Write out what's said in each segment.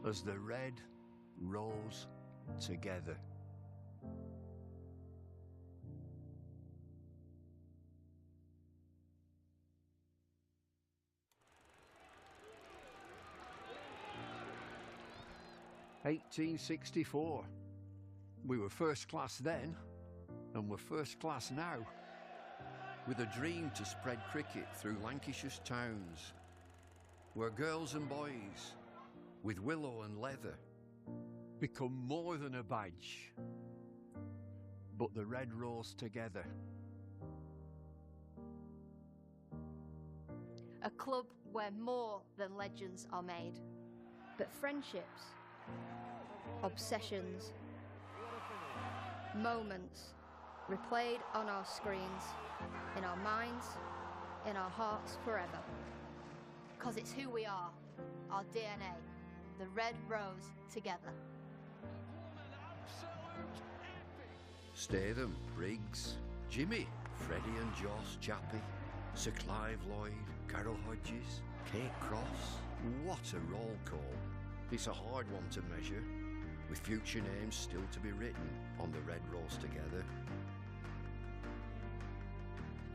as the red rose together. "1864. We were first class then, and we're first class now, with a dream to spread cricket through Lancashire's towns, where girls and boys, with willow and leather, become more than a badge, but the red rose together." A club where more than legends are made, but friendships, obsessions, moments replayed on our screens, in our minds, in our hearts forever. 'Cause it's who we are, our DNA, the red rose together. Statham, Briggs, Jimmy, Freddie and Joss, Chappie, Sir Clive Lloyd, Carol Hodges, Kate Cross. What a roll call. It's a hard one to measure, with future names still to be written on the red rose together.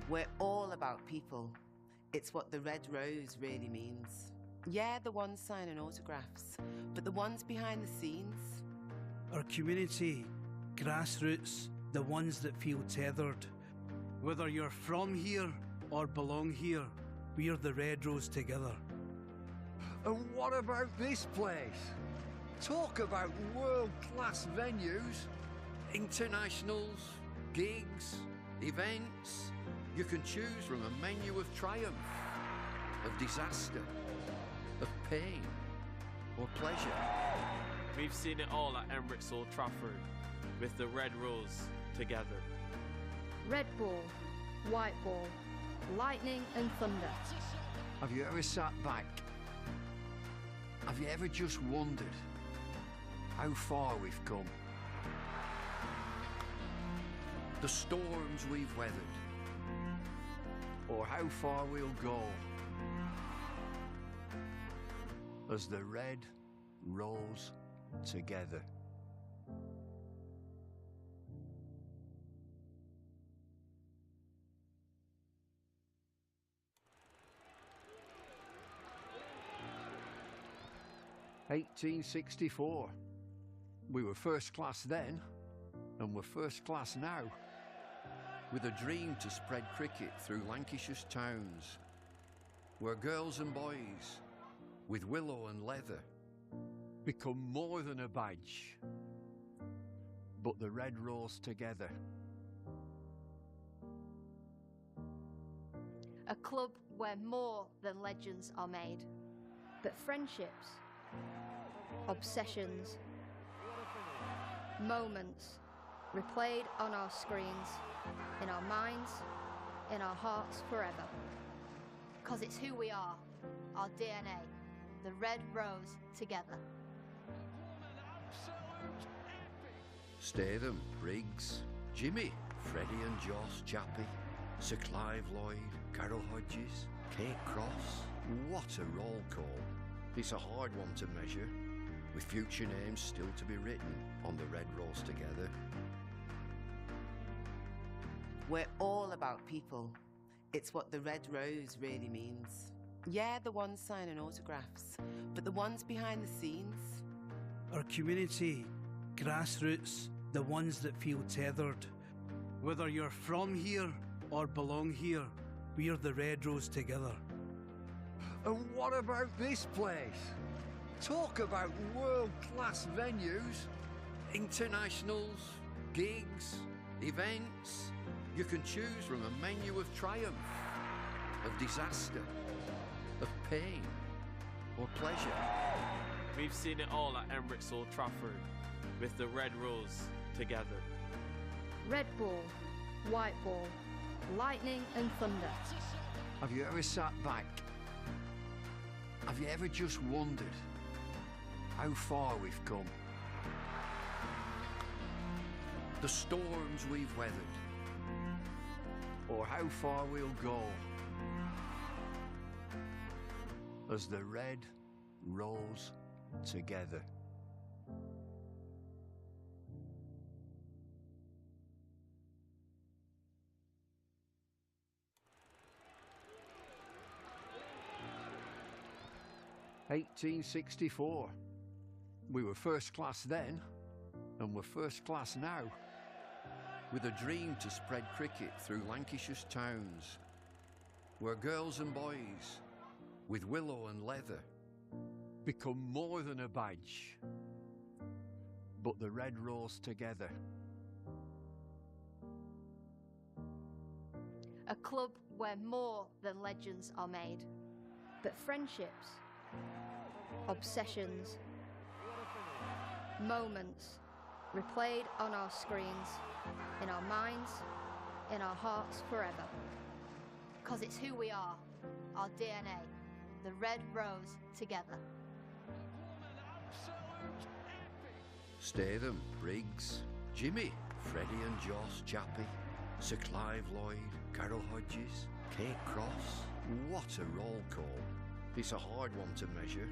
We're all about people. It's what the red rose really means. Yeah, the ones signing autographs, but the ones behind the scenes. Our community, grassroots, the ones that feel tethered. Whether you're from here or belong here, we're the red rose together. And what about this place? Talk about world-class venues, internationals, gigs, events. You can choose from a menu of triumph, of disaster, of pain, or pleasure. We've seen it all at Emirates Old Trafford, with the red rose together. Red ball, white ball, lightning and thunder. Have you ever sat back? Have you ever just wondered how far we've come? The storms we've weathered, or how far we'll go, as the red rose together. "1864. We were first class then, and we're first class now, with a dream to spread cricket through Lancashire's towns, where girls and boys, with willow and leather, become more than a badge, but the red rose together." A club where more than legends are made, but friendships, obsessions, moments replayed on our screens, in our minds, in our hearts forever. 'Cause it's who we are, our DNA, the red rose together. Statham, Briggs, Jimmy, Freddie and Joss, Chappie, Sir Clive Lloyd, Carol Hodges, Kate Cross. What a roll call. It's a hard one to measure, with future names still to be written on the red rose together. We're all about people. It's what the red rose really means. Yeah, the ones signing autographs, but the ones behind the scenes. Our community, grassroots, the ones that feel tethered. Whether you're from here or belong here, we're the red rose together. And what about this place? Talk about world-class venues, internationals, gigs, events. You can choose from a menu of triumph, of disaster, of pain, or pleasure. We've seen it all at Emirates Old Trafford, with the red rose together. Red ball, white ball, lightning and thunder. Have you ever sat back? Have you ever just wondered how far we've come? The storms we've weathered, or how far we'll go, as the red rose together. "1864. We were first class then, and we're first class now, with a dream to spread cricket through Lancashire's towns, where girls and boys, with willow and leather, become more than a badge, but the red rose together." A club where more than legends are made, but friendships, obsessions, moments replayed on our screens, in our minds, in our hearts forever. Because it's who we are, our DNA, the red rose together. Statham, Briggs, Jimmy, Freddie and Joss, Chappie, Sir Clive Lloyd, Carol Hodges, Kate Cross. What a roll call. It's a hard one to measure,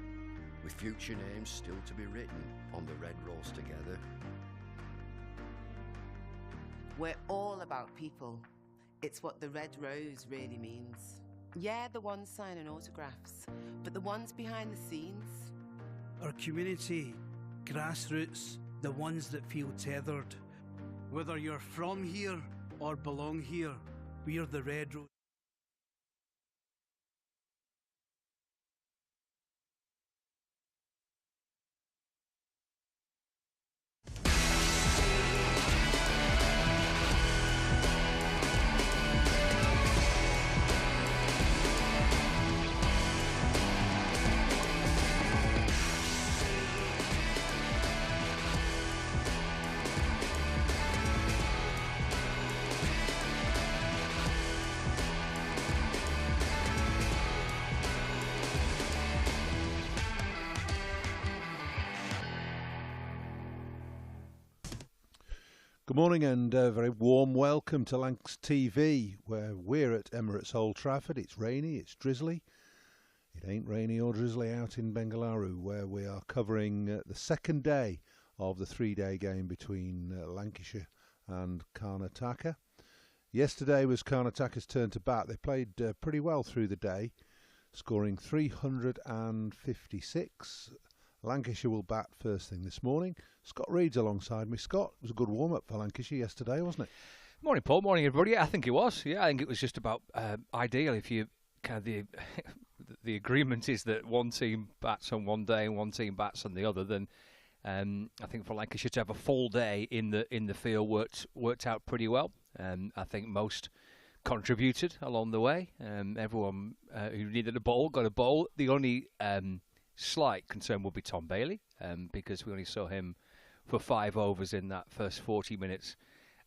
with future names still to be written on the red rose together. We're all about people. It's what the red rose really means. Yeah, the ones signing autographs, but the ones behind the scenes. Our community, grassroots, the ones that feel tethered. Whether you're from here or belong here, we're the red rose. Good morning and a very warm welcome to Lancs TV, where we're at Emirates Old Trafford. It's rainy, it's drizzly. It ain't rainy or drizzly out in Bangalore, where we are covering the second day of the three-day game between Lancashire and Karnataka. Yesterday was Karnataka's turn to bat. They played pretty well through the day, scoring 356. Lancashire will bat first thing this morning. Scott Reed's alongside me. Scott, it was a good warm-up for Lancashire yesterday, wasn't it? Morning, Paul. Morning, everybody. Yeah, I think it was. Yeah, I think it was just about ideal. If you kind of the agreement is that one team bats on one day and one team bats on the other, then I think for Lancashire to have a full day in the field worked out pretty well. I think most contributed along the way. Everyone who needed a bowl got a bowl. The only slight concern will be Tom Bailey, because we only saw him for 5 overs in that first 40 minutes,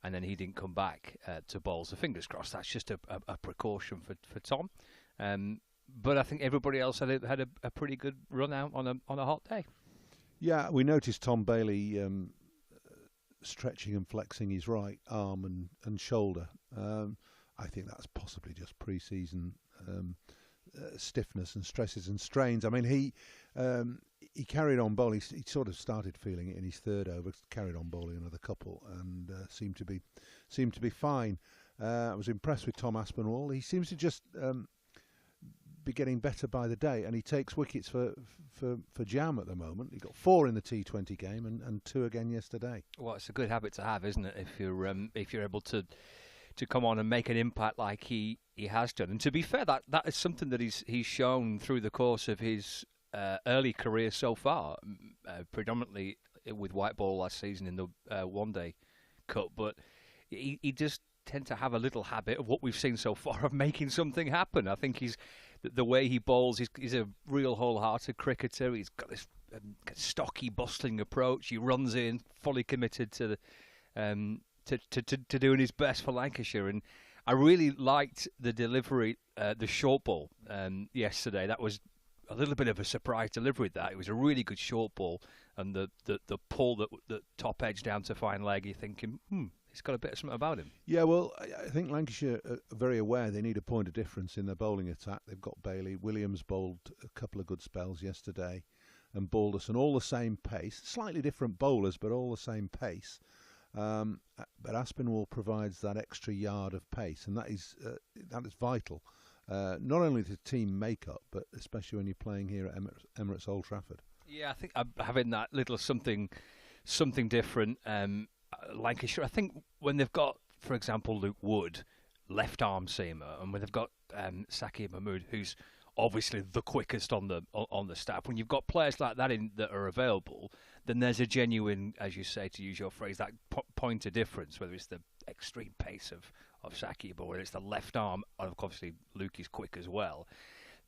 and then he didn't come back to bowls. So fingers crossed, that's just a precaution for Tom. But I think everybody else had a pretty good run out on a hot day. Yeah, we noticed Tom Bailey stretching and flexing his right arm and shoulder. I think that's possibly just pre-season stiffness and stresses and strains. I mean, he carried on bowling. He sort of started feeling it in his third over, carried on bowling another couple, and seemed to be fine. I was impressed with Tom Aspinwall. He seems to just be getting better by the day, and he takes wickets for Jam at the moment. He got 4 in the T20 game and 2 again yesterday. Well, it's a good habit to have, isn't it? If you're able to come on and make an impact like he has done. And to be fair, that is something that he's shown through the course of his early career so far, predominantly with white ball last season in the one-day cup. But he just tend to have a little habit of what we've seen so far of making something happen. I think the way he bowls, he's a real wholehearted cricketer. He's got this stocky, bustling approach. He runs in, fully committed to doing his best for Lancashire. And I really liked the delivery, the short ball yesterday. That was a little bit of a surprise delivery. That it was a really good short ball, and the pull that top edge down to fine leg. You're thinking, he's got a bit of something about him. Yeah, well, I think Lancashire are very aware they need a point of difference in their bowling attack. They've got Bailey. Williams bowled a couple of good spells yesterday. and Balderson, all the same pace, slightly different bowlers, but all the same pace. But Aspinwall provides that extra yard of pace, and that is vital, not only to team makeup, but especially when you're playing here at Emirates Old Trafford. Yeah, I think having that little something different. Lancashire, I think when they've got, for example, Luke Wood, left arm seamer, and when they've got Saki Mahmood, who's obviously the quickest on the staff. When you've got players like that that are available, then there's a genuine, as you say, to use your phrase, that point of difference. Whether it's the extreme pace of Saki, or whether it's the left arm, obviously Luke is quick as well.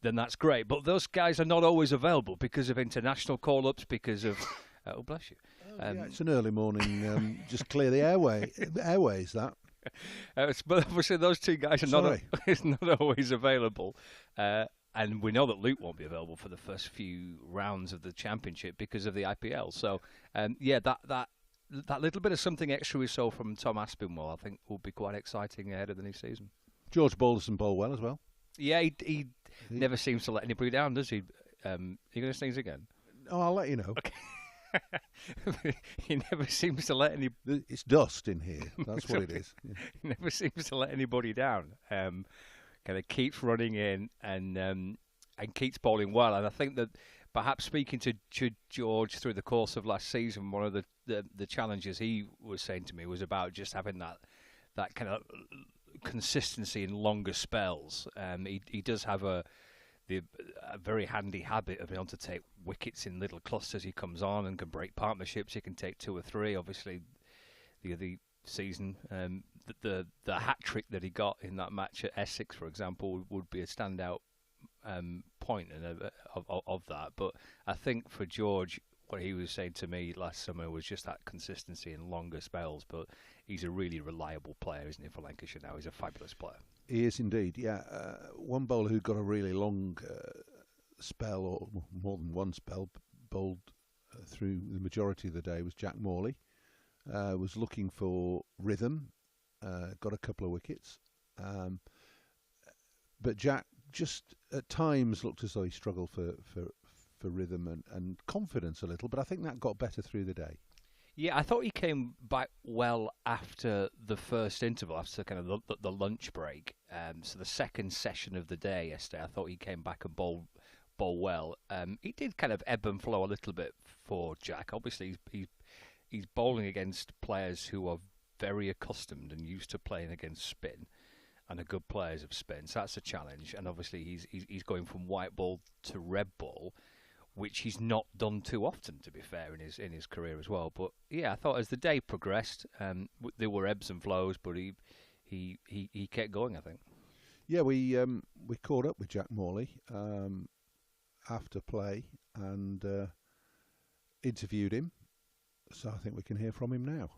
Then that's great. But those guys are not always available because of international call-ups, because of oh bless you. Yeah, it's an early morning. Just clear the airways. That. But obviously those two guys are not always available. And we know that Luke won't be available for the first few rounds of the championship because of the IPL. So, that little bit of something extra we saw from Tom Aspinwall, I think, will be quite exciting ahead of the new season. George Balderson bowled well as well. Yeah, he never seems to let anybody down, does he? Are you going to sneeze again? Oh, I'll let you know. Okay. He never seems to let any. It's dust in here. That's what it is. Yeah. He never seems to let anybody down. Kind of keeps running in and keeps bowling well. And I think that perhaps speaking to George through the course of last season, one of the challenges he was saying to me was about just having that kind of consistency in longer spells. He does have a very handy habit of being able to take wickets in little clusters. He comes on and can break partnerships. He can take 2 or 3. Obviously, the other season, the hat trick that he got in that match at Essex, for example, would be a standout point of that. But I think for George, what he was saying to me last summer was just that consistency in longer spells. But he's a really reliable player, isn't he, for Lancashire now? He's a fabulous player. He is indeed, yeah. One bowler who got a really long spell, or more than one spell, bowled through the majority of the day was Jack Morley. Was looking for rhythm, got a couple of wickets. But Jack just at times looked as though he struggled for rhythm and confidence a little, but I think that got better through the day. Yeah, I thought he came back well after the first interval, after kind of the lunch break. So the second session of the day yesterday, I thought he came back and bowled well. He did kind of ebb and flow a little bit for Jack. Obviously, he's bowling against players who are very accustomed and used to playing against spin and are good players of spin. So that's a challenge. And obviously, he's going from white ball to red ball, which he's not done too often, to be fair, in his career as well. But yeah, I thought as the day progressed, there were ebbs and flows, but he kept going, I think. Yeah, we caught up with Jack Morley after play and interviewed him. So I think we can hear from him now.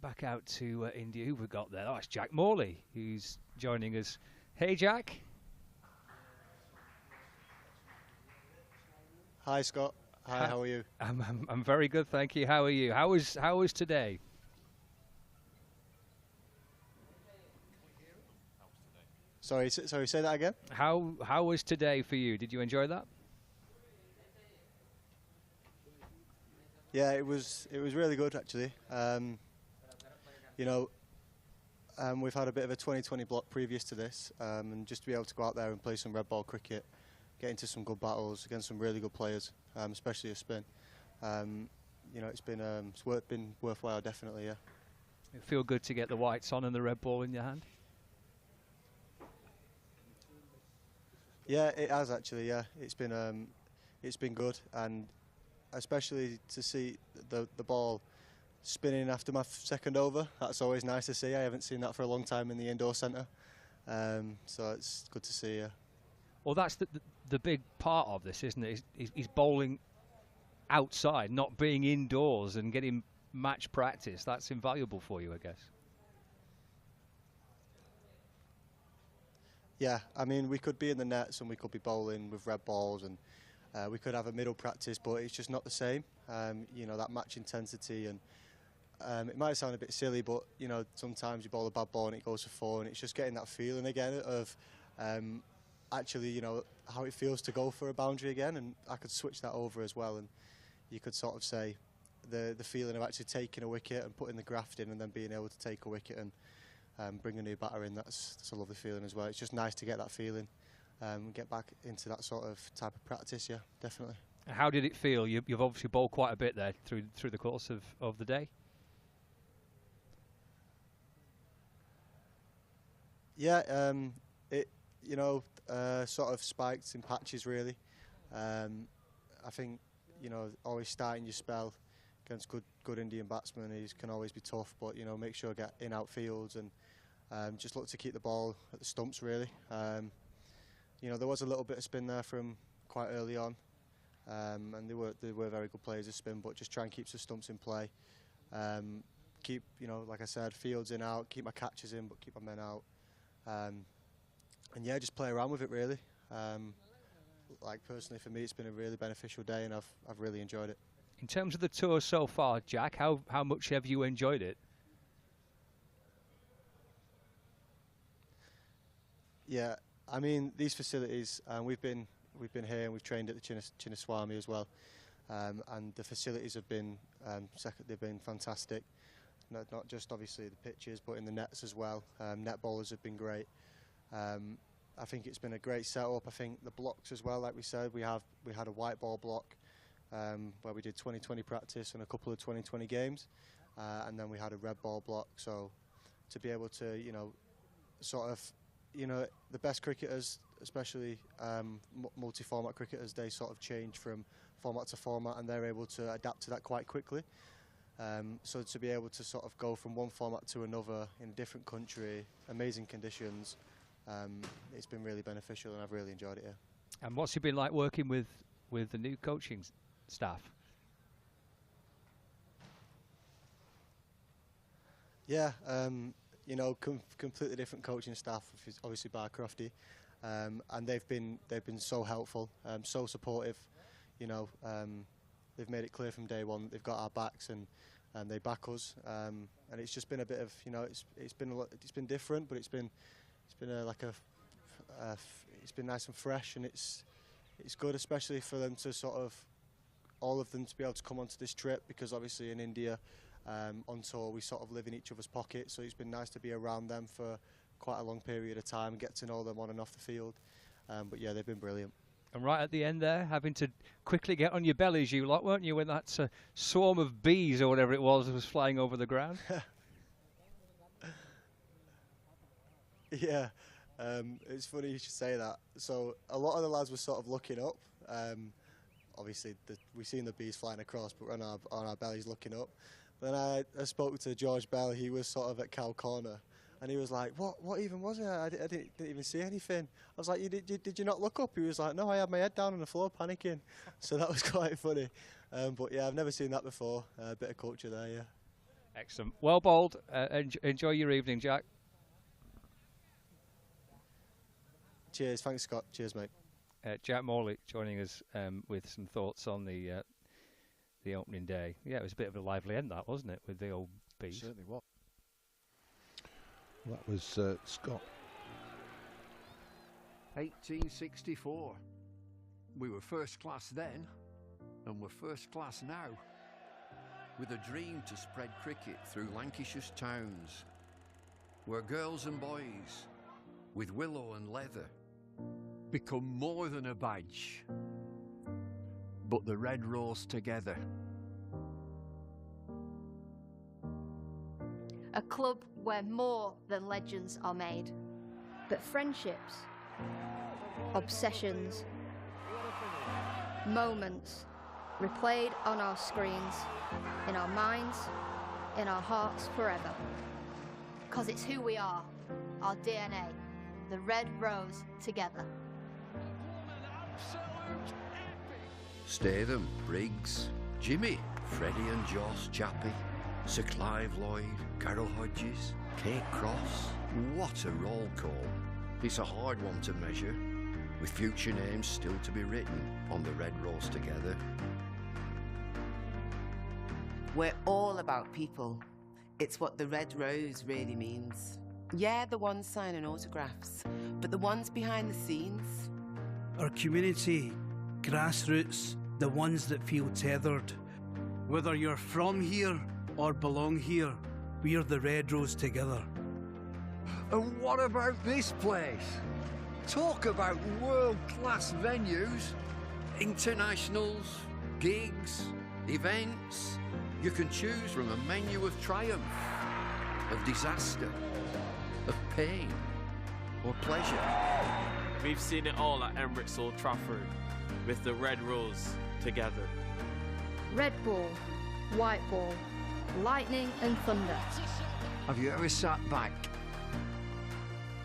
Back out to India, who we got there? Oh, it's Jack Morley, who's joining us. Hey, Jack. Hi, Scott. Hi, how are you? I'm very good, thank you. How are you? How was today? Sorry, say that again. How was today for you? Did you enjoy that? Yeah, it was really good actually. We've had a bit of a 2020 block previous to this, and just to be able to go out there and play some red ball cricket, get into some good battles against some really good players, especially a spin. It's been worthwhile, definitely. Yeah. It feel good to get the whites on and the red ball in your hand. Yeah, it has actually. Yeah, it's been good, and especially to see the ball spinning after my second over. That's always nice to see. I haven't seen that for a long time in the indoor centre, so it's good to see. Yeah. Well, that's the big part of this, isn't it? He's bowling outside, not being indoors and getting match practice. That's invaluable for you, I guess. Yeah, I mean, we could be in the nets and we could be bowling with red balls, and we could have a middle practice, but it's just not the same. That match intensity, and it might sound a bit silly, but sometimes you bowl a bad ball and it goes for 4, and it's just getting that feeling again of actually, you know, how it feels to go for a boundary again, and I could switch that over as well, and you could sort of say the feeling of actually taking a wicket and putting the graft in and then being able to take a wicket and bring a new batter in, that's a lovely feeling as well. It's just nice to get that feeling, get back into that sort of type of practice, yeah, definitely. How did it feel? You've obviously bowled quite a bit there through the course of the day. Yeah, it, you know, sort of spiked in patches really. I think, you know, always starting your spell against good Indian batsmen can always be tough, but, you know, make sure get in outfields and just look to keep the ball at the stumps really. You know, there was a little bit of spin there from quite early on, and they were very good players of spin, but just try and keep the stumps in play. Keep, you know, like I said, fields in out, keep my catches in, but keep my men out. And yeah, just play around with it really. Like personally for me, it's been a really beneficial day, and I've really enjoyed it. In terms of the tour so far, Jack, how much have you enjoyed it? Yeah, I mean these facilities, we've been here and we've trained at the Chinnaswamy as well, and the facilities have been they've been fantastic. Not just obviously the pitches, but in the nets as well. Net bowlers have been great. I think it's been a great setup. I think the blocks as well, like we said, we had a white ball block where we did 20-20 practice and a couple of 20-20 games, and then we had a red ball block. So to be able to, you know, sort of, you know, the best cricketers, especially multi-format cricketers, they sort of change from format to format, and they're able to adapt to that quite quickly. So to be able to sort of go from one format to another in a different country, amazing conditions, it's been really beneficial, and I've really enjoyed it. Yeah. And what's it been like working with the new coaching staff? Yeah, you know, completely different coaching staff, obviously Bar Crofty, and they've been so helpful, so supportive. You know, they've made it clear from day one that they've got our backs and they back us, and it's just been a bit of, you know, it's been different, but it's been nice and fresh, and it's good, especially for them to sort of, all of them to be able to come onto this trip, because obviously in India on tour we sort of live in each other's pockets, so it's been nice to be around them for quite a long period of time and get to know them on and off the field. But yeah, they've been brilliant. And right at the end there, having to quickly get on your bellies, you lot, weren't you, when that swarm of bees or whatever it was flying over the ground? Yeah, it's funny you should say that. So a lot of the lads were sort of looking up. Obviously, we've seen the bees flying across, but we're on our bellies looking up. Then I spoke to George Bell. He was sort of at Cow Corner, and he was like, "What even was it? I didn't even see anything." I was like, "Did you not look up?" He was like, "No, I had my head down on the floor, panicking." So that was quite funny. But yeah, I've never seen that before. A bit of culture there, yeah. Excellent. Well bowled. Enjoy your evening, Jack. Cheers. Thanks, Scott. Cheers, mate. Jack Morley joining us with some thoughts on the opening day. Yeah, it was a bit of a lively end, that, wasn't it, with the old bees? It certainly was. That was Scott. 1864. We were first class then, and we're first class now, with a dream to spread cricket through Lancashire's towns, where girls and boys, with willow and leather, become more than a badge, but the red rose together. A club where more than legends are made, but friendships, obsessions, moments replayed on our screens, in our minds, in our hearts forever. 'Cause it's who we are, our DNA, the red rose together. Statham, Briggs, Jimmy, Freddie and Joss Chappie, Sir Clive Lloyd, Carol Hodges, Kate Cross. What a roll call. It's a hard one to measure, with future names still to be written on the red rose together. We're all about people. It's what the red rose really means. Yeah, the ones signing autographs, but the ones behind the scenes. Our community, grassroots, the ones that feel tethered. Whether you're from here or belong here, we're the Red Rose together. And what about this place? Talk about world-class venues, internationals, gigs, events. You can choose from a menu of triumph, of disaster, of pain, or pleasure. We've seen it all at Emirates Old Trafford, with the Red Rose together. Red ball, white ball, lightning and thunder. Have you ever sat back?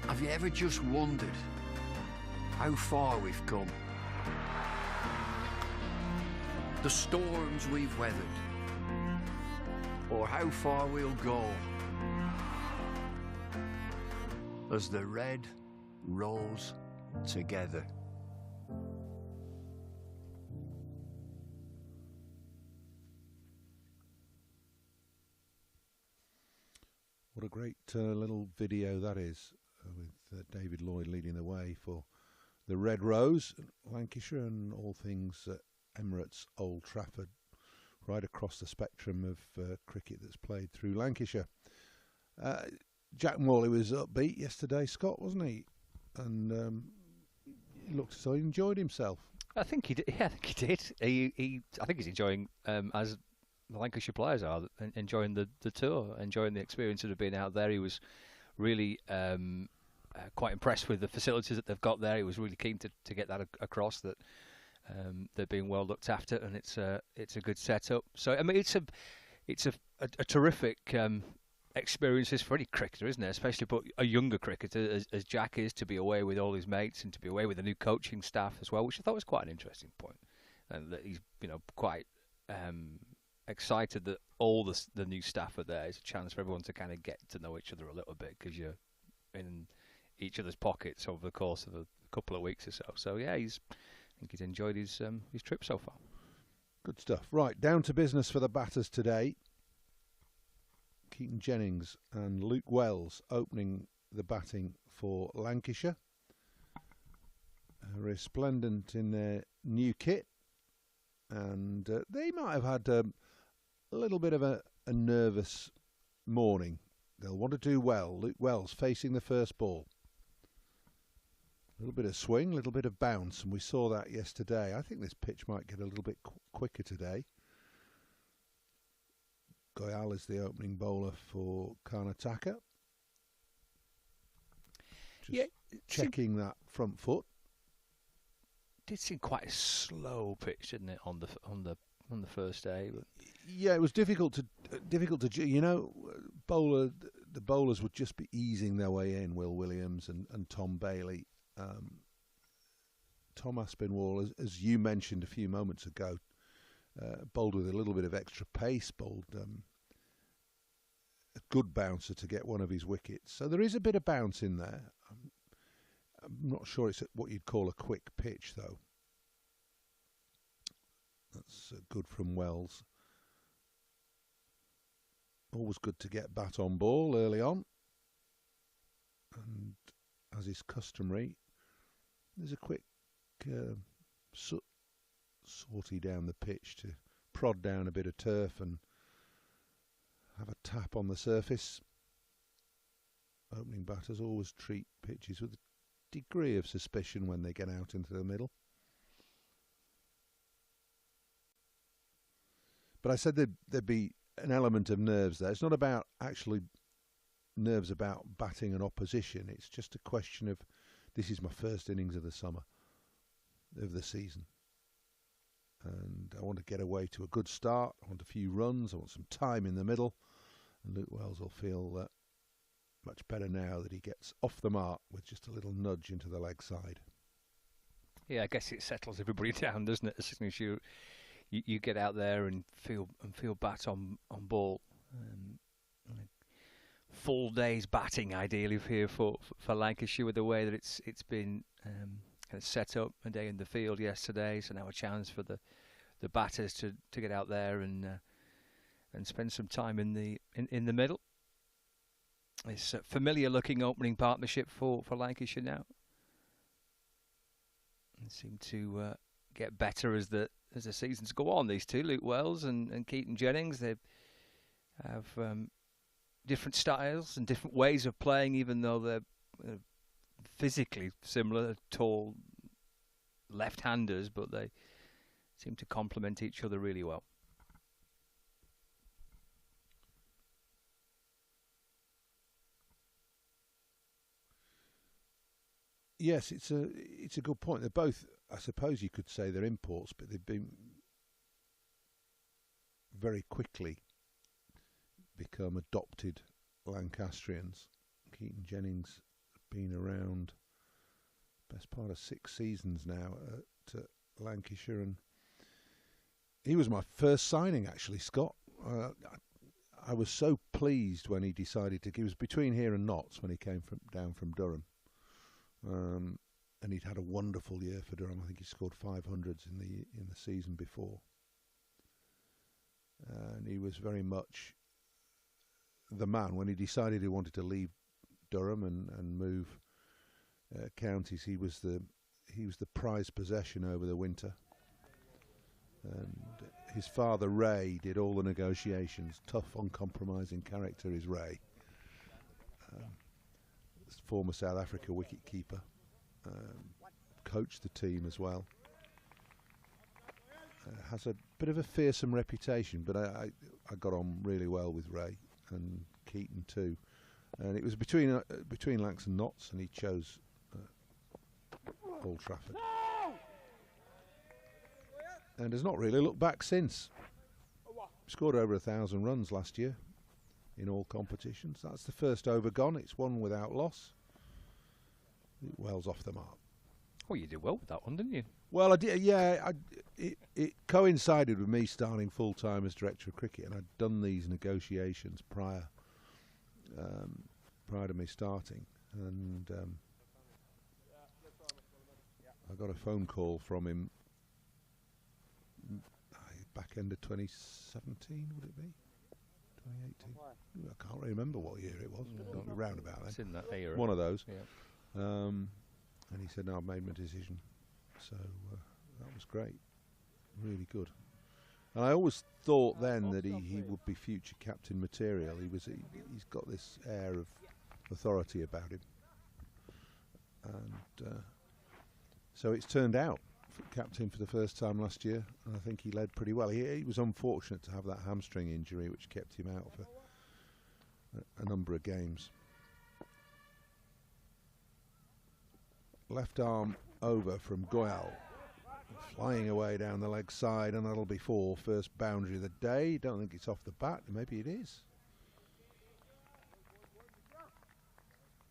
Have you ever just wondered how far we've come? The storms we've weathered, or how far we'll go as the Red Rose together. What a great little video that is, with David Lloyd leading the way for the Red Rose, Lancashire, and all things Emirates Old Trafford, right across the spectrum of cricket that's played through Lancashire. Jack Morley was upbeat yesterday, Scott, wasn't he? And he looked as though he enjoyed himself. I think he did. Yeah, I think he did. I think he's enjoying, as the Lancashire players are, enjoying the tour, enjoying the experience of being out there. He was really quite impressed with the facilities that they've got there. He was really keen to get that across, that they're being well looked after, and it's a good setup. So I mean, it's a terrific experiences for any cricketer, isn't it? Especially but a younger cricketer as Jack is, to be away with all his mates and to be away with the new coaching staff as well, which I thought was quite an interesting point. And that he's quite excited that all the new staff are there. It's a chance for everyone to kind of get to know each other a little bit, because you're in each other's pockets over the course of a couple of weeks or so. So yeah, I think he's enjoyed his trip so far. Good stuff. Right, down to business for the batters today. Keaton Jennings and Luke Wells opening the batting for Lancashire. Resplendent in their new kit, and they might have had a little bit of a nervous morning. They'll want to do well. Luke Wells facing the first ball. A little bit of swing, a little bit of bounce, and we saw that yesterday. I think this pitch might get a little bit quicker today. Goyal is the opening bowler for Karnataka. Just checking that front foot. Did seem quite a slow pitch, didn't it, on the first day? But yeah, it was difficult to the bowlers would just be easing their way in. Will Williams and Tom Bailey. Tom Aspinwall, as you mentioned a few moments ago, bowled with a little bit of extra pace, bowled a good bouncer to get one of his wickets. So there is a bit of bounce in there. I'm not sure it's what you'd call a quick pitch, though. That's good from Wells. Always good to get bat on ball early on. And as is customary, there's a quick sortie down the pitch to prod down a bit of turf and have a tap on the surface. Opening batters always treat pitches with a degree of suspicion when they get out into the middle. But I said there'd be an element of nerves there. It's not about actually nerves about batting an opposition. It's just a question of, this is my first innings of the season. And I want to get away to a good start. I want a few runs. I want some time in the middle. And Luke Wells will feel much better now that he gets off the mark with just a little nudge into the leg side. Yeah, I guess it settles everybody down, doesn't it? As soon as you get out there and feel bat on ball. Full day's batting ideally here for Lancashire, with the way that it's been kind of set up. A day in the field yesterday, so now a chance for the batters to get out there and spend some time in the middle. this familiar-looking opening partnership for Lancashire now. They seem to get better as the seasons go on. These two, Luke Wells and Keaton Jennings, they have different styles and different ways of playing, even though they're physically similar, tall left-handers, but they seem to complement each other really well. Yes, it's a good point. They're both, I suppose you could say, they're imports, but they've been very quickly become adopted Lancastrians. Keaton Jennings has been around best part of 6 seasons now at Lancashire, and he was my first signing actually, Scott. I was so pleased when he decided to. He was between here and Notts when he came down from Durham. And he'd had a wonderful year for Durham. I think he scored 500s in the season before. And he was very much the man. When he decided he wanted to leave Durham and move counties, he was the prized possession over the winter. And his father Ray did all the negotiations. Tough, uncompromising character is Ray. Former South Africa wicket-keeper, coached the team as well. Has a bit of a fearsome reputation, but I got on really well with Ray and Keaton too. And it was between Lancs and Notts, and he chose Old Trafford. And has not really looked back since. Scored over 1,000 runs last year in all competitions. That's the first over gone. It's one without loss. Well's off the mark. Oh, you did well with that one, didn't you? Well, I did. Yeah, it coincided with me starting full time as director of cricket, and I'd done these negotiations prior to me starting, and I got a phone call from him back end of 2017. Would it be 2018? I can't really remember what year it was. Don't be round about then. It's in that era. One of those. Yeah. And he said, "No, I've made my decision." So that was great, really good. And I always thought then that he would be future captain material. He's got this air of authority about him, and so it's turned out. Captain for the first time last year, and I think he led pretty well. He was unfortunate to have that hamstring injury, which kept him out for a number of games. Left arm over from Goyal, flying away down the leg side, and that'll be 4. First boundary of the day. Don't think it's off the bat. Maybe it is.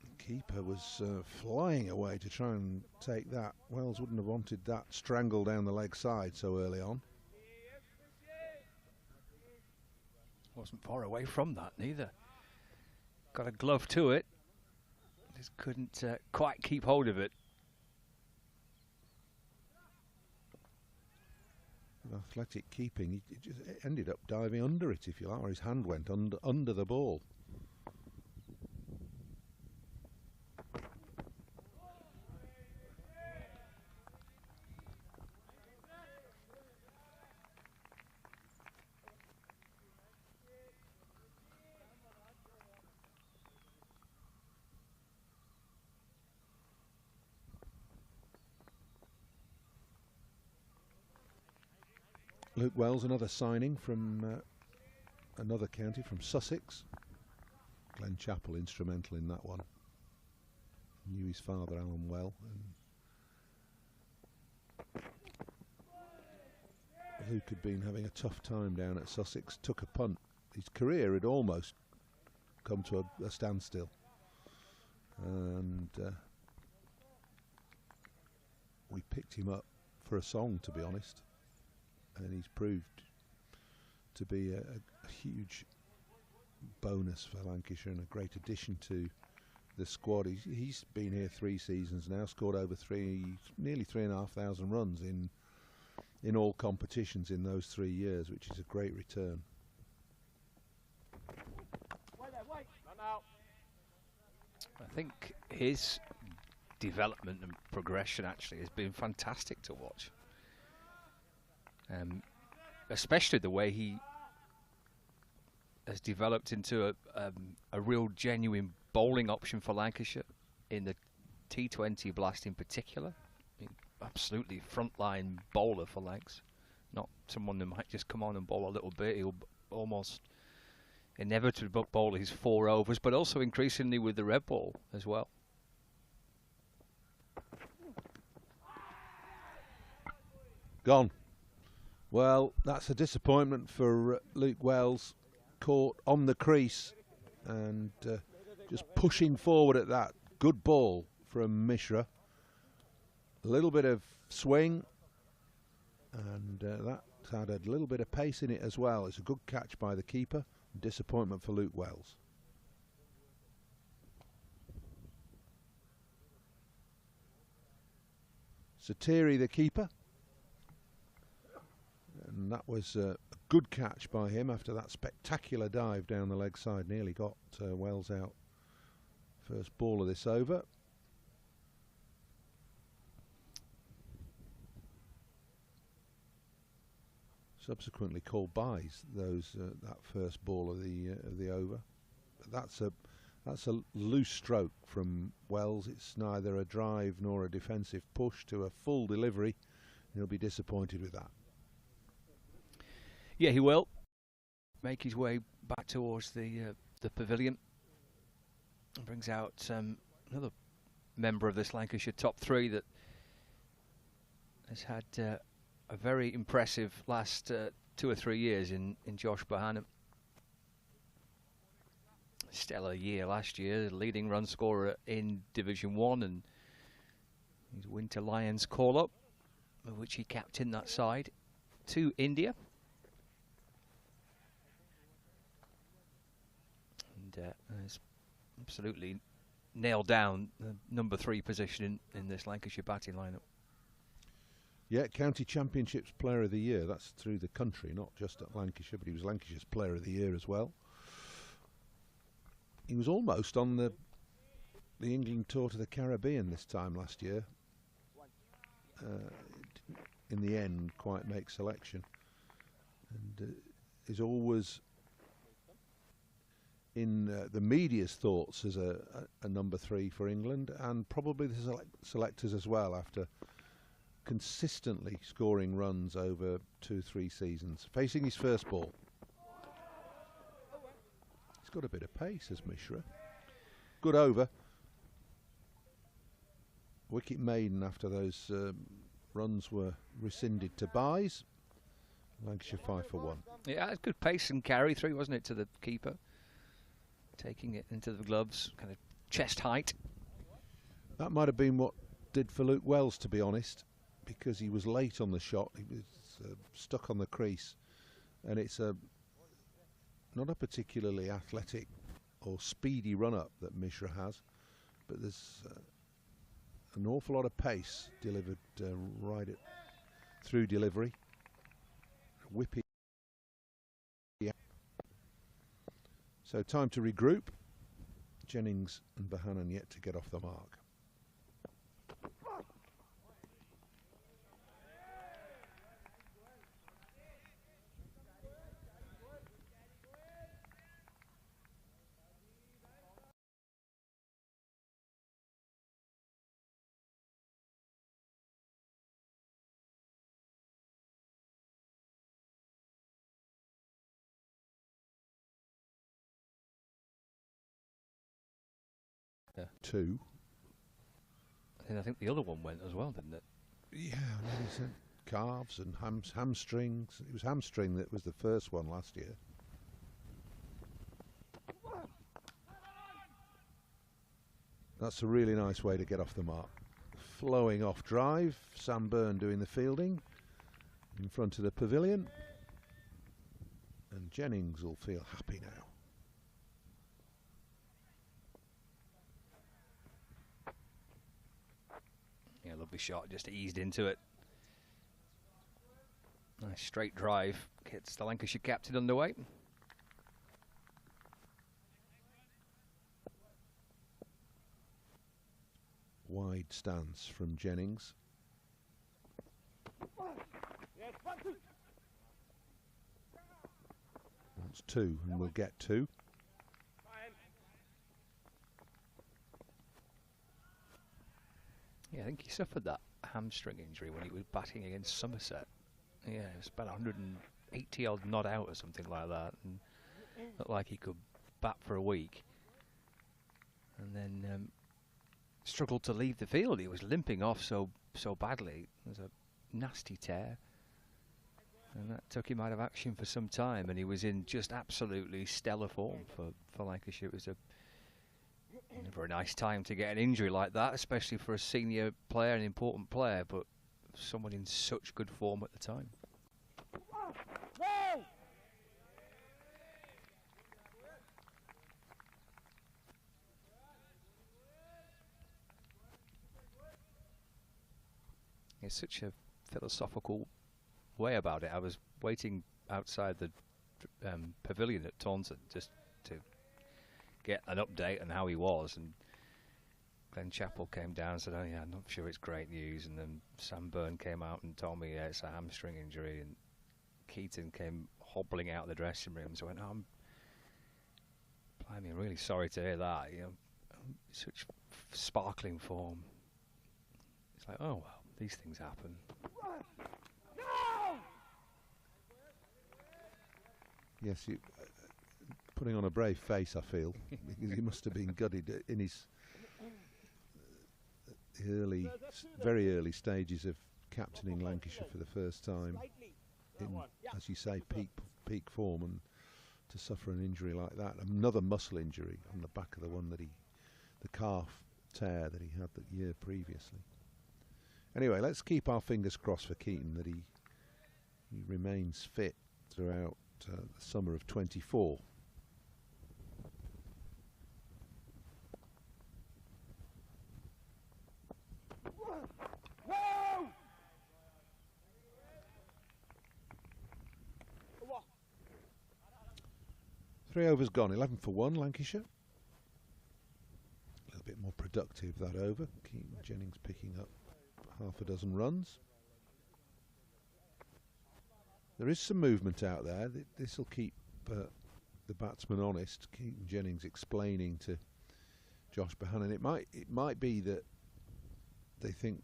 The keeper was flying away to try and take that. Wells wouldn't have wanted that strangle down the leg side so early on. Wasn't far away from that neither. Got a glove to it. Just couldn't quite keep hold of it. Athletic keeping, he just ended up diving under it, if you like, or his hand went under the ball. Luke Wells, another signing from another county, from Sussex. Glen Chappell instrumental in that one. Knew his father, Alan, well. And Luke had been having a tough time down at Sussex, took a punt. His career had almost come to a standstill. And we picked him up for a song, to be honest. And he's proved to be a huge bonus for Lancashire and a great addition to the squad. He's been here 3 seasons now, scored over nearly 3,500 runs in all competitions in those 3 years, which is a great return. I think his development and progression actually has been fantastic to watch. Especially the way he has developed into a real genuine bowling option for Lancashire in the T20 Blast in particular. I mean, absolutely frontline bowler for Lancs, not someone who might just come on and bowl a little bit. He'll almost inevitably bowl his 4 overs, but also increasingly with the red ball as well. Gone. Well, that's a disappointment for Luke Wells, caught on the crease and just pushing forward at that. Good ball from Mishra. A little bit of swing, and that had a little bit of pace in it as well. It's a good catch by the keeper. Disappointment for Luke Wells. Satiri, the keeper. And that was a good catch by him after that spectacular dive down the leg side. Nearly got Wells out. First ball of this over. Subsequently called byes those that first ball of the over. But that's a loose stroke from Wells. It's neither a drive nor a defensive push to a full delivery. He'll be disappointed with that. Yeah, he will make his way back towards the pavilion. And brings out another member of this Lancashire top 3 that has had a very impressive last 2 or 3 years in Josh Bohannon. Stellar year last year, leading run scorer in Division 1, and his Winter Lions call-up, of which he captained that side to India. And has absolutely nailed down the number 3 position in this Lancashire batting lineup. Yeah, County Championships Player of the Year. That's through the country, not just at Lancashire, but he was Lancashire's Player of the Year as well. He was almost on the England tour to the Caribbean this time last year. In the end, quite make selection, and is always in the media's thoughts as a number 3 for England, and probably the selectors as well, after consistently scoring runs over 2-3 seasons. Facing his first ball. He's got a bit of pace as Mishra. Good over. Wicket maiden after those runs were rescinded to byes. Lancashire 5 for 1. Yeah, it's good pace and carry through, wasn't it, to the keeper? Taking it into the gloves, kind of chest height. That might have been what did for Luke Wells, to be honest, because he was late on the shot. He was stuck on the crease, and it's not a particularly athletic or speedy run-up that Mishra has, but there's an awful lot of pace delivered right through delivery. Whippy. So time to regroup. Jennings and Bohannon yet to get off the mark. Yeah. 2. And I think the other one went as well, didn't it? Yeah, he said calves and hamstrings. It was hamstring that was the first one last year. That's a really nice way to get off the mark. Flowing off drive. Sam Byrne doing the fielding in front of the pavilion. And Jennings will feel happy now. Yeah, lovely shot, just eased into it. Nice straight drive, gets the Lancashire captain underway. wide stance from Jennings. Wants 2 and we'll get 2. Yeah, I think he suffered that hamstring injury when he was batting against Somerset. Yeah, it was about 180 odd not out or something like that, and looked like he could bat for a week. And then struggled to leave the field. He was limping off so badly. It was a nasty tear, and that took him out of action for some time. And he was in just absolutely stellar form for Lancashire. It was never a nice time to get an injury like that, especially for a senior player, an important player, but someone in such good form at the time. It's such a philosophical way about it. I was waiting outside the pavilion at Taunton just to get an update on how he was, and Glenn Chappell came down and said, "Oh yeah, I'm not sure it's great news." And then Sam Byrne came out and told me, "Yeah, it's a hamstring injury." And Keaton came hobbling out of the dressing room, so I went, "Oh, I'm really sorry to hear that. You know, such sparkling form." It's like, oh well, these things happen. Yes, you putting on a brave face, I feel, because he must have been gutted in his very early stages of captaining Lancashire for the first time in, as you say, peak form, and to suffer an injury like that, another muscle injury on the back of the calf tear that he had the year previously. Anyway, let's keep our fingers crossed for Keaton that he remains fit throughout the summer of 24. Three overs gone, 11 for 1, Lancashire. A little bit more productive that over. Keaton Jennings picking up half a dozen runs. There is some movement out there. This will keep the batsman honest. Keaton Jennings explaining to Josh Bohannon. It might be that they think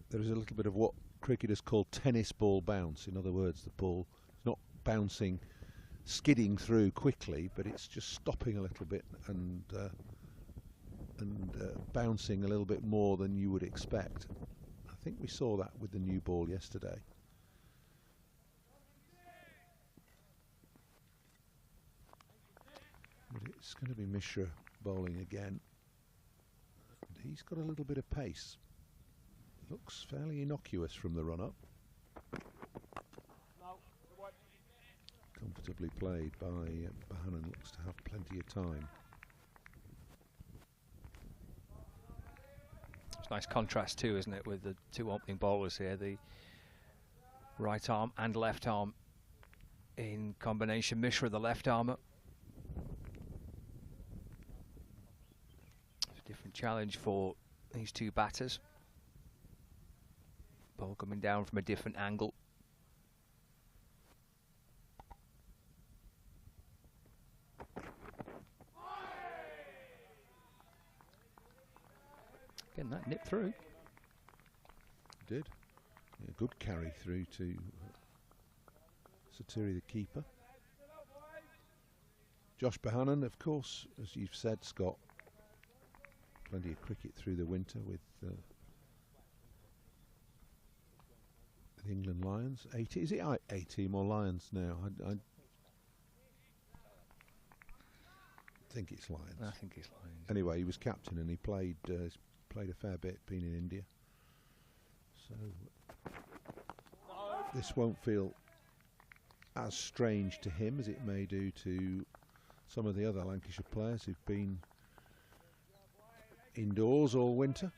there is a little bit of what cricketers call tennis ball bounce. In other words, the ball is not bouncing, skidding through quickly, but it's just stopping a little bit and bouncing a little bit more than you would expect. I think we saw that with the new ball yesterday. But it's going to be Mishra bowling again. And he's got a little bit of pace. Looks fairly innocuous from the run-up. Comfortably played by Bohannon, looks to have plenty of time. It's a nice contrast too, isn't it, with the two opening bowlers here, the right arm and left arm in combination. Mishra, the left armer. It's a different challenge for these two batters. Ball coming down from a different angle. Getting that nip through. Did. Yeah, good carry through to Satiri, the keeper. Josh Bohannon, of course, as you've said, Scott, plenty of cricket through the winter with the England Lions. Is it A-team or Lions now? I think it's Lions. I think it's Lions. Anyway, he was captain and he played a fair bit, being in India. So this won't feel as strange to him as it may do to some of the other Lancashire players who've been indoors all winter.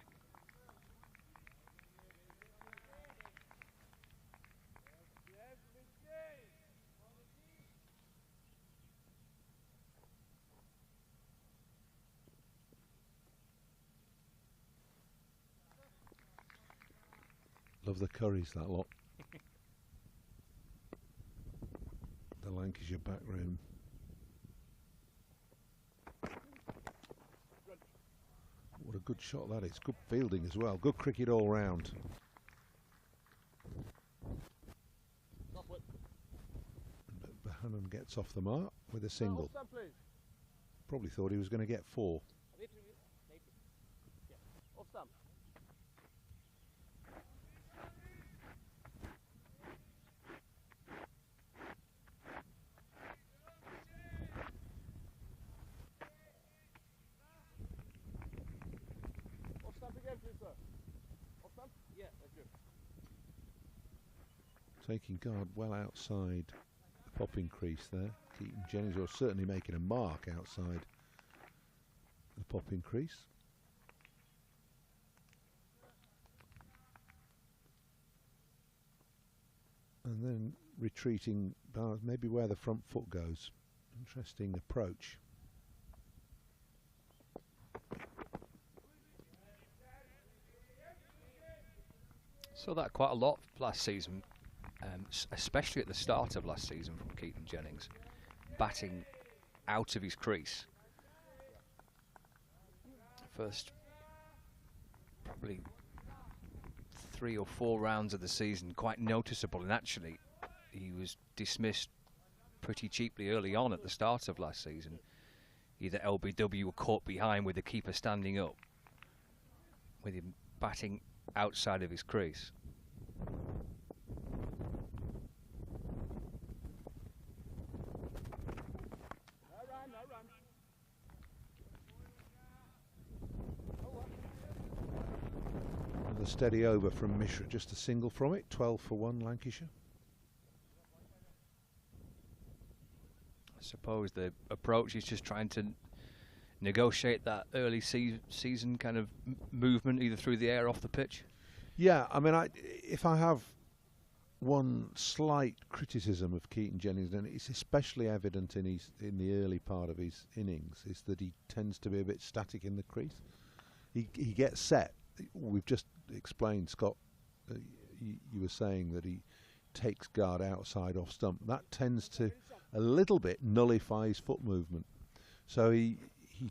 Love the curries, that lot. The Lancashire back room. What a good shot that is. Good fielding as well. Good cricket all round. Bahanan gets off the mark with a single. Probably thought he was going to get 4. Taking guard well outside the popping crease there. Keaton Jennings was certainly making a mark outside the popping crease. And then retreating, maybe where the front foot goes. Interesting approach. Saw that quite a lot last season, especially at the start of last season from Keaton Jennings, batting out of his crease. First probably 3 or 4 rounds of the season, quite noticeable, and actually he was dismissed pretty cheaply early on at the start of last season. Either LBW were caught behind with the keeper standing up, with him batting outside of his crease. And the steady over from Mishra, just a single from it. 12 for 1 Lancashire. I suppose the approach is just trying to negotiate that early season kind of movement, either through the air or off the pitch. Yeah, I mean, if I have one slight criticism of Keaton Jennings, and it's especially evident in the early part of his innings, is that he tends to be a bit static in the crease. He gets set. We've just explained, Scott, you were saying that he takes guard outside off stump. That tends to a little bit nullify his foot movement. So he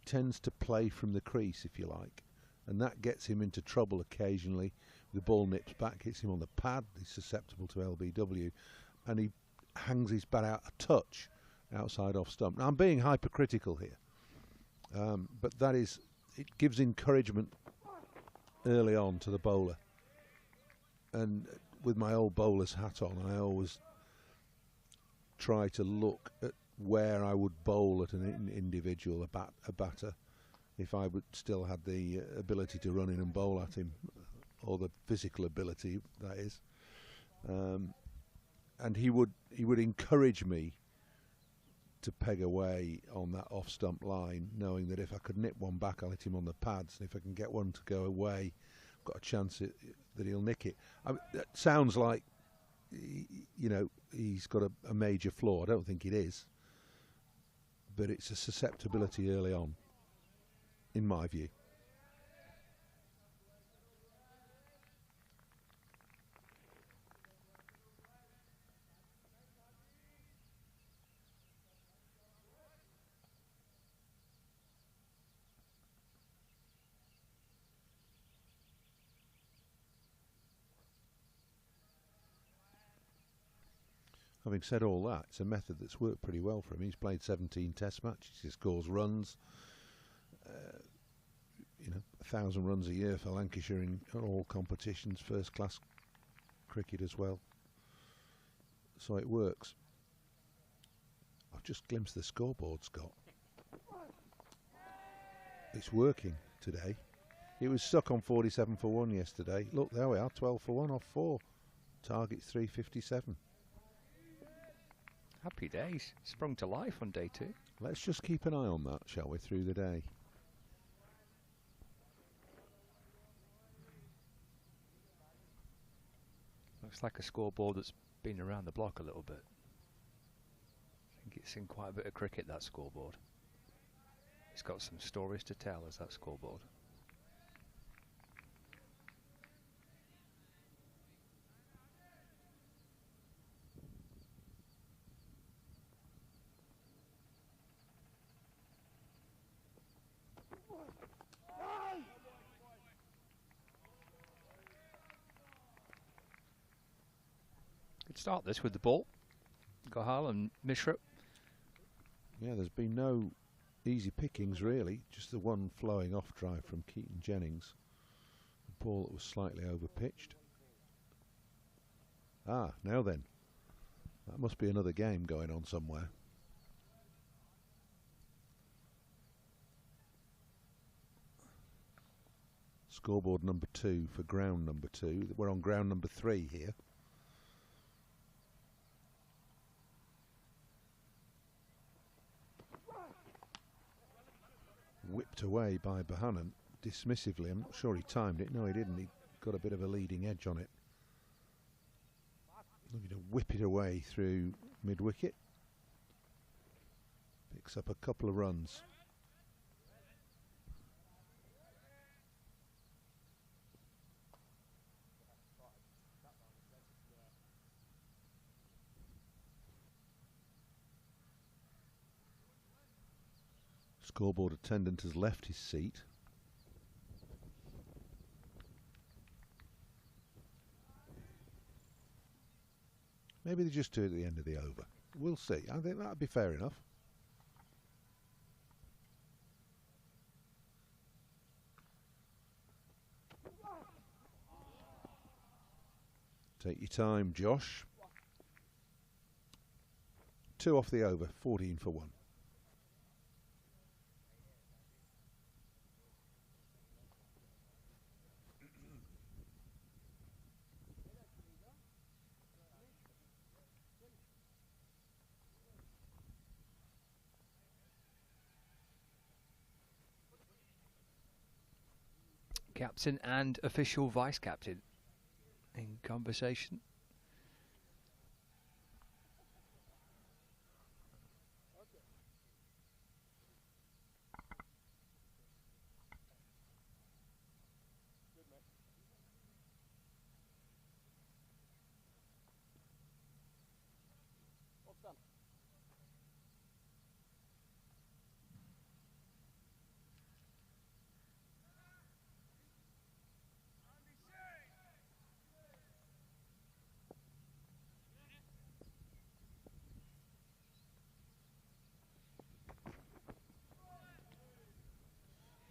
tends to play from the crease, if you like, and that gets him into trouble occasionally. The ball nips back, hits him on the pad, he's susceptible to LBW, and he hangs his bat out a touch outside off stump. Now, I'm being hypercritical here, but it gives encouragement early on to the bowler. And with my old bowler's hat on, I always try to look at where I would bowl at an individual, a batter, if I would still have the ability to run in and bowl at him, or the physical ability, that is. And he would encourage me to peg away on that off stump line, knowing that if I could nip one back, I'll hit him on the pads, and if I can get one to go away, I've got a chance that he'll nick it. That sounds like, he's got a major flaw. I don't think it is, but it's a susceptibility early on, in my view. Having said all that, it's a method that's worked pretty well for him. He's played 17 test matches, he scores runs, 1,000 runs a year for Lancashire in all competitions, first class cricket as well. So it works. I've just glimpsed the scoreboard, Scott. It's working today. It was stuck on 47 for 1 yesterday. Look, there we are, 12 for 1 off 4. Target's 357. Happy days. Sprung to life on day 2. Let's just keep an eye on that, shall we, through the day. Looks like a scoreboard that's been around the block a little bit. I think it's in quite a bit of cricket, that scoreboard. It's got some stories to tell, as that scoreboard. Good start this with the ball. Gohal and Mishra. Yeah, there's been no easy pickings really, just the one flowing off drive from Keaton Jennings. The ball that was slightly over pitched. Ah, now then. That must be another game going on somewhere. Scoreboard number 2 for ground number 2. We're on ground number 3 here. Whipped away by Bohannon dismissively. I'm not sure he timed it. No, he didn't. He got a bit of a leading edge on it. Looking to whip it away through mid-wicket. Picks up a couple of runs. Scoreboard attendant has left his seat. Maybe they just do it at the end of the over. We'll see. I think that'd be fair enough. Take your time, Josh. 2 off the over, 14 for 1. Captain and official vice-captain in conversation.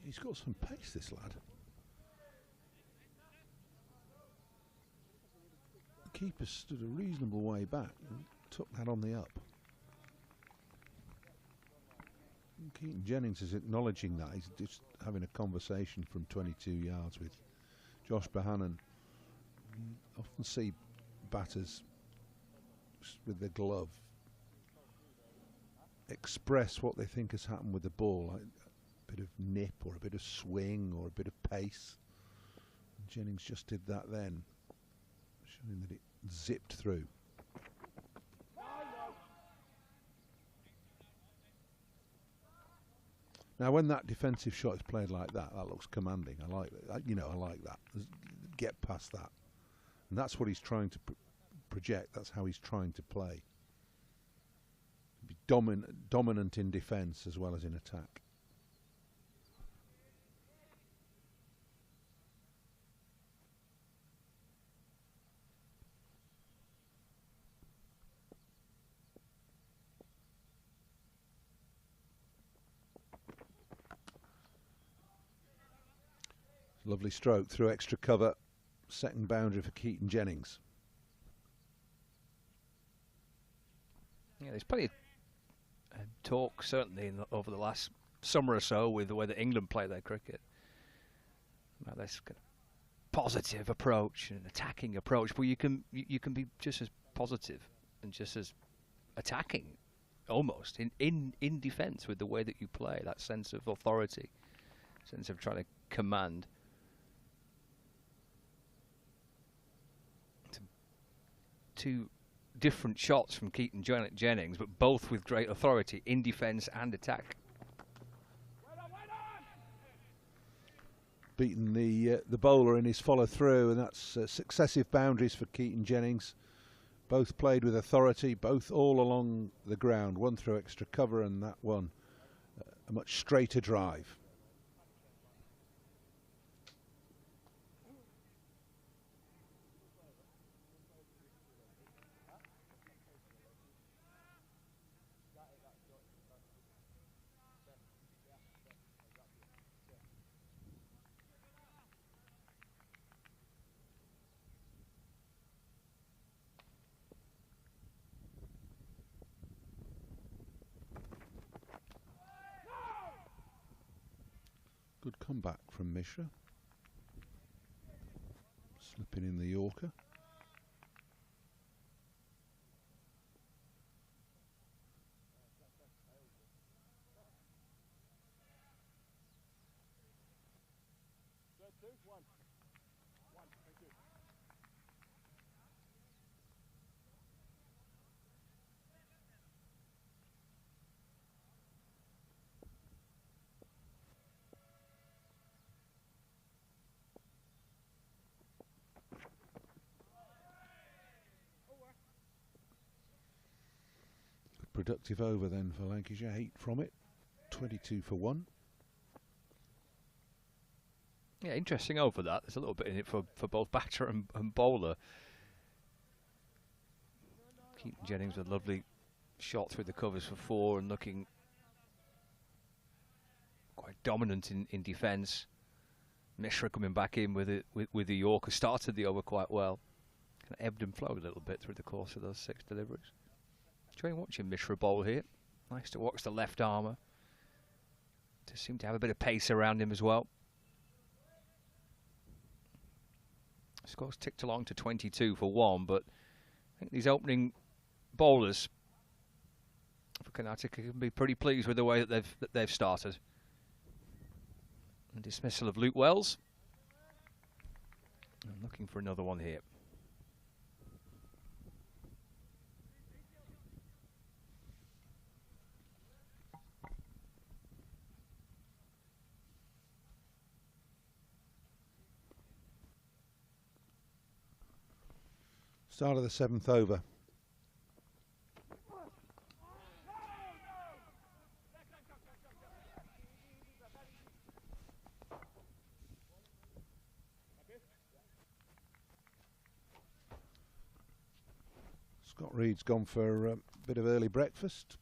He's got some pace, this lad. The keeper stood a reasonable way back and took that on the up. And Keaton Jennings is acknowledging that. He's just having a conversation from 22 yards with Josh Bohannon. You often see batters with their glove express what they think has happened with the ball. Like bit of nip or a bit of swing or a bit of pace. And Jennings just did that then, showing that it zipped through. Now, when that defensive shot is played like that, that looks commanding. I like that. You know, I like that. Get past that, and that's what he's trying to project. That's how he's trying to play. Be dominant in defence as well as in attack. Lovely stroke through extra cover. Second boundary for Keaton Jennings. Yeah, there's plenty of talk, certainly over the last summer or so, with the way that England play their cricket. Now, this kind of positive approach and attacking approach, but you can be just as positive and just as attacking, almost in defence with the way that you play. That sense of authority, sense of trying to command. Two different shots from Keaton Jennings, but both with great authority in defence and attack. Beaten the bowler in his follow through, and that's successive boundaries for Keaton Jennings. Both played with authority, both all along the ground. One through extra cover, and that one a much straighter drive. comeback from Mishra. Slipping in the Yorker. Productive over then for Lancashire, 8 from it, 22 for 1. Yeah, interesting over that. There's a little bit in it for both batter and bowler. Keaton Jennings with a lovely shot through the covers for 4 and looking quite dominant in defence. Mishra coming back in with the Yorker, started the over quite well. Kind of ebbed and flowed a little bit through the course of those 6 deliveries. Enjoying watching Mishra bowl here. Nice to watch the left armour. Does seem to have a bit of pace around him as well. Score's ticked along to 22 for 1, but I think these opening bowlers for Karnataka can be pretty pleased with the way that they've started. And dismissal of Luke Wells. I'm looking for another one here. Start of the 7th over. Scott Reed's gone for a bit of early breakfast.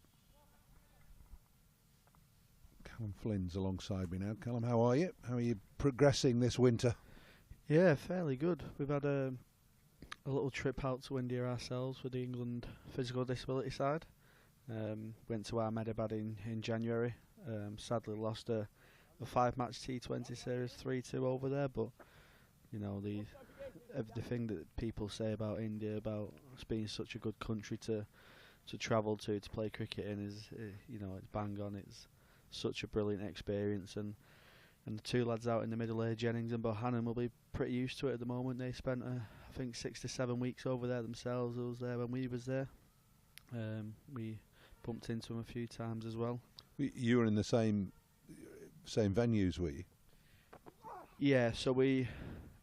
Callum Flynn's alongside me now. Callum, how are you? How are you progressing this winter? Yeah, fairly good. We've had a little trip out to India ourselves with the England physical disability side. Went to Ahmedabad in January. Sadly lost a 5-match T20 series 3-2 over there, but you know everything that people say about India, about us being such a good country to travel to play cricket in, is it's bang on. It's such a brilliant experience, and the 2 lads out in the middle here, Jennings and Bohannon, will be pretty used to it at the moment. They spent I think 6 to 7 weeks over there themselves. I was there when we was there. We bumped into them a few times as well. You were in the same venues, were you? Yeah, so we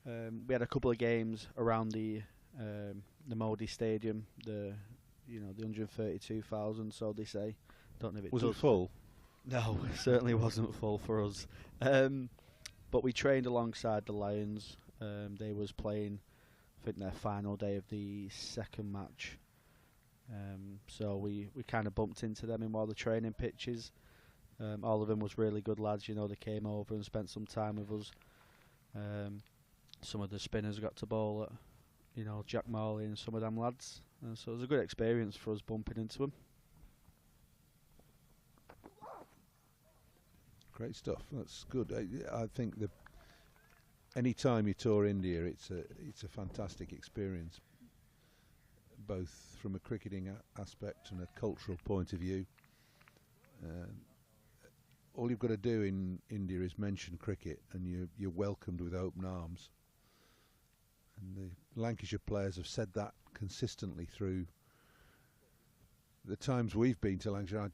had a couple of games around the Modi Stadium, the 132,000. So they say. Don't know if it was does. it full? No, it certainly wasn't full for us. But we trained alongside the Lions. They was playing, I think, their final day of the 2nd match. So we kind of bumped into them in one of the training pitches. All of them was really good lads. They came over and spent some time with us. Some of the spinners got to bowl at, Jack Morley and some of them lads. So it was a good experience for us bumping into them. Great stuff. That's good. I think that any time you tour India, it's a fantastic experience, both from a cricketing aspect and a cultural point of view. All you've got to do in India is mention cricket, and you're welcomed with open arms. And the Lancashire players have said that consistently through the times we've been to Lancashire.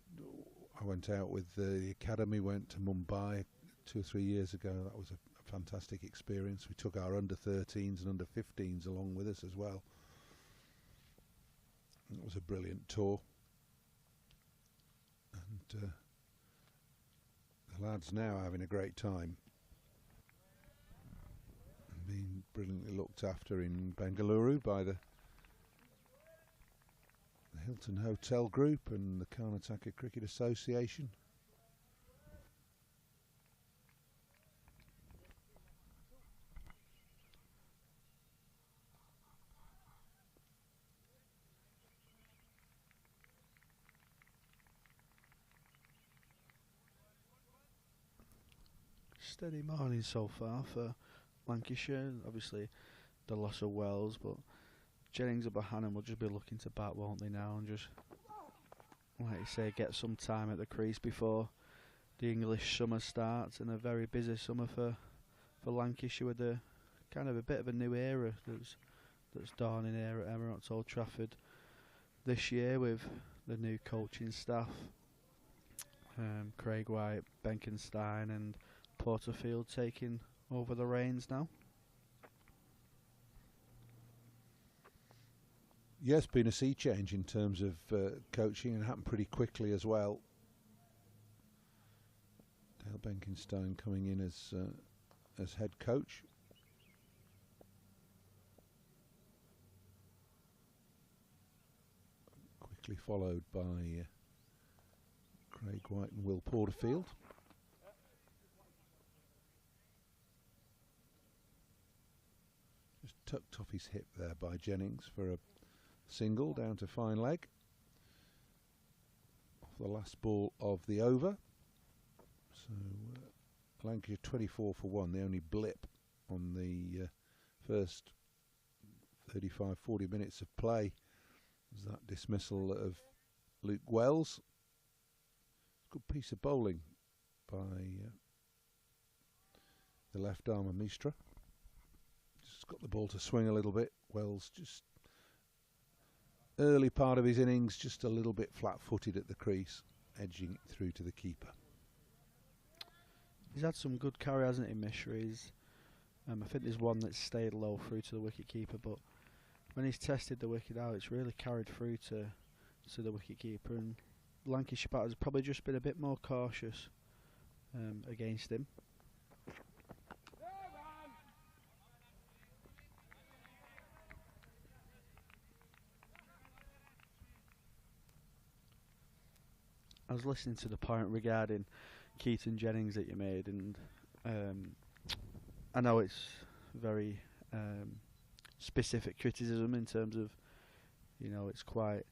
I went out with the academy, went to Mumbai 2 or 3 years ago. That was a fantastic experience. We took our under-13s and under-15s along with us as well. It was a brilliant tour. And the lads now are having a great time. Being brilliantly looked after in Bangalore by the Hilton Hotel Group and the Karnataka Cricket Association. steady morning so far for Lancashire. Obviously, the loss of Wells, but Jennings and Bohannon will just be looking to bat, won't they, now, and just, like you say, get some time at the crease before the English summer starts, and a very busy summer for Lancashire, with a kind of a bit of a new era that's dawning here at Emirates Old Trafford this year, with the new coaching staff, Craig White, Benkenstein and Porterfield taking over the reins now. Yes, been a sea change in terms of coaching, and it happened pretty quickly as well. Dale Benkenstein coming in as head coach. Quickly followed by Craig White and Will Porterfield. Just tucked off his hip there by Jennings for a single down to fine leg. Off the last ball of the over. So Lancashire 24 for 1, the only blip on the first 35-40 minutes of play was that dismissal of Luke Wells. Good piece of bowling by the left arm of Mistra. Just got the ball to swing a little bit. Wells just early part of his innings just a little bit flat-footed at the crease, edging it through to the keeper. He's had some good carry, hasn't he, Mishra? I think there's one that's stayed low through to the wicket keeper, but when he's tested the wicket out, it's really carried through to the wicket keeper, and Lancashire batters have probably just been a bit more cautious against him. I was listening to the point regarding Keaton Jennings that you made, and I know it's very specific criticism in terms of, it's quite.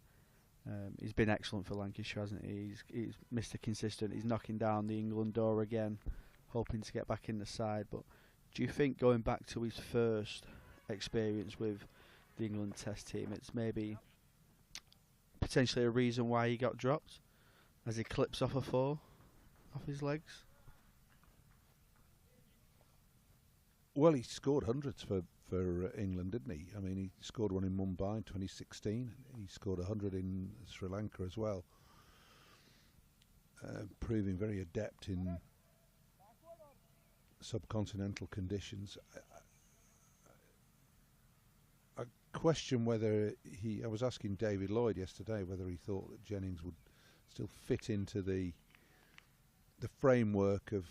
He's been excellent for Lancashire, hasn't he? He's Mr. Consistent. He's knocking down the England door again, hoping to get back in the side. But do you think, going back to his first experience with the England Test team, it's maybe potentially a reason why he got dropped, as he clips off a 4 off his legs? Well, he scored hundreds for England, didn't he? I mean, he scored one in Mumbai in 2016. He scored 100 in Sri Lanka as well, proving very adept in subcontinental conditions. I question whether I was asking David Lloyd yesterday whether he thought that Jennings would still fit into the framework of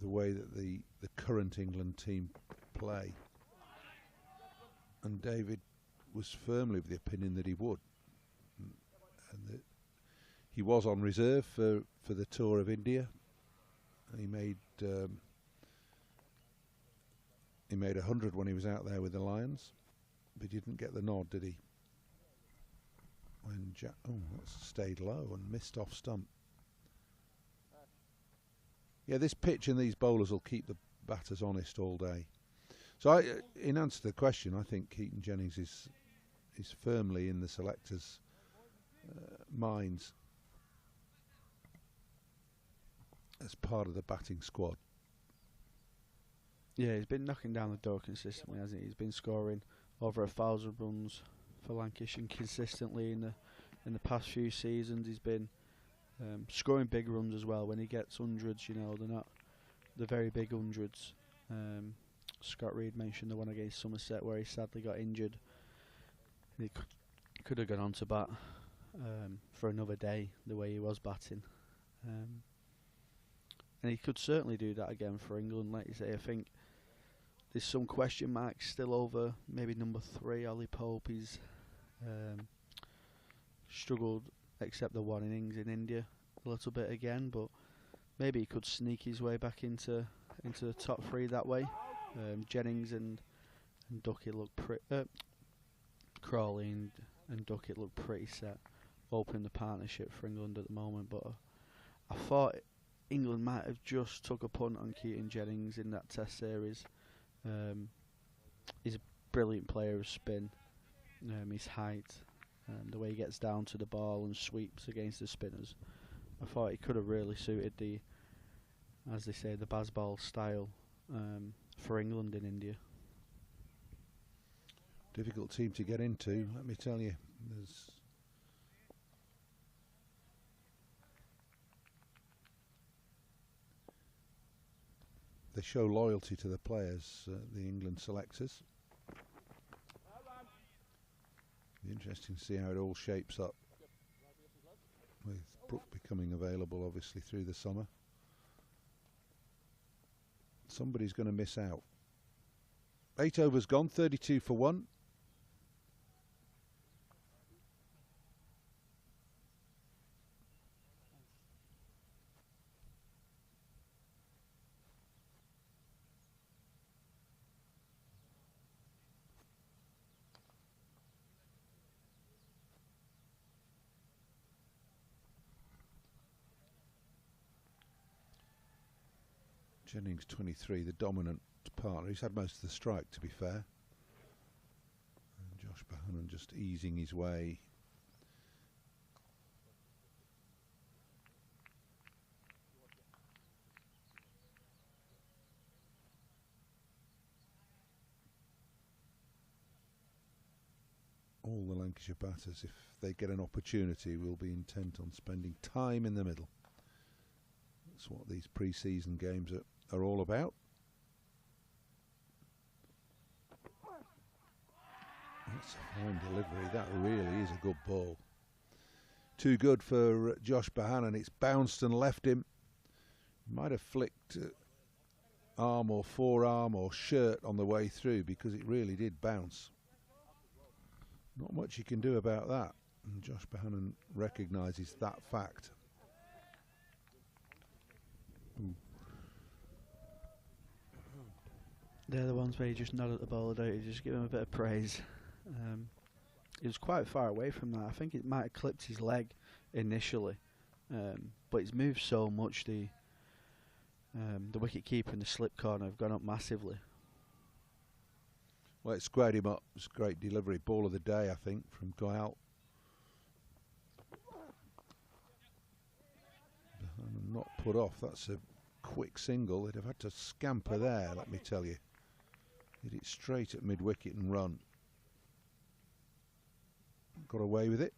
the way that the current England team play, and David was firmly of the opinion that he would, and that he was on reserve for the tour of India. He made 100 when he was out there with the Lions, but he didn't get the nod, did he? When that's stayed low and missed off stump. Yeah, this pitch and these bowlers will keep the batters honest all day. So, in answer to the question, I think Keaton Jennings is firmly in the selectors' minds as part of the batting squad. Yeah, he's been knocking down the door consistently, hasn't he? He's been scoring over 1,000 runs for Lancashire consistently in the past few seasons. He's been scoring big runs as well when he gets hundreds. They're not the very big hundreds. Scott Reed mentioned the one against Somerset where he sadly got injured. He could have gone on to bat for another day the way he was batting, and he could certainly do that again for England. Like you say, I think there's some question marks still over maybe number 3, Ollie Pope. He's struggled, except the one innings in India, a little bit again, but maybe he could sneak his way back into the top 3 that way. Jennings and Duckett look Crawley and Duckett look pretty set, opening the partnership for England at the moment. But I thought England might have just took a punt on Keaton Jennings in that Test series. He's a brilliant player of spin. His height, the way he gets down to the ball and sweeps against the spinners. I thought he could have really suited the, as they say, the Bazball style for England in India. Difficult team to get into, let me tell you. They show loyalty to the players, the England selectors. Be interesting to see how it all shapes up, with Brook becoming available obviously through the summer. Somebody's going to miss out. 8 overs gone, 32 for 1. Jennings 23, the dominant partner. He's had most of the strike, to be fair. And Josh Bohannon just easing his way. All the Lancashire batters, if they get an opportunity, will be intent on spending time in the middle. That's what these pre-season games are all about. That's a fine delivery. That really is a good ball. Too good for Josh Bohannon. It's bounced and left him. Might have flicked arm or forearm or shirt on the way through, because it really did bounce. Not much you can do about that. And Josh Bohannon recognises that fact. Ooh. They're the ones where you just nod at the bowler, don't you? Just give him a bit of praise. He was quite far away from that. I think it might have clipped his leg initially, but it's moved so much. The wicket keeper and the slip corner have gone up massively. Well, it squared him up. It's a great delivery. Ball of the day, I think, from Goyal. Not put off. That's a quick single. They'd have had to scamper there, let me tell you. Hit it straight at mid-wicket and run. Got away with it.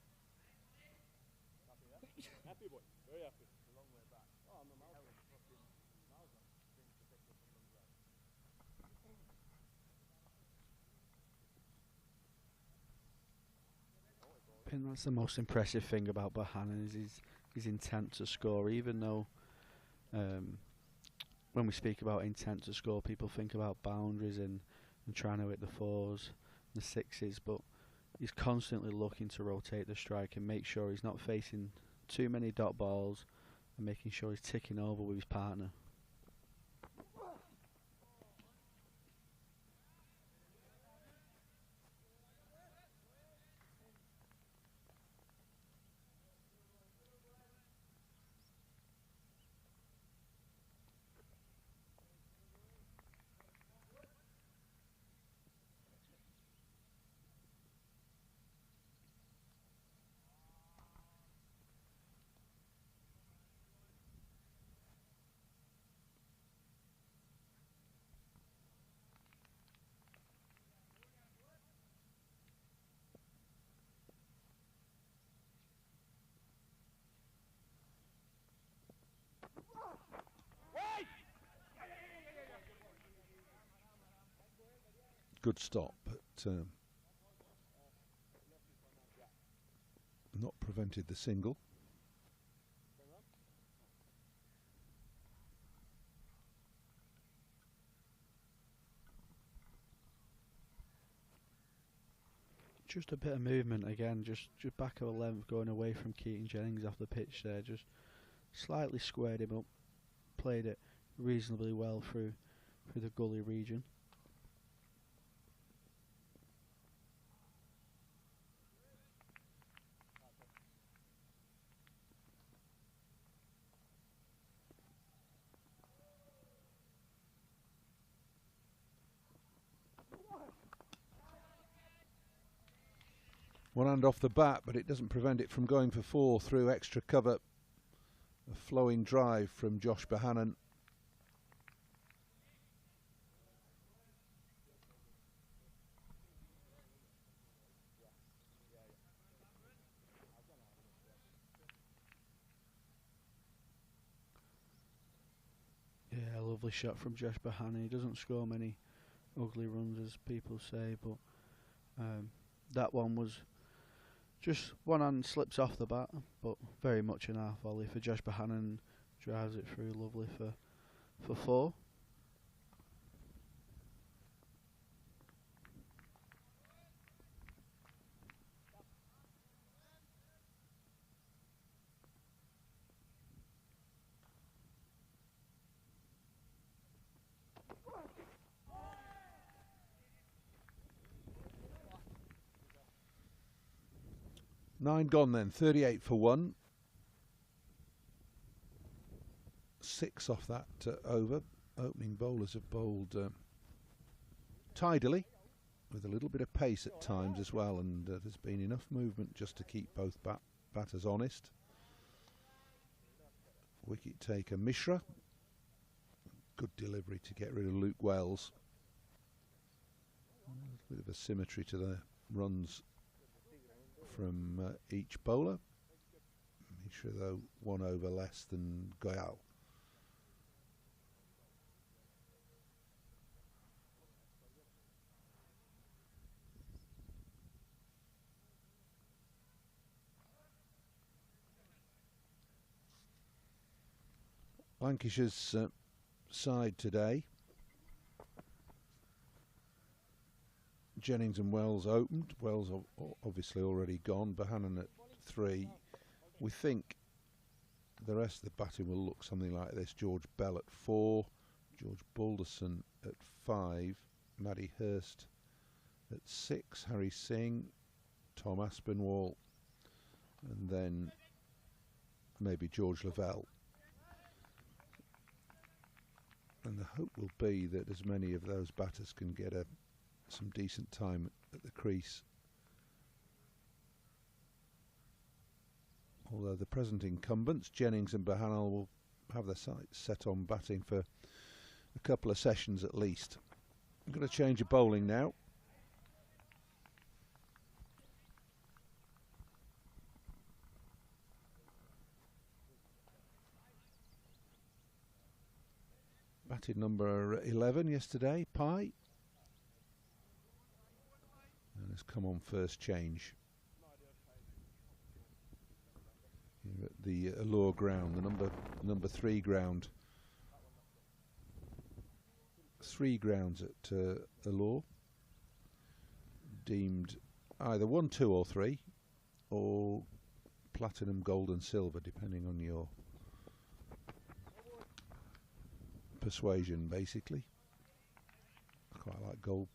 I think that's the most impressive thing about Bohannon, is his intent to score. Even though when we speak about intent to score, people think about boundaries and trying to hit the fours, the sixes, but he's constantly looking to rotate the strike and make sure he's not facing too many dot balls, and making sure he's ticking over with his partner. Good stop, but not prevented the single. Just a bit of movement again, just back of a length going away from Keaton Jennings off the pitch there, just slightly squared him up, played it reasonably well through the gully region. One hand off the bat, but it doesn't prevent it from going for 4 through extra cover. A flowing drive from Josh Bohannon. Yeah, lovely shot from Josh Bohannon. He doesn't score many ugly runs, as people say, but that one was just one hand slips off the bat, but very much an half volley for Josh Bohannon. Drives it through lovely for 4. Nine gone then, 38 for 1. 6 off that over. Opening bowlers have bowled tidily, with a little bit of pace at times as well, and there's been enough movement just to keep both batters honest. Wicket taker Mishra. Good delivery to get rid of Luke Wells. A little bit of a symmetry to the runs from each bowler. Mishra, though, 1 over less than Goyal. Lancashire's side today. Jennings and Wells opened. Wells obviously already gone. Bohannon at 3. We think the rest of the batting will look something like this. George Bell at 4. George Balderson at 5. Matty Hurst at 6. Harry Singh. Tom Aspinwall. And then maybe George Lavelle. And the hope will be that as many of those batters can get some decent time at the crease. Although the present incumbents, Jennings and Bohannon, will have their sights set on batting for a couple of sessions at least. I'm going to change of bowling now. Batted number 11 yesterday, Pye. And has come on first change. Here at the Allure ground, the number 3 ground. 3 grounds at Allure. Deemed either 1, 2 or 3, or platinum, gold and silver, depending on your persuasion, basically. I quite like gold,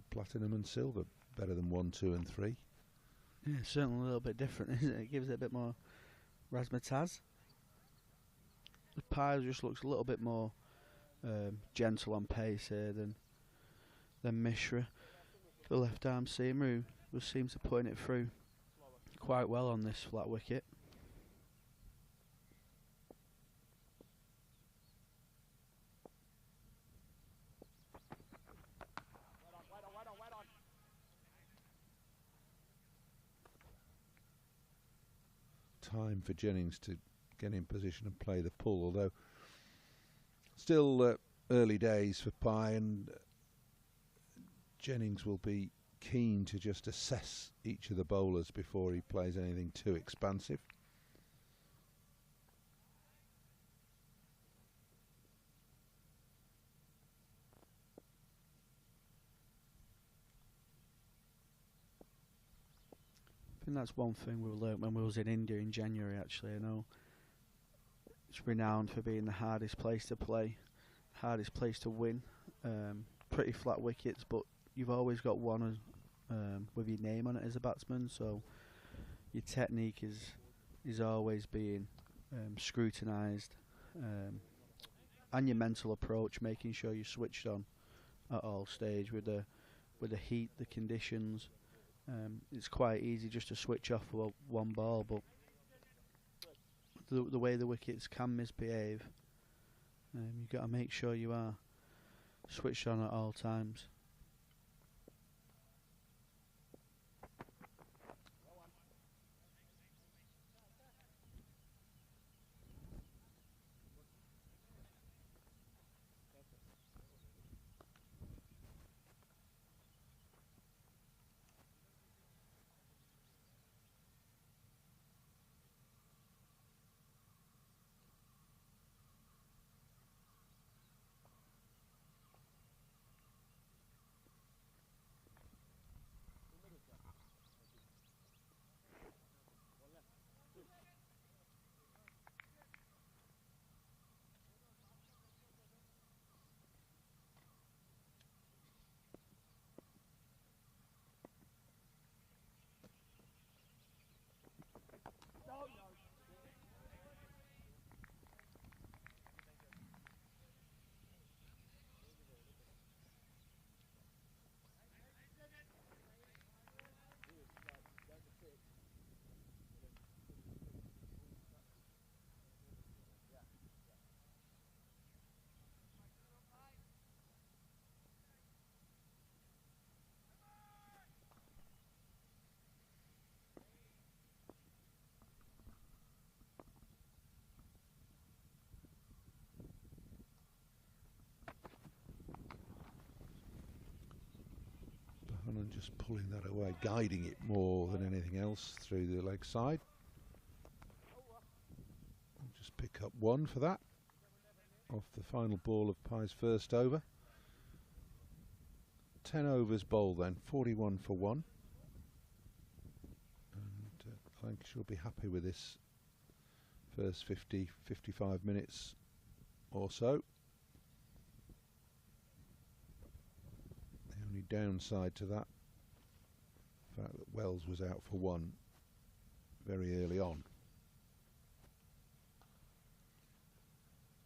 platinum and silver better than 1, 2 and 3. Yeah, certainly a little bit different, isn't it? It gives it a bit more razzmatazz. The Pie just looks a little bit more gentle on pace here than Mishra, the left arm seamer, who seems to putting it through quite well on this flat wicket. Time for Jennings to get in position and play the pull, although still early days for Pye, and Jennings will be keen to just assess each of the bowlers before he plays anything too expansive. I think that's one thing we learnt when we was in India in January. Actually, I know it's renowned for being the hardest place to play, hardest place to win. Pretty flat wickets, but you've always got one with your name on it as a batsman. So your technique is always being scrutinised, and your mental approach, making sure you're switched on at all stage with the heat, the conditions. It's quite easy just to switch off one ball, but the way the wickets can misbehave, you've got to make sure you are switched on at all times. And just pulling that away, guiding it more than anything else through the leg side. I'll just pick up one for that off the final ball of Pye's first over. 10 overs bowled then, 41 for 1. And Lancashire will be happy with this first 55 minutes or so. The only downside to that, the fact that Wells was out for 1 very early on.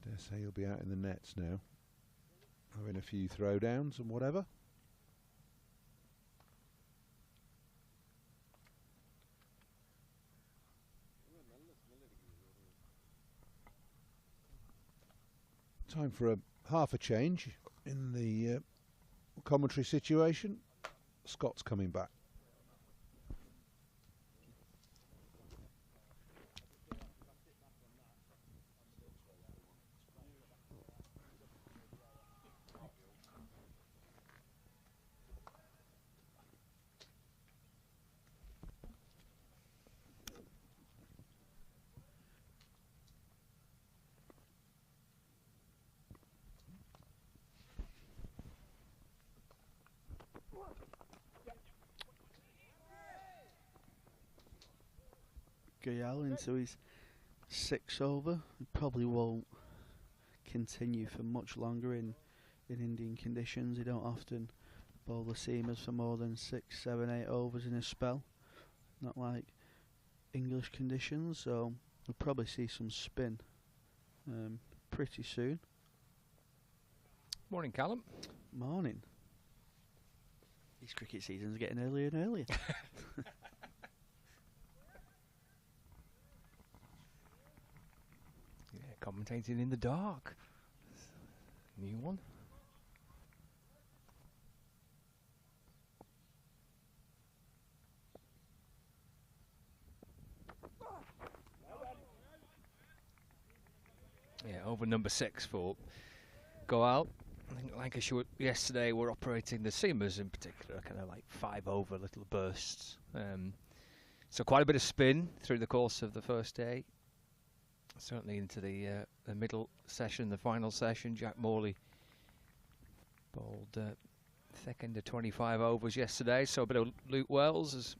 Dare say he'll be out in the nets now, having a few throwdowns and whatever. Time for half a change in the commentary situation. Scott's coming back. Gayal into his 6th over. He probably won't continue for much longer in Indian conditions. They don't often bowl the seamers for more than 6, 7, 8 overs in a spell. Not like English conditions, so we'll probably see some spin pretty soon. Morning, Callum. Morning. These cricket seasons are getting earlier and earlier. Commentating in the dark. New one. Yeah, over number 6 for go out. I think Lancashire yesterday were operating the seamers in particular, kind of like 5 over little bursts. So quite a bit of spin through the course of the first day. Certainly into the middle session, the final session. Jack Morley bowled thick end of 25 overs yesterday, so a bit of Luke Wells is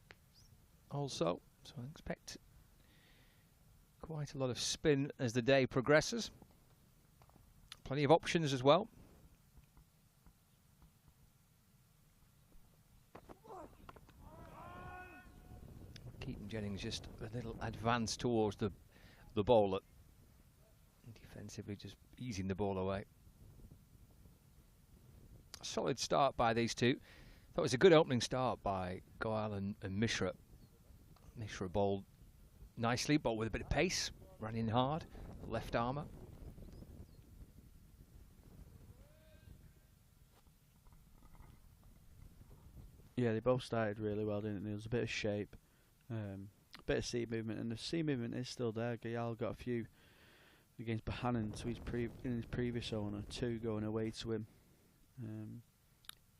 also. So I expect quite a lot of spin as the day progresses. Plenty of options as well. Keaton Jennings just a little advance towards the bowler, defensively just easing the ball away. Solid start by these two. That was a good opening start by Goyal and Mishra. Mishra bowled nicely, but with a bit of pace, ran in hard, left armour. Yeah, they both started really well, didn't they? There was a bit of shape, a bit of seam movement, and the seam movement is still there. Goyal got a few against Bohannon to in his previous owner, 2 going away to him.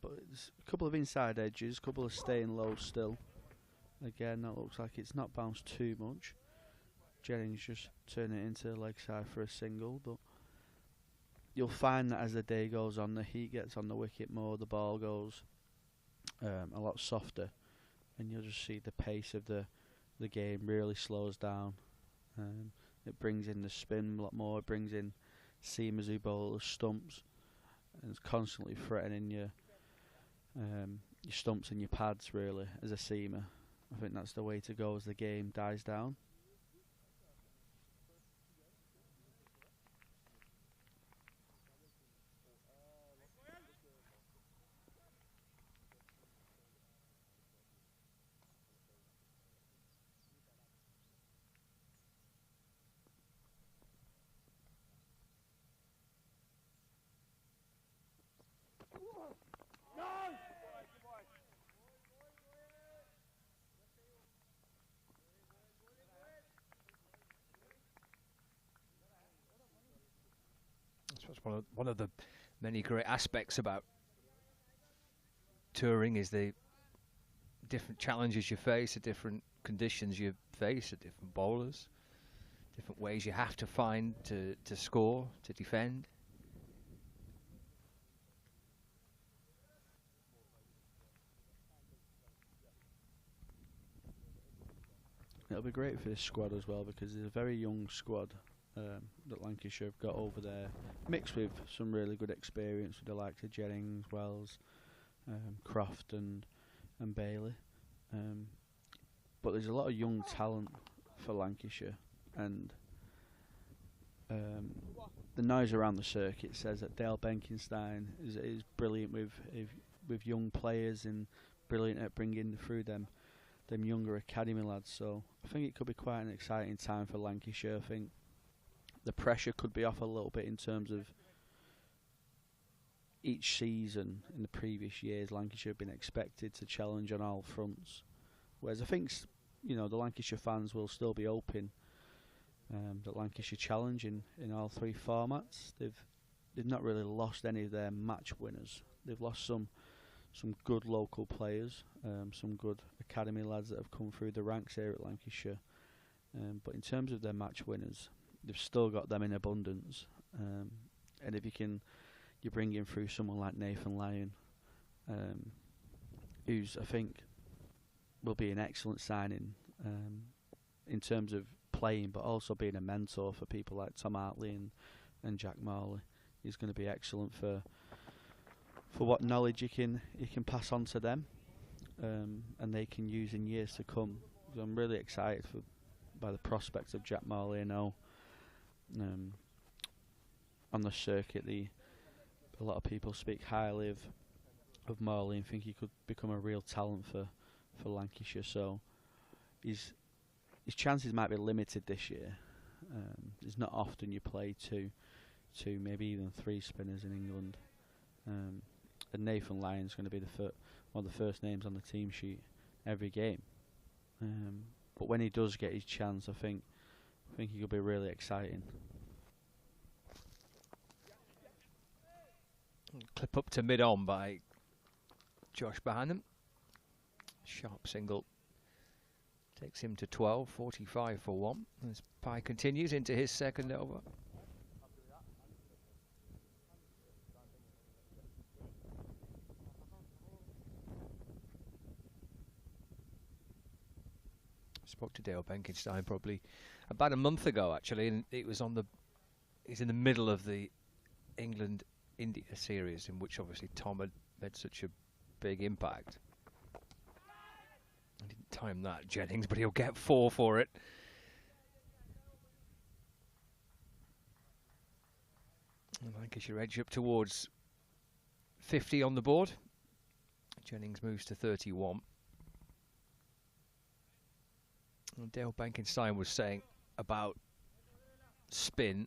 But there's a couple of inside edges, a couple of staying low still. Again, that looks like it's not bounced too much. Jennings just turning it into leg side for a single, but you'll find that as the day goes on, the heat gets on the wicket more, the ball goes a lot softer, and you'll just see the pace of the game really slows down. It brings in the spin a lot more, it brings in seamers who bowl the stumps, and it's constantly threatening your stumps and your pads really as a seamer. I think that's the way to go as the game dies down. That's one of the many great aspects about touring is the different challenges you face, the different conditions you face, the different bowlers, different ways you have to find to score, to defend. It'll be great for this squad as well, because it's a very young squad that Lancashire have got over there, mixed with some really good experience with the likes of Jennings, Wells, Croft and Bailey. But there's a lot of young talent for Lancashire, and the noise around the circuit says that Dale Benkenstein is brilliant with young players and brilliant at bringing through them younger academy lads. So I think it could be quite an exciting time for Lancashire. I think the pressure could be off a little bit in terms of each season. In the previous years, Lancashire have been expected to challenge on all fronts, whereas I think the Lancashire fans will still be hoping that Lancashire challenge in all 3 formats. They've not really lost any of their match winners. They've lost some good local players, some good academy lads that have come through the ranks here at Lancashire. But in terms of their match winners, they've still got them in abundance. And if you bring in through someone like Nathan Lyon, who's I think will be an excellent signing in terms of playing, but also being a mentor for people like Tom Hartley and Jack Morley. He's going to be excellent for what knowledge he can pass on to them, and they can use in years to come. So I'm really excited by the prospects of Jack Morley. I know on the circuit a lot of people speak highly of Morley and think he could become a real talent for Lancashire. So his chances might be limited this year. It's not often you play two, maybe even 3 spinners in England. And Nathan Lyon's going to be one of the first names on the team sheet every game. But when he does get his chance, I think he could be really exciting. Clip up to mid-on by Josh Bohannon. Sharp single. Takes him to 12, 45 for 1. As Pye continues into his second over. Spoke to Dale Benkenstein probably about a month ago, actually, and he's in the middle of the England-India series, in which obviously Tom had made such a big impact. I didn't time that, Jennings, but he'll get 4 for it. And Lancashire edge up towards 50 on the board. Jennings moves to 31. And Dale Benkenstein was saying about spin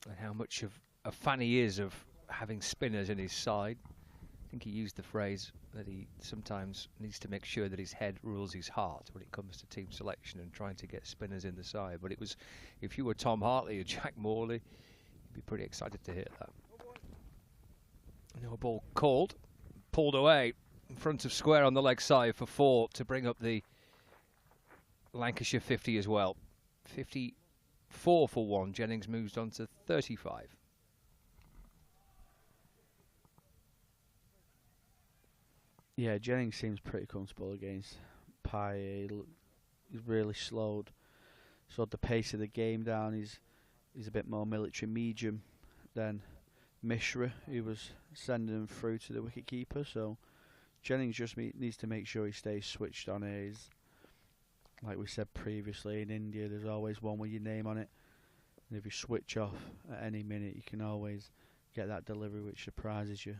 and how much of a fan he is of having spinners in his side. I think he used the phrase that he sometimes needs to make sure that his head rules his heart when it comes to team selection and trying to get spinners in the side. But it was, if you were Tom Hartley or Jack Morley, you'd be pretty excited to hear that. No ball called, pulled away in front of square on the leg side for 4 to bring up the Lancashire 50 as well. 54 for 1. Jennings moves on to 35. Yeah, Jennings seems pretty comfortable against Pye. He's really slowed the pace of the game down. He's a bit more military medium than Mishra, who was sending him through to the wicket keeper. So Jennings just needs to make sure he stays switched on. He's, like we said previously, in India there's always one with your name on it, and if you switch off at any minute you can always get that delivery which surprises you.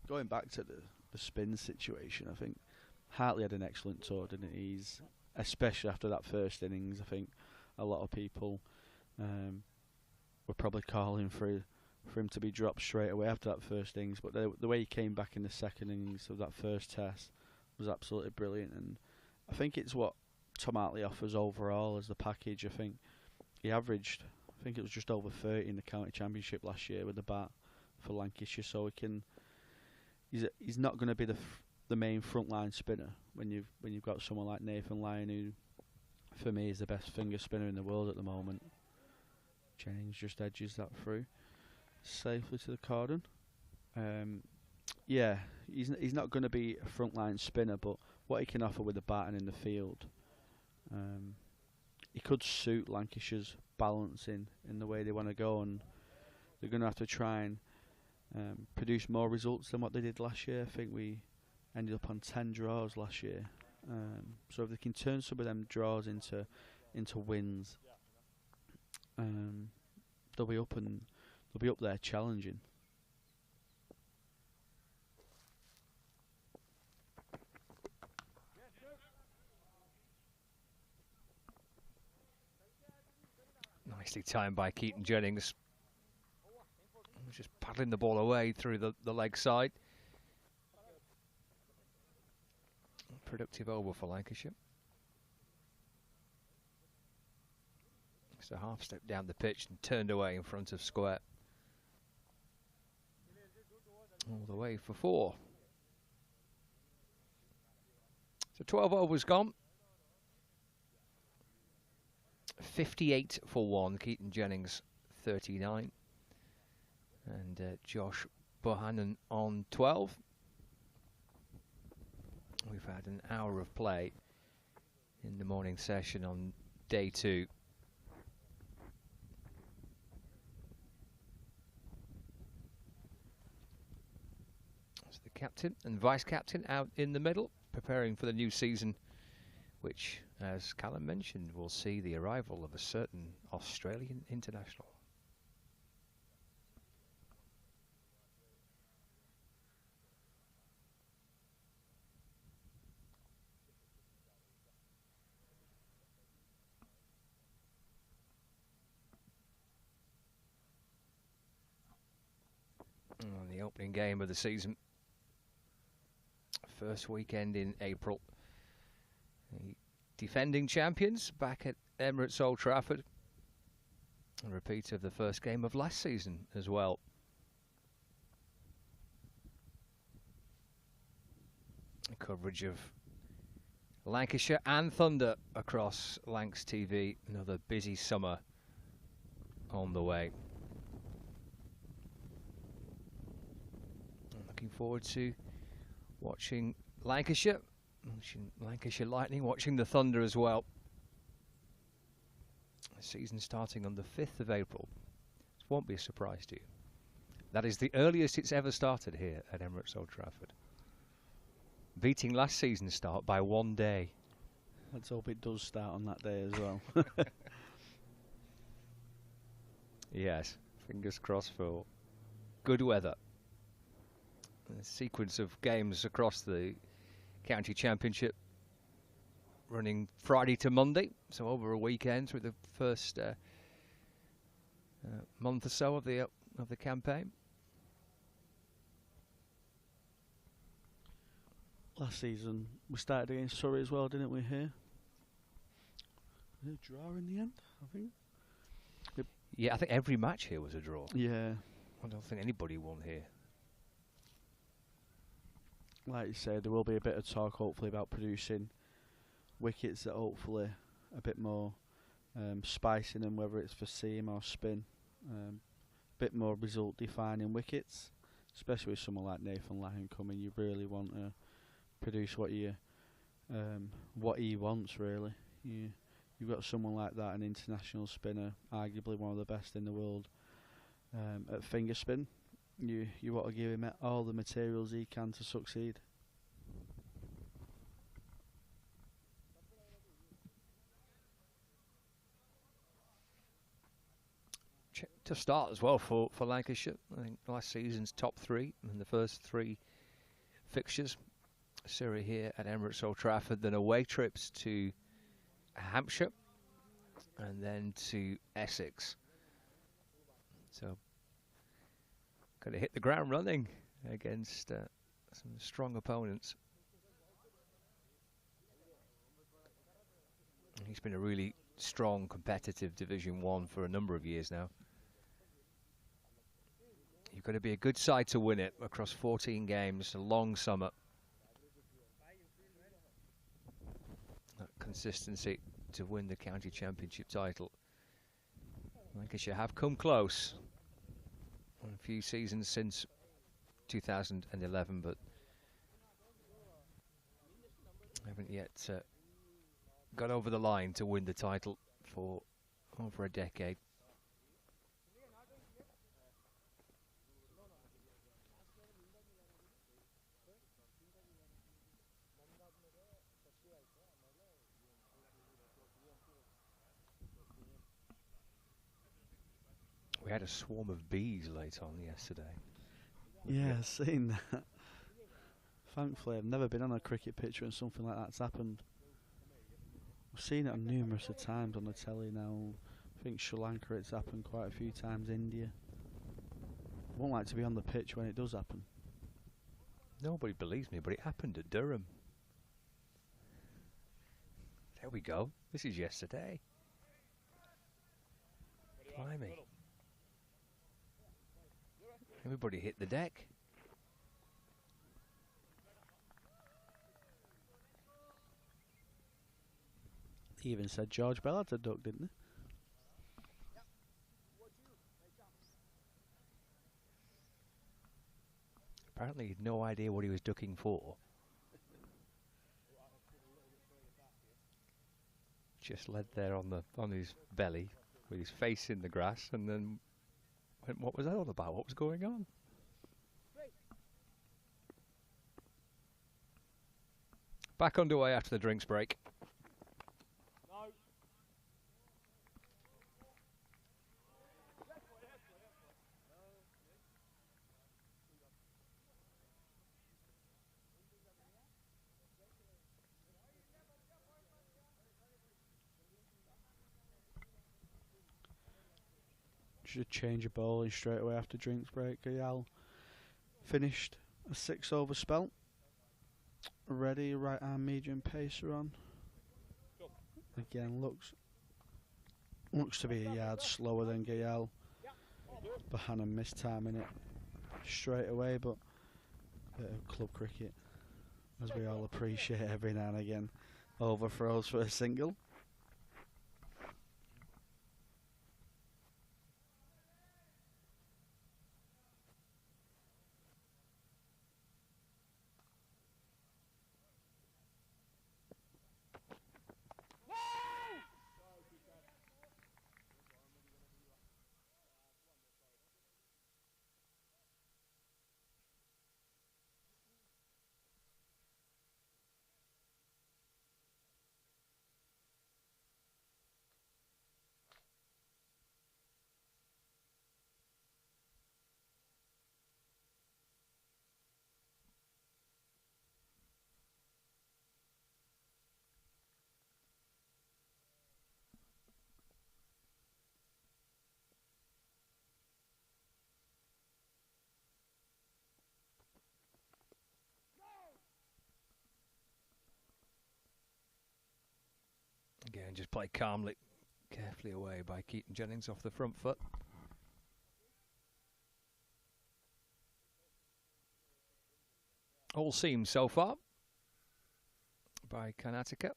Going back to the spin situation, I think Hartley had an excellent tour, didn't he? Especially after that first innings, I think a lot of people were probably calling for him to be dropped straight away after that first innings. But the way he came back in the second innings of that first test was absolutely brilliant. And I think it's what Tom Hartley offers overall as the package. I think he averaged, I think it was just over 30 in the county championship last year with the bat for Lancashire. So he's not going to be the main frontline spinner when you've got someone like Nathan Lyon, who for me is the best finger spinner in the world at the moment. Jennings just edges that through safely to the cordon. Yeah, he's not going to be a frontline spinner, but what he can offer with the bat and in the field, he could suit Lancashire's balance in the way they want to go, and they're going to have to try and produce more results than what they did last year. I think we ended up on 10 draws last year. So if they can turn some of them draws into wins, they'll be up there challenging. Nicely timed by Keaton Jennings. Just paddling the ball away through the leg side. Productive over for Lancashire. So half step down the pitch and turned away in front of square. All the way for 4. So 12 overs gone. 58 for 1. Keaton Jennings 39. And Josh Bohannon on 12. We've had an hour of play in the morning session on day 2. So the captain and vice-captain out in the middle, preparing for the new season, which, as Callum mentioned, will see the arrival of a certain Australian international. The opening game of the season, first weekend in April. The defending champions back at Emirates Old Trafford. A repeat of the first game of last season as well. A coverage of Lancashire and Thunder across Lancs TV. Another busy summer on the way. Looking forward to watching Lancashire Lightning, watching the Thunder as well. The season starting on the 5th of April. This won't be a surprise to you. That is the earliest it's ever started here at Emirates Old Trafford. Beating last season's start by 1 day. Let's hope it does start on that day as well. Yes, fingers crossed for good weather. A sequence of games across the county championship running Friday to Monday, so over a weekend through the first month or so of the campaign. Last season we started against Surrey as well, didn't we? Here, a draw in the end, I think. Yeah, I think every match here was a draw. Yeah, I don't think anybody won here. Like you said, there will be a bit of talk hopefully about producing wickets that hopefully a bit more spice in them, whether it's for seam or spin. Bit more result defining wickets, especially with someone like Nathan Lyon coming. You really want to produce what he wants, really. You've got someone like that, an international spinner, arguably one of the best in the world at finger spin. You want to give him all the materials he can to succeed. To start as well for Lancashire, I think last season's top three in the first three fixtures. Surrey here at Emirates Old Trafford, then away trips to Hampshire and then to Essex. So, got to hit the ground running against some strong opponents. He's been a really strong, competitive Division 1 for a number of years now. You've got to be a good side to win it across 14 games, a long summer. That consistency to win the county championship title. Lancashire have come close on a few seasons since 2011, but haven't yet got over the line to win the title for over a decade. We had a swarm of bees late on yesterday. Yeah, I've seen that. Thankfully, I've never been on a cricket pitch when something like that's happened. I've seen it on numerous of times on the telly now. I think Sri Lanka it's happened quite a few times, India. I won't like to be on the pitch when it does happen. Nobody believes me, but it happened at Durham. There we go. This is yesterday. Blimey. Everybody hit the deck. He even said George Bell had a duck, didn't he? Apparently he'd no idea what he was ducking for. Just led there on his belly with his face in the grass, and then went, what was that all about? What was going on? Back underway after the drinks break. Should change of bowling straight away after drinks break. Gayal finished a 6-over spell. Ready, right arm medium pacer on. Again, looks to be a yard slower than Gayal. Bahanan missed timing it straight away, but bit of club cricket, as we all appreciate every now and again. Overthrows for a single. Yeah, and just play calmly, carefully away by Keaton Jennings off the front foot. All seams so far by Karnataka.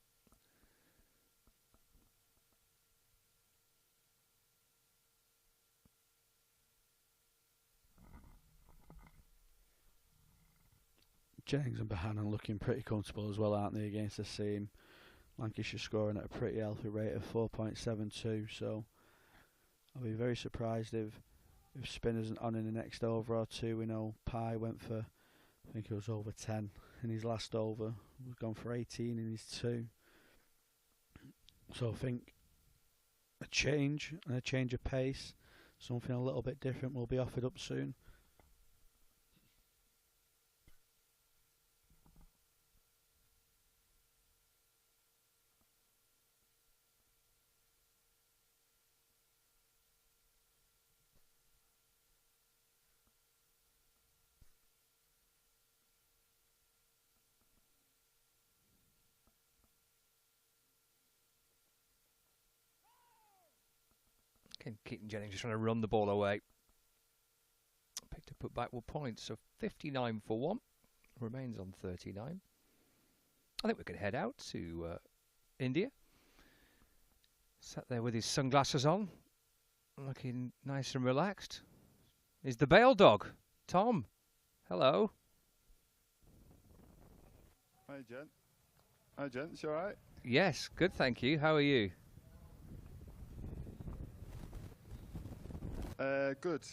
Jennings and Bohannon looking pretty comfortable as well, aren't they, against the seam? Lancashire scoring at a pretty healthy rate of 4.72, so I'll be very surprised if Spin isn't on in the next over or two. We know Pye went for, I think it was over 10 in his last over. We've gone for 18 in his two. So I think a change and a change of pace, something a little bit different will be offered up soon. Keaton Jennings just trying to run the ball away. Picked up at backward points, so 59 for 1. Remains on 39. I think we could head out to India. Sat there with his sunglasses on, looking nice and relaxed. Is the bail dog, Tom. Hello. Hi, Jen. Hi, gents. You all right? Yes, good, thank you. How are you? Good.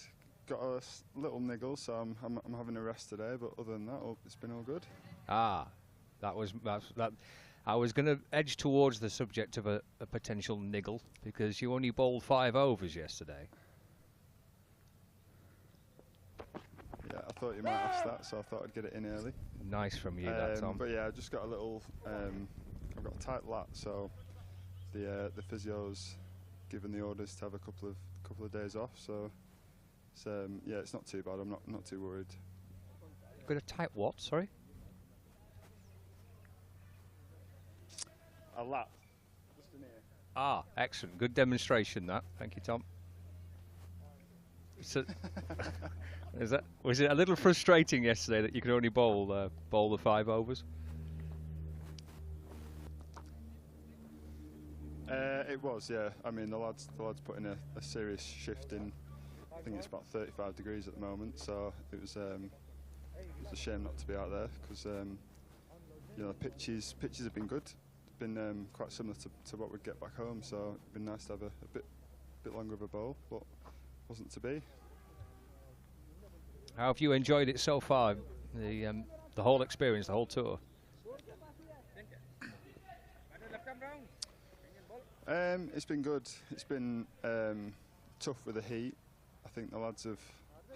Got a little niggle, so I'm having a rest today. But other than that, it's been all good. Ah, that. I was going to edge towards the subject of a potential niggle because you only bowled 5 overs yesterday. Yeah, I thought you might ask that, so I thought I'd get it in early. Nice from you, that, Tom. But yeah, I just got a little. I've got a tight lat, so the physio's given the orders to have a couple of days off. So it's, yeah, it's not too bad. I'm not too worried. You've got a tight what? Sorry. A lat. Just in here. Ah, excellent. Good demonstration, that. Thank you, Tom. So, was it a little frustrating yesterday that you could only bowl the 5 overs? It was, yeah. I mean, the lads put in a serious shift in. I think it's about 35 degrees at the moment, so it was a shame not to be out there because you know, the pitches have been good. Been quite similar to what we'd get back home, so it'd been nice to have a bit longer of a bowl, but wasn't to be. How have you enjoyed it so far? The whole experience, the whole tour. It's been good. It's been tough with the heat. I think the lads have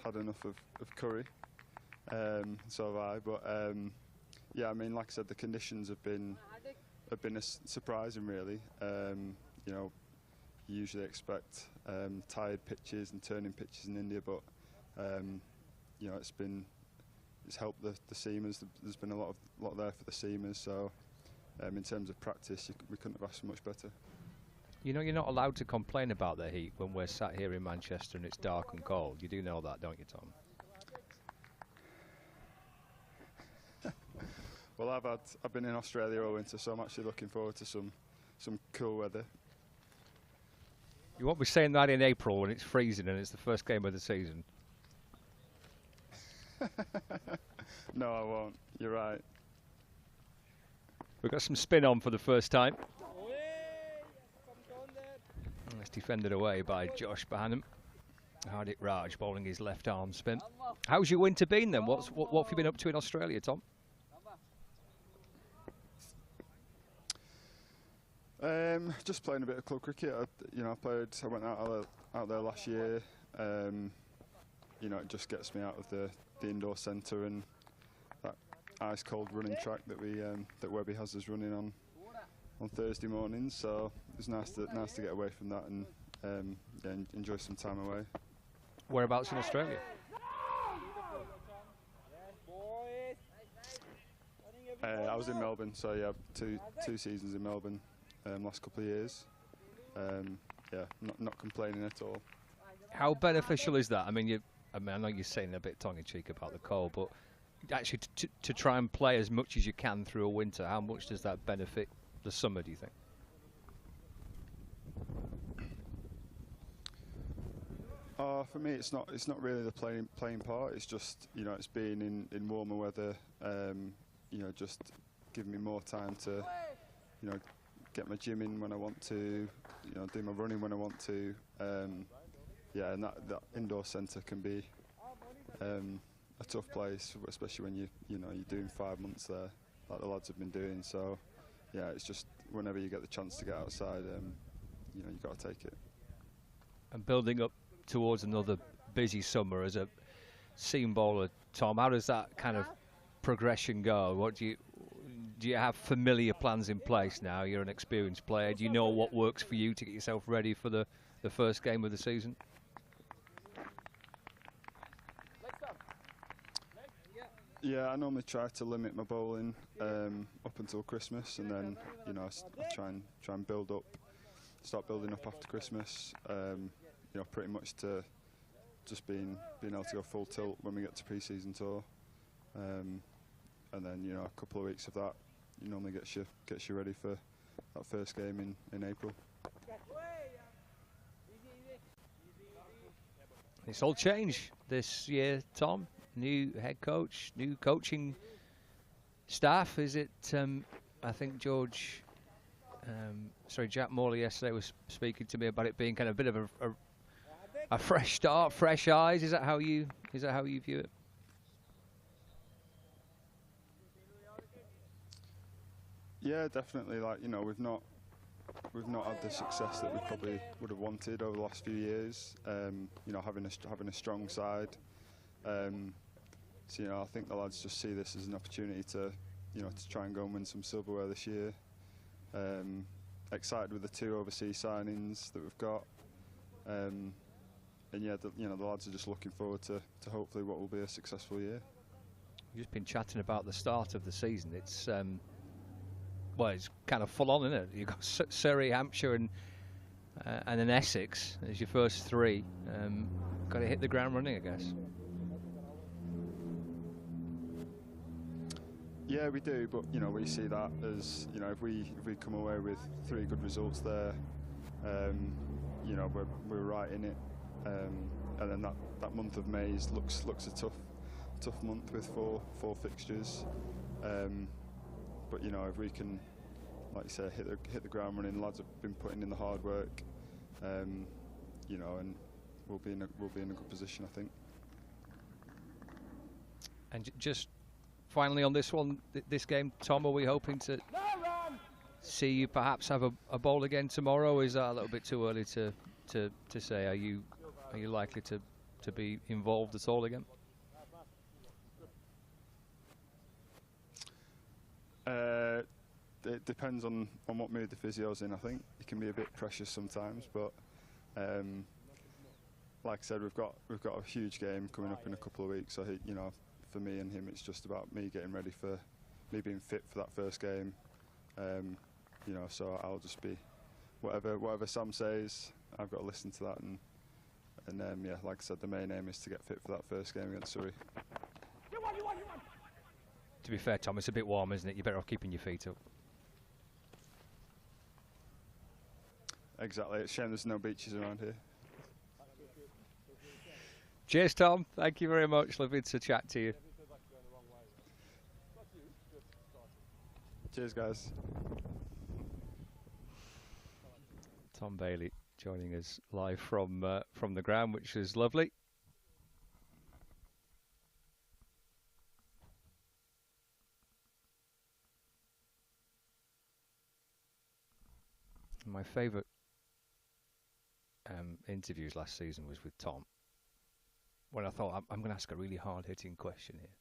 had enough of curry, so have I. But yeah, I mean, like I said, the conditions have been surprising, really. You know, you usually expect tired pitches and turning pitches in India, but you know, it's helped the seamers. There's been a lot there for the seamers. So in terms of practice, we couldn't have asked for much better. You know, you're not allowed to complain about the heat when we're sat here in Manchester and it's dark and cold. You do know that, don't you, Tom? Well, I've been in Australia all winter, so I'm actually looking forward to some cool weather. You won't be saying that in April when it's freezing and it's the first game of the season. No, I won't. You're right. We've got some spin on for the first time. It's defended away by Josh Bohannon. Hardik Raj bowling his left arm spin. How's your winter been then? What have you been up to in Australia, Tom? Just playing a bit of club cricket. I went out there last year. You know, it just gets me out of the indoor centre and that ice cold running track that Webby has us running on Thursday mornings. So it's nice to get away from that and yeah, enjoy some time away. Whereabouts in Australia? I was in Melbourne, so yeah, two seasons in Melbourne. last couple of years. Yeah, not complaining at all. How beneficial is that? I mean, I know you're saying a bit tongue-in-cheek about the cold, but actually to try and play as much as you can through a winter, how much does that benefit the summer, do you think? For me, it's not really the playing part. It's just, you know, it's being in warmer weather. You know, just giving me more time to, you know, get my gym in when I want to. You know, do my running when I want to. Yeah, and that indoor centre can be a tough place, especially when you're doing 5 months there, like the lads have been doing. So, yeah, it's just whenever you get the chance to get outside, you know, you've got to take it. And building up towards another busy summer as a seam bowler, Tom, how does that kind of progression go? What do you have familiar plans in place now? You're an experienced player. Do you know what works for you to get yourself ready for the first game of the season? Yeah, I normally try to limit my bowling up until Christmas, and then, you know, I try and start building up after Christmas. You know, pretty much to just being able to go full tilt when we get to pre-season tour, and then, you know, a couple of weeks of that normally gets you ready for that first game in April. It's all changed this year, Tom. New head coach, new coaching staff. Is it? I think Jack Morley yesterday was speaking to me about it being kind of a bit of a fresh start, fresh eyes. Is that how you view it? Yeah, definitely. Like, you know, we've not had the success that we probably would have wanted over the last few years. You know, having a strong side. So, you know, I think the lads just see this as an opportunity to, you know, to try and go and win some silverware this year. Excited with the 2 overseas signings that we've got. And yeah, you know, the lads are just looking forward to hopefully what will be a successful year. We've just been chatting about the start of the season. It's well, it's kind of full on, isn't it? You've got Surrey, Hampshire, and then Essex as your first 3. Got to hit the ground running, I guess. Yeah, we do, but, you know, we see that as, you know, if we come away with 3 good results there, you know, we're right in it. And then that month of May looks a tough month with four fixtures. But, you know, if we can, like you say, hit the ground running, lads have been putting in the hard work. You know, and we'll be in a good position, I think. And just finally on this one, this game, Tom, are we hoping to see you perhaps have a bowl again tomorrow? Is that a little bit too early to say? Are you likely to be involved at all again? It depends on what mood the physio's in. I think it can be a bit precious sometimes, but like I said, we've got a huge game coming up in a couple of weeks. So, you know, for me and him, it's just about me getting ready for me being fit for that first game. You know, so I'll just be whatever Sam says. I've got to listen to that, and yeah, like I said, the main aim is to get fit for that first game against Surrey. To be fair, Tom, it's a bit warm, isn't it? You're better off keeping your feet up. Exactly. It's a shame there's no beaches around here. Cheers, Tom. Thank you very much. Lovely to chat to you. Cheers, guys. Tom Bailey joining us live from the ground, which is lovely. My favourite interviews last season was with Tom, when I thought I'm going to ask a really hard-hitting question here,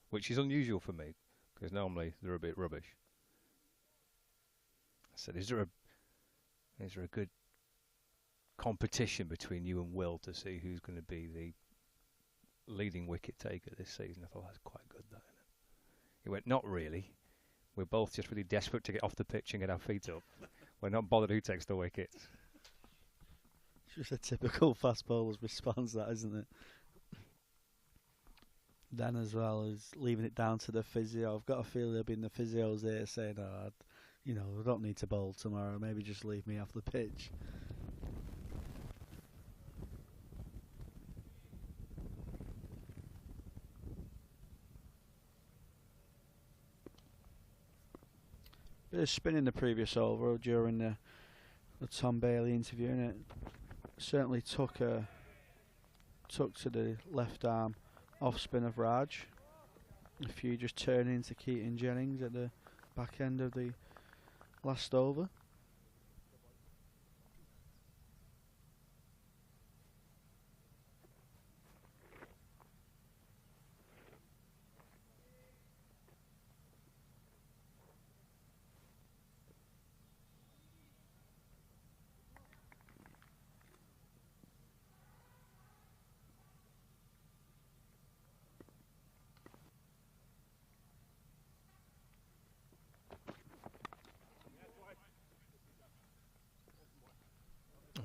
which is unusual for me because normally they're a bit rubbish. I said, is there a good competition between you and Will to see who's going to be the leading wicket taker this season? I thought that's quite good, that, isn't it? He went, not really. We're both just really desperate to get off the pitch and get our feet up. We're not bothered who takes the wickets. It's just a typical fast bowler's response, that, isn't it? Then as well as leaving it down to the physio. I've got a feeling there'll be the physios there saying, oh, I don't need to bowl tomorrow. Maybe just leave me off the pitch. Bit of spin in the previous over during the Tom Bailey interview, and it certainly took to the left arm off spin of Raj. A few just turning to Keaton Jennings at the back end of the last over.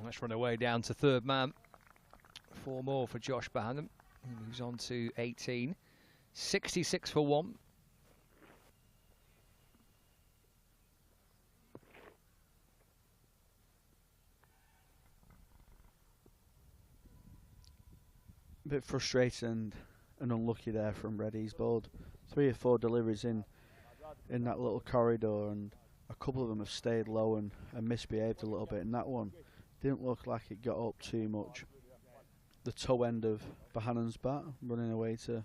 Let's run away down to third man. 4 more for Josh Bohannon. He moves on to 18. 66 for 1. A bit frustrating and unlucky there from Reddy. He's bowled 3 or 4 deliveries in that little corridor, and a couple of them have stayed low and misbehaved a little bit. And that one didn't look like it got up too much. The toe end of Bohannon's bat, running away to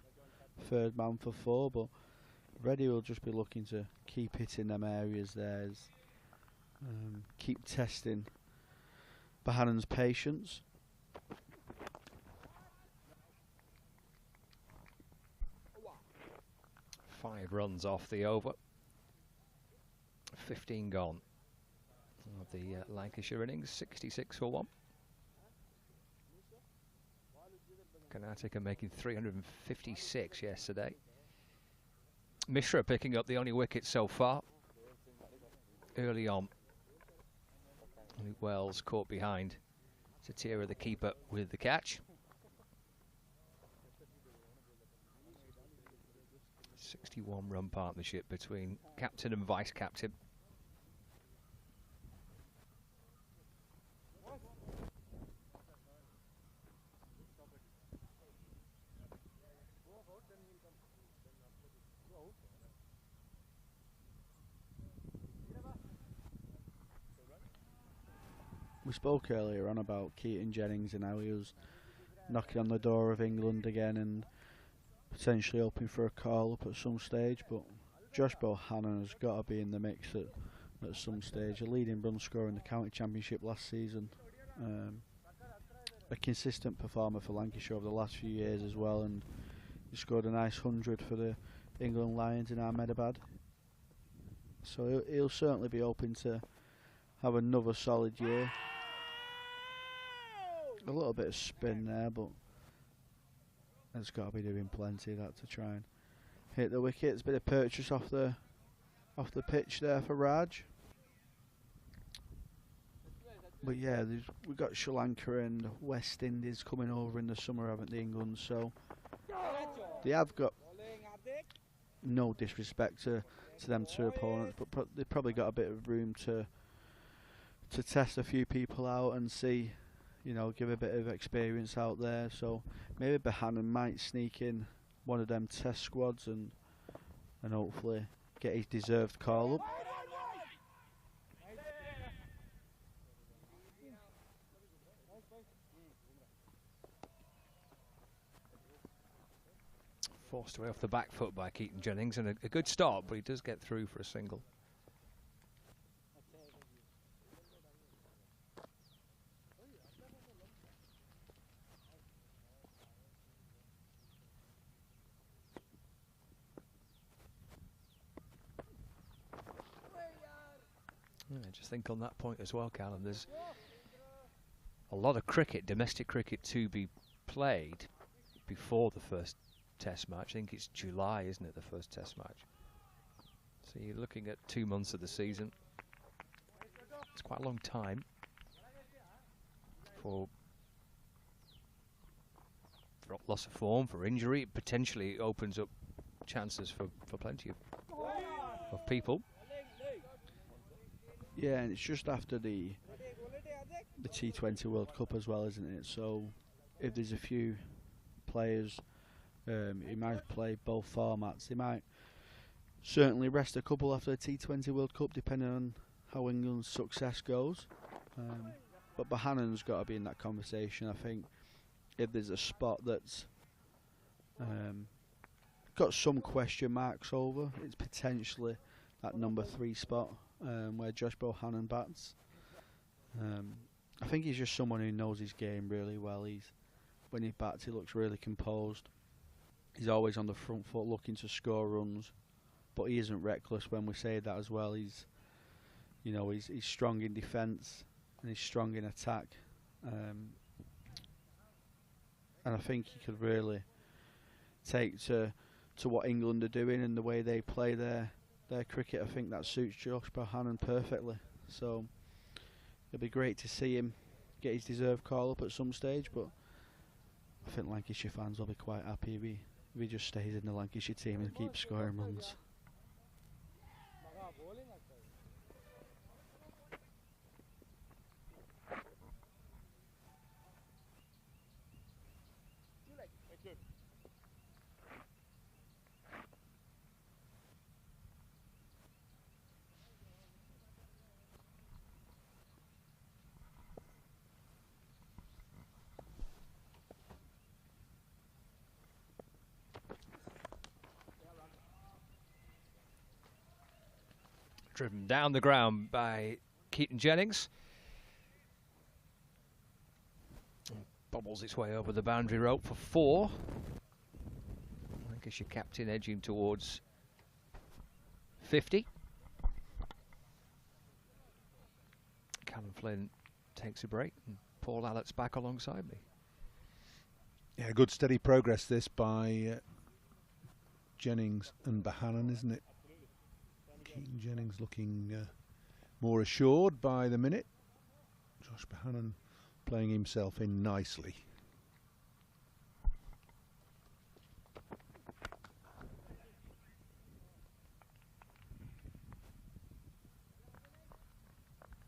third man for 4, but Reddy will just be looking to keep hitting them areas there, keep testing Bohannon's patience. Five runs off the over. 15 gone. Of the Lancashire innings, 66 for 1. Karnataka making 356 yesterday. Mishra picking up the only wicket so far. Early on. Only Wells caught behind. Satira, the keeper, with the catch. 61-run partnership between captain and vice-captain. We spoke earlier on about Keaton Jennings and how he was knocking on the door of England again and potentially hoping for a call-up at some stage, but Josh Bohannon has got to be in the mix at some stage. A leading run scorer in the county championship last season. A consistent performer for Lancashire over the last few years as well, and he scored a nice 100 for the England Lions in Ahmedabad. So he'll certainly be hoping to have another solid year. A little bit of spin there, but it's got to be doing plenty of that to try and hit the wickets. Bit of purchase off the pitch there for Raj. But yeah, we've got Sri Lanka and West Indies coming over in the summer, haven't they, England? So they have got, no disrespect to them two opponents, but they've probably got a bit of room to test a few people out and see, give a bit of experience out there. So maybe Bohannon might sneak in one of them test squads and hopefully get his deserved call up. Forced away off the back foot by Keaton Jennings, and a good start, but he does get through for a single. I just think on that point as well, Callum, there's a lot of cricket, domestic cricket, to be played before the first Test match. I think it's July, isn't it, the first Test match? So you're looking at 2 months of the season. It's quite a long time for loss of form, for injury. It potentially opens up chances for plenty of people. Yeah, and it's just after the T20 World Cup as well, isn't it? So if there's a few players who might play both formats, they might certainly rest a couple after the T20 World Cup, depending on how England's success goes. But Bohannon's got to be in that conversation. I think if there's a spot that's got some question marks over, it's potentially that number 3 spot where Josh Bohannon bats. I think he's just someone who knows his game really well. When he bats, he looks really composed. He's always on the front foot looking to score runs, but he isn't reckless when we say that as well. He's strong in defence and he's strong in attack. And I think he could really take to what England are doing and the way they play their cricket. I think that suits Josh Bohannon perfectly. So it'll be great to see him get his deserved call up at some stage, but I think Lancashire fans will be quite happy if he just stays in the Lancashire team and keeps scoring runs. Driven down the ground by Keaton Jennings. Bobbles its way over the boundary rope for 4. Lancashire captain edging towards 50. Callum Flynn takes a break and Paul Allett's back alongside me. Yeah, good steady progress this by Jennings and Bohannon, isn't it? Keaton Jennings looking more assured by the minute. Josh Bohannon playing himself in nicely.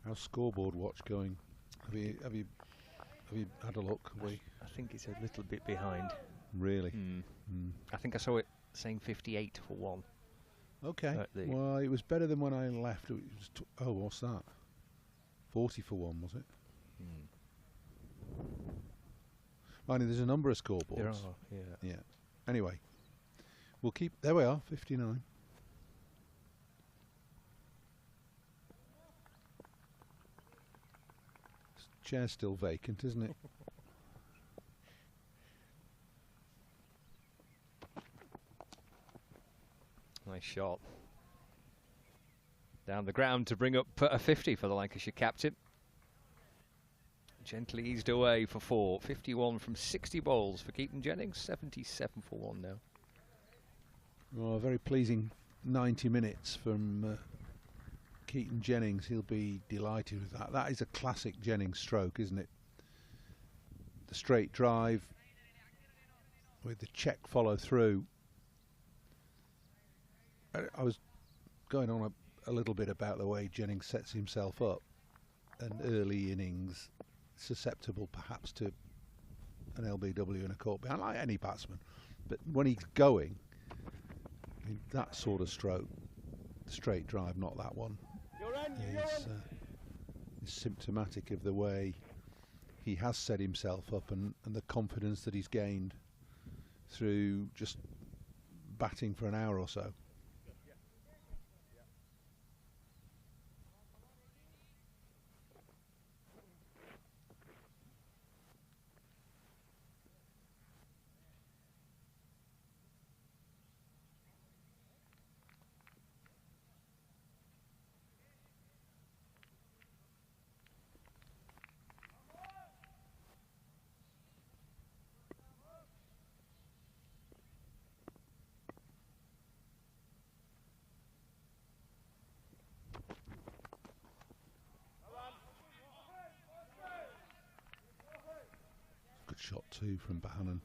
How's scoreboard watch going? Have you had a look? I think it's a little bit behind. Really? I think I saw it saying 58 for 1. Okay. Well, it was better than when I left. It was what's that? 40 for 1, was it? Mind you, there's a number of scoreboards. There are, yeah. Yeah. Anyway, we'll keep. There we are, 59. Chair's still vacant, isn't it? Nice shot. Down the ground to bring up a 50 for the Lancashire captain. Gently eased away for 4. 51 from 60 balls for Keaton Jennings. 77 for 1 now. Well, a very pleasing 90 minutes from Keaton Jennings. He'll be delighted with that. That is a classic Jennings stroke, isn't it? The straight drive with the check follow through. I was going on a little bit about the way Jennings sets himself up, and early innings susceptible perhaps to an LBW and a caught behind, like any batsman. But when he's going, I mean, that sort of stroke, the straight drive, not that one, is symptomatic of the way he has set himself up and the confidence that he's gained through just batting for an hour or so. shot too from Bahanan.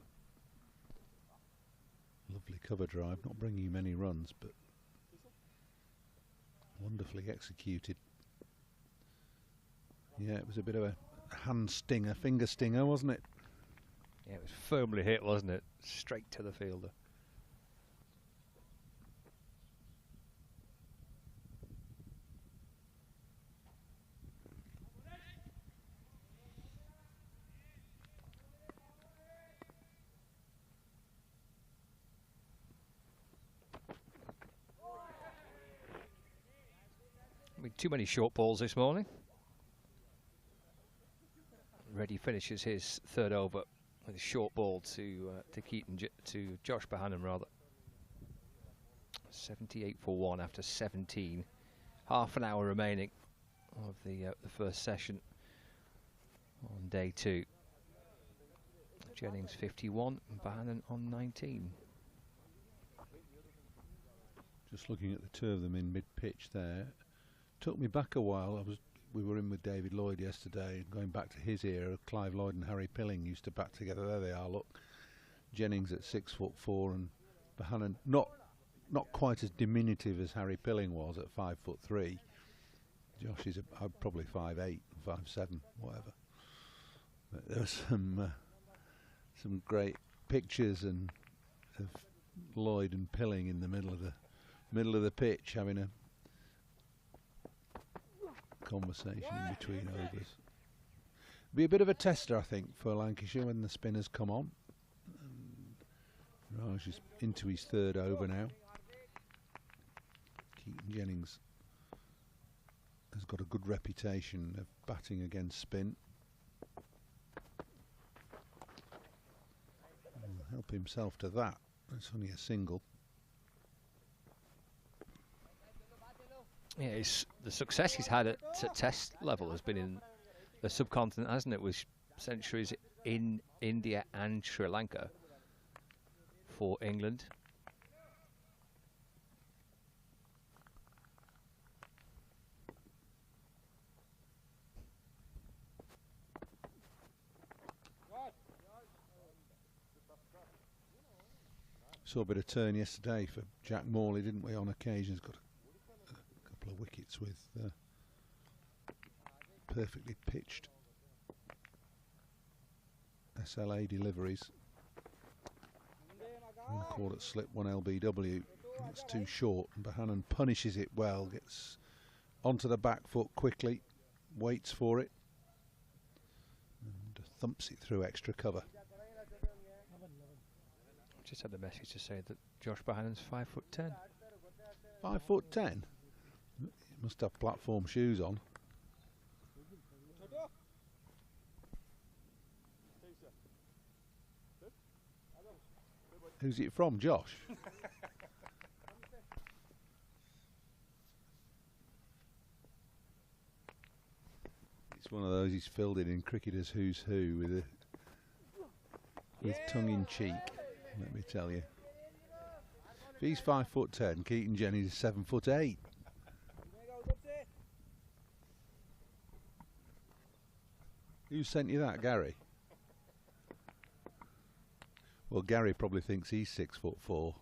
Lovely cover drive, not bringing many runs, but wonderfully executed. Yeah, it was a bit of a hand stinger, finger stinger, wasn't it? Yeah, it was firmly hit, wasn't it? Straight to the fielder. Too many short balls this morning. Reddy finishes his third over with a short ball to Josh Bahanan rather. 78 for 1 after 17. Half an hour remaining of the first session on day 2. Jennings 51 and Bahanan on 19. Just looking at the two of them in mid-pitch there. Took me back a while. We were in with David Lloyd yesterday, going back to his era. Clive Lloyd and Harry Pilling used to bat together. There they are. Look, Jennings at 6'4" and Bahanan not quite as diminutive as Harry Pilling was at 5'3". Josh is probably 5'8", 5'7", whatever. But there was some great pictures of Lloyd and Pilling in the middle of the pitch having a conversation in between overs. Be a bit of a tester, I think, for Lancashire when the spinners come on. Raj is into his third over now. Keaton Jennings has got a good reputation of batting against spin. He'll help himself to that. It's only a single. Yeah, the success he's had at test level has been in the subcontinent, hasn't it? With centuries in India and Sri Lanka for England. Saw a bit of turn yesterday for Jack Morley, didn't we? On occasions, got a couple of wickets with perfectly pitched SLA deliveries. One call at slip, one LBW. It's too short, and Bahanan punishes it well. Gets onto the back foot quickly, waits for it, and thumps it through extra cover. Just had a message to say that Josh Bahanan's 5'10". 5'10". He must have platform shoes on. Who's it from, Josh? It's one of those he's filled in cricketers' who's who with tongue in cheek. Let me tell you. If he's 5'10", Keaton Jennings is 7'8". Who sent you that, Gary? Well, Gary probably thinks he's 6'4".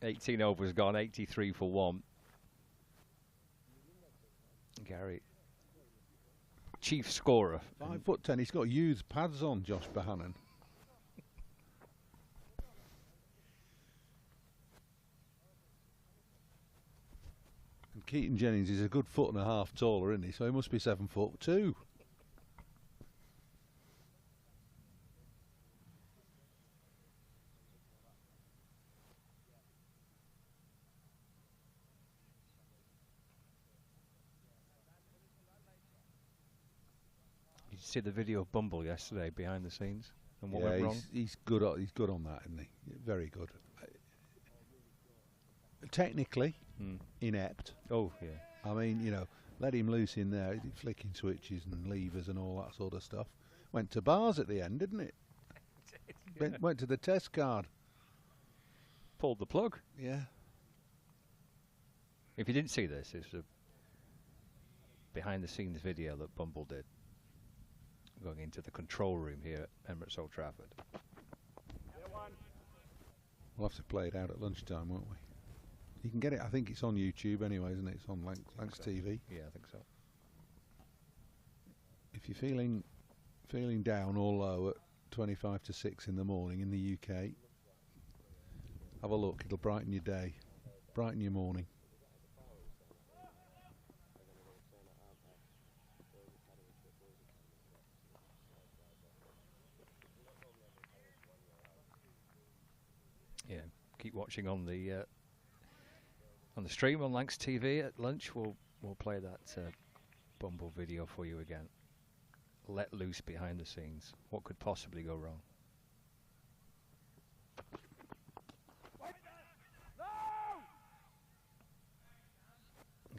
18 overs gone, 83 for 1. Gary, chief scorer. 5'10". He's got used pads on, Josh Bahanan. And Keaton Jennings is a good foot and a half taller, isn't he? So he must be 7'2". See the video of Bumble yesterday behind the scenes and what went wrong? He's good on that, isn't he? Very good. Technically inept. Oh yeah. I mean, you know, let him loose in there, flicking switches and levers and all that sort of stuff. Went to bars at the end, didn't it? Went to the test card. Pulled the plug. Yeah. If you didn't see this, it's behind-the-scenes video that Bumble did, going into the control room here at Emirates Old Trafford. We'll have to play it out at lunchtime, won't we? You can get it, I think it's on YouTube anyway, isn't it? It's on Lancs TV. Yeah, I think so. If you're feeling down or low at 25 to 6 in the morning in the UK, have a look. It'll brighten your day, brighten your morning. Yeah, keep watching on the stream on Lancs TV at lunch. We'll play that Bumble video for you again. Let loose behind the scenes. What could possibly go wrong?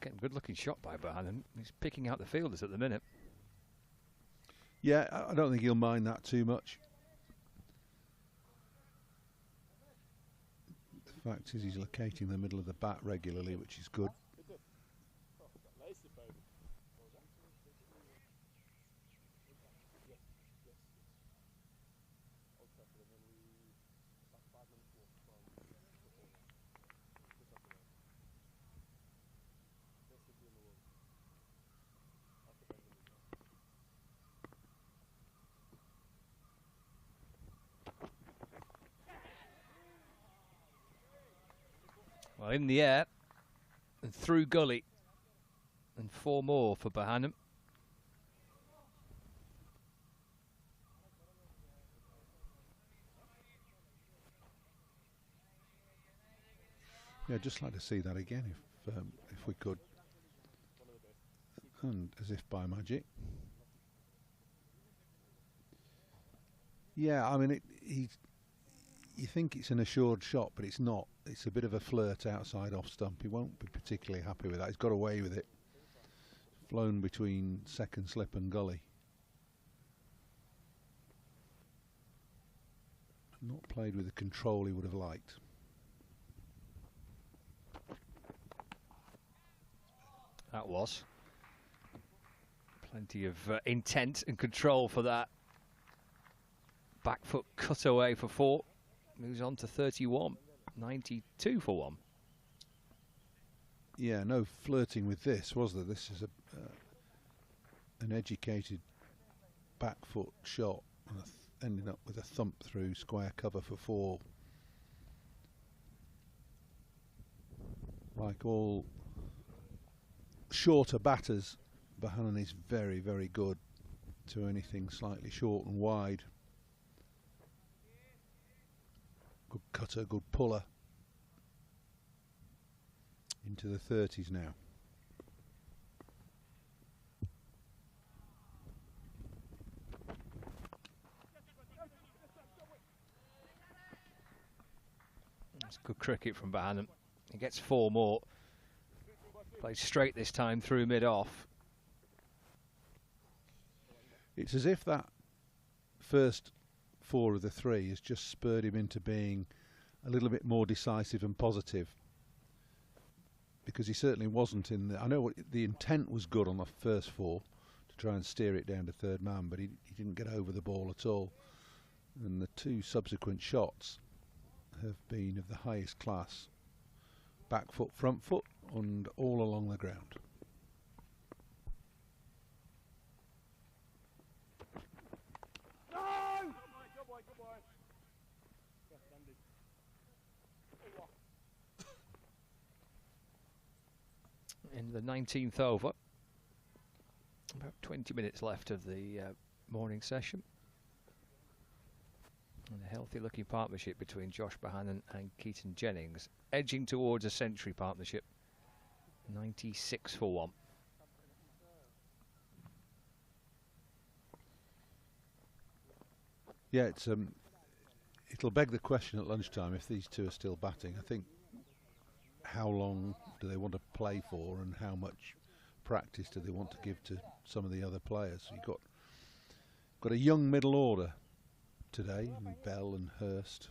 Getting a good-looking shot by Bohannon. He's picking out the fielders at the minute. Yeah, I don't think he'll mind that too much. The fact is he's locating the middle of the bat regularly, which is good. Well, in the air and through gully, and 4 more for Bohannon. Yeah, I'd just like to see that again if we could. And as if by magic. Yeah, I mean, you think it's an assured shot, but it's not. It's a bit of a flirt outside off stump. He won't be particularly happy with that. He's got away with it. Flown between second slip and gully. Not played with the control he would have liked. That was. Plenty of intent and control for that. Back foot cut away for 4. Moves on to 31. 92 for 1. Yeah, no flirting with this, was there? This is an educated back foot shot, and ending up with a thump through square cover for 4. Like all shorter batters, Bohannon is very, very good to anything slightly short and wide. Good cutter, good puller. Into the 30s now. That's good cricket from Bohannon. He gets 4 more. Plays straight this time through mid-off. It's as if that first 4 of the 3 has just spurred him into being a little bit more decisive and positive, because he certainly wasn't in the... I know the intent was good on the first 4 to try and steer it down to third man, but he didn't get over the ball at all. And the 2 subsequent shots have been of the highest class. Back foot, front foot, and all along the ground. In the 19th over, about 20 minutes left of the morning session, and a healthy looking partnership between Josh Bohannon and Keaton Jennings, edging towards a century partnership. 96 for 1. Yeah, it's it'll beg the question at lunchtime if these 2 are still batting. I think, how long do they want to play for, and how much practice do they want to give to some of the other players? So you've got a young middle order today, Bell and Hurst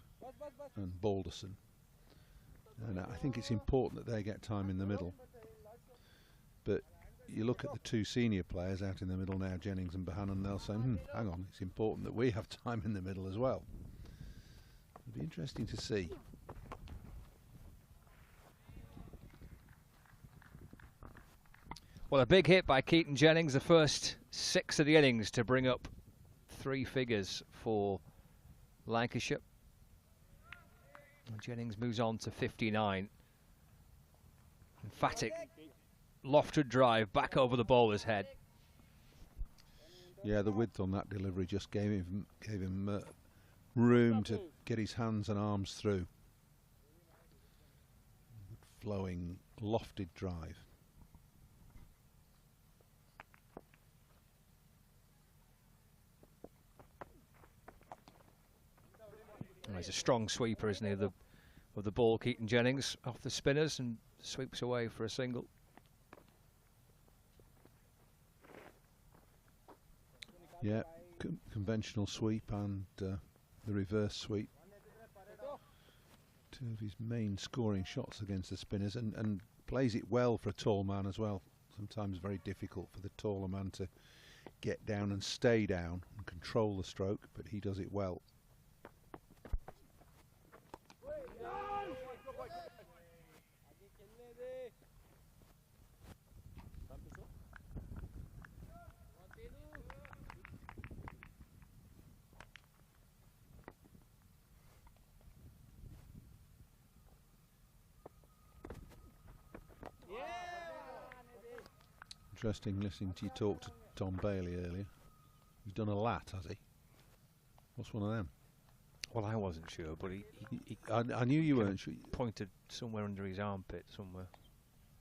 and Balderson, and I think it's important that they get time in the middle. But you look at the two senior players out in the middle now, Jennings and Bohannon, they'll say, hang on, it's important that we have time in the middle as well. It'll be interesting to see. Well, a big hit by Keaton Jennings, the first 6 of the innings to bring up 3 figures for Lancashire. And Jennings moves on to 59. Emphatic lofted drive back over the bowler's head. Yeah, the width on that delivery just gave him room to get his hands and arms through. Flowing, lofted drive. Well, he's a strong sweeper, isn't he, of the ball, Keaton Jennings, off the spinners and sweeps away for a single. Yeah, conventional sweep and the reverse sweep. 2 of his main scoring shots against the spinners, and plays it well for a tall man as well. Sometimes very difficult for the taller man to get down and stay down and control the stroke, but he does it well. Interesting listening to you talk to Tom Bailey earlier. He's done a lat, has he? What's one of them? Well, I wasn't sure, but I knew you weren't sure. Pointed somewhere under his armpit, somewhere.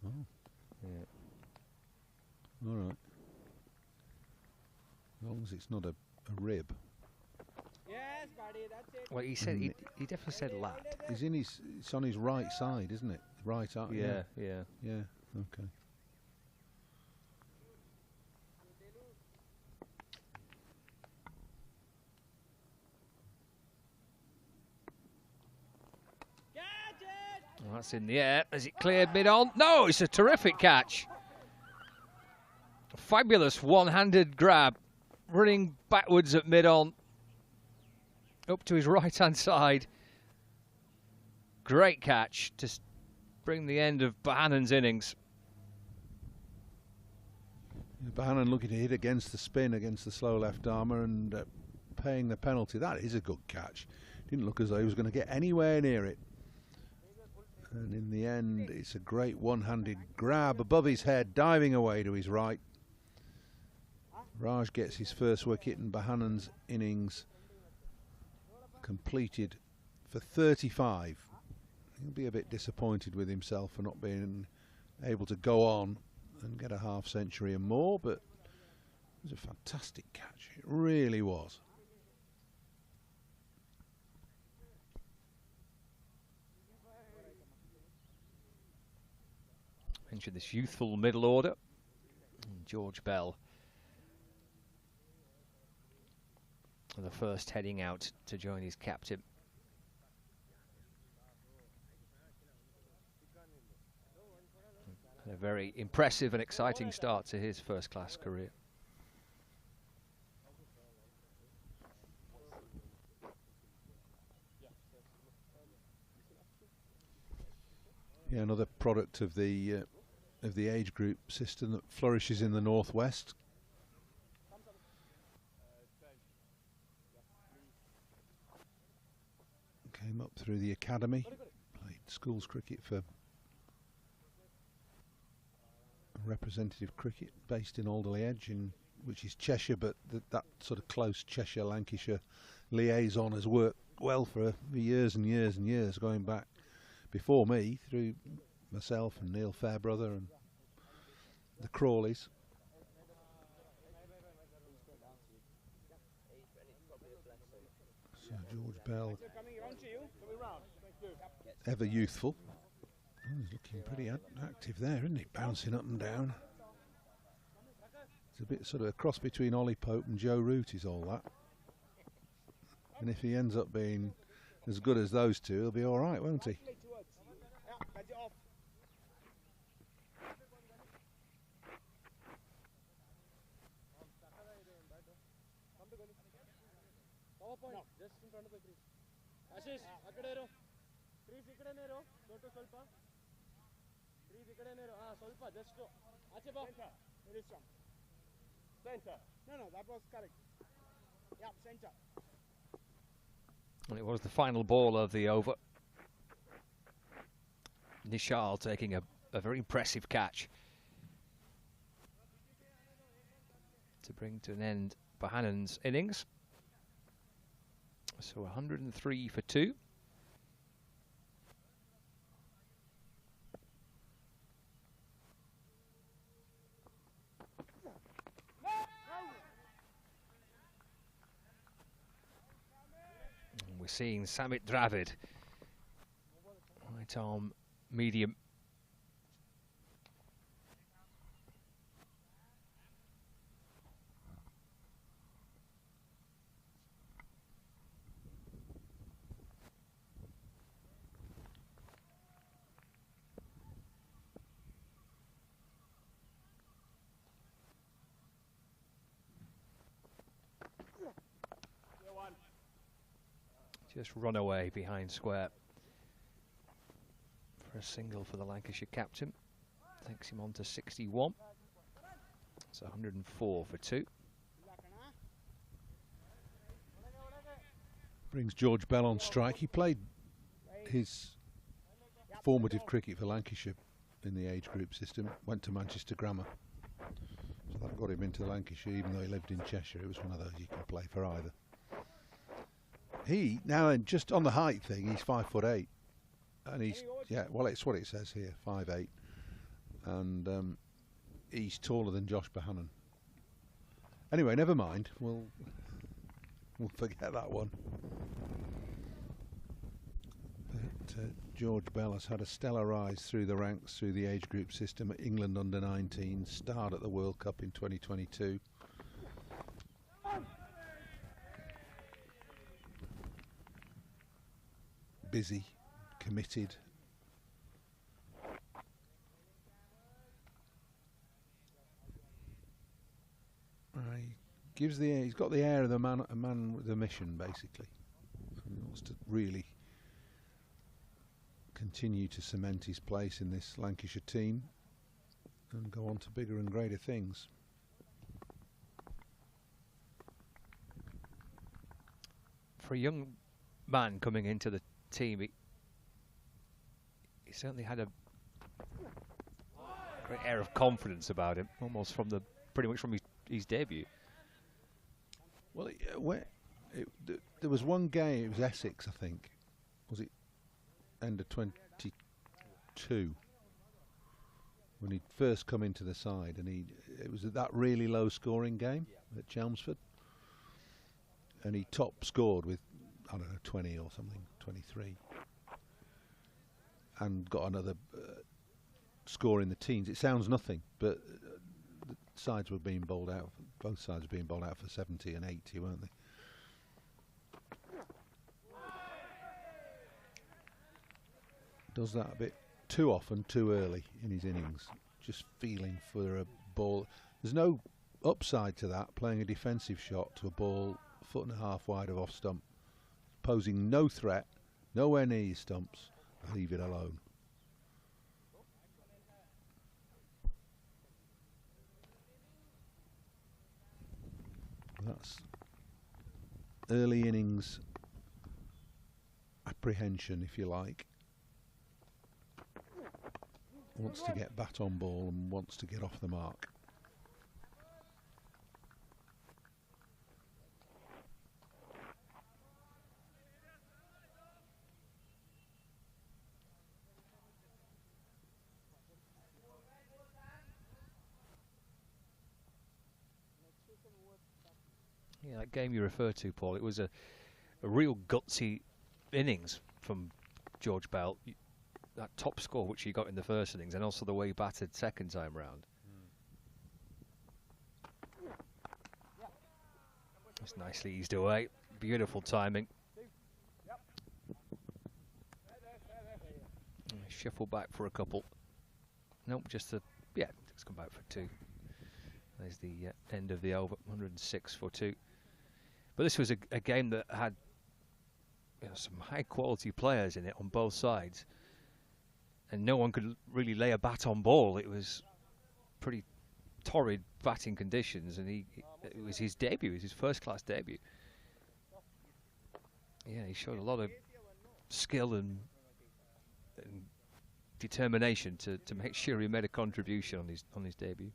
Oh. Yeah. All right. As long as it's not a rib. Yes, buddy, that's it. Well, he said he definitely said lat. It's on his right side, isn't it? Right arm. Yeah. Yeah. Okay. Well, that's in the air. Has it cleared mid-on? No, it's a terrific catch. Fabulous one-handed grab. Running backwards at mid-on. Up to his right-hand side. Great catch to bring the end of Bohannon's innings. Bohannon looking to hit against the spin, against the slow left armour, and paying the penalty. That is a good catch. Didn't look as though he was going to get anywhere near it. And in the end, it's a great one-handed grab above his head, diving away to his right. Raj gets his first wicket, and Bohannon's innings completed for 35. He'll be a bit disappointed with himself for not being able to go on and get a half century and more, but it was a fantastic catch. It really was. Mentioned this youthful middle order. And George Bell, the first heading out to join his captain. And a very impressive and exciting start to his first-class career. Yeah, another product of the age group system that flourishes in the northwest. Came up through the academy, played schools cricket for representative cricket based in Alderley Edge, which is Cheshire, but that sort of close Cheshire-Lancashire liaison has worked well for years and years and years, going back before me, through myself and Neil Fairbrother and the Crawleys. So George Bell, ever youthful. Oh, he's looking pretty active there, isn't he? Bouncing up and down. It's a bit sort of a cross between Ollie Pope and Joe Root is all that. And if he ends up being as good as those two, he'll be all right, won't he? point. No. Just in front of the crease. Ashish, akade iru. Crease ikade iru. Go to solpa. Crease ikade iru. Solpa, just to. Ache ba. Center. Very strong. Center. No, that was correct. Yeah, center. And it was the final ball of the over. Nishal taking a very impressive catch to bring to an end Bohannon's innings. So 103 for 2. And we're seeing Samit Dravid, right arm medium. Just run away behind square for a single for the Lancashire captain. Takes him on to 61. It's 104 for 2. Brings George Bell on strike. He played his formative cricket for Lancashire in the age group system. Went to Manchester Grammar. So that got him into Lancashire, even though he lived in Cheshire. It was one of those you can play for either. He, now and just on the height thing, he's 5'8", and he's, yeah, well, it's what it says here, 5'8", and he's taller than Josh Bohannon. Anyway, never mind, we'll forget that one. But George Bell has had a stellar rise through the ranks through the age group system at England under-19, starred at the World Cup in 2022. Busy, committed. He's got the air of a man with a mission, basically. He wants to really continue to cement his place in this Lancashire team and go on to bigger and greater things. For a young man coming into the team, he certainly had a great air of confidence about him, almost from pretty much from his debut. Well, there was one game, it was Essex, I think. Was it end of 22? When he'd first come into the side, and it was that really low scoring game at Chelmsford. And he top scored with, I don't know, 20 or something, 23. And got another score in the teens. It sounds nothing, but the sides were being bowled out. Both sides were being bowled out for 70 and 80, weren't they? Does that a bit too often, too early in his innings. Just feeling for a ball. There's no upside to that, playing a defensive shot to a ball a foot and a half wide of off stump, posing no threat, nowhere near your stumps. Leave it alone. That's early innings apprehension, if you like. Wants to get bat on ball and wants to get off the mark. Yeah, that game you referred to, Paul, it was a real gutsy innings from George Bell. That top score which he got in the first innings, and also the way he batted second time round. Just nicely eased away. Beautiful timing. Shuffle back for a couple. Nope, just come back for 2. There's the end of the over, 106 for 2. But this was a game that had some high-quality players in it on both sides, and no one could really lay a bat on ball. It was pretty torrid batting conditions, and it was his debut. It was his first-class debut. Yeah, he showed a lot of skill and determination to make sure he made a contribution on his debut.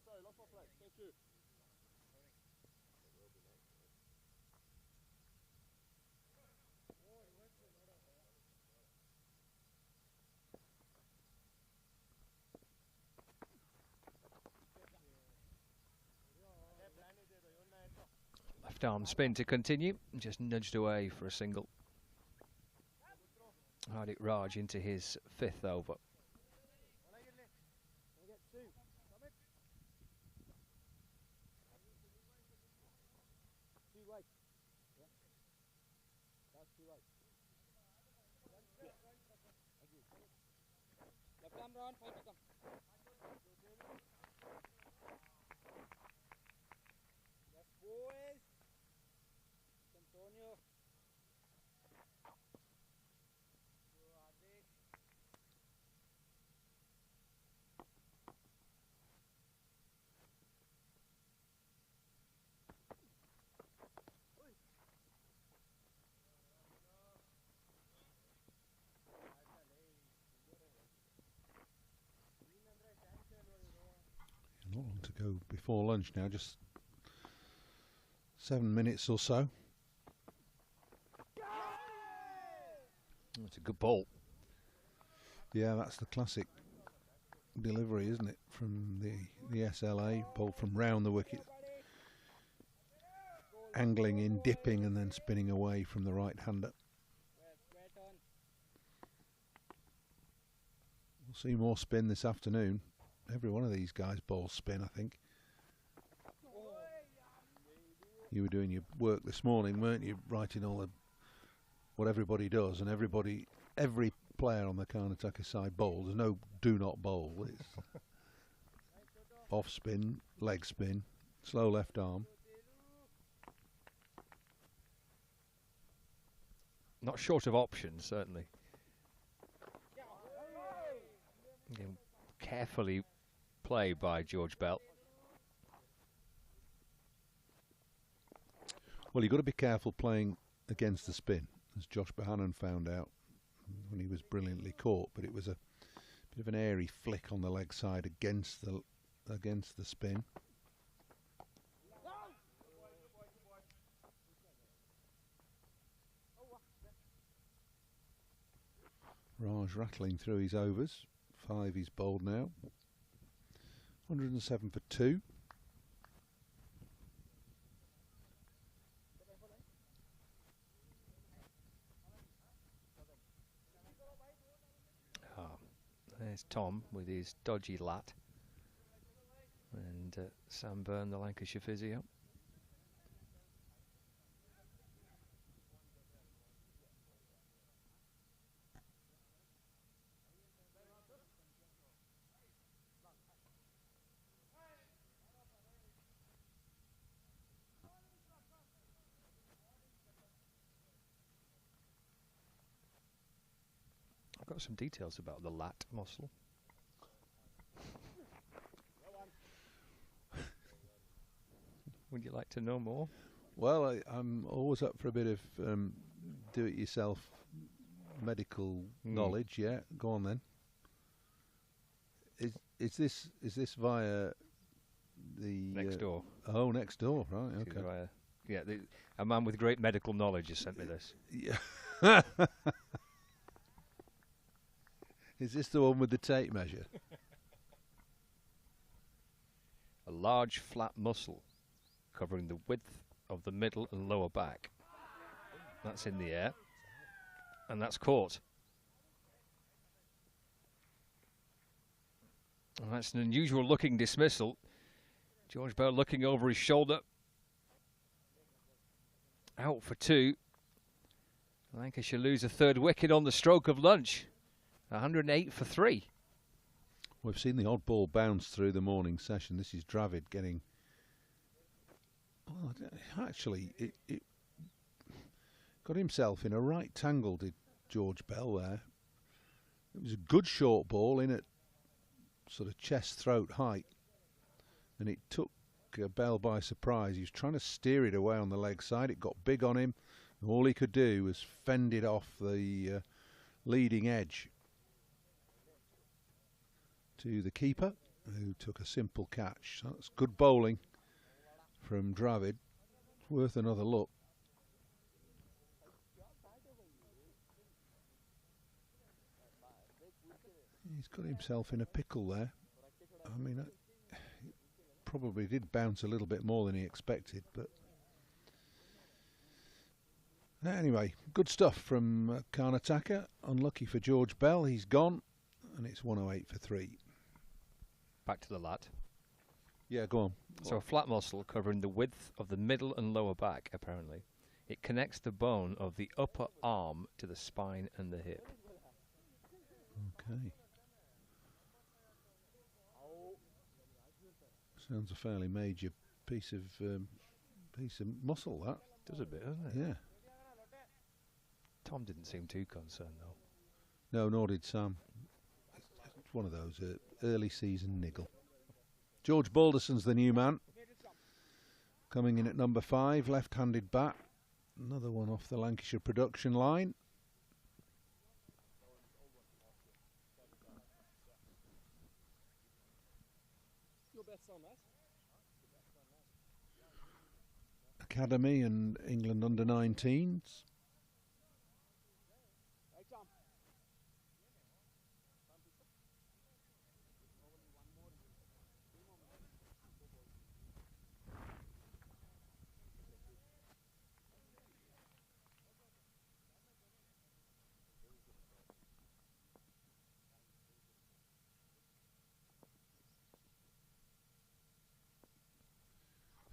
Sorry, lost my flag. Thank you. Left arm spin to continue, just nudged away for a single. Hardik Raj into his 5th over. Left arm round, 5 to come. Yes, boys. Antonio. Not long to go before lunch now, just 7 minutes or so. It's a good ball. Yeah, that's the classic delivery, isn't it, from the SLA, ball from round the wicket, angling in, dipping and then spinning away from the right-hander. We'll see more spin this afternoon. Every one of these guys' balls spin, I think. You were doing your work this morning, weren't you? Writing all the what everybody does, and every player on the Karnataka side bowls. There's no do not bowl. It's off spin, leg spin, slow left arm. Not short of options, certainly. Again, carefully played by George Bell. Well, you've got to be careful playing against the spin, as Josh Bohannon found out when he was brilliantly caught. But it was a bit of an airy flick on the leg side against the spin. Raj rattling through his overs. 5 he's bowled now. 107 for 2. There's Tom with his dodgy lat. And Sam Byrne, the Lancashire physio. I've got some details about the lat muscle. Would you like to know more? Well, I'm always up for a bit of do-it-yourself medical knowledge. Yeah, go on then. Is this via the Next door? Oh, next door, right? Okay. Yeah, a man with great medical knowledge has sent me this. Yeah. Is this the one with the tape measure? A large flat muscle covering the width of the middle and lower back. That's in the air, and that's caught. And that's an unusual looking dismissal. George Bell looking over his shoulder. Out for 2. Lancashire lose a third wicket on the stroke of lunch. 108 for 3. We've seen the odd ball bounce through the morning session. This is Dravid getting... Oh, actually, it got himself in a right tangle, did George Bell there. It was a good short ball in at sort of chest-throat height. And it took Bell by surprise. He was trying to steer it away on the leg side. It got big on him. And all he could do was fend it off the leading edge to the keeper, who took a simple catch. So that's good bowling from Dravid. It's worth another look. He's got himself in a pickle there. I mean, it probably did bounce a little bit more than he expected, but anyway, good stuff from Karnataka. Unlucky for George Bell, he's gone, and it's 108 for 3. Back to the lad. Yeah, go on. So a flat muscle covering the width of the middle and lower back, apparently. It connects the bone of the upper arm to the spine and the hip. Okay. Sounds a fairly major piece of muscle, that. Does a bit, doesn't it? Yeah. Tom didn't seem too concerned, though. No, nor did Sam. It's one of those early season niggle. George Balderson's the new man. Coming in at number 5, left-handed bat. Another one off the Lancashire production line. Academy and England under-19s.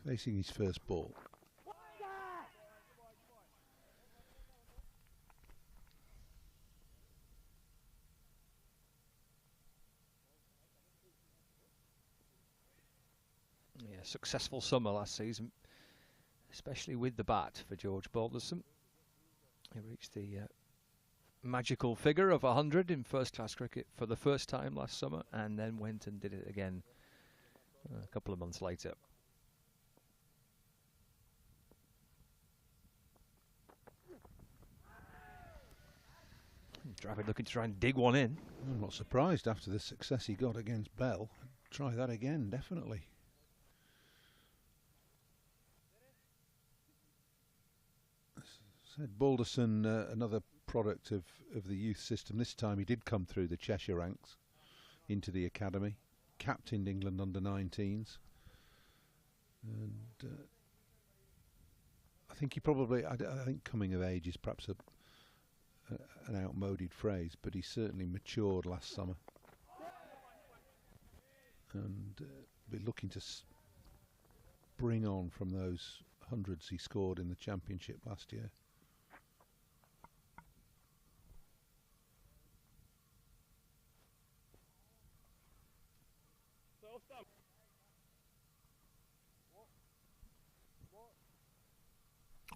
Facing his first ball. Yeah, successful summer last season, especially with the bat for George Balderson. He reached the magical figure of 100 in first-class cricket for the first time last summer, and then went and did it again a couple of months later. Dravid looking to try and dig one in. I'm not surprised after the success he got against Bell. Try that again, definitely. Said Balderson, another product of the youth system. This time he did come through the Cheshire ranks into the academy, captained England under-19s, and I think he probably, I think coming of age is perhaps an outmoded phrase, but he certainly matured last summer and be looking to spring on from those hundreds he scored in the championship last year.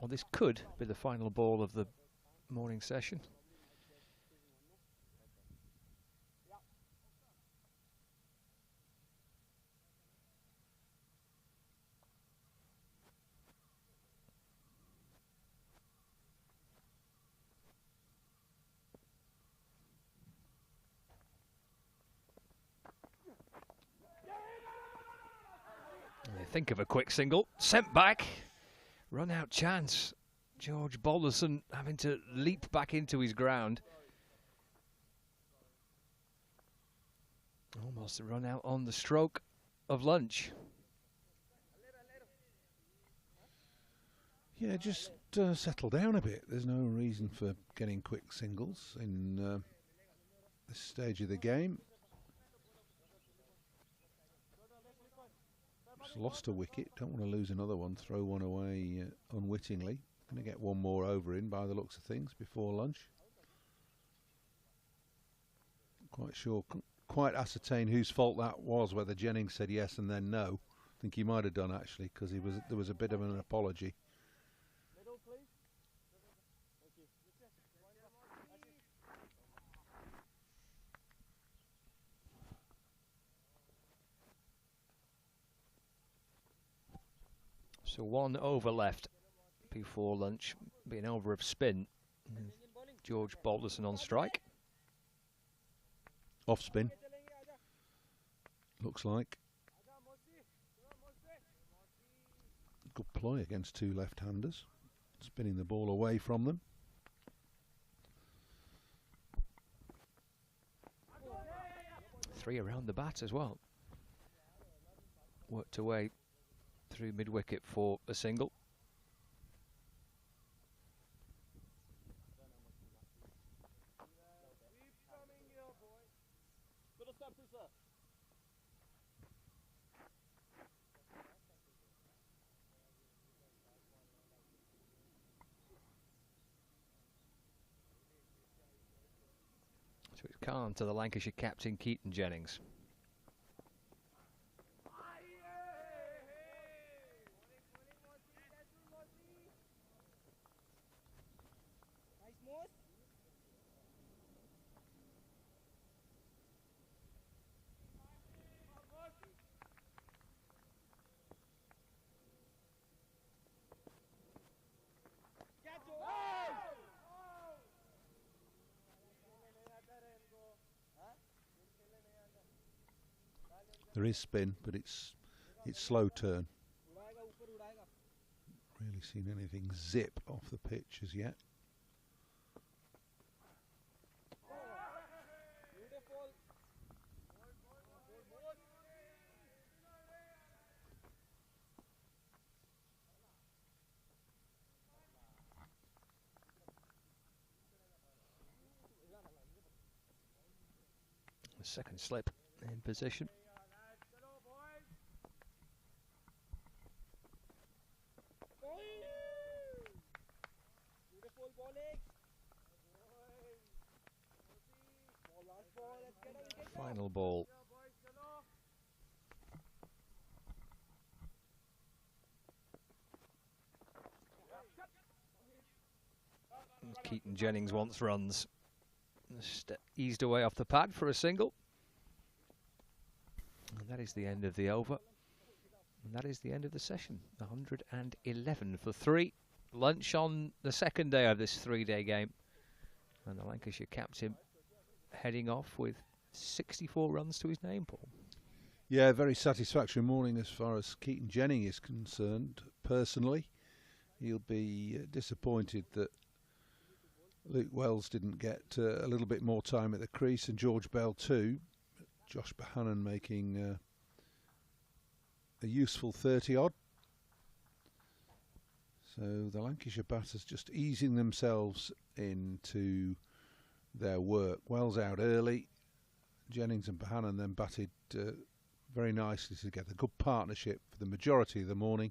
Well, this could be the final ball of the morning session. They think of a quick single, sent back, run out chance. George Balderson having to leap back into his ground. Almost a run out on the stroke of lunch. Yeah, just settle down a bit. There's no reason for getting quick singles in this stage of the game. Just lost a wicket, don't want to lose another one, throw one away unwittingly. Going to get one more over in by the looks of things before lunch. Quite sure, quite ascertain whose fault that was, whether Jennings said yes and then no. I think he might have done actually, because there was a bit of an apology. So 1 over left before lunch, being over of spin. George Balderson on strike. Off spin. Looks like. Good ploy against two left-handers. Spinning the ball away from them. Three around the bat as well. Worked away through mid-wicket for a single. So it's calm to the Lancashire captain, Keaton Jennings. There is spin, but it's slow turn. Really seen anything zip off the pitch as yet. The second slip in position. Final ball. Keaton Jennings wants runs. Just eased away off the pad for a single. And that is the end of the over. And that is the end of the session. 111 for 3. Lunch on the second day of this 3-day game. And the Lancashire captain heading off with 64 runs to his name, Paul. Yeah, very satisfactory morning as far as Keaton Jennings is concerned. Personally, he'll be disappointed that Luke Wells didn't get a little bit more time at the crease, and George Bell too. Josh Bohannon making a useful 30-odd. So the Lancashire batters just easing themselves into their work. Wells out early. Jennings and Bohannon then batted very nicely together. Good partnership for the majority of the morning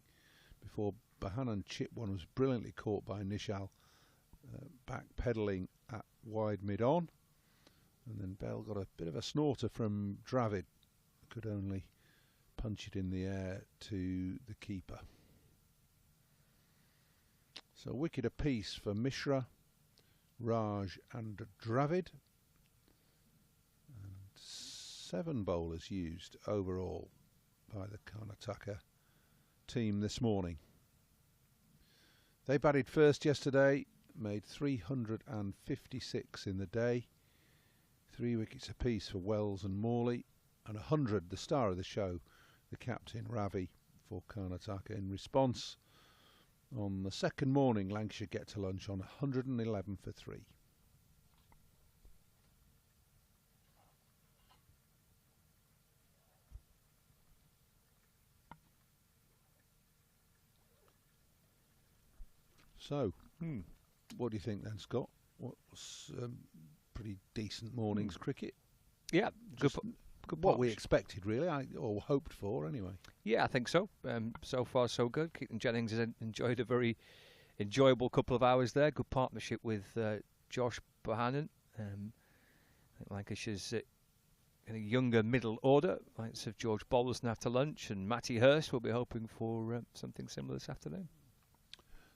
before Bohannon chipped one was brilliantly caught by Nishal, back pedalling at wide mid-on. And then Bell got a bit of a snorter from Dravid, could only punch it in the air to the keeper. So wicket apiece for Mishra, Raj and Dravid. And 7 bowlers used overall by the Karnataka team this morning. They batted first yesterday, made 356 in the day. 3 wickets apiece for Wells and Morley, and 100, the star of the show, the captain Ravi for Karnataka. In response, on the second morning, Lancashire get to lunch on 111 for 3. So, what do you think then, Scott? What's pretty decent morning's cricket? Yeah, good what we expected, really, or hoped for, anyway. Yeah, I think so. So far, so good. Keaton Jennings has enjoyed a very enjoyable couple of hours there. Good partnership with Josh Bohannon. I think Lancashire's in a younger middle order. Likes of George Balderson after lunch, and Matty Hurst will be hoping for something similar this afternoon.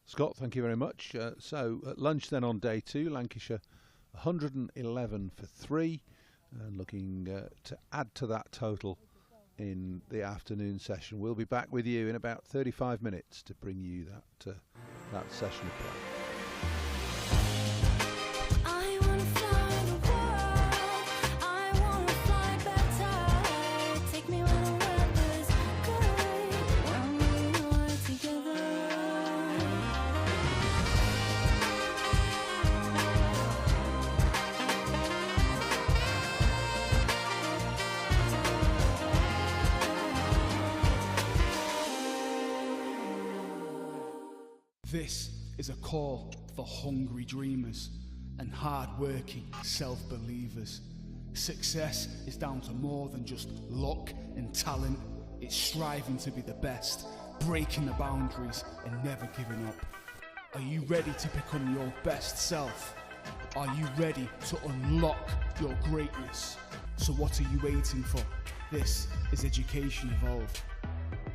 Scott, thank you very much. So, at lunch then on day 2, Lancashire 111 for 3. And looking to add to that total in the afternoon session. We'll be back with you in about 35 minutes to bring you that session of play. This is a call for hungry dreamers and hard-working self-believers. Success is down to more than just luck and talent. It's striving to be the best, breaking the boundaries and never giving up. Are you ready to become your best self? Are you ready to unlock your greatness? So what are you waiting for? This is Education Evolved.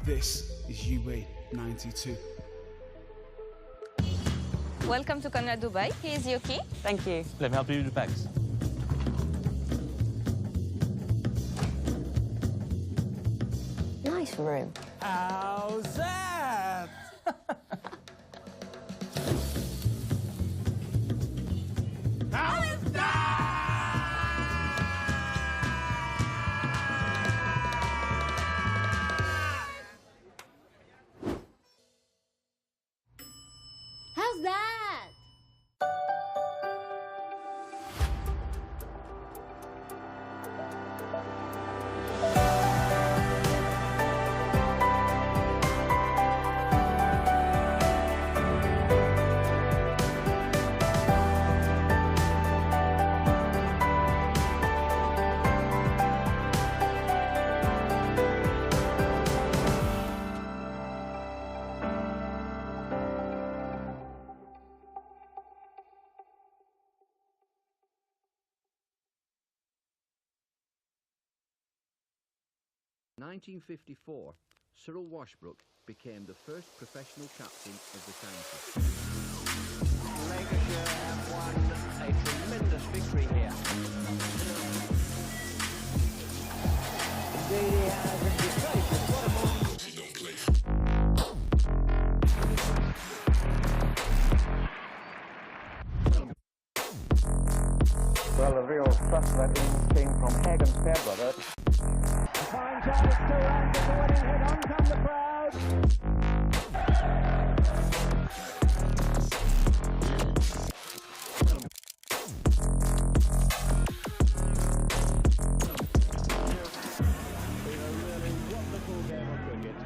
This is UA 92. Welcome to Conrad Dubai. Here's your key. Thank you. Let me help you with the bags. Nice room. How's that? How's How's that? In 1954, Cyril Washbrook became the first professional captain of the county. Lancashire have won a tremendous victory here. Indeed he has, and he's gracious. What a moment. Well, the real suspect came from Hagen's Fairbrother. Fine chance, 2 runs at the winning hit. On come the crowd. Been a really wonderful game of cricket.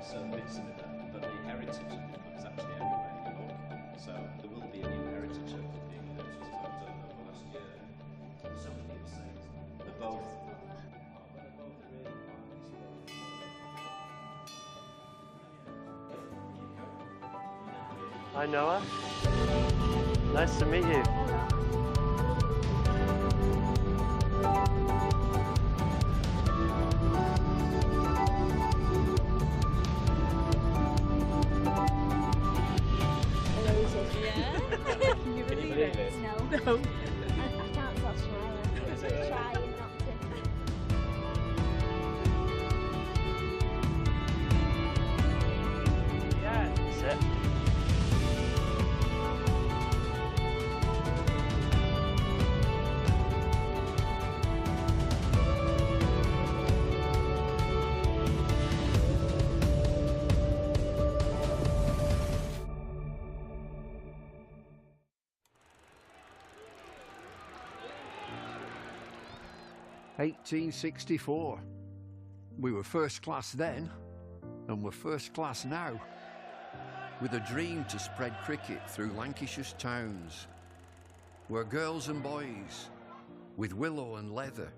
certain bits of it, but the heritage of the club is actually everywhere you look. So there will be a new heritage of the English over the last year. So many people say they're both. Hi Noah, nice to meet you. Can you believe it? No. No. I can't stop smiling. I'm just trying not to. Yeah, that's it. "1864. We were first class then, and we're first class now, with a dream to spread cricket through Lancashire's towns, where girls and boys, with willow and leather,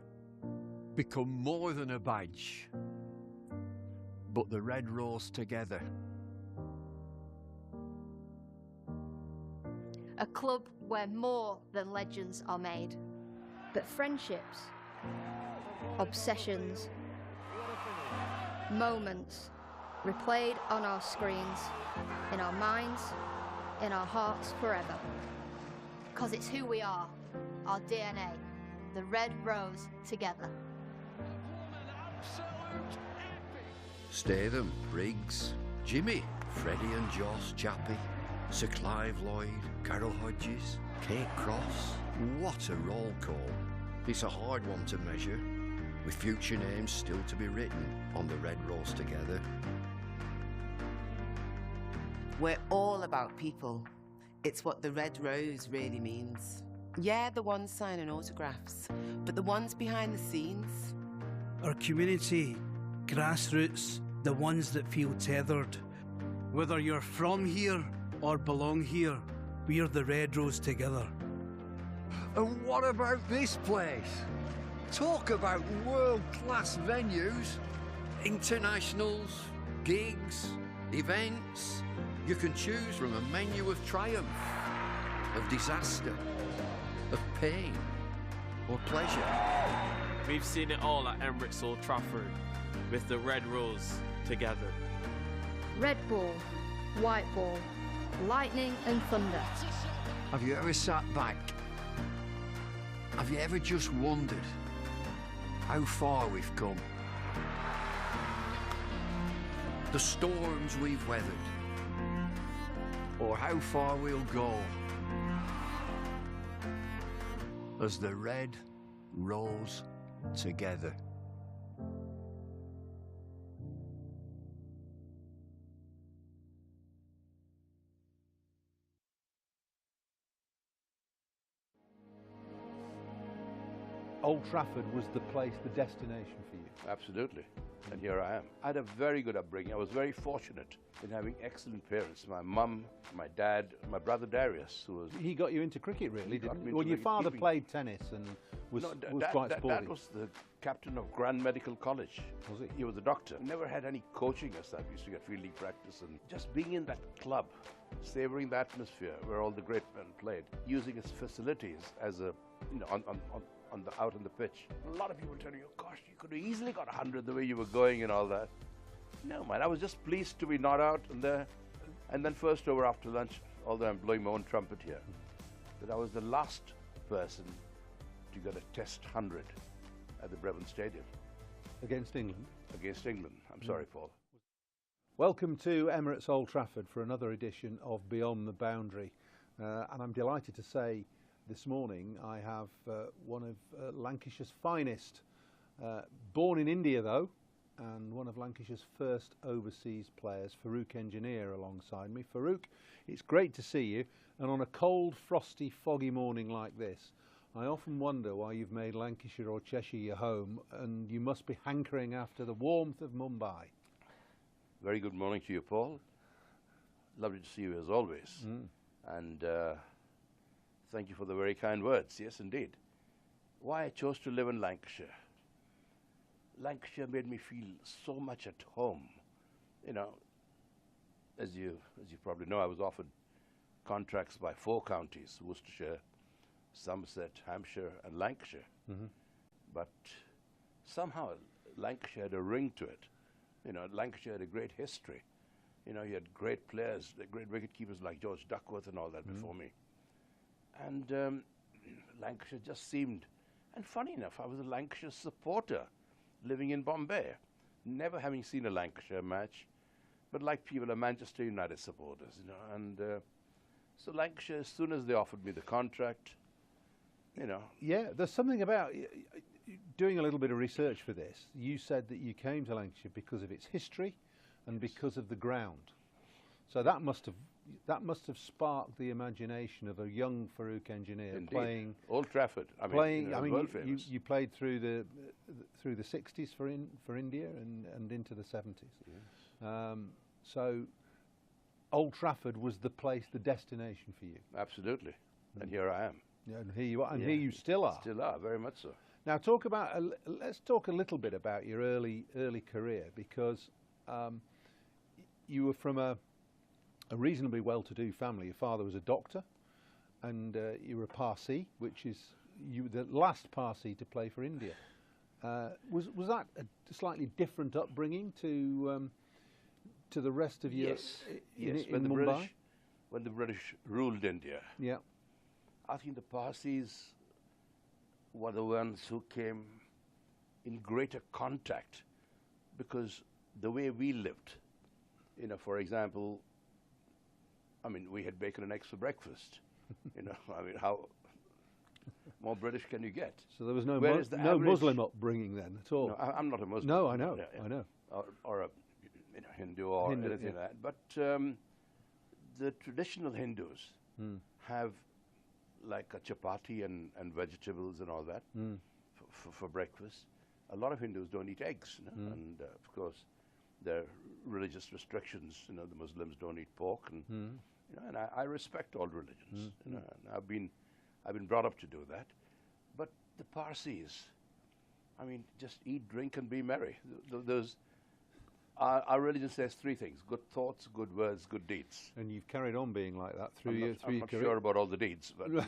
become more than a badge, but the red rose together." A club where more than legends are made, but friendships, obsessions, moments replayed on our screens, in our minds, in our hearts forever. 'Cause it's who we are, our DNA, the red rose together. Statham, Briggs, Jimmy, Freddie and Joss Chappie, Sir Clive Lloyd, Carol Hodges, Kate Cross. What a roll call. It's a hard one to measure, with future names still to be written on the red rose together. We're all about people. It's what the red rose really means. Yeah, the ones signing autographs, but the ones behind the scenes. Our community, grassroots, the ones that feel tethered. Whether you're from here or belong here, we're the red rose together. And what about this place? Talk about world-class venues, internationals, gigs, events. You can choose from a menu of triumph, of disaster, of pain, or pleasure. We've seen it all at Emirates Old Trafford, with the red rose together. Red ball, white ball, lightning and thunder. Have you ever sat back? Have you ever just wondered how far we've come? The storms we've weathered, or how far we'll go as the red rose together. Old Trafford was the place, the destination for you. Absolutely. And here I am. I had a very good upbringing. I was very fortunate in having excellent parents. My mum, my dad, my brother Darius, who was... He got you into cricket, really, didn't he? into Well, your cricket. father played tennis and was quite sporty. Dad was the captain of Grand Medical College. Was he? He was a doctor. Never had any coaching as such. We used to get fielding practice and just being in that club, savouring the atmosphere where all the great men played, using its facilities as a, you know, out on the pitch. A lot of people tell you, gosh, you could have easily got 100 the way you were going and all that. No, man, I was just pleased to be not out and there. And then first over after lunch, although I'm blowing my own trumpet here, that I was the last person to get a test 100 at the Brevin Stadium. Against England? Against England. I'm sorry, Paul. Welcome to Emirates Old Trafford for another edition of Beyond the Boundary. And I'm delighted to say this morning I have one of Lancashire's finest, born in India though, and one of Lancashire's first overseas players, Farouk Engineer, alongside me. Farouk, it's great to see you, and on a cold, frosty, foggy morning like this, I often wonder why you've made Lancashire or Cheshire your home, and you must be hankering after the warmth of Mumbai. Very good morning to you, Paul. Lovely to see you as always. And thank you for the very kind words. Yes, indeed. Why I chose to live in Lancashire. Lancashire made me feel so much at home. You know, as you probably know, I was offered contracts by 4 counties: Worcestershire, Somerset, Hampshire, and Lancashire. But somehow Lancashire had a ring to it. You know, Lancashire had a great history. You know, you had great players, the great wicket-keepers like George Duckworth and all that before me. And Lancashire just seemed, and funny enough, I was a Lancashire supporter living in Bombay, never having seen a Lancashire match, but like people are Manchester United supporters, you know. And so Lancashire, as soon as they offered me the contract, you know. Yeah, there's something about doing a little bit of research for this. You said that you came to Lancashire because of its history and because of the ground. So that must have sparked the imagination of a young Farouk engineer. Indeed. Playing Old Trafford. I playing. mean, world famous. You played through the 60s for India and into the 70s. Yes. So Old Trafford was the place, the destination for you. Absolutely. And here I am. Yeah, and here you are, and here you still are. Still are, very much so. Now, let's talk a little bit about your early career, because you were from a reasonably well-to-do family. Your father was a doctor, and you were a Parsi, which is the last Parsi to play for India. Was that a slightly different upbringing to the rest of your yes. in Mumbai? When the British ruled India, yeah, I think the Parsis were the ones who came in greater contact, because the way we lived, you know, for example, I mean, we had bacon and eggs for breakfast. You know, I mean, how more British can you get? So there was no no Muslim upbringing then at all. No, I'm not a Muslim. No, I know, Yeah. I know. Or a Hindu or anything like that. But the traditional Hindus have like a chapati and vegetables and all that for breakfast. A lot of Hindus don't eat eggs, you know? And of course there are religious restrictions. You know, the Muslims don't eat pork, and you know, and I respect all religions. You know, and I've been brought up to do that. But the Parsis, I mean, just eat, drink, and be merry. Our religion says 3 things: good thoughts, good words, good deeds. And you've carried on being like that through your I'm not career. sure about all the deeds, but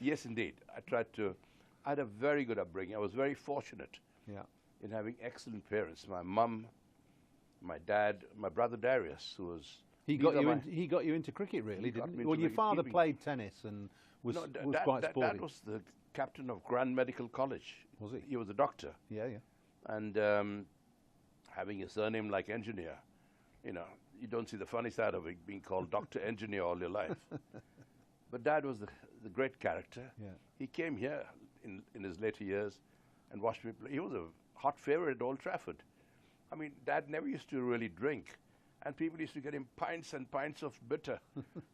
yes, indeed. I had a very good upbringing. I was very fortunate in having excellent parents. My mum, my dad, my brother Darius, who was... He got you into cricket, really, didn't he? Well, your father played tennis and was quite sporty. Dad was the captain of Grand Medical College. Was he? He was a doctor. Yeah, yeah. And having a surname like Engineer, you know, you don't see the funny side of it, being called Dr. Engineer all your life. But Dad was the great character. Yeah. He came here in his later years and watched me play. He was a hot favorite at Old Trafford. I mean, Dad never used to really drink, and people used to get him pints and pints of bitter.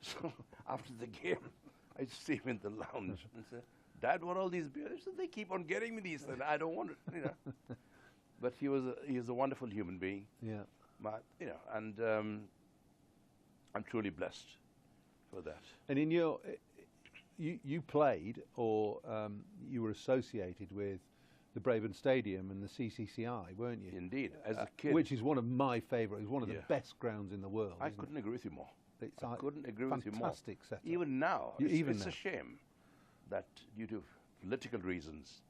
So after the game, I used to see him in the lounge and say, "Dad, what are all these beers?" They keep on getting me these, and I don't want it, you know. But he is a wonderful human being. Yeah. You know, and I'm truly blessed for that. And in your, you played, or you were associated with the Brabourne Stadium and the CCCI, weren't you? Indeed, as a kid. Which is one of my favourites. It's one of the best grounds in the world. I couldn't agree with you more. I couldn't agree with you more. Fantastic setup. Even now, it's now. a shame that due to political reasons,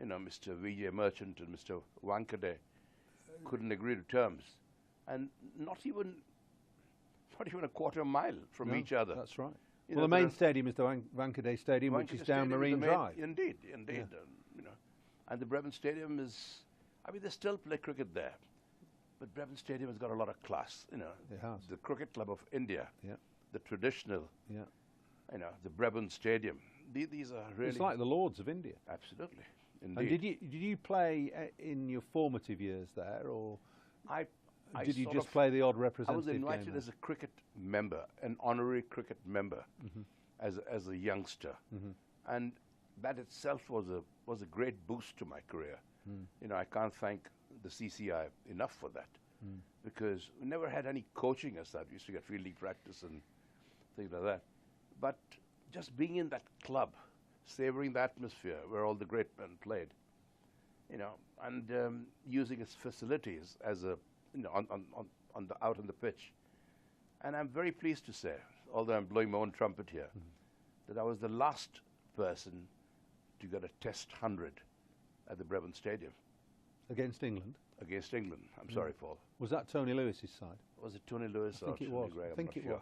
you know, Mr. Vijay Merchant and Mr. Wankade couldn't agree to terms, and not even a quarter mile from each other. That's right. You Well, know, the main stadium is the Wankade Stadium, which is down Marine Drive. Indeed. You know, and the Brabourne Stadium is, I mean, they still play cricket there, but Brabourne Stadium has got a lot of class. You know, it has. The Cricket Club of India, yeah, the traditional, yeah, you know, the Brabourne Stadium. These are really. It's like the Lords of India. Absolutely, indeed. And did you play in your formative years there, or did you just play the odd representative I was invited game as a cricket member, an honorary cricket member, as a youngster, and that itself was a great boost to my career. You know, I can't thank the CCI enough for that. because we never had any coaching as that. We used to get field league practice and things like that. But just being in that club, savoring the atmosphere where all the great men played, and using its facilities as a, out on the pitch. And I'm very pleased to say, although I'm blowing my own trumpet here, that I was the last person to get a Test 100 at the Brevin Stadium. Against England? Against England. I'm sorry, Paul. Was that Tony Lewis's side? Was it Tony Lewis I or think it Tony was. Gray? I think it was.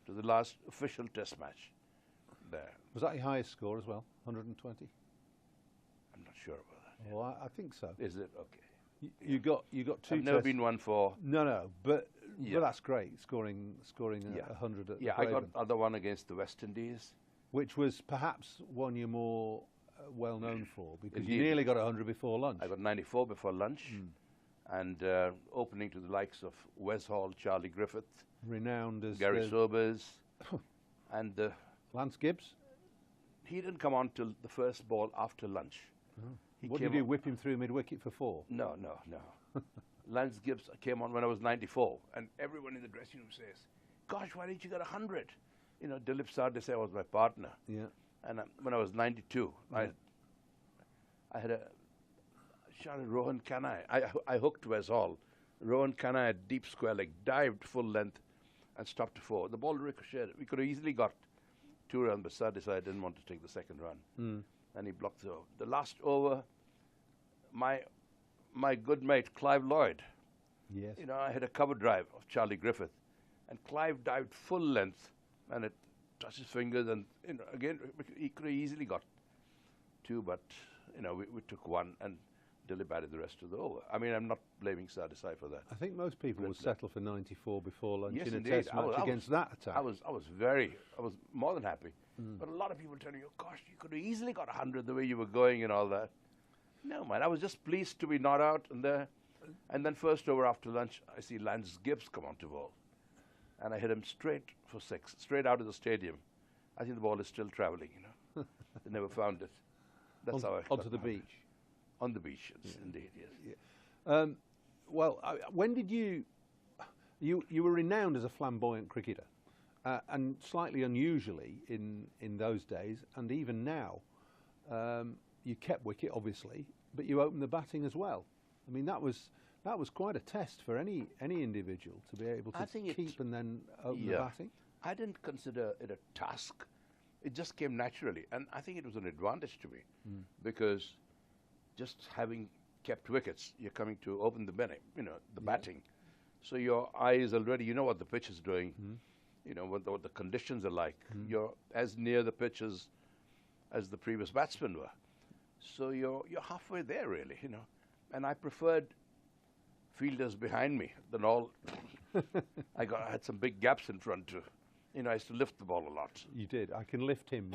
To the last official Test match there. Was that your highest score as well? 120? I'm not sure about that. Well, I think so. Is it? Okay. You got two. I've never been one for. No, but that's great. Scoring 100 at the I got another one against the West Indies, which was perhaps one you're more well known for, because Indeed. you nearly got 100 before lunch. I got 94 before lunch, and opening to the likes of Wes Hall, Charlie Griffith, renowned as Gary Sobers, and Lance Gibbs. He didn't come on till the first ball after lunch. What did you whip him through mid-wicket for 4? No. Lance Gibbs came on when I was 94, and everyone in the dressing room says, "Gosh, why didn't you get 100?" Dilip Sardesai was my partner. Yeah. And when I was 92, I had a shot at Rohan Kanai. I hooked Wes Hall. Rohan Kanai at deep square leg, dived full length, and stopped to 4. The ball ricocheted. We could have easily got 2 runs, but Sardesai didn't want to take the second run. And he blocked the last over. My good mate, Clive Lloyd. Yes. I had a cover drive of Charlie Griffith, and Clive dived full length, and it touched his fingers, and again he could have easily got 2, but we took 1, and Dilip added the rest of the over. I mean, I'm not blaming Sardesai for that. I think most people would settle for 94 before lunch Yes, in a indeed. Test match against that attack. I was more than happy. But a lot of people telling you, "Gosh, you could have easily got 100 the way you were going and all that." No, man, I was just pleased to be not out and there. And then first over after lunch, I see Lance Gibbs come onto ball, and I hit him straight for 6, straight out of the stadium. I think the ball is still travelling. They never found it. That's how I onto the beach. On the beach, yes, indeed, yes. Yeah. Well, when did you were renowned as a flamboyant cricketer, and slightly unusually in those days, and even now, you kept wicket obviously, but you opened the batting as well. I mean, that was quite a test for any individual to be able to keep and then open the batting. I didn't consider it a task. It just came naturally, and I think it was an advantage to me because just having kept wickets, you're coming to open the batting. So your eyes already, you know what the pitch is doing, what the conditions are like. You're as near the pitch as the previous batsmen were. So you're halfway there, really, And I preferred fielders behind me than all. I had some big gaps in front too. I used to lift the ball a lot. You did. I can lift him.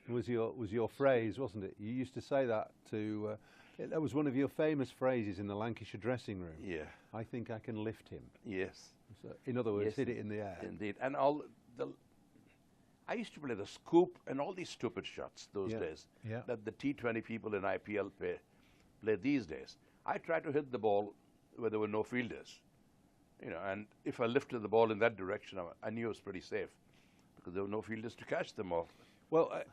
Was your phrase, wasn't it? You used to say that to. That was one of your famous phrases in the Lancashire dressing room. Yeah. I think I can lift him. Yes. So, in other words, hit it in the air. Indeed. And I used to play the scoop and all these stupid shots those days that the T20 people in IPL play these days. I tried to hit the ball where there were no fielders, and if I lifted the ball in that direction, I knew it was pretty safe because there were no fielders to catch them or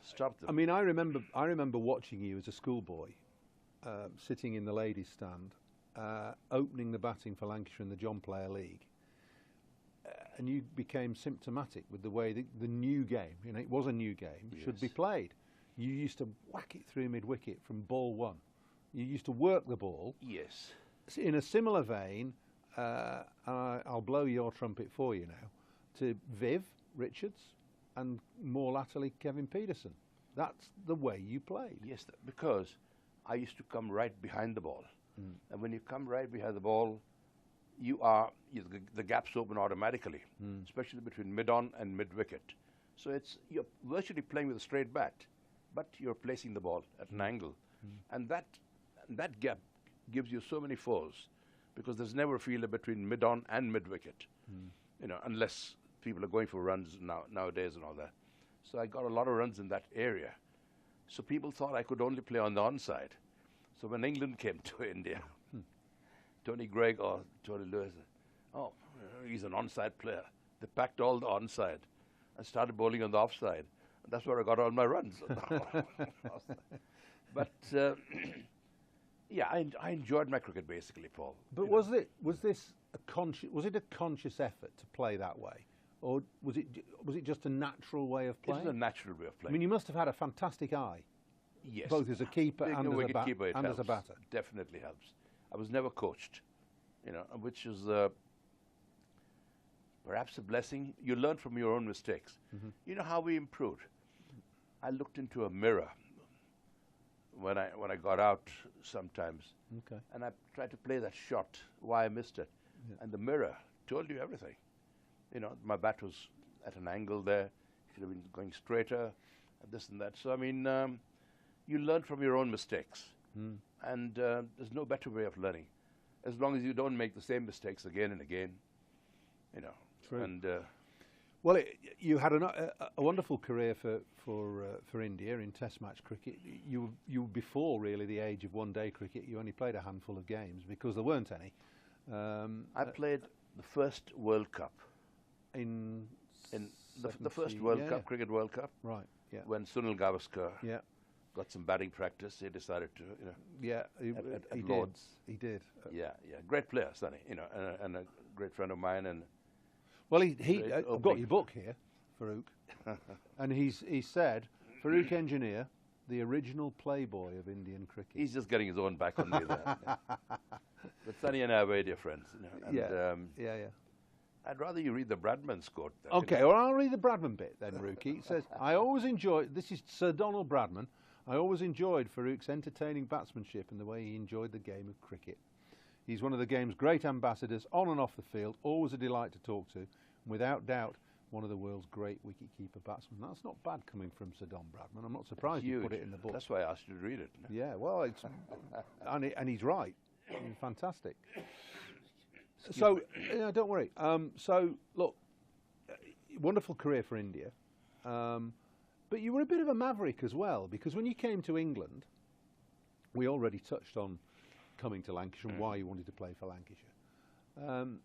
stop them. I mean, I remember watching you as a schoolboy, sitting in the ladies' stand, opening the batting for Lancashire in the John Player League. And you became symptomatic with the way the new game, it was a new game, should be played. You used to whack it through mid-wicket from ball 1. You used to work the ball. Yes. In a similar vein, I'll blow your trumpet for you now, to Viv Richards and more latterly Kevin Peterson. That's the way you played. Yes, because I used to come right behind the ball. And when you come right behind the ball, the gaps open automatically, especially between mid-on and mid-wicket. So you're virtually playing with a straight bat, but you're placing the ball at an angle. And that gap gives you so many fours because there's never a fielder between mid-on and mid-wicket, unless people are going for runs nowadays and all that. So I got a lot of runs in that area. So people thought I could only play on the onside. So when England came to India, Tony Gregg or Tony Lewis. Oh, he's an onside player. They packed all the onside and started bowling on the offside. And that's where I got all my runs. But yeah, I enjoyed my cricket basically, Paul. But was this a conscious effort to play that way, or was it just a natural way of playing? It was a natural way of playing. I mean, you must have had a fantastic eye. Yes. Both as a keeper and as a batter. Definitely helps. I was never coached, which is perhaps a blessing. You learn from your own mistakes. Mm-hmm. You know how we improved? I looked into a mirror when I got out sometimes, Okay. and I tried to play that shot, why I missed it. Yeah. And the mirror told you everything. My bat was at an angle there, should have been going straighter, and this and that. So, I mean, you learn from your own mistakes. Mm. And there's no better way of learning, as long as you don't make the same mistakes again and again, True. And well, you had a wonderful career for India in Test match cricket. You were before really the age of one-day cricket. You only played a handful of games because there weren't any. I played the first World Cup in the first World Cup, Cricket World Cup. Right. Yeah. When Sunil Gavaskar got some batting practice, he decided to, Yeah, he did. Lords. He did. Yeah, great player, Sonny, and a great friend of mine. And well, I've got your book here, Farooq, and he said Farooq Engineer, the original playboy of Indian cricket. He's just getting his own back on me there. But Sonny and I are very dear friends. And, yeah. I'd rather you read the Bradman's quote. Okay, well, I'll read the Bradman bit then, Rookie. It says, I always enjoyed, this is Sir Donald Bradman, I always enjoyed Farooq's entertaining batsmanship and the way he enjoyed the game of cricket. He's one of the game's great ambassadors, on and off the field, always a delight to talk to, and without doubt, one of the world's great wicket-keeper batsmen. That's not bad coming from Sir Don Bradman. I'm not surprised you put it in the book. That's why I asked you to read it. Yeah, well, it's and he's right. Fantastic. So, don't worry. So, look, wonderful career for India. But you were a bit of a maverick as well, because when you came to England, we already touched on coming to Lancashire and why you wanted to play for Lancashire.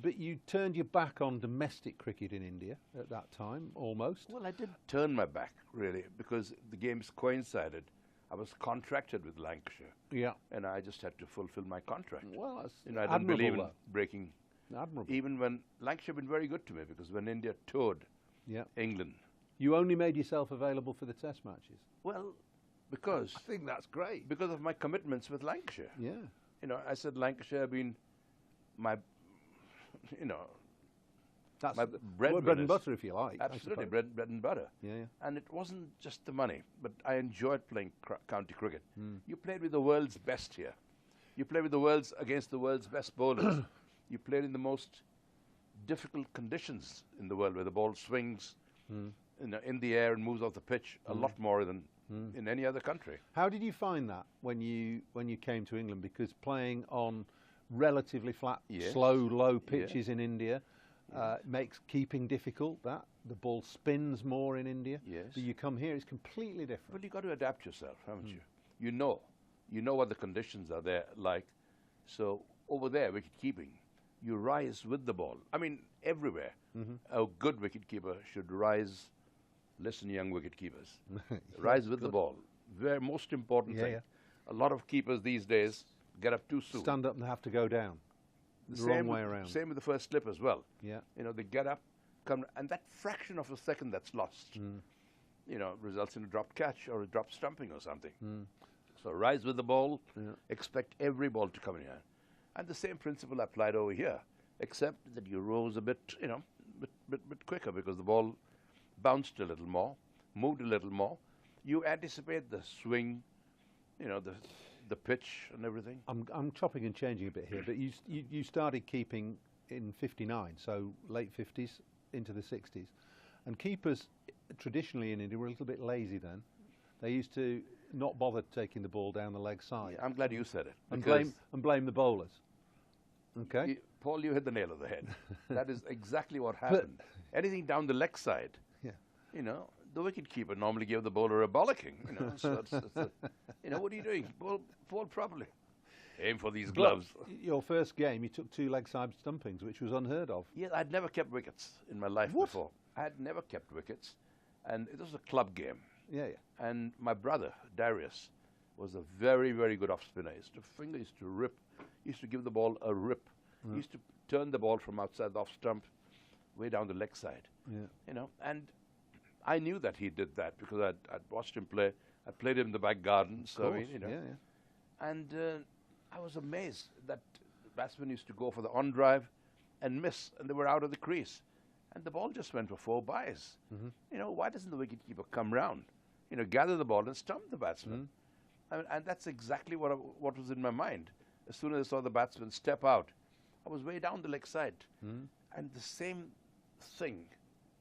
But you turned your back on domestic cricket in India at that time, almost. Well, I did turn my back, really, because the games coincided. I was contracted with Lancashire. Yeah. And I just had to fulfill my contract. Well, that's I don't believe in though. breaking. Admirable. Even when Lancashire had been very good to me, because when India toured England. You only made yourself available for the Test matches? Well, because... I think that's great. Because of my commitments with Lancashire. Yeah. I said Lancashire had been my, that's my bread and butter, if you like. Absolutely, bread and butter. Yeah. And it wasn't just the money, but I enjoyed playing county cricket. You played with the world's best here. You played with against the world's best bowlers. You played in the most difficult conditions in the world, where the ball swings in the air and moves off the pitch a lot more than in any other country. How did you find that when you came to England? Because playing on relatively flat, slow, low pitches in India makes keeping difficult. The ball spins more in India. Yes. But you come here, it's completely different. Well, you've got to adapt yourself, haven't you? You know what the conditions are there like. So over there, wicket keeping, you rise with the ball. I mean, everywhere. A good wicketkeeper should rise. Listen, young wicketkeepers, rise with the ball. Very most important thing. A lot of keepers these days get up too soon. Stand up and have to go down. The wrong way around. Same with the first slip as well. Yeah. They get up, come, and that fraction of a second that's lost, results in a dropped catch or a dropped stumping or something. So rise with the ball, expect every ball to come in here. And the same principle applied over here, except that you rose a bit, bit quicker, because the ball bounced a little more, moved a little more. You anticipate the swing, the pitch and everything. I'm chopping and changing a bit here, but you started keeping in '59, so late '50s into the '60s, and keepers traditionally in India were a little bit lazy then. They used to not bother taking the ball down the leg side. I'm glad you said it. And blame the bowlers. Okay, Paul, you hit the nail on the head. That is exactly what happened. Anything down the leg side, the wicketkeeper normally gave the bowler a bollocking. So what are you doing? Bowl properly. aim for these But gloves. your first game, you took 2 leg side stumpings, which was unheard of. Yes, I'd never kept wickets in my life before. I had never kept wickets, and it was a club game. Yeah, yeah. And my brother, Darius, was a very, very good off-spinner. He used to rip, he used to give the ball a rip. He used to turn the ball from outside the off stump way down the leg side. Yeah. You know, and I knew that he did that because I'd watched him play. I played him in the back garden, so I mean, you know. Yeah, yeah. And I was amazed that batsmen used to go for the on drive and miss, and they were out of the crease. And the ball just went for 4 byes. You know, why doesn't the wicketkeeper come round? You know, gather the ball and stump the batsman. And that's exactly what was in my mind. As soon as I saw the batsman step out, I was way down the leg side. And the same thing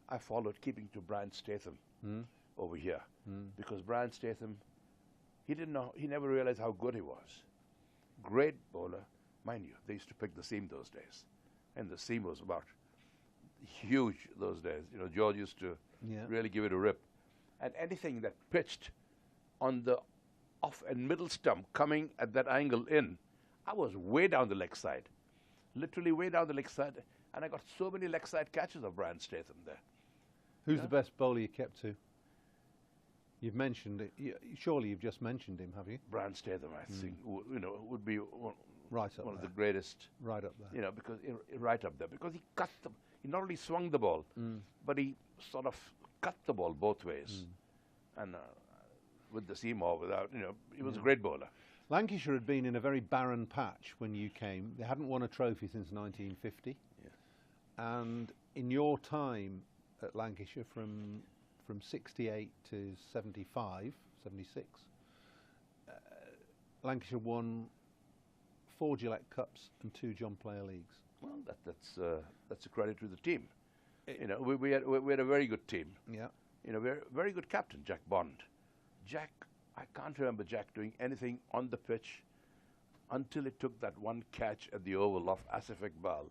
I followed, keeping to Brian Statham over here. Because Brian Statham, he never realized how good he was. Great bowler. Mind you, they used to pick the seam those days. And the seam was about huge those days. You know, George used to really give it a rip. And anything that pitched on the off and middle stump coming at that angle in, I was way down the leg side. Literally way down the leg side. And I got so many leg side catches of Brian Statham there. Who's the best bowler you kept to? You've mentioned it. Surely you've just mentioned him, have you? Brian Statham, I think, you know, would be one of the greatest. Right up there. You know, because right up there. Because he cut them. He not only swung the ball, but he sort of cut the ball both ways. And with the seam or without, you know, he was a great bowler. Lancashire had been in a very barren patch when you came. They hadn't won a trophy since 1950. And in your time at Lancashire, from 68 to 75, 76, Lancashire won 4 Gillette Cups and 2 John Player Leagues. Well, that's a credit to the team. You know, we had a very good team. Yeah. You know, very good captain, Jack Bond. Jack, I can't remember Jack doing anything on the pitch until he took that one catch at the Oval off Asif Iqbal.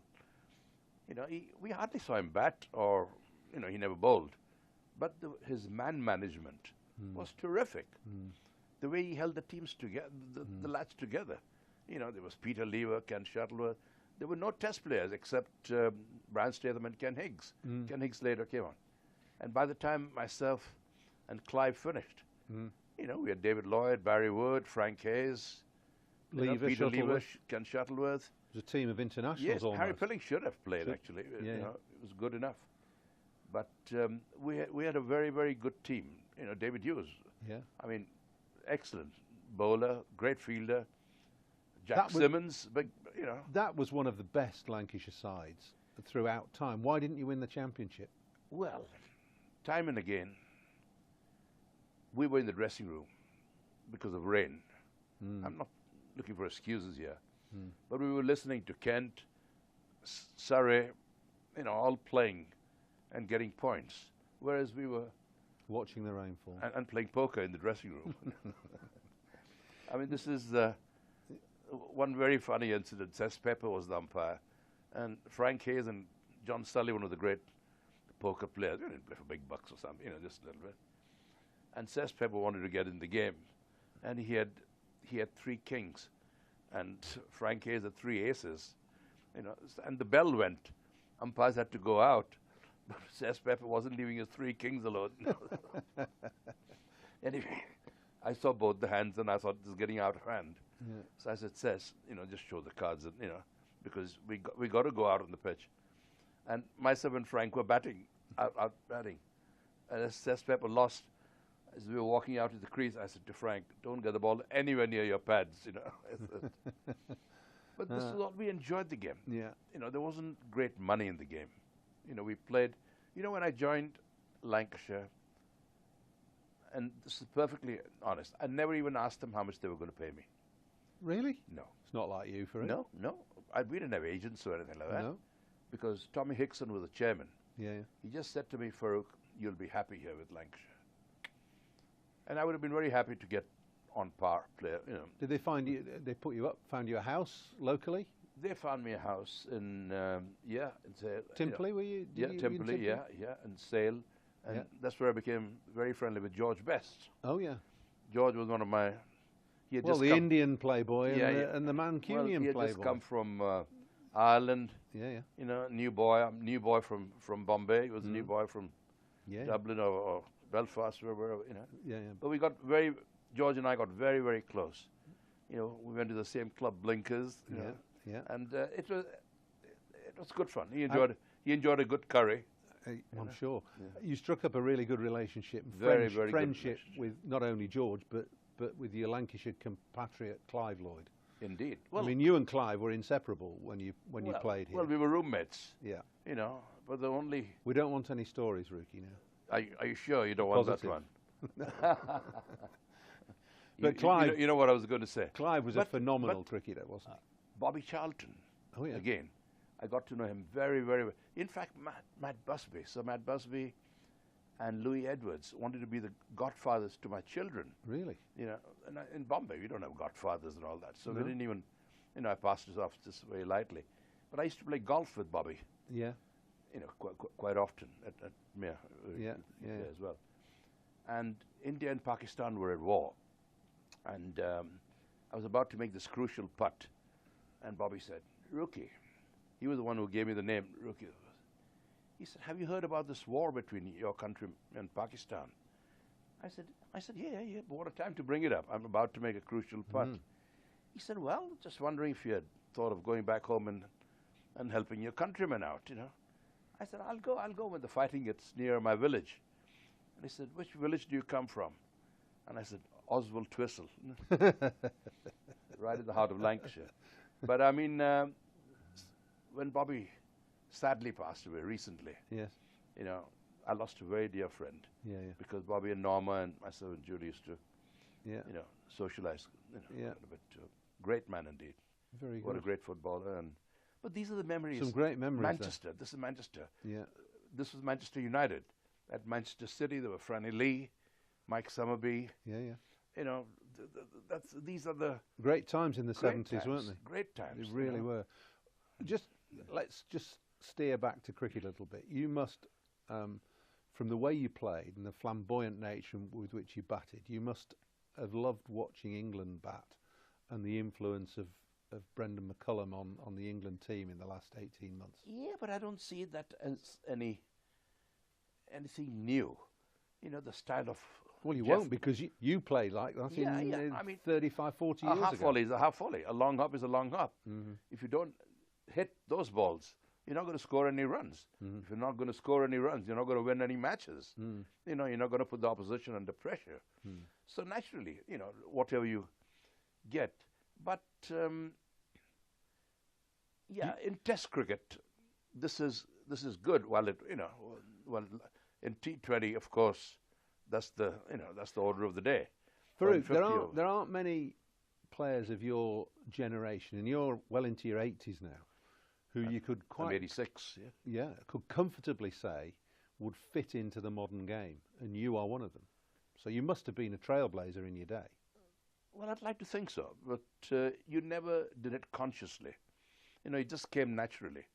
You know, we hardly saw him bat, or, you know, he never bowled. But his man management was terrific. The way he held the teams together, the lads together. You know, there was Peter Lever, Ken Shuttleworth. There were no test players except Brian Statham and Ken Higgs. Ken Higgs later came on. And by the time myself and Clive finished, you know, we had David Lloyd, Barry Wood, Frank Hayes, Peter Lever, Ken Shuttleworth. It was a team of internationals. Yes, almost. Harry Pilling should have played, actually. You know, it was good enough. But we had a very, very good team. You know, David Hughes. Yeah. I mean, excellent bowler, great fielder. Jack Simmons, big, you know. That was one of the best Lancashire sides throughout time. Why didn't you win the championship? Well, time and again, we were in the dressing room because of rain. I'm not looking for excuses here. But we were listening to Kent, Surrey, you know, all playing and getting points, whereas we were watching the rainfall and playing poker in the dressing room. I mean, this is one very funny incident. Cess Pepper was the umpire, and Frank Hayes and John Sullivan were the great poker players. They didn't play for big bucks or something, you know, just a little bit. And Cess Pepper wanted to get in the game, and he had 3 kings, and Frank Hayes had 3 aces, you know. And the bell went. Umpires had to go out, but Cess Pepper wasn't leaving his 3 kings alone. Anyway, I saw both the hands, and I thought this is getting out of hand. So I said, Cess, you know, just show the cards, and, you know, because we got to go out on the pitch. And myself and Frank were batting, out batting. And as Cess Pepper lost, as we were walking out to the crease, I said to Frank, don't get the ball anywhere near your pads, you know. But this is what we enjoyed the game. Yeah. You know, there wasn't great money in the game. You know, we played, you know, when I joined Lancashire, and this is perfectly honest, I never even asked them how much they were going to pay me. Really? No. It's not like you for it. No. We didn't have agents or anything like that. No. Because Tommy Hickson was the chairman. Yeah. He just said to me, Farouk, you'll be happy here with Lancashire. And I would have been very happy to get on par player, you know. Did they find you, they put you up, found you a house locally? They found me a house in Sale. Timperley, were you? Timperley, and Sale. And that's where I became very friendly with George Best. Oh, yeah. George was one of my, Well, the Indian playboy and the Mancunian he had playboy. just come from Ireland. Yeah. You know, new boy from Bombay. He was a new boy from Dublin or Belfast or wherever. You know. Yeah. But George and I got very, very close. You know, we went to the same club, Blinkers. You know, yeah. And it was good fun. He enjoyed a good curry. I'm sure. Yeah. You struck up a really good relationship, very friendship with not only George but with your Lancashire compatriot Clive Lloyd. Indeed. Well, I mean, you and Clive were inseparable when you played here. Well, we were roommates. Yeah. You know, but the only. We don't want any stories, Rookie. Now. Are you sure you don't want that one? But Clive, you know what I was going to say. Clive was a phenomenal cricketer, wasn't he? Bobby Charlton. Oh yeah. Again, I got to know him very, very well. In fact, Matt Busby, Matt Busby and Louis Edwards wanted to be the godfathers to my children. Really? You know, and in Bombay, we don't have godfathers and all that. So No. we didn't even, you know, I passed it off just very lightly. But I used to play golf with Bobby. Yeah. You know, quite often at Mir. As well. And India and Pakistan were at war. And I was about to make this crucial putt. And Bobby said, Rookie. He was the one who gave me the name, Rookie. He said, have you heard about this war between your country and Pakistan? I said, yeah, but what a time to bring it up. I'm about to make a crucial putt. He said, well, just wondering if you had thought of going back home and helping your countrymen out, you know. I said, I'll go when the fighting gets near my village. And he said, which village do you come from? And I said, Oswald Twistle. Right in the heart of Lancashire. But I mean, when Bobby sadly passed away recently, yes, you know, I lost a very dear friend. Yeah. Because Bobby and Norma and myself and Judy used to, you know, socialize, yeah, a bit too. Great man indeed. Very good. What a great footballer. But these are the memories. Some great memories. Manchester. This is Manchester. Yeah. This was Manchester United. At Manchester City, there were Franny Lee, Mike Summerby. Yeah. You know, these are the great times in the 70s, weren't they? Great times. They really were. Let's just steer back to cricket a little bit. You must, from the way you played and the flamboyant nature with which you batted, you must have loved watching England bat and the influence of Brendan McCullum on the England team in the last 18 months. Yeah, but I don't see that as anything new. You know, the style of... Well, you won't, because you played like that in I mean, 35, 40 years ago. A half volley is a half volley. A long hop is a long hop. Mm-hmm. If you don't hit those balls, you're not going to score any runs. Mm-hmm. If you're not going to score any runs, you're not going to win any matches. You know, you're not going to put the opposition under pressure. So naturally, you know, whatever you get. But, in Test cricket, this is good. While it, you know, in T20, of course, that's the order of the day. Farouk, there aren't many players of your generation, and you're well into your 80s now, who you could I'm 86. Could comfortably say would fit into the modern game, and you are one of them. So you must have been a trailblazer in your day. Well, I'd like to think so, but you never did it consciously. You know, it just came naturally,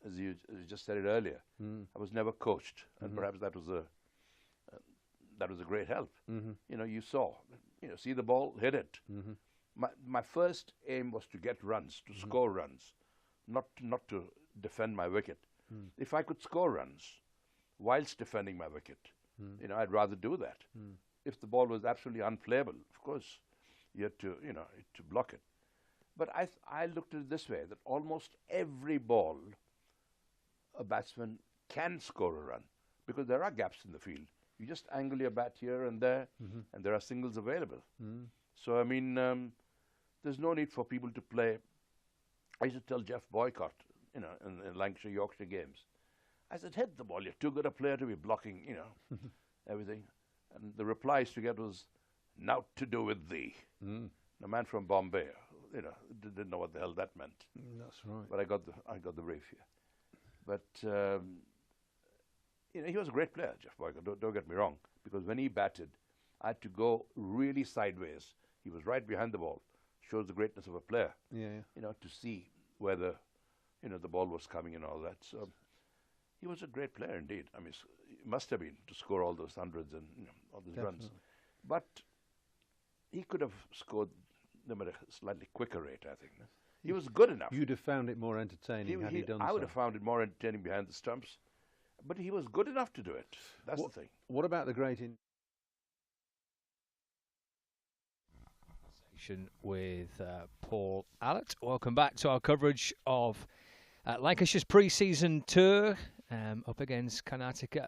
as you just said it earlier. I was never coached, and perhaps that was a great help. You know, you see the ball, hit it. My first aim was to get runs, to score runs, not to defend my wicket. If I could score runs whilst defending my wicket, you know, I'd rather do that. If the ball was absolutely unplayable, of course, you had to, you know, to block it. But I looked at it this way, that almost every ball a batsman can score a run, because there are gaps in the field. You just angle your bat here and there, and there are singles available. So, I mean, there's no need for people to play. I used to tell Jeff Boycott, you know, in Lancashire, Yorkshire games, I said, hit the ball, you're too good a player to be blocking, you know, everything. And the reply I used to get was, "Naught to do with thee." A man from Bombay, you know, didn't know what the hell that meant. That's right. But I got the brief here. But you know, he was a great player, Jeff Boycott. Don't get me wrong, because when he batted, I had to go really sideways. He was right behind the ball. Shows the greatness of a player. Yeah. You know, to see whether, you know, the ball was coming and all that. So he was a great player indeed. I mean, he must have been to score all those hundreds and, you know, all those runs. But he could have scored them at a slightly quicker rate, I think. He was good enough. You'd have found it more entertaining had he done so. I would have found it more entertaining behind the stumps. But he was good enough to do it. That's the thing. What about the great... With Paul Allott. Welcome back to our coverage of Lancashire's pre-season tour up against Karnataka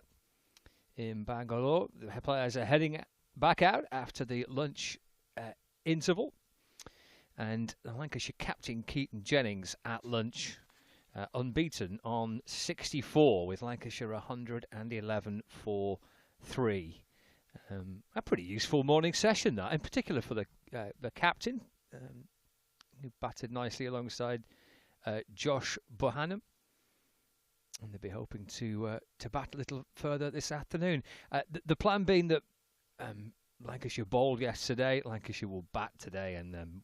in Bangalore. The players are heading back out after the lunch interval. And the Lancashire captain, Keaton Jennings, at lunch, unbeaten on 64, with Lancashire 111 for 3. A pretty useful morning session, that, in particular for the captain, who batted nicely alongside Josh Bohannon. And they'll be hoping to bat a little further this afternoon. The plan being that Lancashire bowled yesterday, Lancashire will bat today, and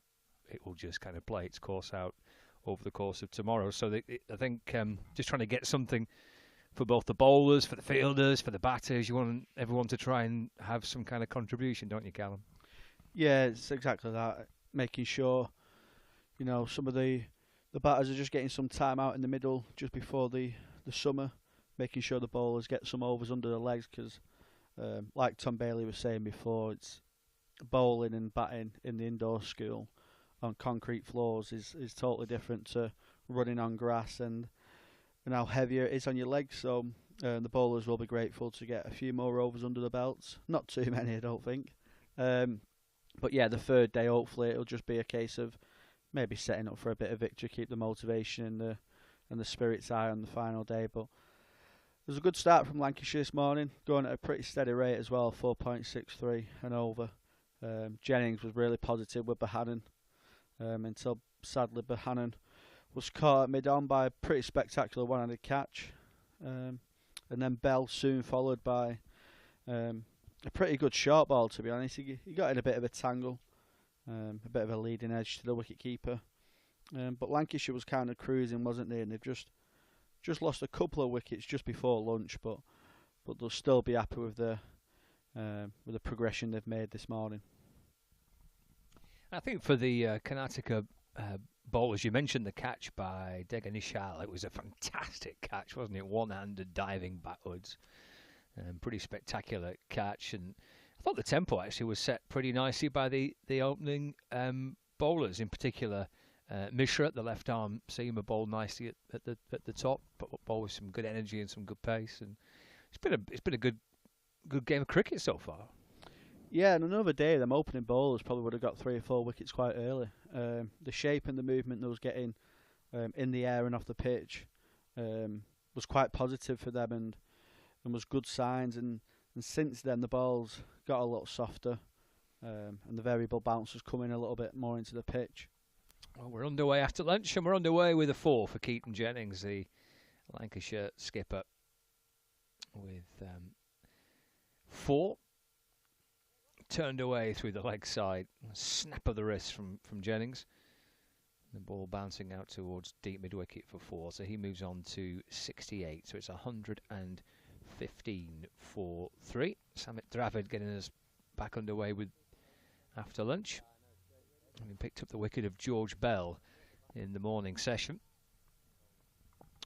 it will just kind of play its course out over the course of tomorrow. So I think just trying to get something for both the bowlers, for the fielders, for the batters. You want everyone to try and have some kind of contribution, don't you, Callum? Yeah, it's exactly that. Making sure, some of the batters are just getting some time out in the middle just before the summer, making sure the bowlers get some overs under their legs, because like Tom Bailey was saying before, it's bowling and batting in the indoor school on concrete floors is totally different to running on grass and how heavier it is on your legs. So the bowlers will be grateful to get a few more overs under the belts. Not too many, I don't think. But yeah, the third day, hopefully, it'll just be a case of maybe setting up for a bit of victory, keep the motivation and the spirits high on the final day. But it was a good start from Lancashire this morning, going at a pretty steady rate as well, 4.63 and over. Jennings was really positive with Bohannon, until sadly Bohannon was caught at mid-on by a pretty spectacular one-handed catch. And then Bell soon followed by a pretty good short ball, to be honest. He got in a bit of a tangle, a bit of a leading edge to the wicket-keeper. But Lancashire was kind of cruising, wasn't they? And they've just lost a couple of wickets just before lunch, but they'll still be happy with the progression they've made this morning. I think for the Karnataka bowlers, you mentioned the catch by Deganishal. It was a fantastic catch, wasn't it? One-handed diving backwards. Pretty spectacular catch. And I thought the tempo actually was set pretty nicely by the opening bowlers, in particular Mishra, the left-arm seamer, bowled nicely at the top, but bowled with some good energy and some good pace. And it's been a good game of cricket so far. Yeah, and another day, them opening bowlers probably would have got 3 or 4 wickets quite early. The shape and the movement they was getting in the air and off the pitch was quite positive for them and was good signs. And since then, the balls got a lot softer, and the variable bounce was coming a little bit more into the pitch. Well, we're underway after lunch, and we're underway with a 4 for Keaton Jennings, the Lancashire skipper, with 4. Turned away through the leg side. Snap of the wrist from Jennings. The ball bouncing out towards deep mid-wicket for 4. So he moves on to 68. So it's 115 for 3. Samit Dravid getting us back underway with after lunch. Having picked up the wicket of George Bell in the morning session.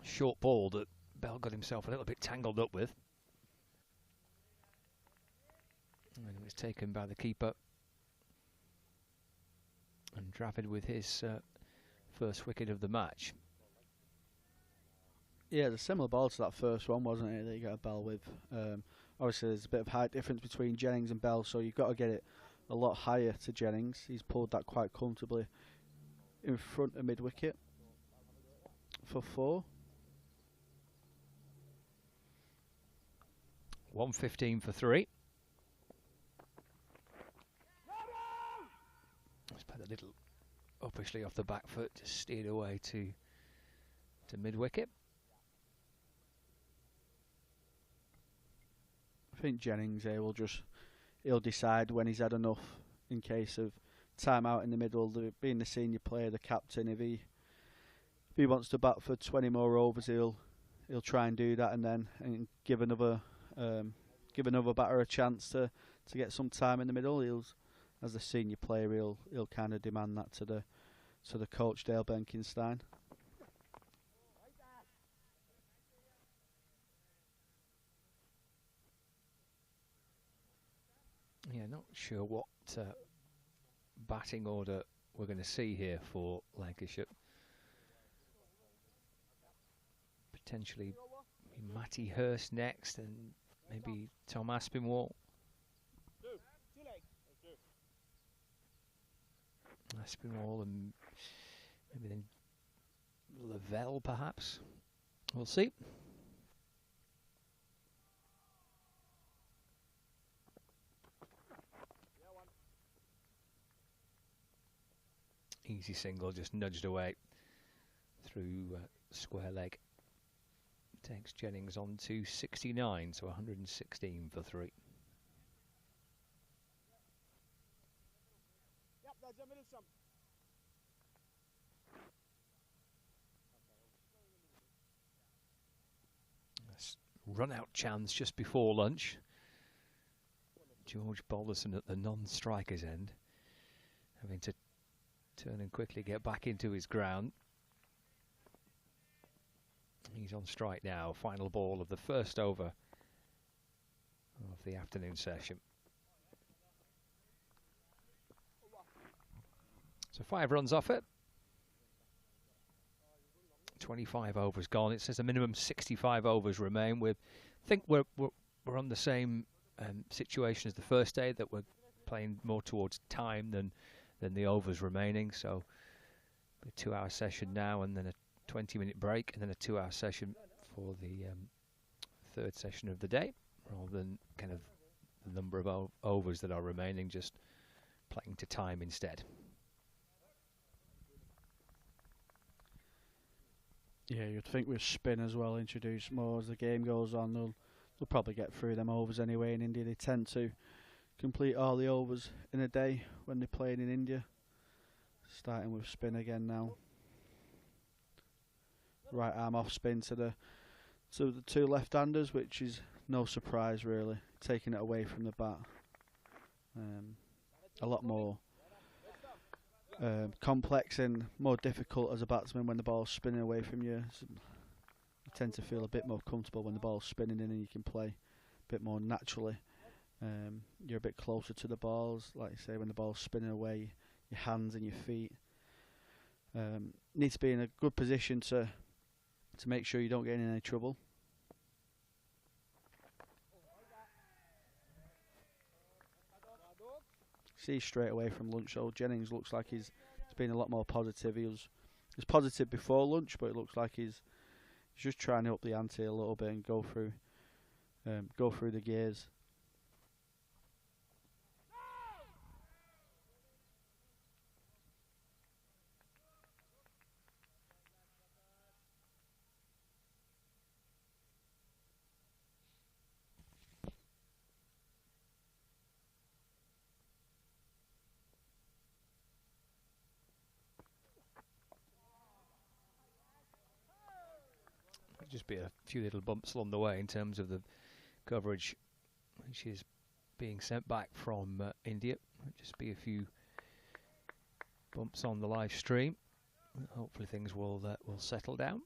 Short ball that Bell got himself a little bit tangled up with. And it was taken by the keeper. And Dravid with his first wicket of the match. Yeah, it's a similar ball to that first one, wasn't it, that you got a Bell with. Obviously, there's a bit of height difference between Jennings and Bell, so you've got to get it a lot higher to Jennings. He's pulled that quite comfortably in front of mid-wicket for 4. 115 for 3. Let's put a little uppishly off the back foot, just steered away to mid-wicket. I think Jennings he'll decide when he's had enough in case of time out in the middle. Being the senior player, the captain, if he wants to bat for 20 more overs, he'll try and do that, and give another batter a chance to get some time in the middle. as the senior player, he'll kind of demand that to the coach Dale Benkenstein. Yeah, not sure what batting order we're going to see here for Lancashire. Potentially Matty Hurst next, and maybe Tom Aspinwall. Aspinwall and maybe then Lavelle, perhaps. We'll see. Easy single, just nudged away through square leg. Takes Jennings on to 69, so 116 for 3. Run-out chance just before lunch. George Balderson at the non-striker's end, having to turn and quickly get back into his ground. He's on strike now. Final ball of the first over of the afternoon session. So 5 runs off it. 25 overs gone. It says a minimum 65 overs remain. I think we're on the same situation as the first day, that we're playing more towards time than the overs remaining. So a 2-hour session now, and then a 20-minute break, and then a 2-hour session for the third session of the day, rather than kind of the number of overs that are remaining, just playing to time instead. Yeah, you'd think with spin as well, introduce more as the game goes on. They'll probably get through them overs anyway. In India, they tend to complete all the overs in a day when they're playing in India. Starting with spin again now. Right arm off spin to the two left-handers, which is no surprise really. Taking it away from the bat. A lot more complex and more difficult as a batsman when the ball's spinning away from you. So you tend to feel a bit more comfortable when the ball's spinning in and you can play a bit more naturally. You're a bit closer to the balls, like you say, when the ball's spinning away, your hands and your feet. Need to be in a good position to make sure you don't get in any trouble. See straight away from lunch, though, Jennings looks like he's been a lot more positive. He was positive before lunch, but it looks like he's just trying to up the ante a little bit and go through the gears. Just be a few little bumps along the way in terms of the coverage which is being sent back from India. Just be a few bumps on the live stream. Hopefully things will settle down.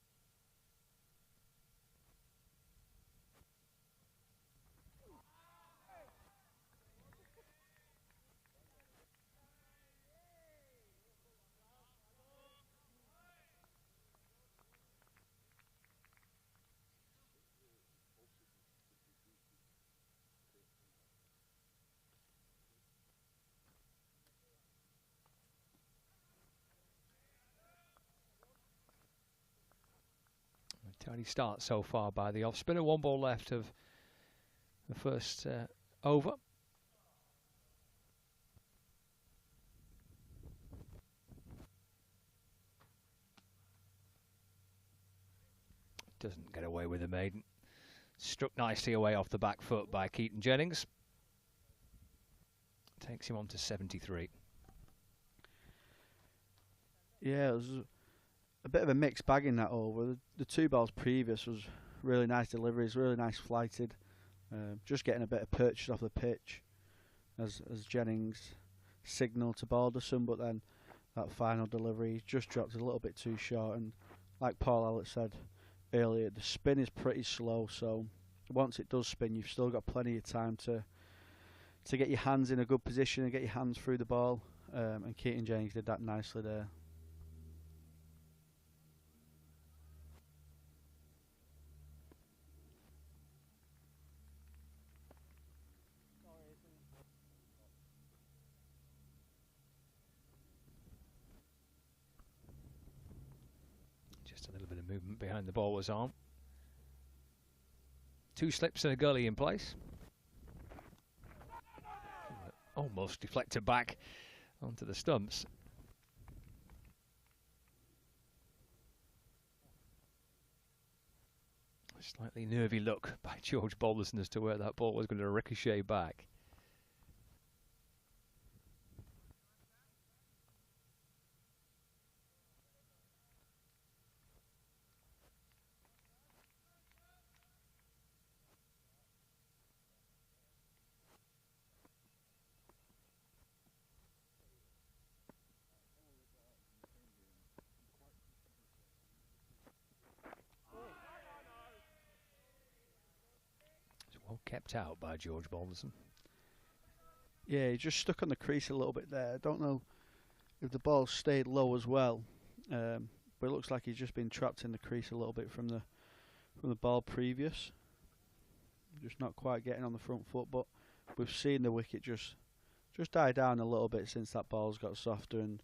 Tidy start so far by the off spinner. 1 ball left of the first over. Doesn't get away with the maiden. Struck nicely away off the back foot by Keaton Jennings. Takes him on to 73. Yeah, it was a bit of a mixed bag in that over. The 2 balls previous was really nice deliveries, really nice flighted. Just getting a bit of purchase off the pitch as Jennings signal to Balderson, but then that final delivery just dropped a little bit too short. And like Paul Alex said earlier, the spin is pretty slow, so once it does spin, you've still got plenty of time to get your hands in a good position and get your hands through the ball. And Keaton Jennings did that nicely there. Just a little bit of movement behind the bowler's arm. 2 slips and a gully in place. Almost deflected back onto the stumps. A slightly nervy look by George Balderson as to where that ball was going to ricochet back. Well kept out by George Balderson. Yeah, he just stuck on the crease a little bit there. I don't know if the ball stayed low as well, but it looks like he's just been trapped in the crease a little bit from the ball previous. Just not quite getting on the front foot, but we've seen the wicket just die down a little bit since that ball's got softer. And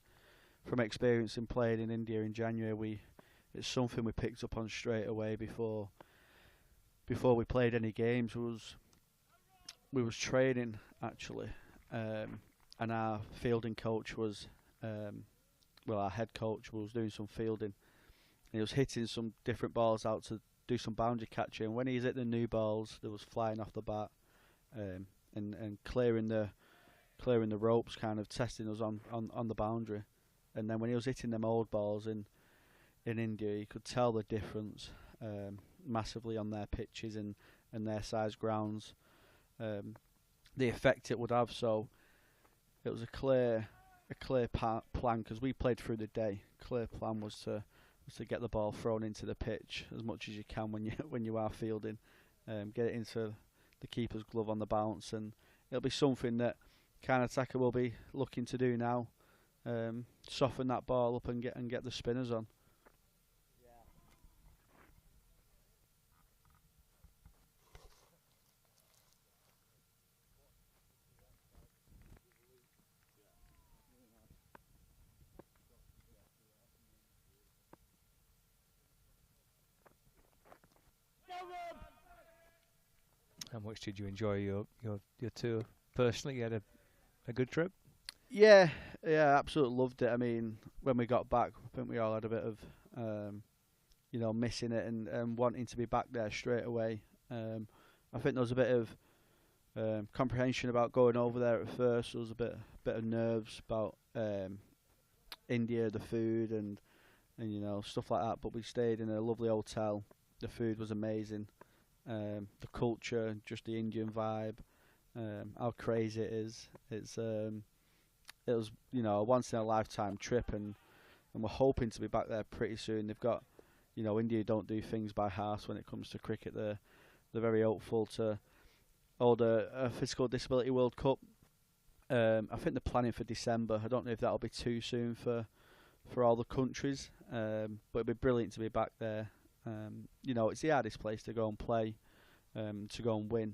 from experience in playing in India in January, it's something we picked up on straight away before we played any games. We was training actually, and our fielding coach was, our head coach was doing some fielding. And he was hitting some different balls out to do some boundary catching. When he's hitting the new balls, there was flying off the bat, and clearing the ropes, kind of testing us on the boundary. And then when he was hitting them old balls in India, you could tell the difference massively on their pitches and their size grounds, the effect it would have. So it was a clear plan, because we played through the day. Clear plan was to get the ball thrown into the pitch as much as you can when you are fielding, get it into the keeper's glove on the bounce, and it'll be something that Karnataka will be looking to do now, soften that ball up and get the spinners on. How much did you enjoy your tour personally? You had a good trip? Yeah, absolutely loved it. I mean, when we got back, I think we all had a bit of, missing it and wanting to be back there straight away. I think there was a bit of comprehension about going over there at first. There was a bit of nerves about India, the food, and stuff like that. But we stayed in a lovely hotel. The food was amazing. The culture, just the Indian vibe, how crazy it is. It was a once in a lifetime trip, and we're hoping to be back there pretty soon. They've got, India don't do things by halves when it comes to cricket. They're very hopeful to hold a physical disability World Cup. I think they're planning for December. I don't know if that'll be too soon for all the countries, but it'd be brilliant to be back there. It's the hardest place to go and play, to go and win,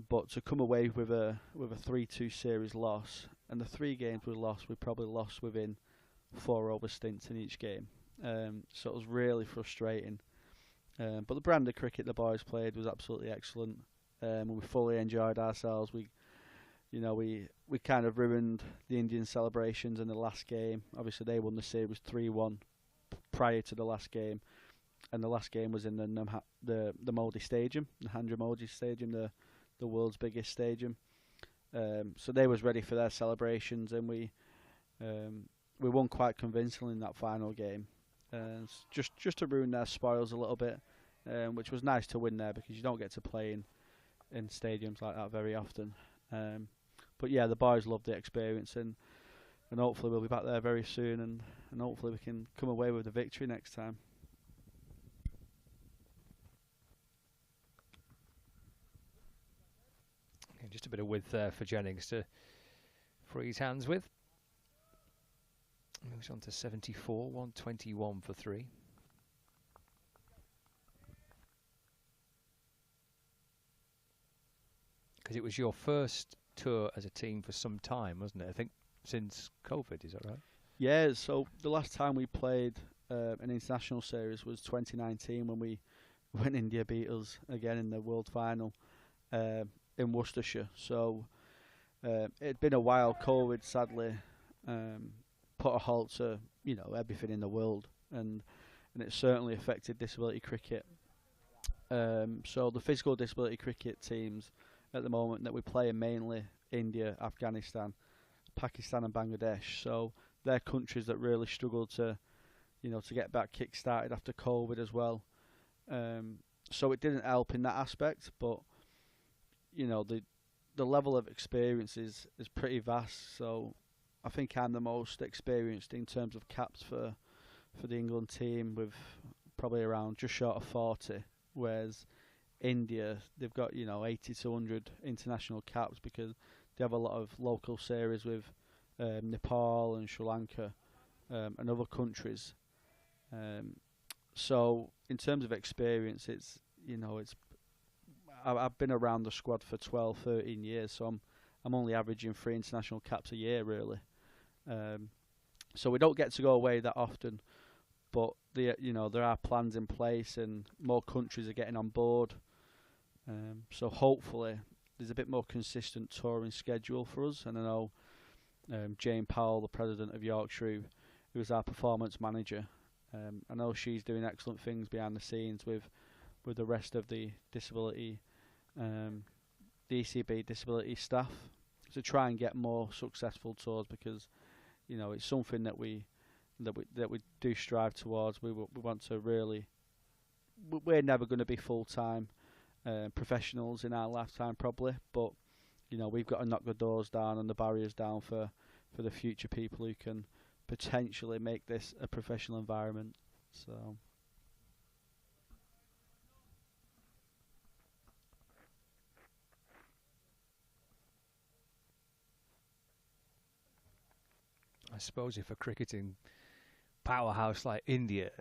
but to come away with a 3-2 series loss, and the 3 games we lost, we probably lost within 4 over stints in each game. So it was really frustrating. But the brand of cricket the boys played was absolutely excellent. We fully enjoyed ourselves. We kind of ruined the Indian celebrations in the last game. Obviously, they won the series 3-1 prior to the last game. And the last game was in the Modi Stadium, the Narendra Modi Stadium, the world's biggest stadium. So they was ready for their celebrations, and we won quite convincingly in that final game. Just to ruin their spoils a little bit, which was nice to win there because you don't get to play in stadiums like that very often. But yeah, the boys love the experience, and hopefully we'll be back there very soon, and hopefully we can come away with a victory next time. Okay, just a bit of width there for Jennings to free his hands with. Moves on to 74, 121 for 3. Because it was your first tour as a team for some time, wasn't it? I think since COVID, is that right? Yeah, so the last time we played an international series was 2019 when India beat us again in the World Final in Worcestershire. So it'd been a while. COVID sadly put a halt to everything in the world, and it certainly affected disability cricket. So the physical disability cricket teams at the moment that we play are mainly India, Afghanistan, Pakistan and Bangladesh. So they're countries that really struggled to get back kick-started after COVID as well. So it didn't help in that aspect, but the level of experience is pretty vast. So I think I'm the most experienced in terms of caps for the England team, with probably around just short of 40, whereas India, they've got 80 to 100 international caps because they have a lot of local series with Nepal and Sri Lanka and other countries. So in terms of experience, I've been around the squad for 12, 13 years, so I'm only averaging 3 international caps a year really. So we don't get to go away that often, but there are plans in place and more countries are getting on board. So hopefully there's a bit more consistent touring schedule for us. And I know Jane Powell, the president of Yorkshire, who is our performance manager, I know she's doing excellent things behind the scenes with the rest of the disability, the ECB disability staff, to try and get more successful tours, because it's something that we do strive towards. We want to really. We're never going to be full-time professionals in our lifetime probably, but we've got to knock the doors down and the barriers down for the future people who can potentially make this a professional environment. So I suppose if a cricketing powerhouse like India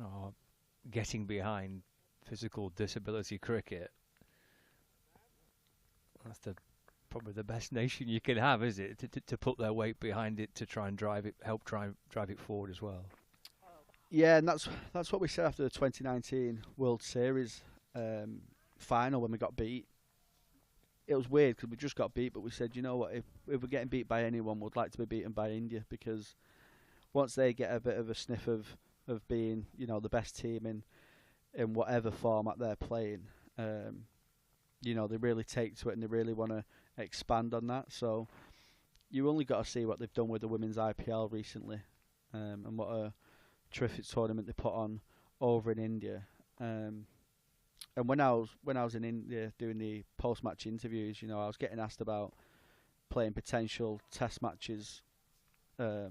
are getting behind physical disability cricket, that's probably the best nation you can have, is it? To put their weight behind it, to try and help drive it forward as well. Yeah, and that's what we said after the 2019 World Series final when we got beat. It was weird because we just got beat, but we said, you know what, if we're getting beat by anyone, we'd like to be beaten by India, because once they get a bit of a sniff of being the best team in whatever format they're playing, they really take to it and they really want to expand on that. So you only got to see what they've done with the women's IPL recently, and what a terrific tournament they put on over in India. And when I was in India doing the post-match interviews, I was getting asked about playing potential test matches for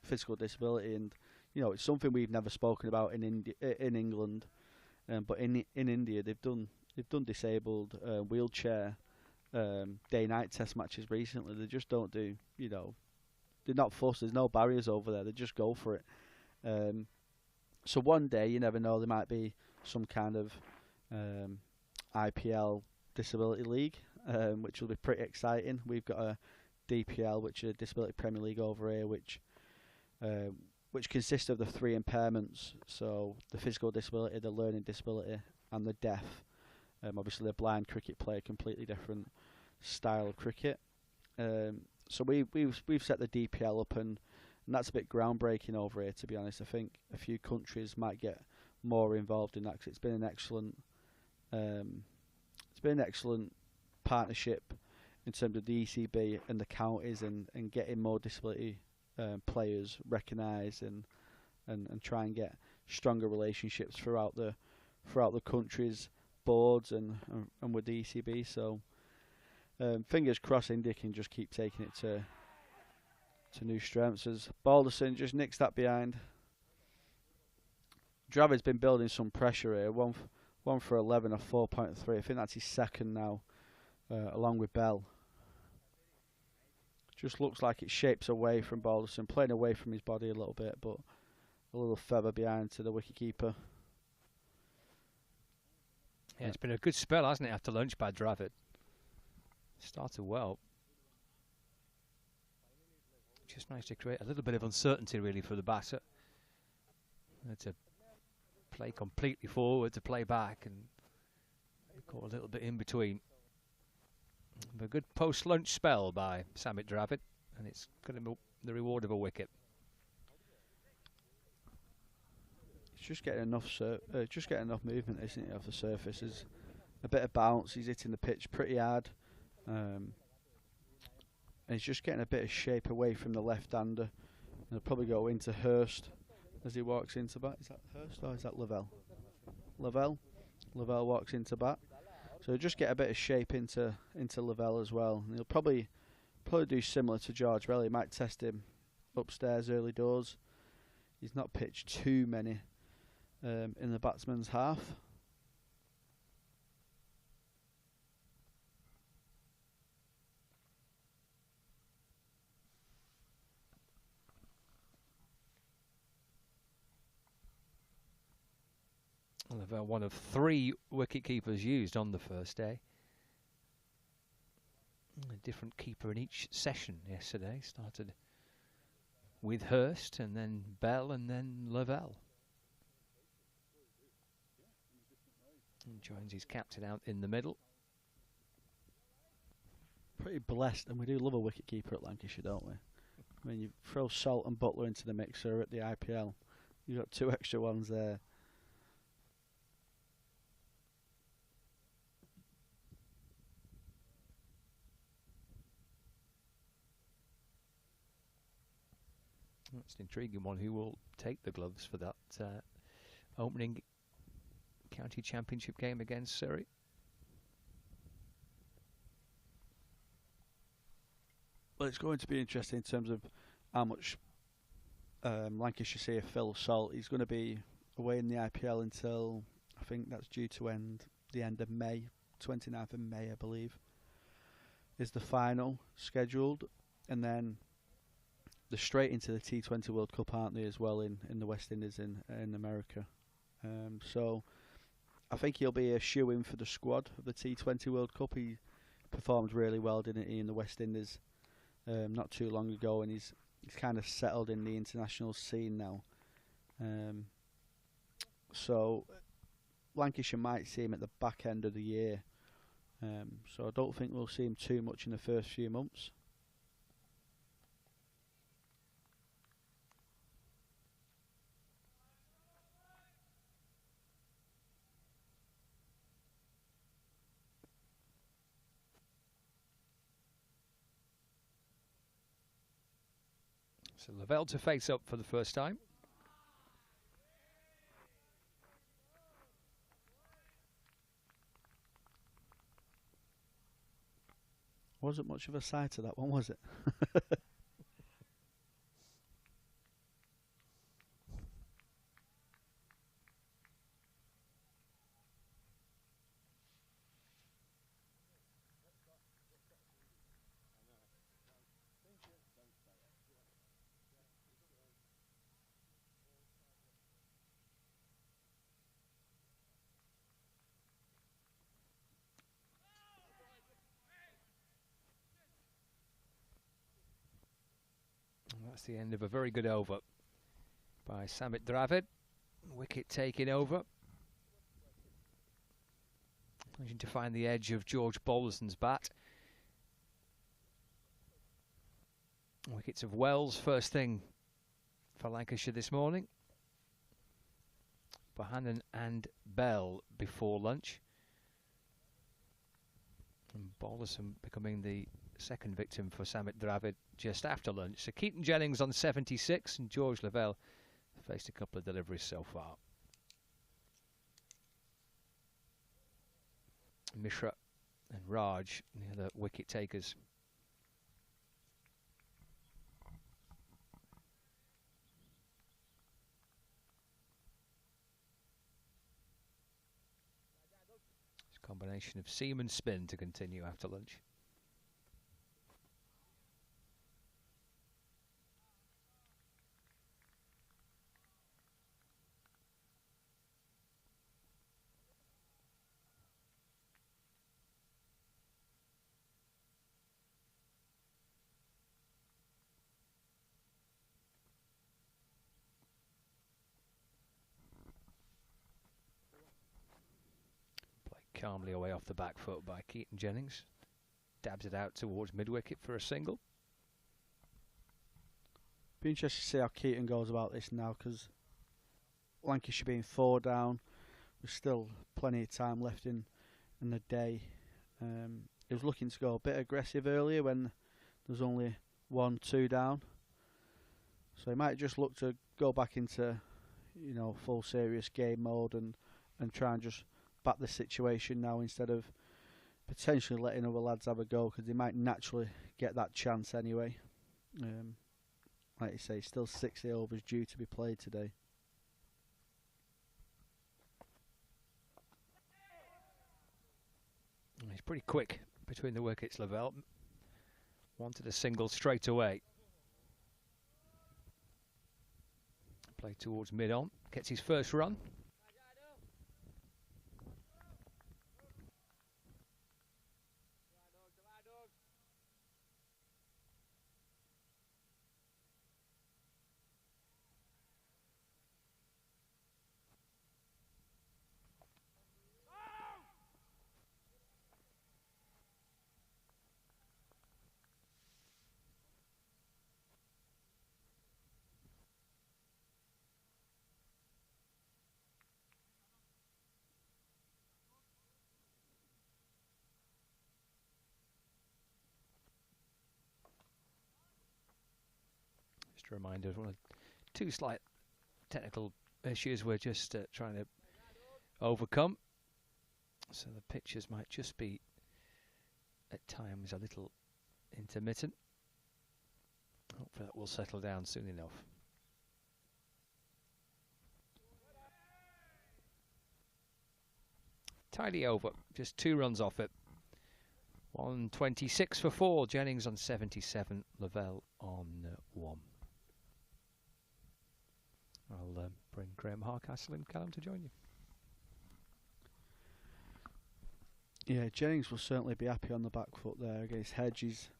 physical disability, and it's something we've never spoken about in England, but in India they've done disabled wheelchair day-night test matches recently. They just don't do, they're not fussed. There's no barriers over there. They just go for it. So one day, you never know, there might be some kind of IPL Disability League, which will be pretty exciting. We've got a DPL, which is a Disability Premier League over here, which consists of the 3 impairments, so the physical disability, the learning disability, and the deaf. Obviously, the blind cricket play a completely different style of cricket. So we've set the DPL up, and that's a bit groundbreaking over here, to be honest. I think a few countries might get more involved in that, because it's been an excellent partnership in terms of the ECB and the counties, and getting more disability players recognised, and try and get stronger relationships throughout the country's boards and with the ECB. So Fingers crossed India can just keep taking it to new strengths as Balderson just nicks that behind. Dravid's been building some pressure here. One for 11, a 4.3. I think that's his second now, along with Bell. Just looks like it shapes away from Balderson, playing away from his body a little bit, but a little feather behind to the wicketkeeper. Yeah, it's been a good spell, hasn't it, after lunch by Dravid? Started well. Just managed to create a little bit of uncertainty, really, for the batter. To play completely forward, to play back, and caught a little bit in between. A good post-lunch spell by Samit Dravid, and it's going to be the reward of a wicket. He's just getting enough movement, isn't he, off the surface? There's a bit of bounce. He's hitting the pitch pretty hard, and he's just getting a bit of shape away from the left-hander. And he'll probably go into Hurst as he walks into bat. Is that Hurst or is that Lavelle? Lavelle walks into bat. So he'll just get a bit of shape into Lavelle as well. And he'll probably do similar to George Bell. He might test him upstairs early doors. He's not pitched too many in the batsman's half. Lavelle, one of 3 wicket keepers used on the first day. A different keeper in each session yesterday. Started with Hurst, and then Bell, and then Lavelle. And joins his captain out in the middle. Pretty blessed, and we do love a wicket keeper at Lancashire, don't we? I mean, you throw Salt and Butler into the mixer at the IPL. You've got 2 extra ones there. That's an intriguing one. Who will take the gloves for that opening county championship game against Surrey? Well, it's going to be interesting in terms of how much Lancashire see Phil Salt. He's going to be away in the IPL until, I think that's due to end the end of May, 29th of May, I believe, is the final scheduled. And then they're straight into the T20 World Cup, aren't they, as well, in the West Indies in America. So I think he'll be a shoe-in for the squad of the T20 World Cup. He performed really well, didn't he, in the West Indies not too long ago, and he's kind of settled in the international scene now. So Lancashire might see him at the back end of the year. So I don't think we'll see him too much in the first few months. So Lavelle to face up for the first time. Wasn't much of a sight to that one, was it? That's the end of a very good over by Samit Dravid. Wicket taking over. Managing to find the edge of George Balderson's bat. Wickets of Wells first thing for Lancashire this morning. Bohannon and Bell before lunch. And Balderson becoming the second victim for Samit Dravid just after lunch. So Keaton Jennings on 76 and George Lavelle faced a couple of deliveries so far. Mishra and Raj, the other wicket takers. It's a combination of seam and spin to continue after lunch. Calmly away off the back foot by Keaton Jennings. Dabs it out towards mid-wicket for a single. Be interested to see how Keaton goes about this now, because Lancashire being 4 down, there's still plenty of time left in the day. He was looking to go a bit aggressive earlier when there was only 1-2 down. So he might just look to go back into, full serious game mode and try and just back the situation now instead of potentially letting other lads have a go, because they might naturally get that chance anyway. Like you say, still 60 overs due to be played today. He's pretty quick between the wickets, Lavelle. Wanted a single straight away. Play towards mid-on, gets his first run. Just a reminder, one of two slight technical issues we're just trying to overcome. So the pictures might just be at times a little intermittent. Hopefully that will settle down soon enough. Tidy over, just 2 runs off it. 126 for 4, Jennings on 77, Lavelle on 1. I'll bring Graham Harcastle and Callum to join you. Yeah, Jennings will certainly be happy on the back foot there against Hedges.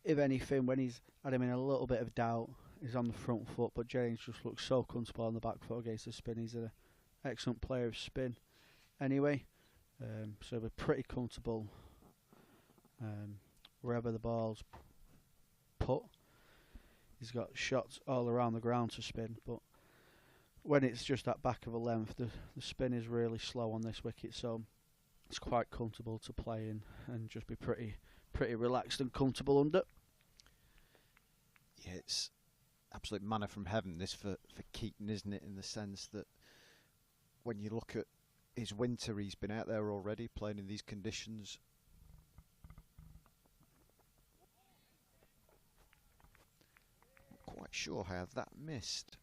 If anything, when he's had him in a little bit of doubt, he's on the front foot, but Jennings just looks so comfortable on the back foot against the spin. He's an excellent player of spin anyway, so we're pretty comfortable wherever the ball's put. He's got shots all around the ground to spin, but when it's just that back of a length, the spin is really slow on this wicket, so it's quite comfortable to play in and just be pretty relaxed and comfortable under. Yeah, it's absolute manna from heaven, this for Keaton, isn't it, in the sense that when you look at his winter, he's been out there already playing in these conditions. Not quite sure how that missed.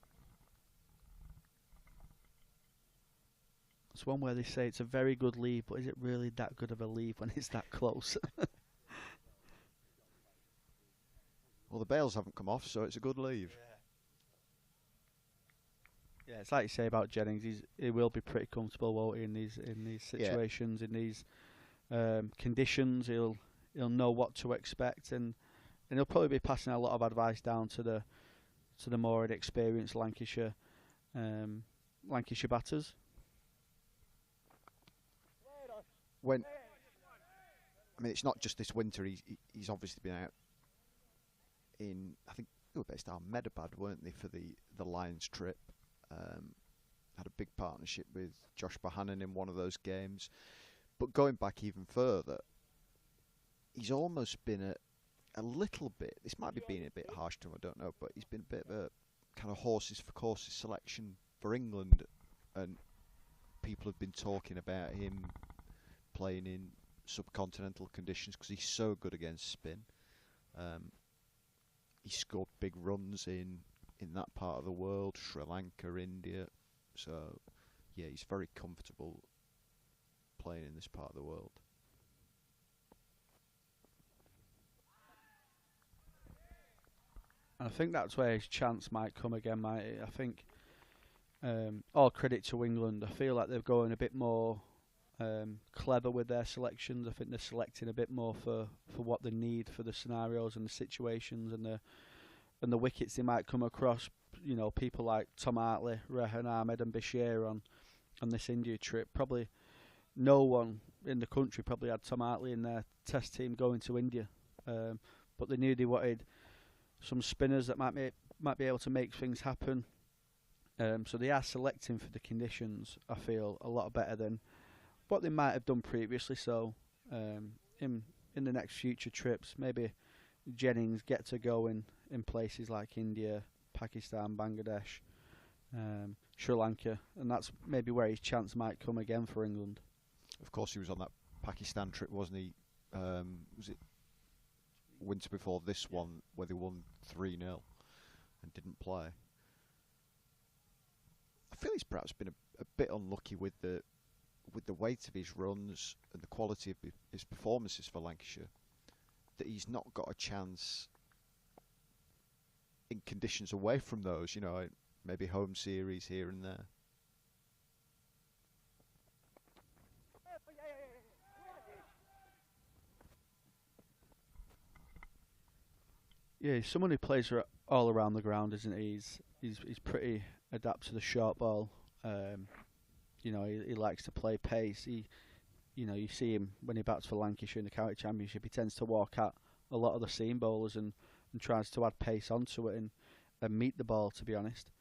It's one where they say it's a very good leave, but is it really that good of a leave when it's that close? Well, the bails haven't come off, so it's a good leave. Yeah, it's like you say about Jennings. He will be pretty comfortable, won't he, in these situations, in these conditions. He'll know what to expect, and he'll probably be passing a lot of advice down to the more inexperienced Lancashire batters. It's not just this winter. He's obviously been out in, I think they were based out of Medabad, weren't they, for the Lions trip. Had a big partnership with Josh Bohannon in one of those games. But going back even further, he's almost been a little bit, this might be being a bit harsh to him, I don't know, but he's been a bit of a kind of horses for courses selection for England, and people have been talking about him playing in subcontinental conditions because he's so good against spin. He scored big runs in that part of the world, Sri Lanka, India. So, yeah, he's very comfortable playing in this part of the world. And I think that's where his chance might come again, might it? I think all credit to England. I feel like they're going a bit more clever with their selections. I think they're selecting a bit more for what they need for the scenarios and the situations and the wickets they might come across. You know, people like Tom Hartley, Rehan Ahmed and Bashir on this India trip. Probably no one in the country probably had Tom Hartley in their test team going to India. But they knew they wanted some spinners that might be able to make things happen. So they are selecting for the conditions, I feel, a lot better than what they might have done previously. So in the next future trips, maybe Jennings get to go in places like India, Pakistan, Bangladesh, Sri Lanka, and that's maybe where his chance might come again for England. Of course, he was on that Pakistan trip, wasn't he? Was it winter before this one where they won 3-0 and didn't play? I feel he's perhaps been a bit unlucky with the weight of his runs and the quality of his performances for Lancashire, that he's not got a chance in conditions away from those, you know, maybe home series here and there. Yeah, he's someone who plays all around the ground, isn't he? He's pretty adept to the short ball. You know, he likes to play pace. You see him when he bats for Lancashire in the county championship. He tends to walk at a lot of the seam bowlers and tries to add pace onto it and meet the ball, to be honest.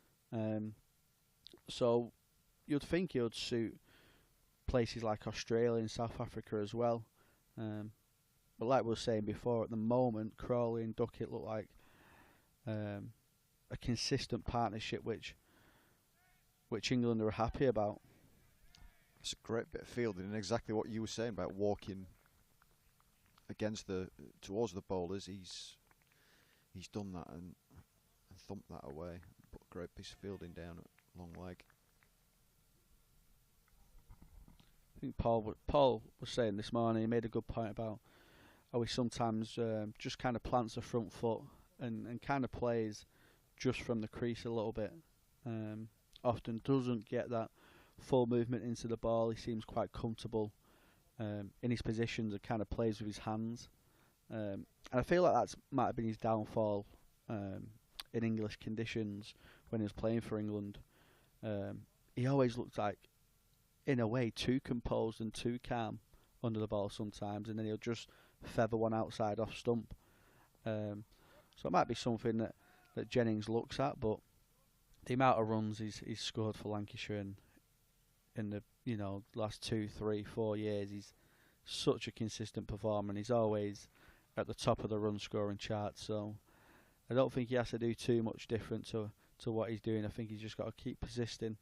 So you'd think he would suit places like Australia and South Africa as well. But like we were saying before, at the moment, Crawley and Duckett look like a consistent partnership which England are happy about. It's a great bit of fielding, and exactly what you were saying about walking towards the bowlers. He's done that and thumped that away. Put a great piece of fielding down at long leg. I think Paul was saying this morning, he made a good point about how he sometimes just kind of plants a front foot and kind of plays just from the crease a little bit. Often doesn't get that full movement into the ball. He seems quite comfortable in his positions and kind of plays with his hands. And I feel like that might have been his downfall in English conditions when he was playing for England. He always looked like, in a way, too composed and too calm under the ball sometimes, and then he'll just feather one outside off stump. So it might be something that Jennings looks at, but the amount of runs he's scored for Lancashire in the last 2, 3, 4 years, he's such a consistent performer, and he's always at the top of the run scoring chart. So I don't think he has to do too much different to what he's doing. I think he's just got to keep persisting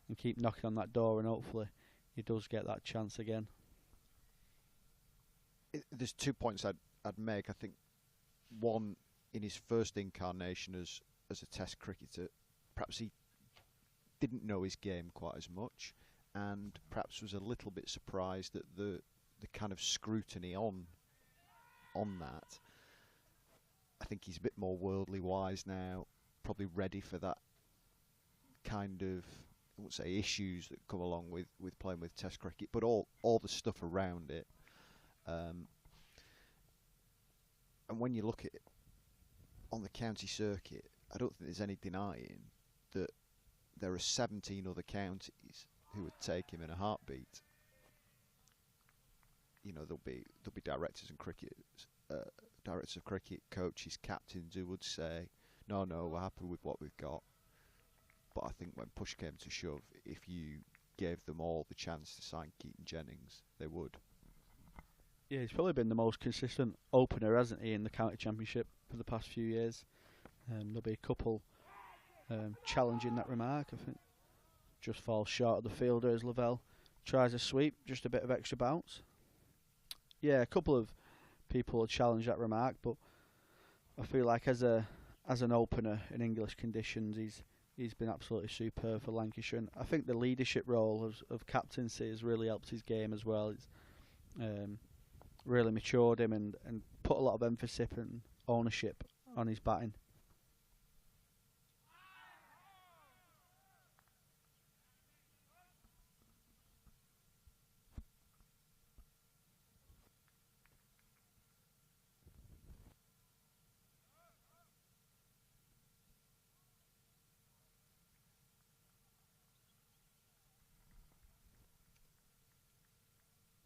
and keep knocking on that door, and hopefully he does get that chance again. There's 2 points I'd make. I think one, in his first incarnation as a Test cricketer, perhaps he didn't know his game quite as much, and perhaps was a little bit surprised at the kind of scrutiny on that. I think he's a bit more worldly wise now, probably ready for that kind of, I won't say issues that come along with playing with Test cricket, but all the stuff around it. And when you look at it on the county circuit, I don't think there's any denying that there are 17 other counties who would take him in a heartbeat. You know, there'll be directors of cricket, coaches, captains who would say, no, we're happy with what we've got. But I think when push came to shove, if you gave them all the chance to sign Keaton Jennings, they would. Yeah, he's probably been the most consistent opener, hasn't he, in the county championship for the past few years. There'll be a couple challenging that remark. I think just falls short of the fielder as Lavelle tries a sweep, just a bit of extra bounce. Yeah, a couple of people challenged that remark, but I feel like as an opener in English conditions, he's been absolutely superb for Lancashire. And I think the leadership role of captaincy has really helped his game as well. It's really matured him and put a lot of emphasis and ownership on his batting.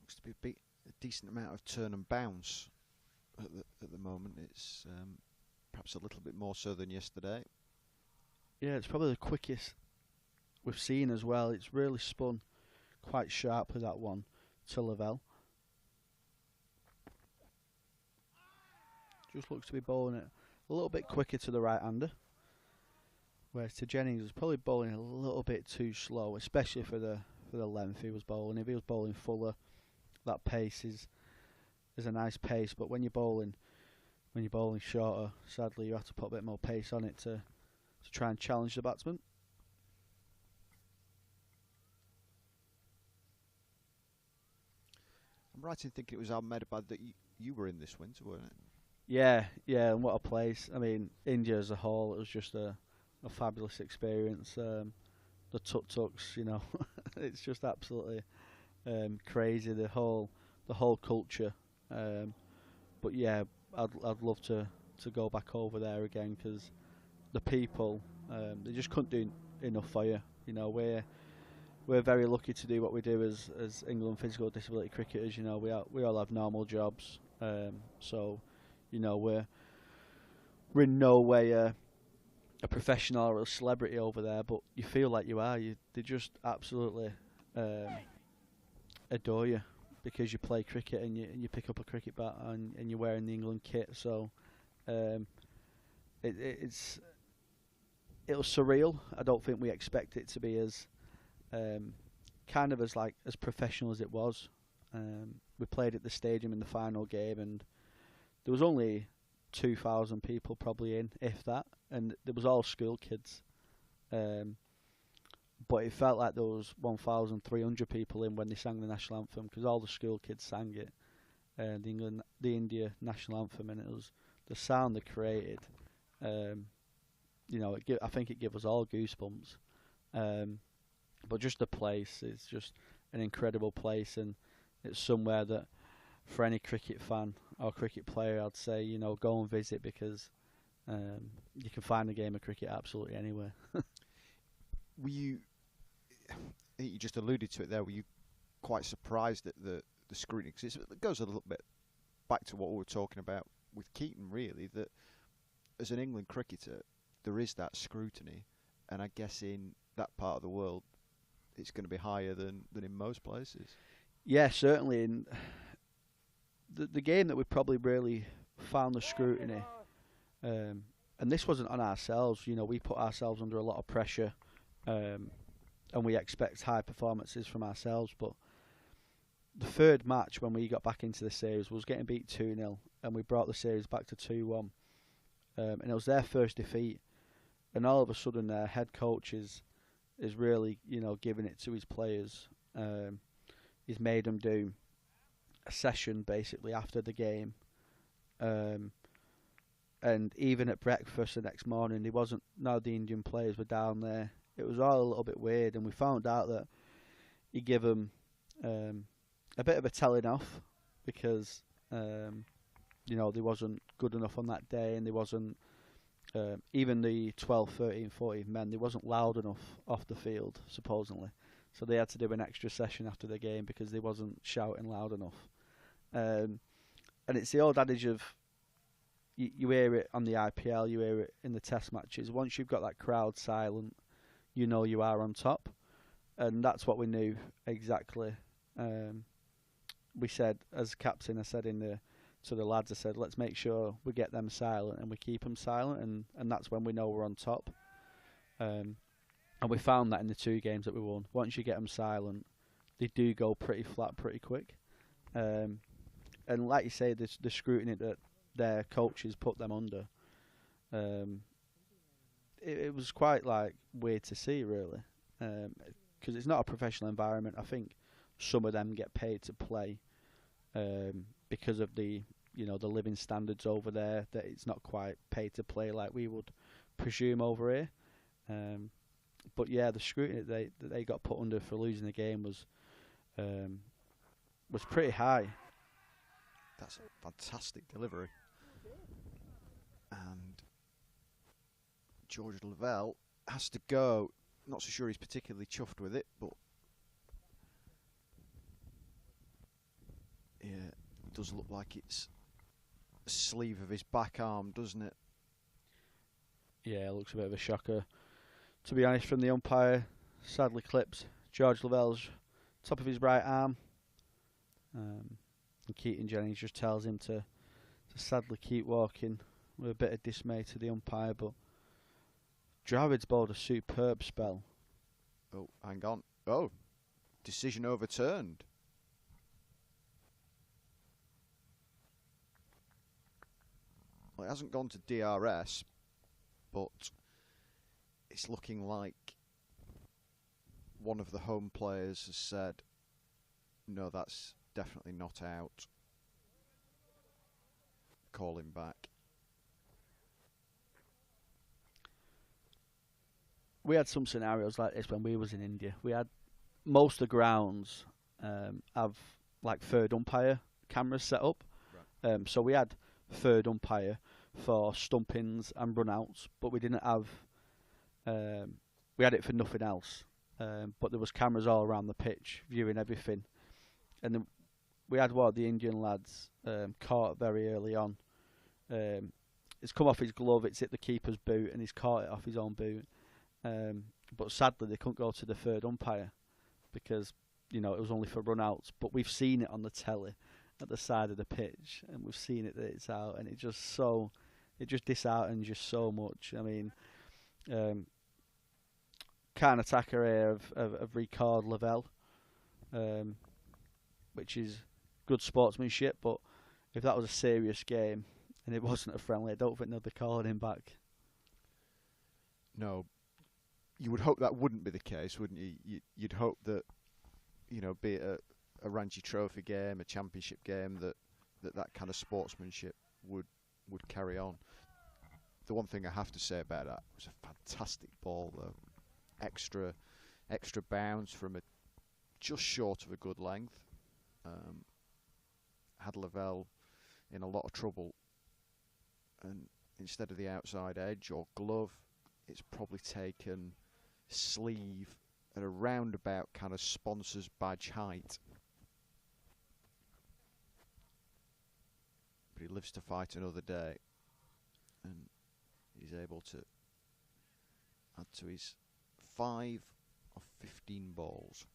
Looks to be a decent amount of turn and bounce at the moment. It's perhaps a little bit more so than yesterday. Yeah, it's probably the quickest we've seen as well. It's really spun quite sharply, that one, to Lavelle. Just looks to be bowling it a little bit quicker to the right-hander. Whereas to Jennings, is probably bowling a little bit too slow, especially for the length he was bowling. If he was bowling fuller, that pace is a nice pace. But when you're bowling shorter, sadly you have to put a bit more pace on it to try and challenge the batsman. I'm right in thinking it was Ahmedabad that you were in this winter, weren't it? Yeah, and what a place. I mean, India as a whole, it was just a fabulous experience. The tuk-tuks, it's just absolutely crazy, the whole culture. But yeah, I'd love to go back over there again, because the people, they just couldn't do enough for you. We're very lucky to do what we do as England physical disability cricketers. We all have normal jobs, so we're in no way a professional or a celebrity over there, but you feel like you are. They just absolutely adore you because you play cricket and you pick up a cricket bat and you're wearing the England kit. So it was surreal. I don't think we expect it to be as as professional as it was. We played at the stadium in the final game, and there was only 2,000 people probably in, if that, and there was all school kids. But it felt like there was 1,300 people in when they sang the national anthem, because all the school kids sang it, the India national anthem, and it was the sound they created. I think it gave us all goosebumps. But just the place is just an incredible place, and it's somewhere that for any cricket fan or cricket player, I'd say, go and visit, because you can find a game of cricket absolutely anywhere. You just alluded to it there, were you quite surprised at the scrutiny? Because it goes a little bit back to what we were talking about with Keaton, really, that as an England cricketer, there is that scrutiny, and I guess in that part of the world, it's going to be higher than in most places. Yeah, certainly. In the game that we probably really found the scrutiny, and this wasn't on ourselves, we put ourselves under a lot of pressure, and we expect high performances from ourselves, but the third match when we got back into the series was getting beat 2-0, and we brought the series back to 2-1, and it was their first defeat, and all of a sudden their head coach is really giving it to his players. He's made them do a session basically after the game, and even at breakfast the next morning, the Indian players were down there. It was all a little bit weird, and we found out that he gave them a bit of a telling off, because they wasn't good enough on that day, and they wasn't even the 12, 13, 14 men, they wasn't loud enough off the field, supposedly. So they had to do an extra session after the game because they wasn't shouting loud enough. And it's the old adage of, you hear it on the IPL, you hear it in the test matches. Once you've got that crowd silent, you are on top. And that's what we knew exactly. We said, as captain, I said to the lads, I said, let's make sure we get them silent and we keep them silent, and that's when we know we're on top. And we found that in the 2 games that we won. Once you get them silent, they do go pretty flat pretty quick. And and like you say, the scrutiny that their coaches put them under, it was quite like weird to see, really, because it's not a professional environment. I think some of them get paid to play because of the living standards over there, that it's not quite paid to play like we would presume over here. But yeah, the scrutiny that they got put under for losing the game was pretty high. That's a fantastic delivery. And George Lavelle has to go. Not so sure he's particularly chuffed with it, but yeah, it does look like it's the sleeve of his back arm, doesn't it? Yeah, it looks a bit of a shocker, to be honest, from the umpire. Sadly clips George Lavelle's top of his right arm. And Keaton Jennings just tells him to sadly keep walking, with a bit of dismay to the umpire. But Dravid's bowled a superb spell. Oh, hang on. Oh, decision overturned. Well, it hasn't gone to DRS, but it's looking like one of the home players has said, no, that's definitely not out. Call him back. We had some scenarios like this when we was in India. We had most of the grounds have like third umpire cameras set up. Right. So we had third umpire for stumpings and run-outs, but we didn't have. We had it for nothing else. But there was cameras all around the pitch viewing everything, and then we had one of the Indian lads caught very early on. It's come off his glove, it's hit the keeper's boot, and he's caught it off his own boot. But sadly, they couldn't go to the third umpire because it was only for run-outs. But we've seen it on the telly at the side of the pitch, and we've seen it that it's out, and it just disheartens you so much. I mean, Karnataka here have recalled Lavelle, which is good sportsmanship. But if that was a serious game and it wasn't a friendly, I don't think they'd be calling him back. No. You would hope that wouldn't be the case, wouldn't you? You'd hope that, be it a Ranji Trophy game, a championship game, that kind of sportsmanship would carry on. The one thing I have to say about that was a fantastic ball, though. Extra bounce from just short of a good length. Had Lavelle in a lot of trouble, and instead of the outside edge or glove, it's probably taken sleeve at a roundabout kind of sponsor's badge height. But he lives to fight another day, and he's able to add to his 5 of 15 balls.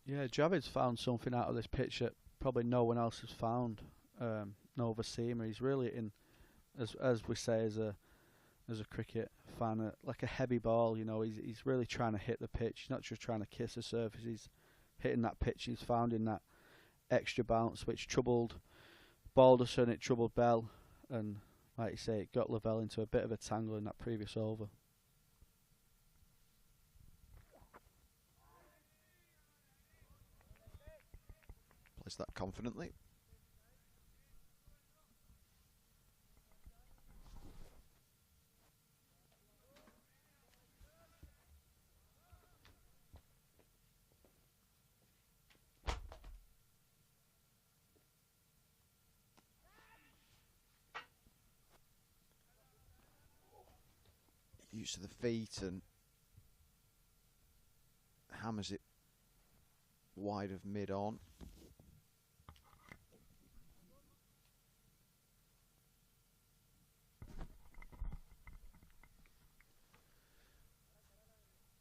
Yeah, Javid's found something out of this pitch that probably no one else has found. No other seamer. He's really in, as we say as a cricket fan, like a heavy ball. He's really trying to hit the pitch. He's not just trying to kiss the surface. He's hitting that pitch. He's found in that extra bounce, which troubled Balderson. It troubled Bell, and like you say, it got Lavelle into a bit of a tangle in that previous over. Plays that confidently. Use of the feet and hammers it wide of mid on.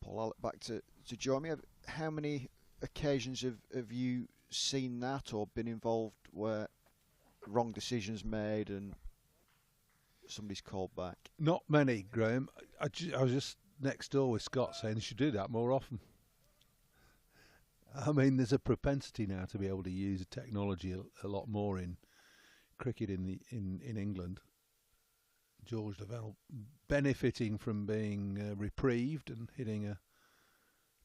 Paul, back to Jeremy. How many occasions have you seen that or been involved where wrong decisions made and somebody's called back? Not many, Graham. I was just next door with Scott saying he should do that more often. I mean, there's a propensity now to be able to use technology a lot more in cricket in England. George Lavelle benefiting from being reprieved and hitting a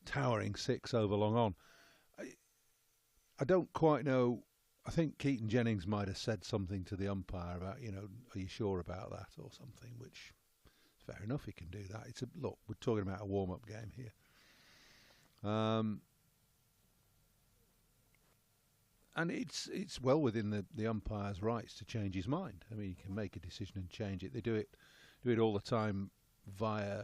towering 6 over long on. I don't quite know. I think Keaton Jennings might have said something to the umpire about, are you sure about that or something, which is fair enough, he can do that. Look, we're talking about a warm-up game here. And it's well within the umpire's rights to change his mind. I mean, he can make a decision and change it. They do it all the time via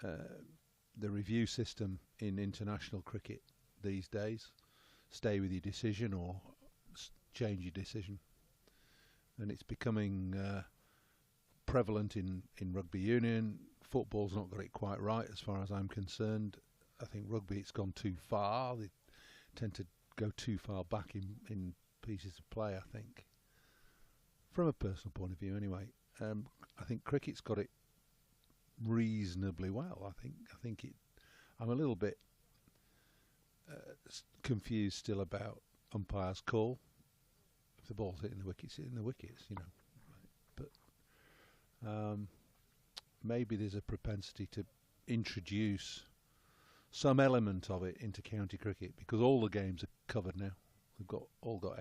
the review system in international cricket these days. Stay with your decision or change your decision. And it's becoming prevalent in rugby union. Football's not got it quite right as far as I'm concerned. I think rugby, it's gone too far. They tend to go too far back in pieces of play, I think. From a personal point of view, anyway. I think cricket's got it reasonably well. I think I'm a little bit confused still about umpire's call. If the ball's hitting the wickets, hitting the wickets, But maybe there's a propensity to introduce some element of it into county cricket, because all the games are covered now. They've all got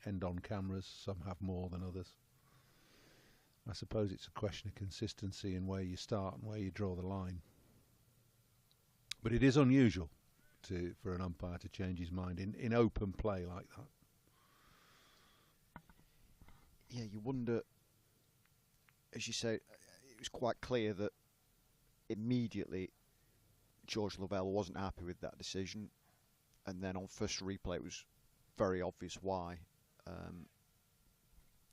end-on cameras. Some have more than others. I suppose it's a question of consistency and where you start and where you draw the line. But it is unusual for an umpire to change his mind in open play like that. Yeah, you wonder, as you say, it was quite clear that immediately George Lavelle wasn't happy with that decision, and then on first replay it was very obvious why.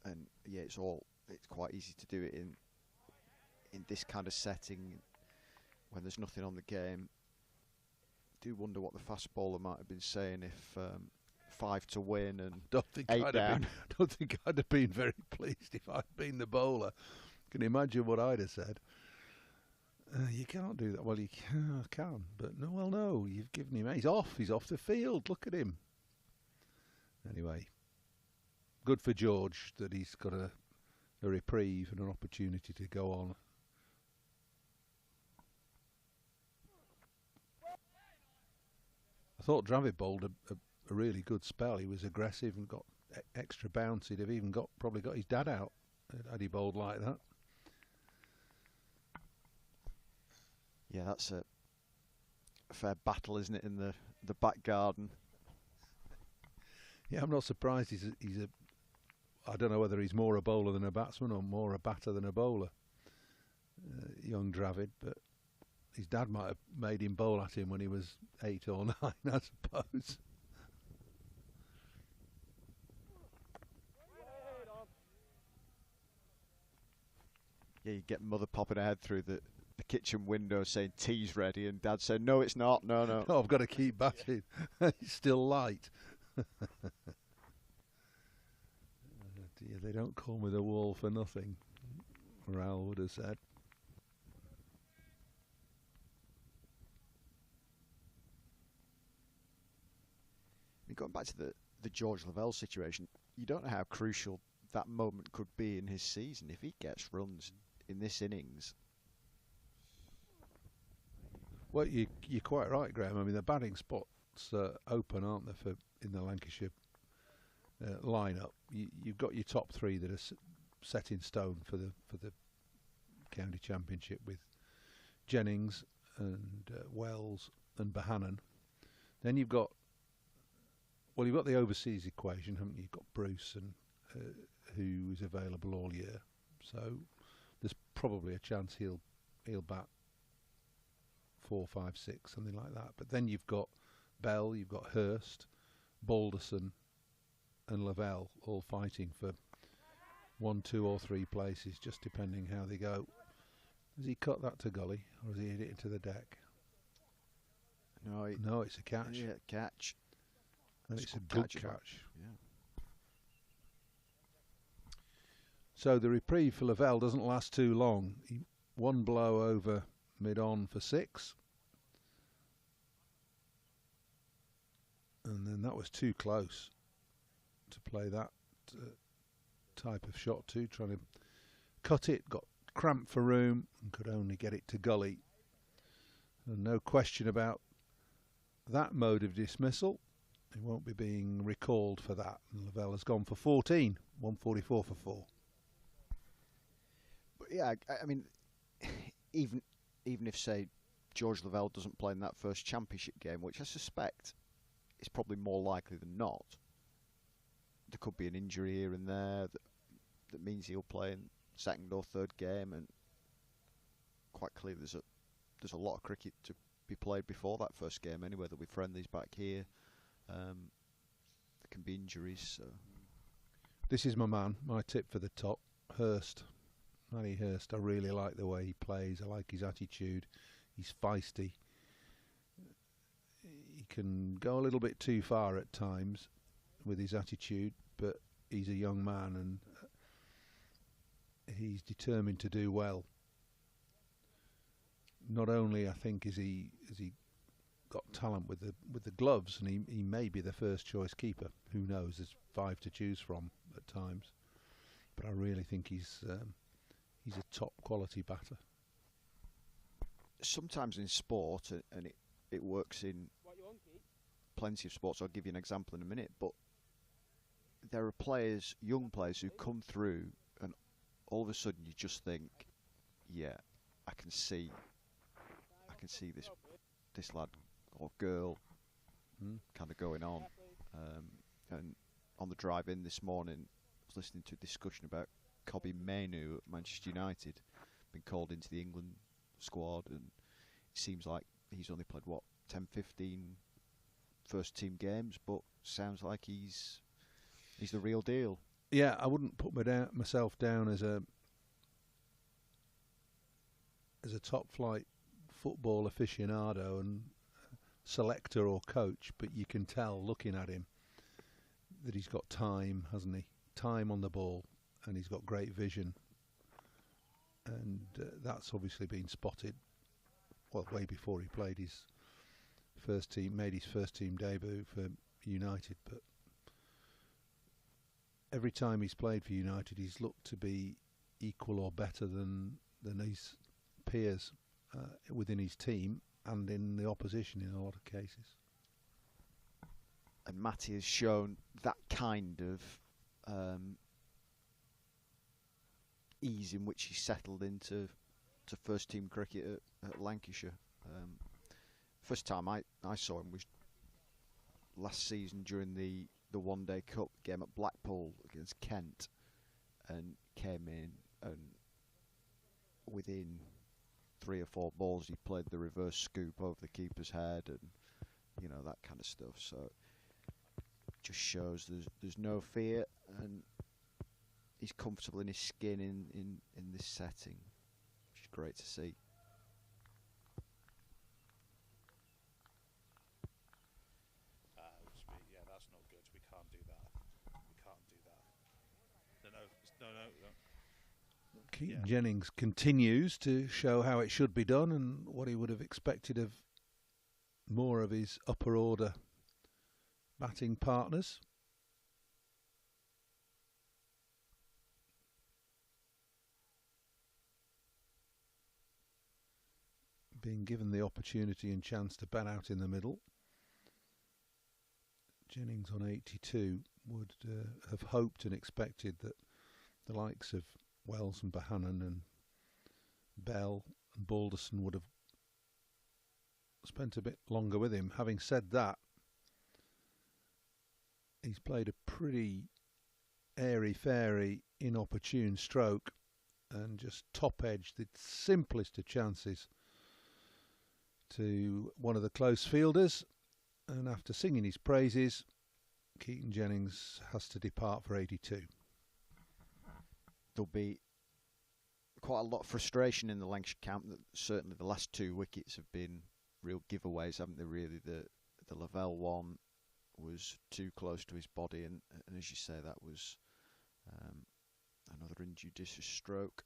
And yeah, it's quite easy to do it in this kind of setting when there's nothing on the game. Do wonder what the fast bowler might have been saying if 5 to win and don't think 8 down. Don't think I'd have been very pleased if I'd been the bowler. Can you imagine what I'd have said? You can't do that. Well, you can, but no, you've given him. He's off the field. Look at him. Anyway, good for George that he's got a reprieve and an opportunity to go on. I thought Dravid bowled a really good spell. He was aggressive and got extra bounce. He'd have even probably got his dad out had he bowled like that. Yeah, that's a fair battle, isn't it, in the back garden? Yeah, I'm not surprised. I don't know whether he's more a bowler than a batsman or more a batter than a bowler. Young Dravid, but his dad might have made him bowl at him when he was 8 or 9, I suppose. Yeah, you get mother popping her head through the kitchen window saying tea's ready, and dad said, no, it's not, no. No, I've got to keep batting. It's still light. Dear, they don't call me the wall for nothing, Ral would have said. Going back to the George Lavelle situation, you don't know how crucial that moment could be in his season if he gets runs in this innings. Well, you're quite right, Graham. I mean, the batting spots are open, aren't they, in the Lancashire lineup? You've got your top 3 that are set in stone for the county championship with Jennings and Wells and Bohannon. Then you've got the overseas equation, haven't you? You've got Bruce and who is available all year, so there's probably a chance he'll bat 4, 5, 6, something like that. But then you've got Bell, you've got Hurst, Balderson, and Lavelle all fighting for 1, 2, or 3 places, just depending how they go. Has he cut that to gully, or has he hit it into the deck? No, it's a catch. Yeah, catch. And it's a good catch. Yeah. So the reprieve for Lavelle doesn't last too long. One blow over mid-on for 6. that was too close to play that type of shot too, trying to cut it, got cramped for room and could only get it to gully. And no question about that mode of dismissal. He won't be being recalled for that. And Lavelle has gone for 14, 144 for 4. But yeah, I mean, even if, say, George Lavelle doesn't play in that first championship game, which I suspect is probably more likely than not, there could be an injury here and there that means he'll play in second or third game, and quite clearly there's a lot of cricket to be played before that first game anyway. There'll be friendlies back here. There can be injuries. So. This is my man, my tip for the top, Hurst. Matty Hurst. I really like the way he plays. I like his attitude. He's feisty. He can go a little bit too far at times with his attitude, but he's a young man and he's determined to do well. Not only, I think, is he got talent with the gloves, and he may be the first choice keeper. Who knows? There's 5 to choose from at times, but I really think he's a top quality batter. Sometimes in sport, and it works in plenty of sports. I'll give you an example in a minute, but there are players, young players, who come through, and all of a sudden you just think, yeah, I can see this lad or girl kind of going on. And on the drive in this morning, I was listening to a discussion about Kobbie Mainoo at Manchester United, been called into the England squad, and it seems like he's only played 10, 15 first team games, but sounds like he's the real deal. Yeah, I wouldn't put myself down as a top flight football aficionado and selector or coach, but you can tell looking at him that he's got time, hasn't he? Time on the ball, and he's got great vision, and that's obviously been spotted way before he played his first team, made his first team debut for United. But every time he's played for United, he's looked to be equal or better than his peers within his team and in the opposition in a lot of cases. And Matty has shown that kind of ease in which he settled into first team cricket at Lancashire. First time I saw him was last season during the One Day Cup game at Blackpool against Kent, and came in, and within 3 or 4 balls he played the reverse scoop over the keeper's head, and that kind of stuff. So just shows there's no fear, and he's comfortable in his skin in this setting, which is great to see. Yeah, that's not good. We can't do that. No. Keaton Jennings continues to show how it should be done and what he would have expected of more of his upper order batting partners. Being given the opportunity and chance to bat out in the middle. Jennings on 82 would have hoped and expected that the likes of Wells and Bohannon and Bell and Balderson would have spent a bit longer with him. Having said that, he's played a pretty airy-fairy, inopportune stroke and just top-edged the simplest of chances to one of the close fielders. And after singing his praises, Keaton Jennings has to depart for 82. There'll be quite a lot of frustration in the Lancashire camp. That certainly the last 2 wickets have been real giveaways, haven't they? Really, the Lavelle one was too close to his body, and as you say, that was another injudicious stroke.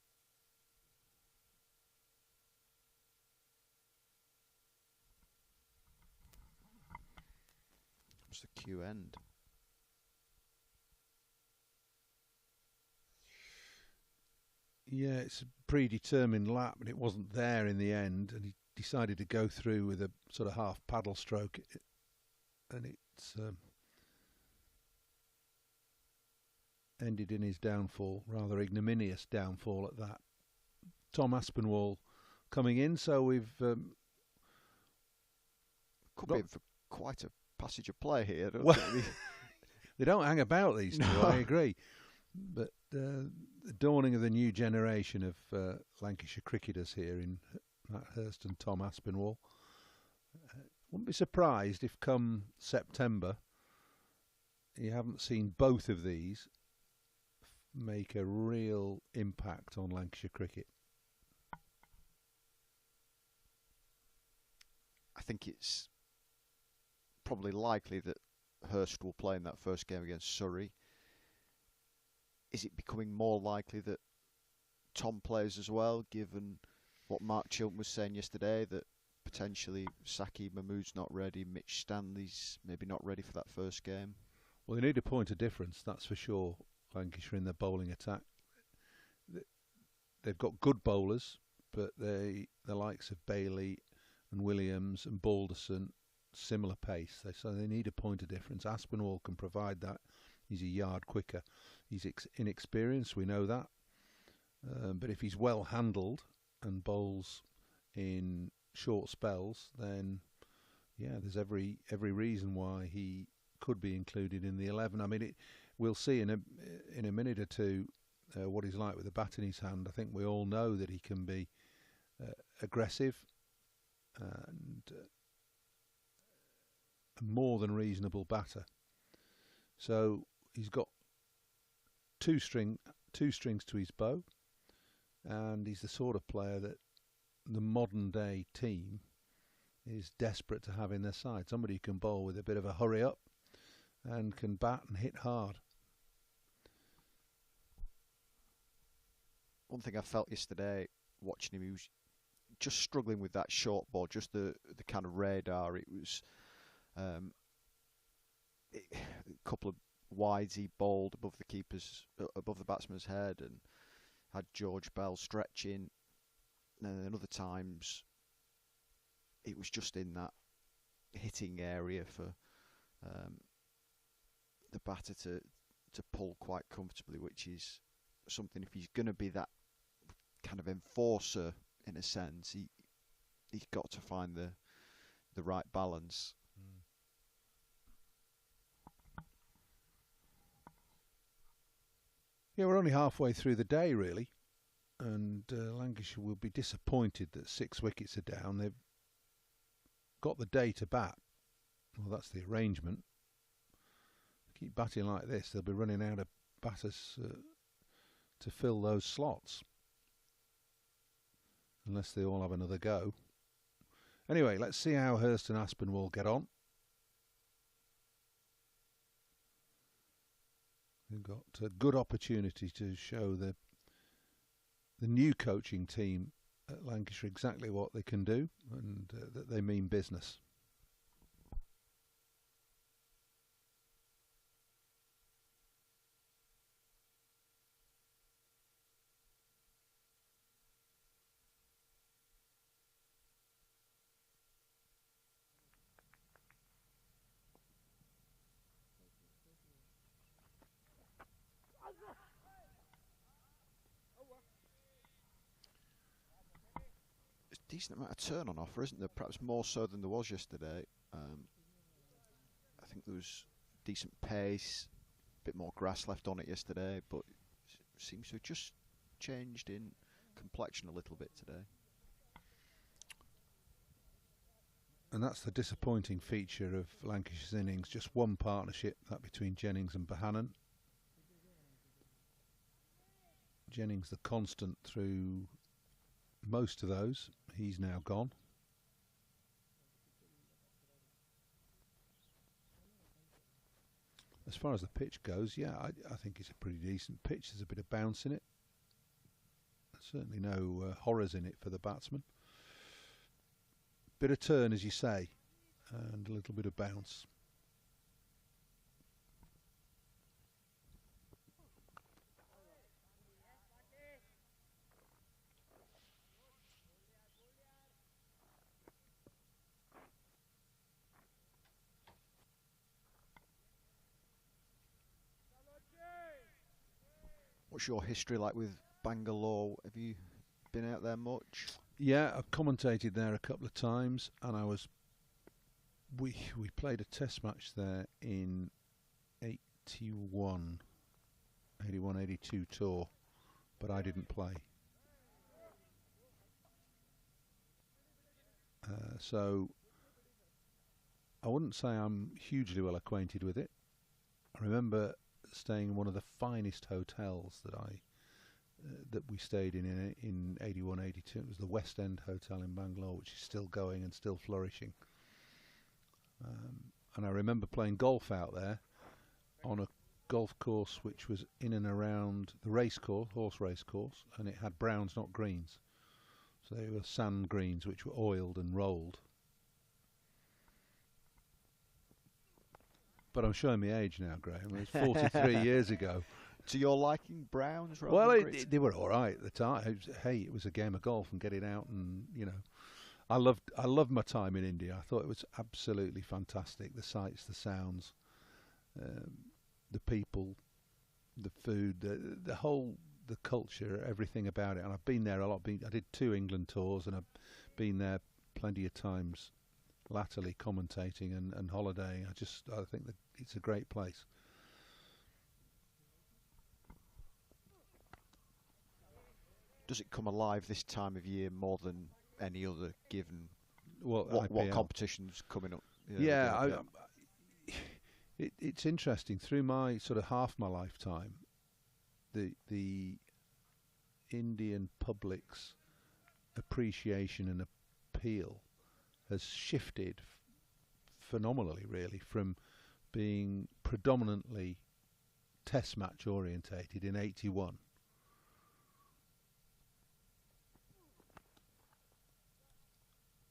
What's the cue end? Yeah, it's a predetermined lap, but it wasn't there in the end, and he decided to go through with a sort of half paddle stroke, and it's ended in his downfall, rather ignominious downfall at that. Tom Aspinwall coming in, so we've could be in for quite a passage of play here. Don't well, they? They don't hang about, these two. I agree, but the dawning of the new generation of Lancashire cricketers here in Matt Hurst and Tom Aspinwall. Wouldn't be surprised if come September you haven't seen both of these make a real impact on Lancashire cricket. I think it's probably likely that Hurst will play in that first game against Surrey. Is it becoming more likely that Tom plays as well, given what Mark Chilton was saying yesterday, that potentially Saki Mahmood's not ready, Mitch Stanley's maybe not ready for that first game? Well, they need a point of difference, that's for sure, Lancashire in their bowling attack. They've got good bowlers, but the likes of Bailey and Williams and Balderson, similar pace. So they need a point of difference. Aspinwall can provide that. He's a yard quicker. He's inexperienced, we know that. But if he's well handled and bowls in short spells, then yeah, there's every reason why he could be included in the 11. I mean, we'll see in a minute or two what he's like with the bat in his hand. I think we all know that he can be aggressive and a more than reasonable batter. So he's got two strings to his bow, and he's the sort of player that the modern day team is desperate to have in their side. Somebody who can bowl with a bit of a hurry up and can bat and hit hard. One thing I felt yesterday watching him, he was just struggling with that short ball, just the kind of radar. It was a couple of wides he bowled above the batsman's head, and had George Bell stretching. And then other times it was just in that hitting area for the batter to pull quite comfortably, which is something, if he's going to be that kind of enforcer in a sense, he's got to find the right balance. Yeah, we're only halfway through the day, really, and Lancashire will be disappointed that 6 wickets are down. They've got the day to bat. Well, that's the arrangement. Keep batting like this, they'll be running out of batters to fill those slots, unless they all have another go. Anyway, let's see how Hurst and Aspinwall get on. They've got a good opportunity to show the new coaching team at Lancashire exactly what they can do, and that they mean business. Decent amount of turn on offer, isn't there? Perhaps more so than there was yesterday. I think there was decent pace, a bit more grass left on it yesterday, but it seems to have just changed in complexion a little bit today. And that's the disappointing feature of Lancashire's innings. Just one partnership, that between Jennings and Bohannon. Jennings the constant through most of those. He's now gone. As far as the pitch goes, yeah, I think it's a pretty decent pitch. There's a bit of bounce in it. Certainly no horrors in it for the batsman. Bit of turn, as you say, and a little bit of bounce. What's your history like with Bangalore? Have you been out there much? Yeah, I've commentated there a couple of times, and we played a test match there in 81, 82 tour, but I didn't play. So I wouldn't say I'm hugely well acquainted with it. I remember staying in one of the finest hotels that we stayed in 81, 82. It was the West End Hotel in Bangalore, which is still going and still flourishing. And I remember playing golf out there on a golf course which was in and around the horse race course, and it had browns, not greens. So they were sand greens which were oiled and rolled. But I'm showing my age now, Graham. It was 43 years ago. To your liking, browns? Well, they were all right at the time. It was a game of golf and getting out, and I loved my time in India. I thought it was absolutely fantastic. The sights, the sounds, the people, the food, the culture, everything about it. And I've been there a lot. I did 2 England tours, and I've been there plenty of times, latterly commentating and holidaying. I think that it's a great place. Does it come alive this time of year more than any other, given what competitions coming up? It's interesting. Through my sort of half my lifetime, the Indian public's appreciation and appeal has shifted phenomenally, really, from being predominantly test match orientated in 81.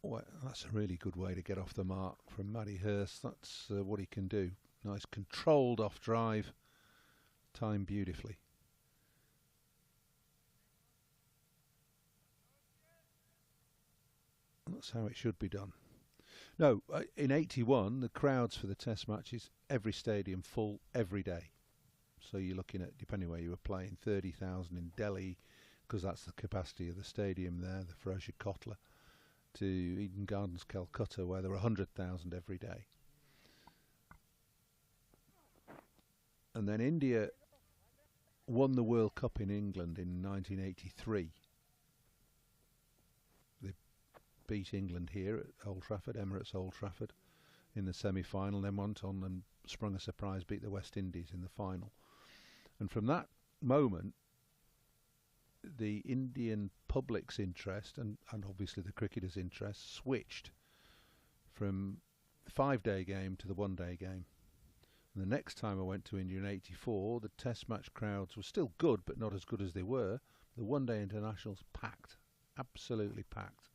Well, that's a really good way to get off the mark from Matty Hurst. That's what he can do. Nice controlled off drive, timed beautifully. That's how it should be done. No, in 81, the crowds for the test matches, every stadium full every day. So you're looking at, depending where you were playing, 30,000 in Delhi, because that's the capacity of the stadium there, the Ferozshah Kotla, to Eden Gardens, Calcutta, where there were 100,000 every day. And then India won the World Cup in England in 1983. They beat England here at Old Trafford, Emirates Old Trafford, in the semi-final, then went on and sprung a surprise, beat the West Indies in the final. And from that moment, the Indian public's interest and obviously the cricketers' interest switched from the 5-day game to the 1-day game. And the next time I went to India in 84, the test match crowds were still good, but not as good as they were. The 1-day internationals packed, absolutely packed.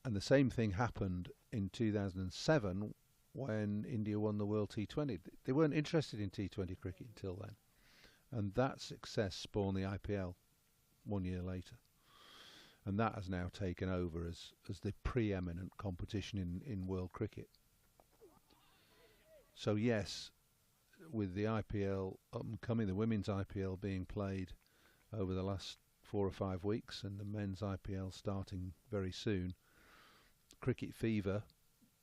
And the same thing happened in 2007 when India won the World T20. They weren't interested in T20 cricket until then. And that success spawned the IPL 1 year later. And that has now taken over as the preeminent competition in world cricket. So yes, with the IPL up and coming, the women's IPL being played over the last 4 or 5 weeks, and the men's IPL starting very soon, cricket fever,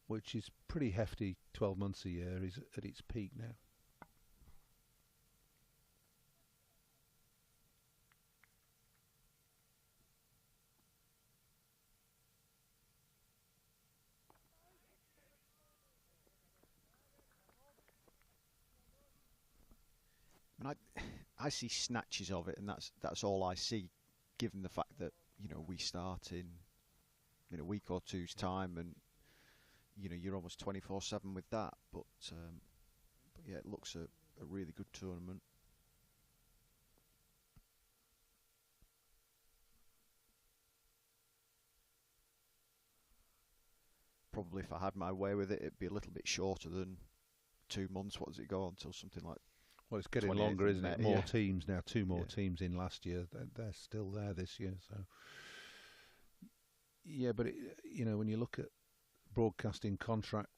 which is pretty hefty 12 months a year, is at its peak now. And I see snatches of it, and that's all I see, given the fact that we start in a week or two's time, and you're almost 24/7 with that. But yeah, it looks a really good tournament. Probably if I had my way with it, it'd be a little bit shorter than 2 months. What does it go on till? Something like. Well, it's getting longer, isn't it? More yeah. teams now. 2 more teams in last year. They're still there this year. So, yeah, but when you look at broadcasting contract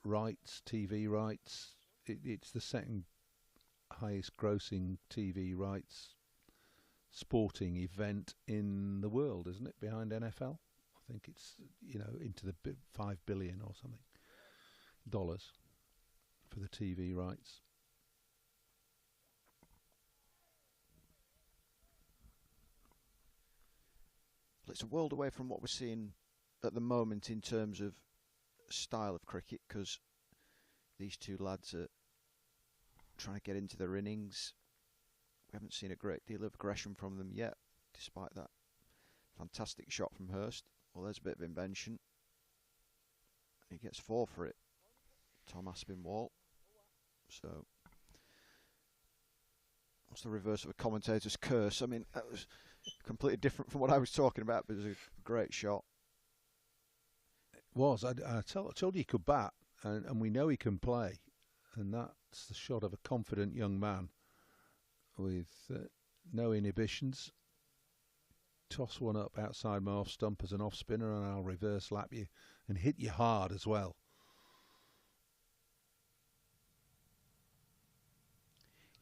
rights, TV rights, it's the second highest grossing TV rights sporting event in the world, isn't it? Behind NFL, I think it's into the $5 billion or something dollars for the TV rights. It's a world away from what we're seeing at the moment in terms of style of cricket, because these two lads are trying to get into their innings. We haven't seen a great deal of aggression from them yet, despite that fantastic shot from Hurst. Well, there's a bit of invention. He gets 4 for it. Tom Aspinwall. So what's the reverse of a commentator's curse? I mean, that was completely different from what I was talking about, but it was a great shot. It was. I told you he could bat, and we know he can play, and that's the shot of a confident young man with no inhibitions. Toss one up outside my off stump as an off spinner, and I'll reverse lap you and hit you hard as well.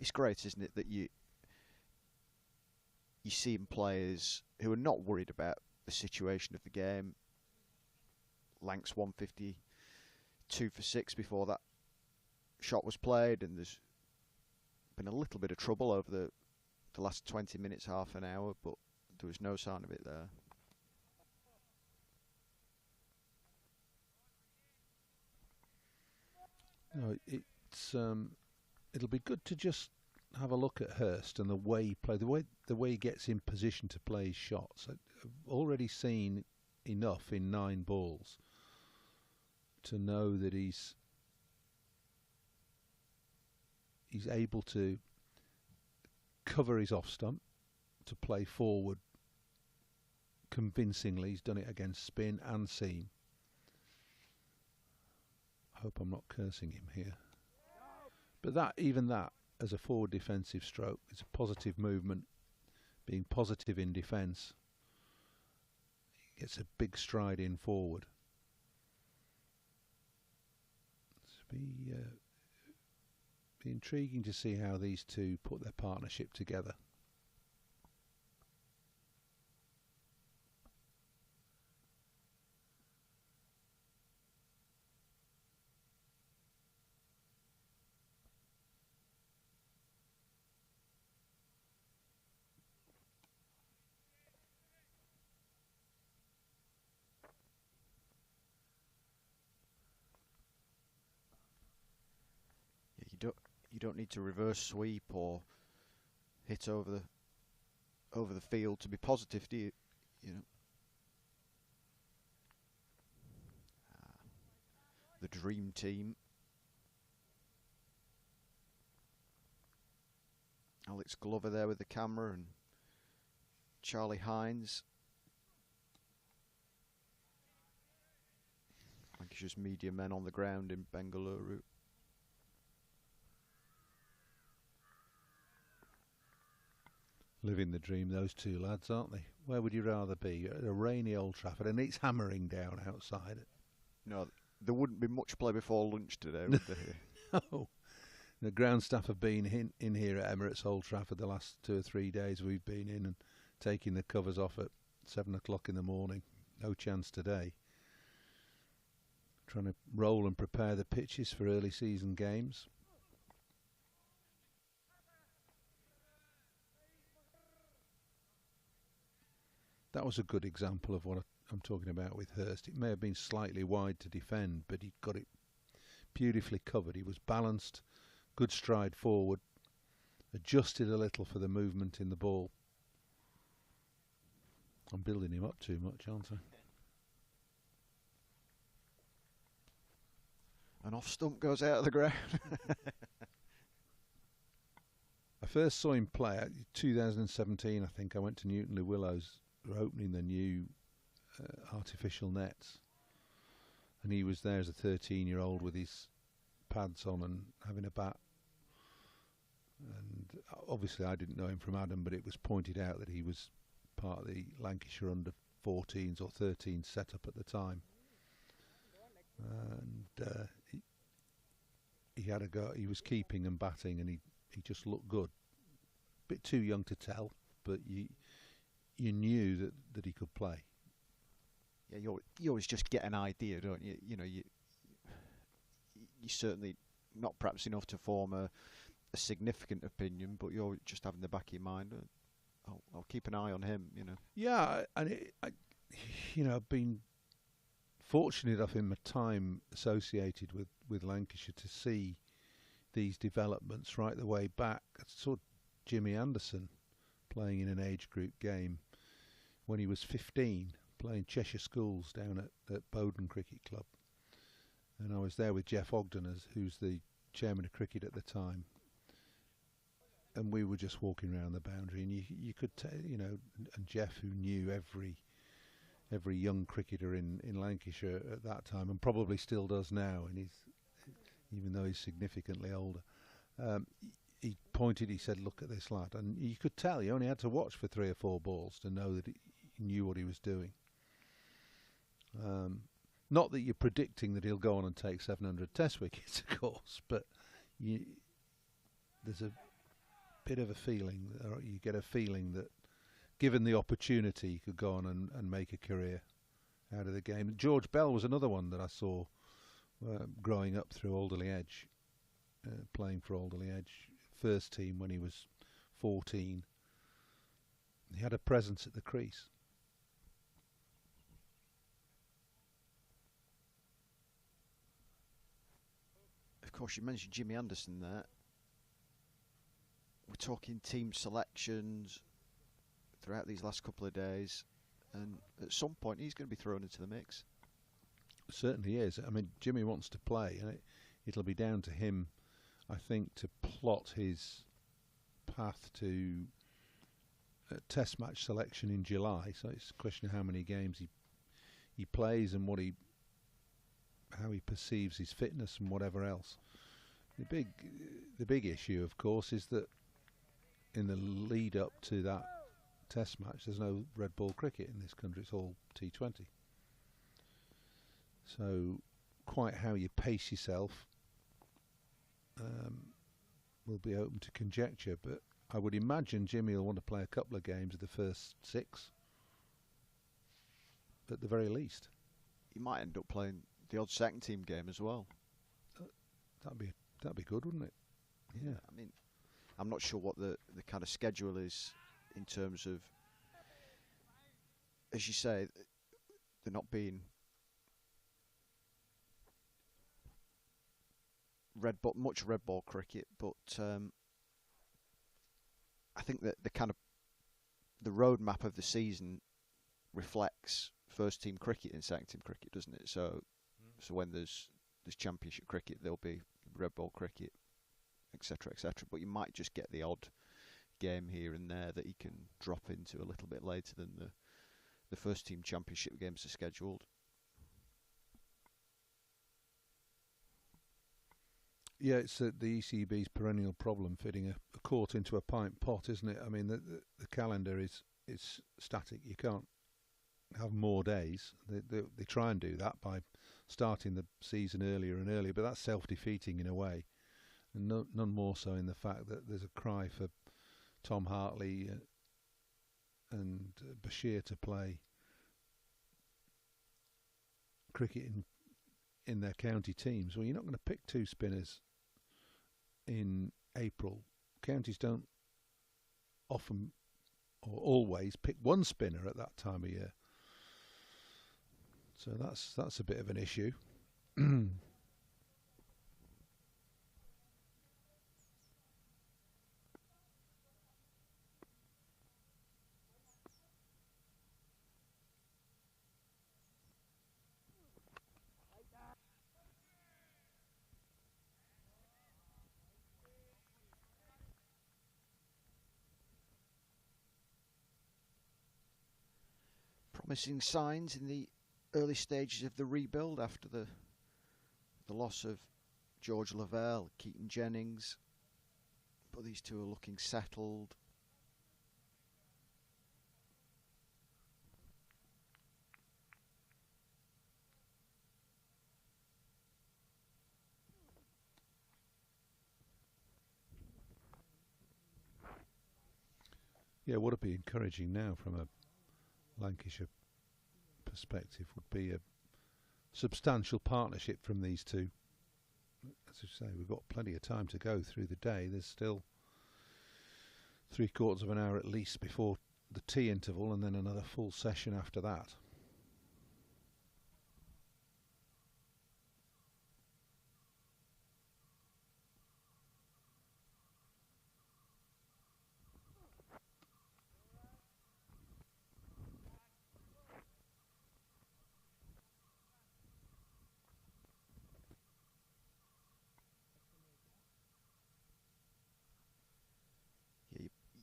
It's great, isn't it, that you see players who are not worried about the situation of the game. Lanks 152 for 6 before that shot was played, and there's been a little bit of trouble over the last 20 minutes, half an hour, but there was no sign of it there. No, it'll be good to just have a look at Hurst and the way he plays, the way he gets in position to play his shots. I've already seen enough in 9 balls to know that he's able to cover his off stump, to play forward convincingly. He's done it against spin and seam. I hope I'm not cursing him here. But even that, as a forward defensive stroke, it's a positive movement, being positive in defence. He gets a big stride in forward. It'll be intriguing to see how these two put their partnership together. You don't need to reverse sweep or hit over the field to be positive, do you? The dream team. Alex Glover there with the camera, and Charlie Hines. Lancashire's media men on the ground in Bangalore. Living the dream, those two lads, aren't they? Where would you rather be? At a rainy Old Trafford, and it's hammering down outside. No, there wouldn't be much play before lunch today, would there? No. The ground staff have been in here at Emirates Old Trafford the last 2 or 3 days we've been in, and taking the covers off at 7 o'clock in the morning. No chance today. Trying to roll and prepare the pitches for early season games. That was a good example of what I'm talking about with Hurst. It may have been slightly wide to defend, but he got it beautifully covered. He was balanced, good stride forward, adjusted a little for the movement in the ball. I'm building him up too much, aren't I? An off stump goes out of the ground. I first saw him play in 2017, I think. I went to Newton Le Willows. We're opening the new artificial nets, and he was there as a 13-year-old with his pads on and having a bat. And obviously I didn't know him from Adam, but it was pointed out that he was part of the Lancashire under 14s or 13s setup at the time. And he had a go. He was keeping and batting, and he He just looked good. Bit too young to tell, but you knew that he could play. Yeah, you always just get an idea, don't you? You know, you certainly not perhaps enough to form a significant opinion, but you're just having the back of your mind. I'll keep an eye on him. You know. Yeah, and I've been fortunate enough in my time associated with Lancashire to see these developments right the way back. I saw Jimmy Anderson playing in an age group game when he was 15, playing Cheshire Schools down at Bowden Cricket Club. And I was there with Jeff Ogden, who's the chairman of cricket at the time. And we were just walking around the boundary, and you could tell, you know, and Jeff, who knew every young cricketer in Lancashire at that time, and probably still does now, and even though he's significantly older, he said, "Look at this lad," and you could tell he only had to watch for 3 or 4 balls to know that he knew what he was doing. Not that you're predicting that he'll go on and take 700 Test wickets, of course, but there's a bit of a feeling, or you get a feeling that given the opportunity, he could go on and make a career out of the game. George Bell was another one that I saw growing up through Alderley Edge, playing for Alderley Edge, first team when he was 14. He had a presence at the crease. Of course, you mentioned Jimmy Anderson there. We're talking team selections throughout these last couple of days, and at some point he's going to be thrown into the mix. Certainly is. I mean, Jimmy wants to play, and it'll be down to him, I think, to plot his path to Test match selection in July. So it's a question of how many games he plays and how he perceives his fitness and whatever else. The big issue, of course, is that in the lead up to that Test match, there's no red ball cricket in this country. It's all T20. So quite how you pace yourself will be open to conjecture, but I would imagine Jimmy will want to play a couple of games of the first 6 at the very least. He might end up playing the odd second team game as well. That'd be good, wouldn't it? Yeah. I mean, I'm not sure what the kind of schedule is in terms of, as you say, they're not being much red ball cricket, but I think that the roadmap of the season reflects first team cricket and second team cricket, doesn't it? So when there's championship cricket, there'll be red ball cricket, etc., etc. But you might just get the odd game here and there that he can drop into a little bit later than the first team championship games are scheduled. Yeah, it's the ECB's perennial problem, fitting a court into a pint pot, isn't it? I mean, the calendar is static. You can't have more days. They try and do that by starting the season earlier and earlier, but that's self-defeating in a way, and none more so in the fact that there's a cry for Tom Hartley and Bashir to play cricket in their county teams. Well, you're not going to pick 2 spinners in April. Counties don't often or always pick 1 spinner at that time of year. So that's a bit of an issue. Promising signs in the early stages of the rebuild after the loss of George Lavelle, Keaton Jennings, but these two are looking settled. Yeah, what would be encouraging now from a Lancashire perspective would be a substantial partnership from these two. As I say, we've got plenty of time to go through the day. There's still 3/4 of an hour at least before the tea interval, and then another full session after that.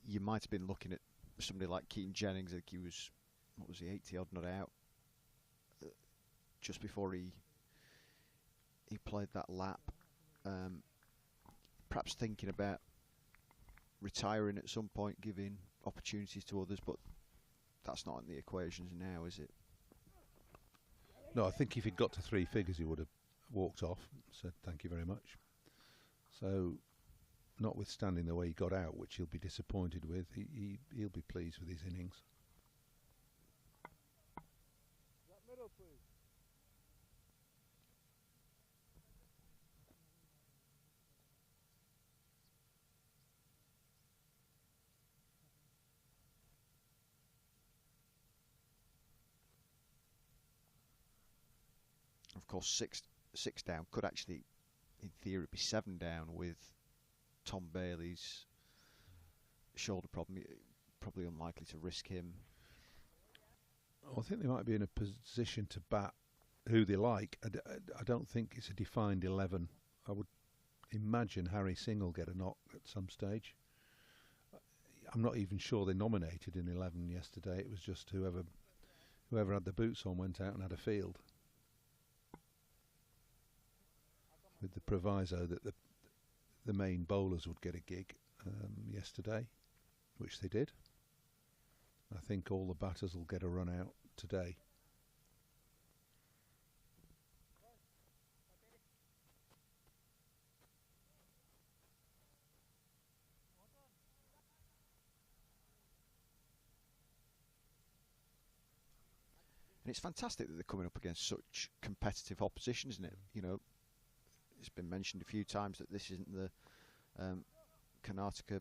You might have been looking at somebody like Keaton Jennings. I think he was, what was he, 80 odd not out just before he played that lap. Perhaps thinking about retiring at some point, giving opportunities to others, but that's not in the equations now, is it? No, I think if he'd got to 3 figures, he would have walked off, said thank you very much. So, notwithstanding the way he got out, which he'll be disappointed with, he'll be pleased with his innings. Of course, six down could actually, in theory, be 7 down with Tom Bailey's shoulder problem. Probably unlikely to risk him. I think they might be in a position to bat who they like. I don't think it's a defined 11. I would imagine Harry Singh will get a knock at some stage. I'm not even sure they nominated an 11 yesterday. It was just whoever had the boots on went out and had a field, with the proviso that the main bowlers would get a gig yesterday, which they did. I think all the batters will get a run out today. And it's fantastic that they're coming up against such competitive opposition, isn't it? You know, it's been mentioned a few times that this isn't the Karnataka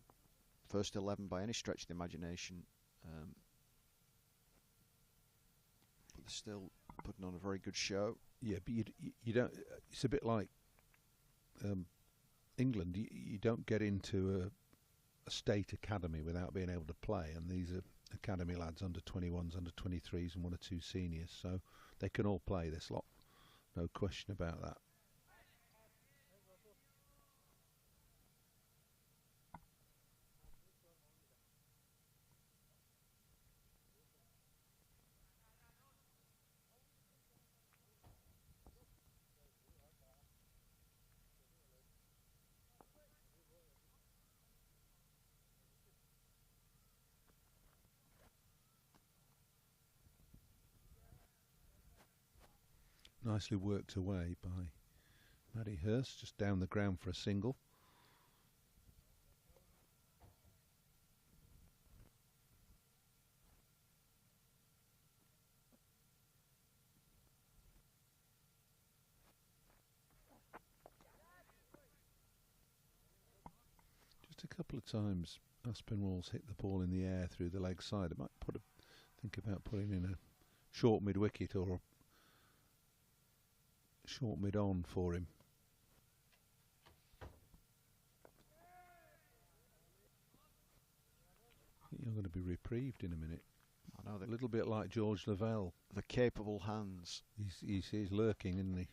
first 11 by any stretch of the imagination. But they're still putting on a very good show. Yeah, but you don't. It's a bit like England. You don't get into a state academy without being able to play, and these are academy lads, under 21s, under 23s, and 1 or 2 seniors, so they can all play this lot. No question about that. Nicely worked away by Maddie Hurst, just down the ground for a single. Just a couple of times Aspinwall's hit the ball in the air through the leg side. It might think about putting in a short mid-wicket or a short mid-on for him. You're going to be reprieved in a minute. I know, a little bit like George Lavelle. The capable hands. He's lurking, isn't he?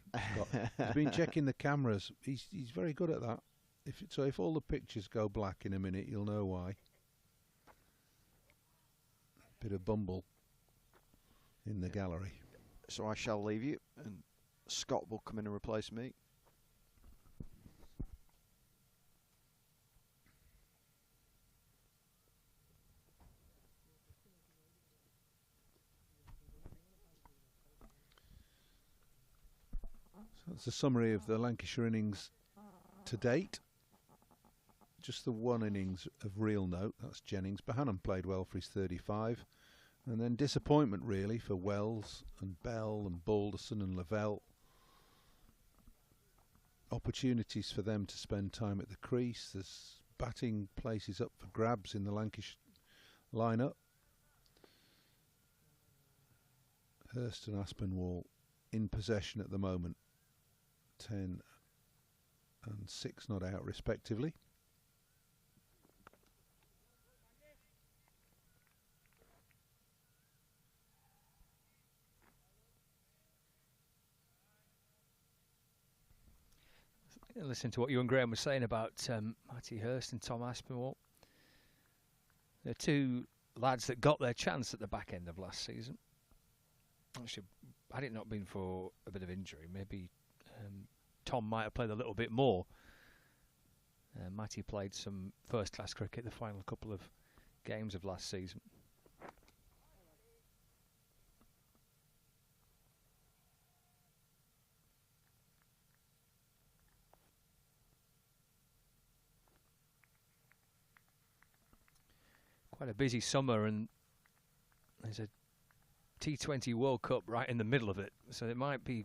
He's been checking the cameras. He's very good at that. If all the pictures go black in a minute, you'll know why. Bit of bumble in the gallery. So I shall leave you, and Scott will come in and replace me. So that's a summary of the Lancashire innings to date. just the one innings of real note. That's Jennings. Bohannon played well for his 35. And then disappointment, really, for Wells and Bell and Balderson and Lavelle. Opportunities for them to spend time at the crease. There's batting places up for grabs in the Lancashire lineup. Hurst and Aspinwall in possession at the moment. 10 and 6 not out respectively. Listen to what you and Graham were saying about Matty Hurst and Tom Aspinwall. They're two lads that got their chance at the back end of last season. Actually, had it not been for a bit of injury, maybe Tom might have played a little bit more. Matty played some first-class cricket the final couple of games of last season. Quite a busy summer, and there's a T20 World Cup right in the middle of it, so there might be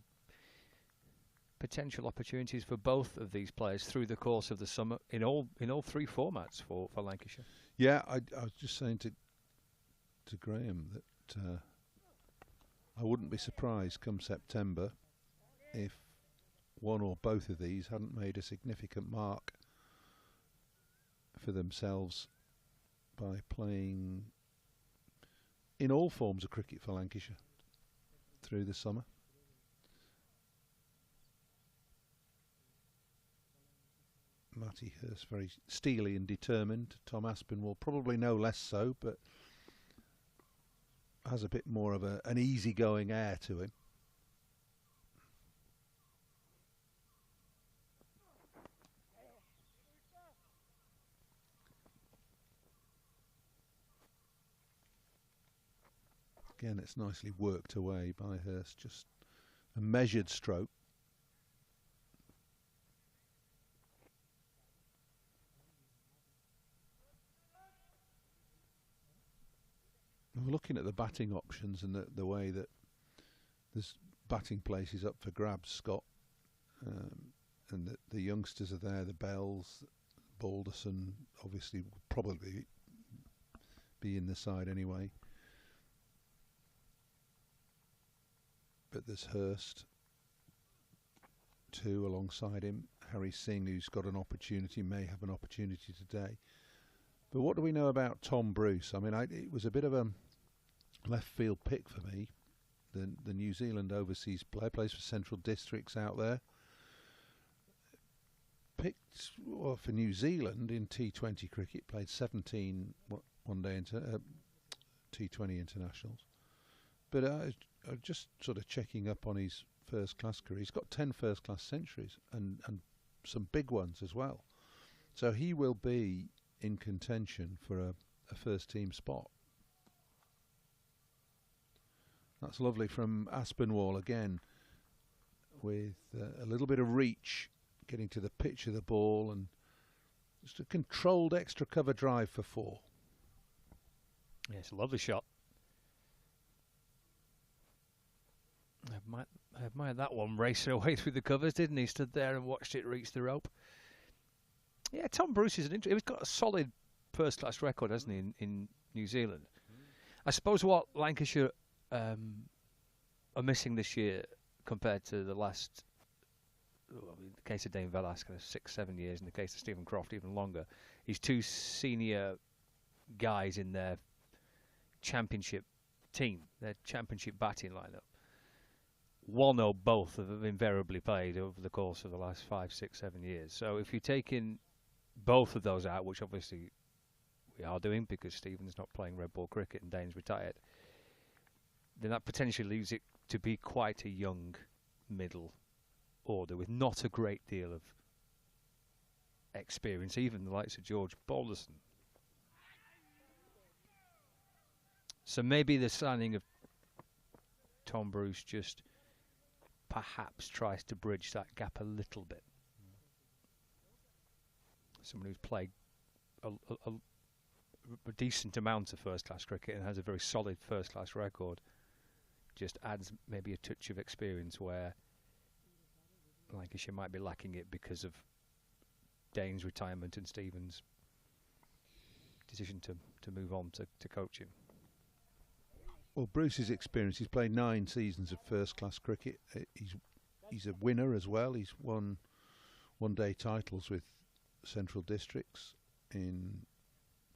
potential opportunities for both of these players through the course of the summer in all three formats for Lancashire. Yeah, I was just saying to Graham that I wouldn't be surprised come September if one or both of these hadn't made a significant mark for themselves by playing in all forms of cricket for Lancashire through the summer. Matty Hurst very steely and determined. Tom Aspinwall probably no less so, but has a bit more of an easygoing air to him. Again, it's nicely worked away by Hurst, just a measured stroke. We're looking at the batting options and the way that there's batting places up for grabs, Scott, and the youngsters are there, the Bells, Balderson obviously will probably be in the side anyway. But there's Hurst, too, alongside him. Harry Singh, who's got an opportunity, may have an opportunity today. But what do we know about Tom Bruce? I mean, it was a bit of a left field pick for me. The New Zealand overseas player, plays for Central Districts out there. Picked for New Zealand in T20 cricket, played 17 one-day T20 internationals. But just sort of checking up on his first-class career. He's got 10 first-class centuries and some big ones as well. So he will be in contention for a first-team spot. That's lovely from Aspinwall again, with a little bit of reach, getting to the pitch of the ball, and just a controlled extra cover drive for 4. Yeah, it's a lovely shot. I admired that one racing away through the covers, didn't he? Stood there and watched it reach the rope. Yeah, Tom Bruce is he's got a solid first-class record, hasn't he, in New Zealand? I suppose what Lancashire are missing this year compared to the last, in the case of Dane Velas, kind of 6-7 years, in the case of Stephen Croft, even longer, is 2 senior guys in their championship team, their championship batting lineup. One or both have invariably played over the course of the last 5, 6, 7 years. So if you take in both of those out, which obviously we are doing because Stephen's not playing red ball cricket and Dane's retired, then that potentially leaves it to be quite a young middle order with not a great deal of experience, even the likes of George Balderson. So maybe the signing of Tom Bruce just perhaps tries to bridge that gap a little bit. Someone who's played a decent amount of first-class cricket and has a very solid first-class record, just adds maybe a touch of experience where Lancashire might be lacking it because of Dane's retirement and Stephen's decision to move on to coaching. Well, Bruce's experience, he's played 9 seasons of first-class cricket. He's a winner as well. He's won one-day titles with Central Districts in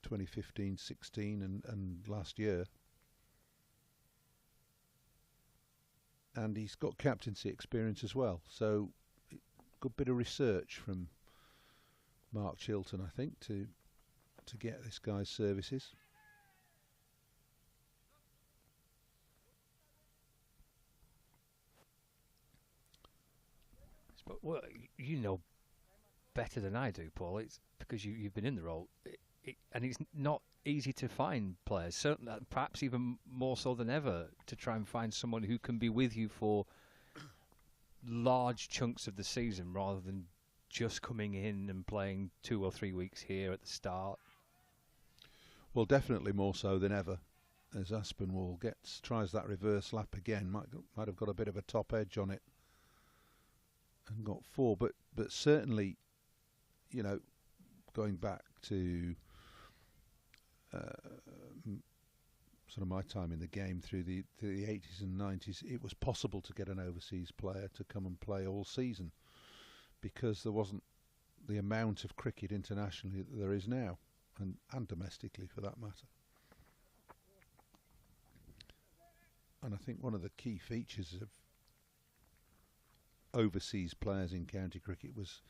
2015, 16 and last year. And he's got captaincy experience as well. So, good bit of research from Mark Chilton, I think, to get this guy's services. But well, you know better than I do, Paul. It's because you've been in the role, and it's not easy to find players. Certainly, perhaps even more so than ever, to try and find someone who can be with you for large chunks of the season, rather than just coming in and playing 2 or 3 weeks here at the start. Well, definitely more so than ever, as Aspinwall tries that reverse lap again. Might have got a bit of a top edge on it and got 4, but certainly, you know, going back to sort of my time in the game through the 80s and 90s, it was possible to get an overseas player to come and play all season because there wasn't the amount of cricket internationally that there is now, and domestically for that matter. And I think one of the key features of overseas players in county cricket was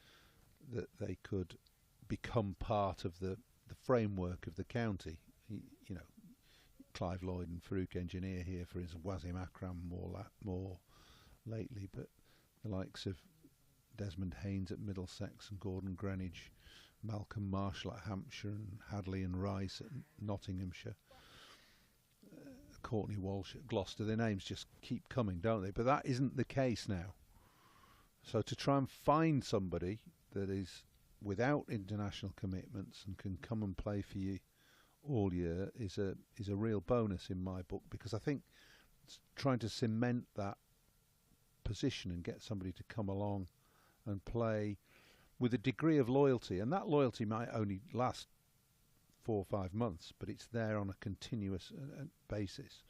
that they could become part of the framework of the county. You know, Clive Lloyd and Farouk Engineer here, for instance, Wasim Akram more lately, but the likes of Desmond Haynes at Middlesex and Gordon Greenwich, Malcolm Marshall at Hampshire and Hadley and Rice at Nottinghamshire, Courtney Walsh at Gloucester. Their names just keep coming, don't they? But that isn't the case now. So to try and find somebody that is without international commitments and can come and play for you all year is a real bonus in my book, because I think trying to cement that position and get somebody to come along and play with a degree of loyalty, and that loyalty might only last 4 or 5 months, but it's there on a continuous basis.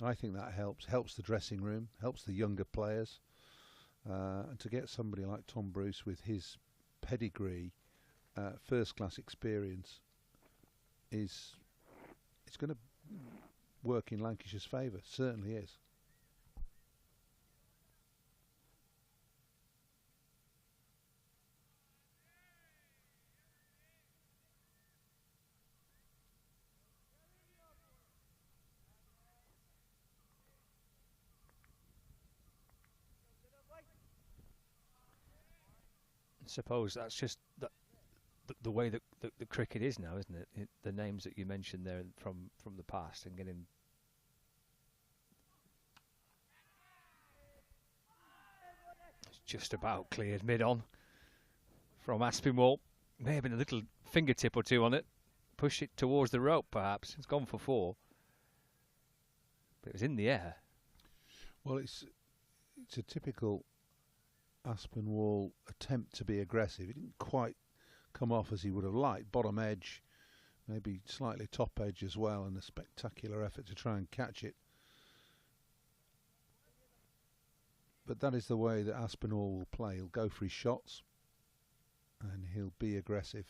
I think that helps the dressing room, helps the younger players, and to get somebody like Tom Bruce with his pedigree, first-class experience, it's going to work in Lancashire's favour. Certainly is. I suppose that's just the way that the cricket is now, isn't it? The names that you mentioned there from the past, and getting it's just about cleared mid-on from Aspinwall. May have been a little fingertip or two on it. Push it towards the rope, perhaps. It's gone for 4. But it was in the air. Well, it's a typical Aspinwall attempt to be aggressive. It didn't quite come off as he would have liked. Bottom edge, maybe slightly top edge as well, and a spectacular effort to try and catch it. But that is the way that Aspinwall will play. He'll go for his shots and he'll be aggressive.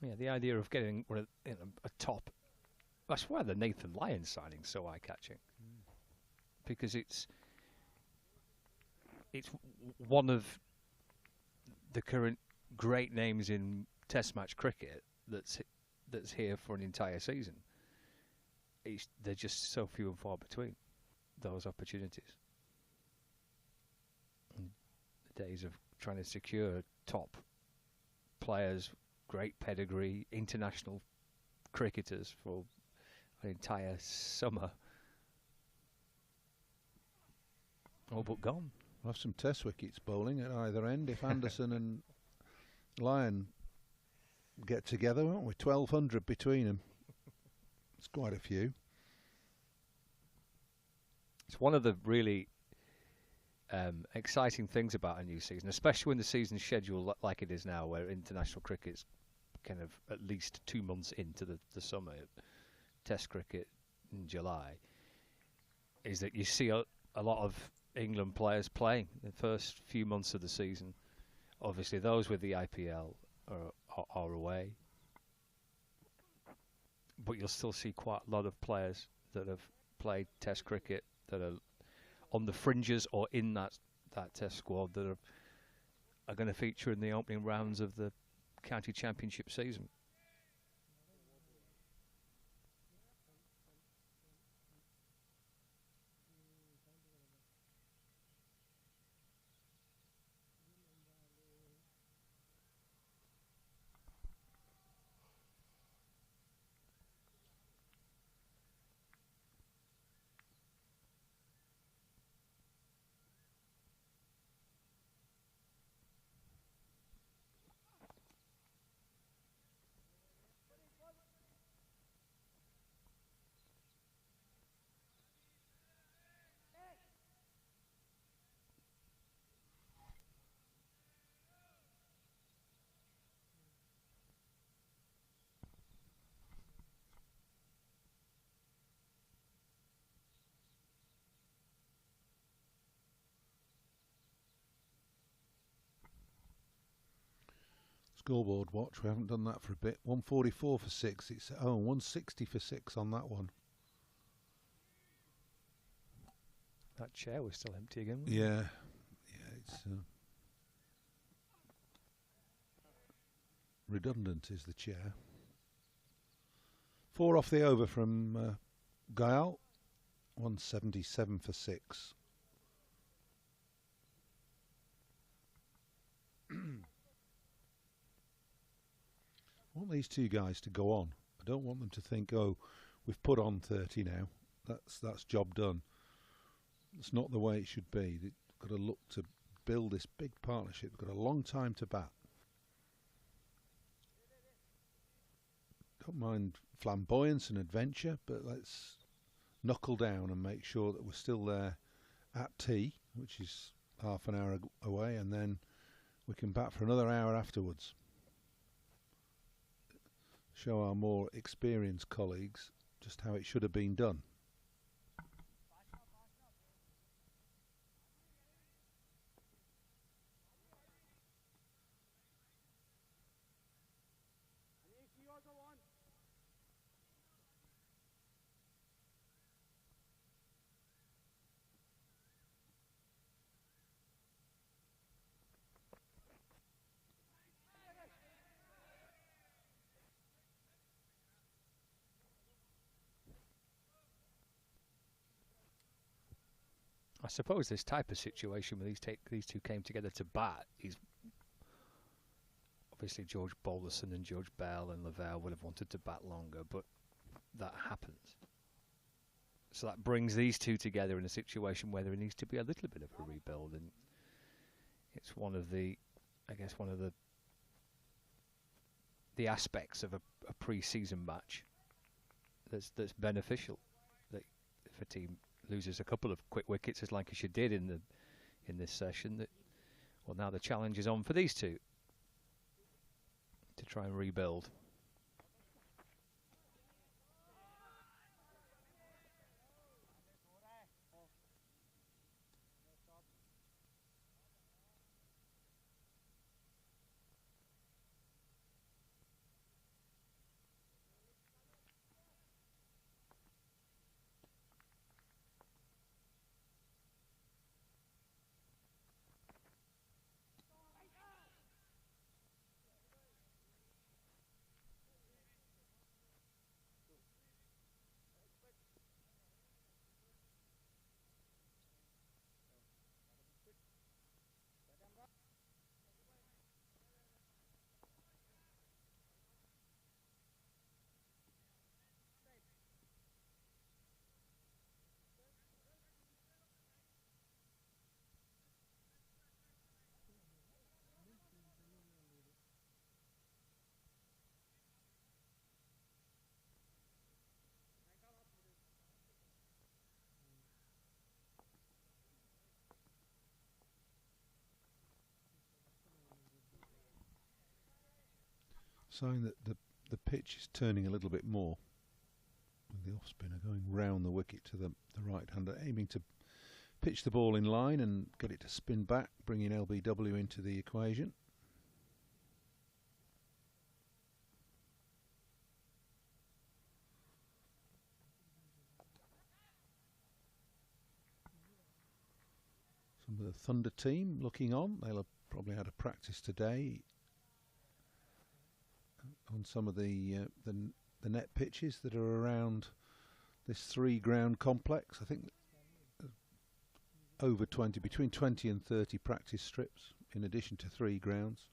Yeah, the idea of getting a top. That's why the Nathan Lyons signing's so eye-catching, because it's one of the current great names in Test match cricket that's here for an entire season. They're just so few and far between, those opportunities. And the days of trying to secure top players, great pedigree, international cricketers for an entire summer, all but gone. We'll have some test wickets bowling at either end if Anderson and Lyon get together, won't we? 1,200 between them. It's quite a few. It's one of the really exciting things about a new season, especially when the season's scheduled like it is now, where international cricket's kind of at least 2 months into the summer, Test cricket in July, is that you see a lot of England players playing the first few months of the season. Obviously, those with the IPL are away, but you'll still see quite a lot of players that have played Test cricket that are on the fringes or in that Test squad that are going to feature in the opening rounds of the county championship season. Scoreboard watch, we haven't done that for a bit. 144 for 6. It's 160 for 6 on that one. That chair was still empty again. Yeah, it's redundant is the chair. 4 off the over from Gael. 177 for 6. I want these two guys to go on. I don't want them to think, oh, we've put on 30 now. That's job done. It's not the way it should be. They've got to look to build this big partnership. They've got a long time to bat. Don't mind flamboyance and adventure, but let's knuckle down and make sure that we're still there at tea, which is half an hour away, and then we can bat for another hour afterwards. Show our more experienced colleagues just how it should have been done. I suppose this type of situation where these two came together to bat is obviously George Balderson and George Bell and Lavelle would have wanted to bat longer, but that happens. So that brings these two together in a situation where there needs to be a little bit of a rebuild, and it's one of the aspects of a pre-season match that's beneficial. That if a team loses a couple of quick wickets, as Lancashire did in this session, now the challenge is on for these two to try and rebuild. Sign that the pitch is turning a little bit more. And the off spinner going round the wicket to the right hander, aiming to pitch the ball in line and get it to spin back, bringing LBW into the equation. Some of the Thunder team looking on. They'll have probably had a practice today on some of the net pitches that are around this 3-ground complex. I think over 20, between 20 and 30 practice strips in addition to 3 grounds.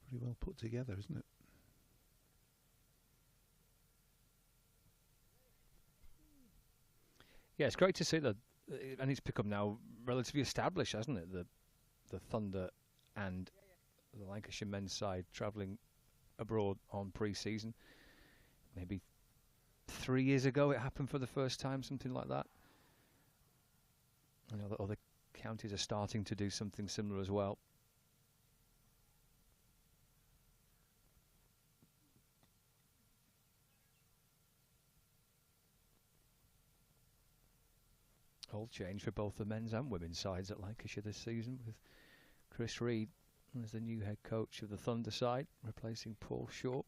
Pretty well put together, isn't it? Yeah, it's great to see that, and it's become now relatively established, hasn't it? The Thunder and the Lancashire men's side travelling abroad on pre-season. Maybe 3 years ago it happened for the first time, something like that. I know that other counties are starting to do something similar as well. All change for both the men's and women's sides at Lancashire this season, with Chris Reed as the new head coach of the Thunder side, replacing Paul Shaw.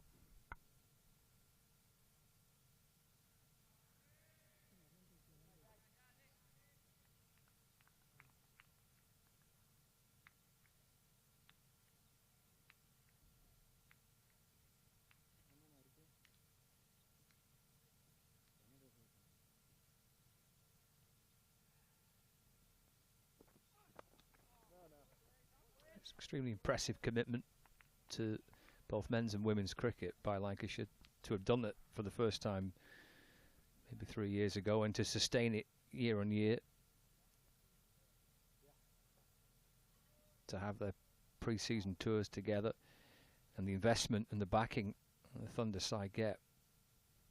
It's extremely impressive commitment to both men's and women's cricket by Lancashire to have done it for the first time maybe 3 years ago, and to sustain it year on year, to have their pre-season tours together, and the investment and the backing the Thunder side get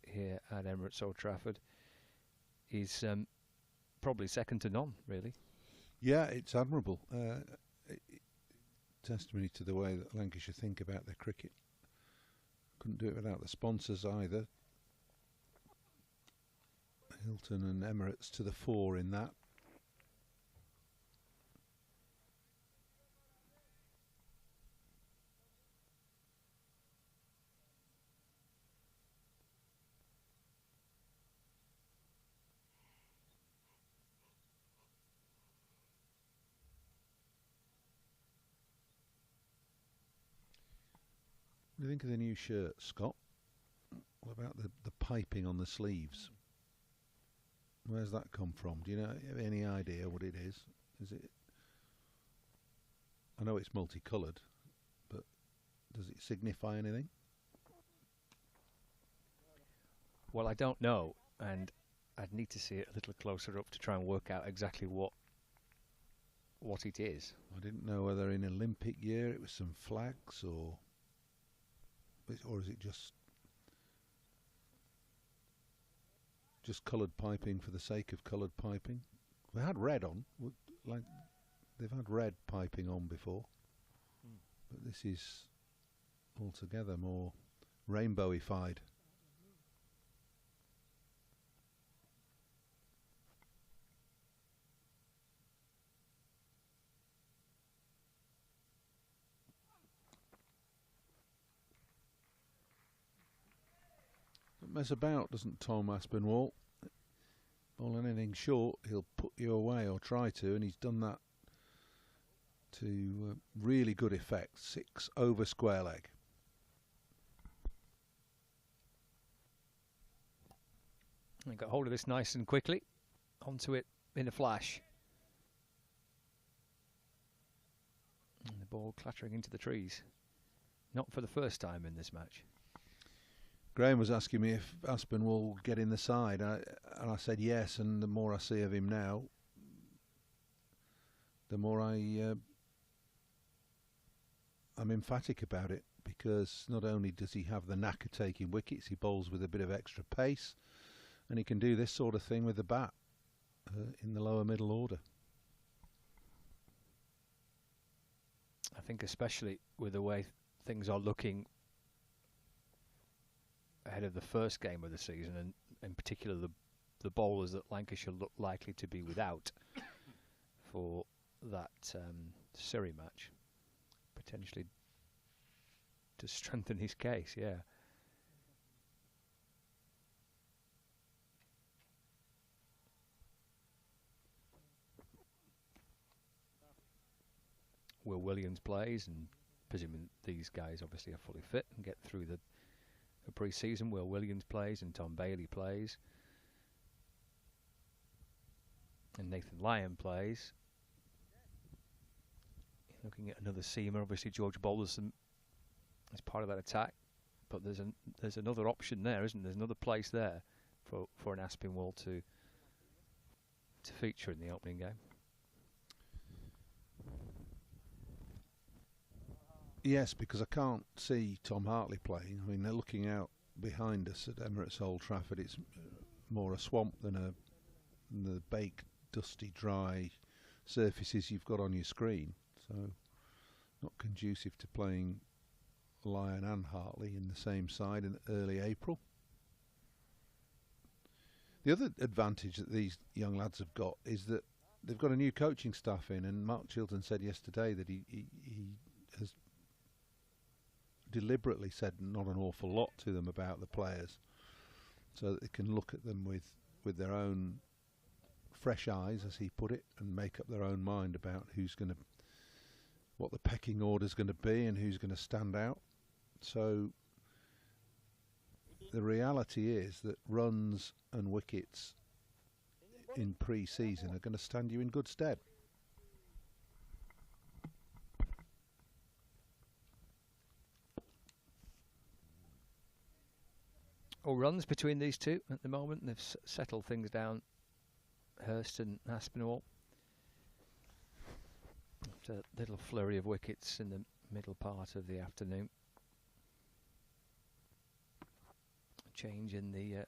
here at Emirates Old Trafford is probably second to none, really. Yeah, it's admirable. Testimony to the way that Lancashire think about their cricket. Couldn't do it without the sponsors either. Hilton and Emirates to the fore in that. What do you think of the new shirt, Scott? What about the piping on the sleeves? Where's that come from? Do you know, have any idea what it is? Is it? I know it's multicoloured, but does it signify anything? Well, I don't know, and I'd need to see it a little closer up to try and work out exactly what it is. I didn't know whether in Olympic year it was some flags or is it just coloured piping for the sake of coloured piping? They had red on, like they've had red piping on before, but this is altogether more rainbowified. Mess about, doesn't Tom Aspinwall? Ball anything short, he'll put you away or try to, and he's done that to really good effect. 6 over square leg. He got hold of this nice and quickly, onto it in a flash. And the ball clattering into the trees. Not for the first time in this match. Graham was asking me if Aspinwall will get in the side, and I said yes, and the more I see of him now, the more I'm emphatic about it, because not only does he have the knack of taking wickets, he bowls with a bit of extra pace, and he can do this sort of thing with the bat in the lower middle order. I think especially with the way things are looking ahead of the first game of the season, and in particular the bowlers that Lancashire look likely to be without for that Surrey match, potentially to strengthen his case, yeah. Will Williams plays, and presuming these guys obviously are fully fit and get through the pre-season. Will Williams plays and Tom Bailey plays. And Nathan Lyon plays. Looking at another seamer, obviously George Balderson is part of that attack, but there's another option there, isn't there? There's another place there for an Aspinwall to feature in the opening game. Yes, because I can't see Tom Hartley playing. I mean, they're looking out behind us at Emirates Old Trafford. It's more a swamp than the baked, dusty, dry surfaces you've got on your screen. So, not conducive to playing Lyon and Hartley in the same side in early April. The other advantage that these young lads have got is that they've got a new coaching staff in, and Mark Chilton said yesterday that he has deliberately said not an awful lot to them about the players, so that they can look at them with their own fresh eyes, as he put it, and make up their own mind about what the pecking order's going to be and who's going to stand out. So the reality is that runs and wickets in pre-season are going to stand you in good stead. Or runs between these two at the moment. They've settled things down, Hurst and Aspinwall. After a little flurry of wickets in the middle part of the afternoon. Change in the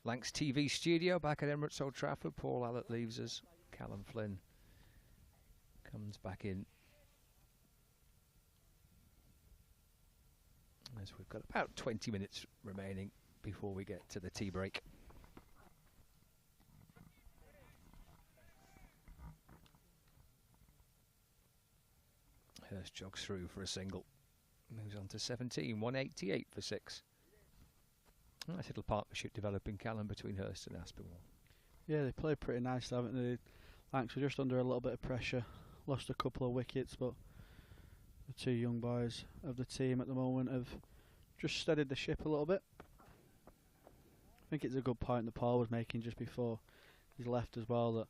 Lancs TV studio back at Emirates Old Trafford. Paul Allott leaves us. Callum Flynn comes back in. As we've got about 20 minutes remaining before we get to the tea break. Hurst jogs through for a single. Moves on to 17, 188 for 6. Nice little partnership developing, Callum, between Hurst and Aspinwall. Yeah, they play pretty nicely, haven't they? Lancs were just under a little bit of pressure. Lost a couple of wickets, but the two young boys of the team at the moment have just steadied the ship a little bit. I think it's a good point that Paul was making just before he's left as well, that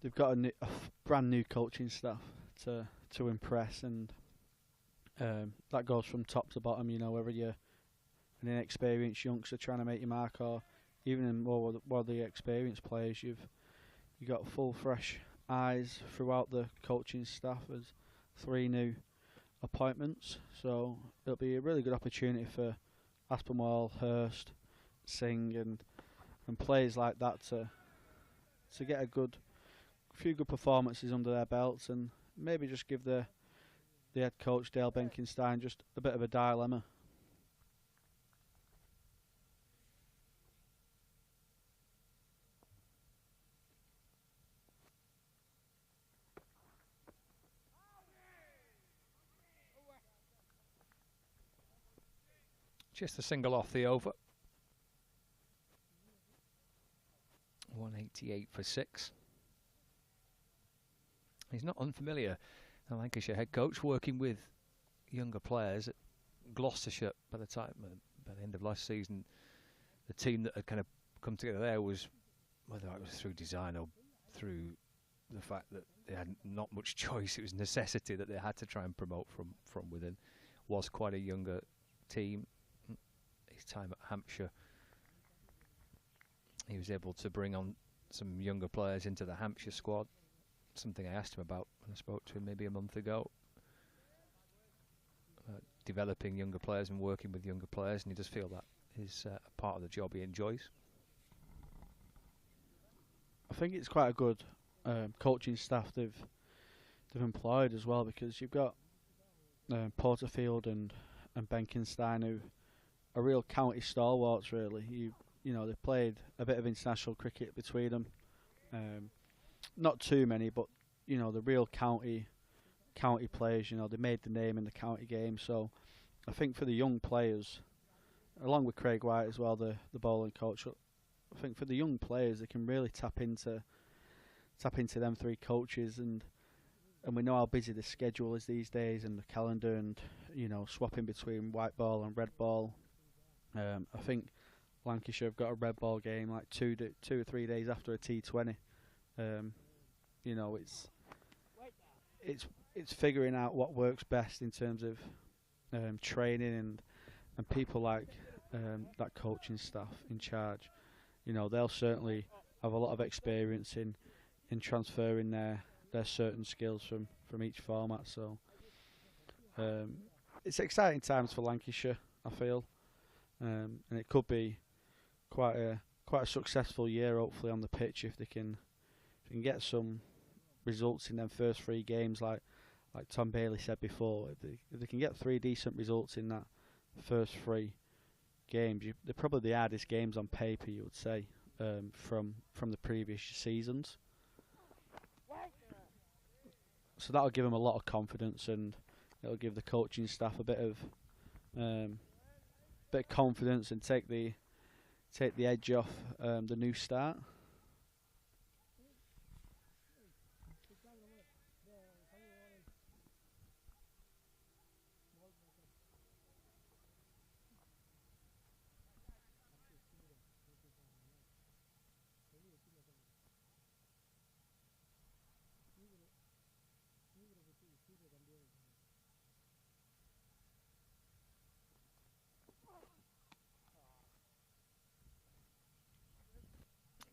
they've got a brand new coaching staff to impress, and that goes from top to bottom. You know, whether you're an inexperienced youngster trying to make your mark, or even in more the experienced players, you've got full fresh eyes throughout the coaching staff as 3 new appointments. So it'll be a really good opportunity for Aspinwall, Hurst, Singh and players like that to get a few good performances under their belts, and maybe just give the head coach Dale Benkenstein just a bit of a dilemma. Just a single off the over. 188 for 6. He's not unfamiliar, the Lancashire head coach, working with younger players at Gloucestershire. By the end of last season, the team that had kind of come together there was, whether it was through design or through the fact that they had not much choice, it was necessity that they had to try and promote from within, was quite a younger team. His time at Hampshire, he was able to bring on some younger players into the Hampshire squad, something I asked him about when I spoke to him maybe a month ago. Developing younger players and working with younger players, and he does feel that is a part of the job he enjoys. I think it's quite a good coaching staff they've employed as well, because you've got Porterfield and Benkenstein, who are real county stalwarts. Really, you know, they played a bit of international cricket between them. Not too many, but you know, the real county players. You know, they made the name in the county game. So I think for the young players, along with Craig White as well, the bowling coach, I think for the young players, they can really tap into them three coaches, and we know how busy the schedule is these days and the calendar, and you know, swapping between white ball and red ball. I think Lancashire have got a red ball game like 2 or 3 days after a T20. You know, it's figuring out what works best in terms of training and people like that coaching staff in charge. You know, they'll certainly have a lot of experience in transferring their certain skills from each format. So it's exciting times for Lancashire, I feel, and it could be quite a successful year, hopefully, on the pitch if they can get some results in them first 3 games, like Tom Bailey said before. If they can get 3 decent results in that first 3 games, they're probably the hardest games on paper, you would say, from the previous seasons. So that'll give them a lot of confidence, and it'll give the coaching staff a bit of confidence and take the edge off the new start.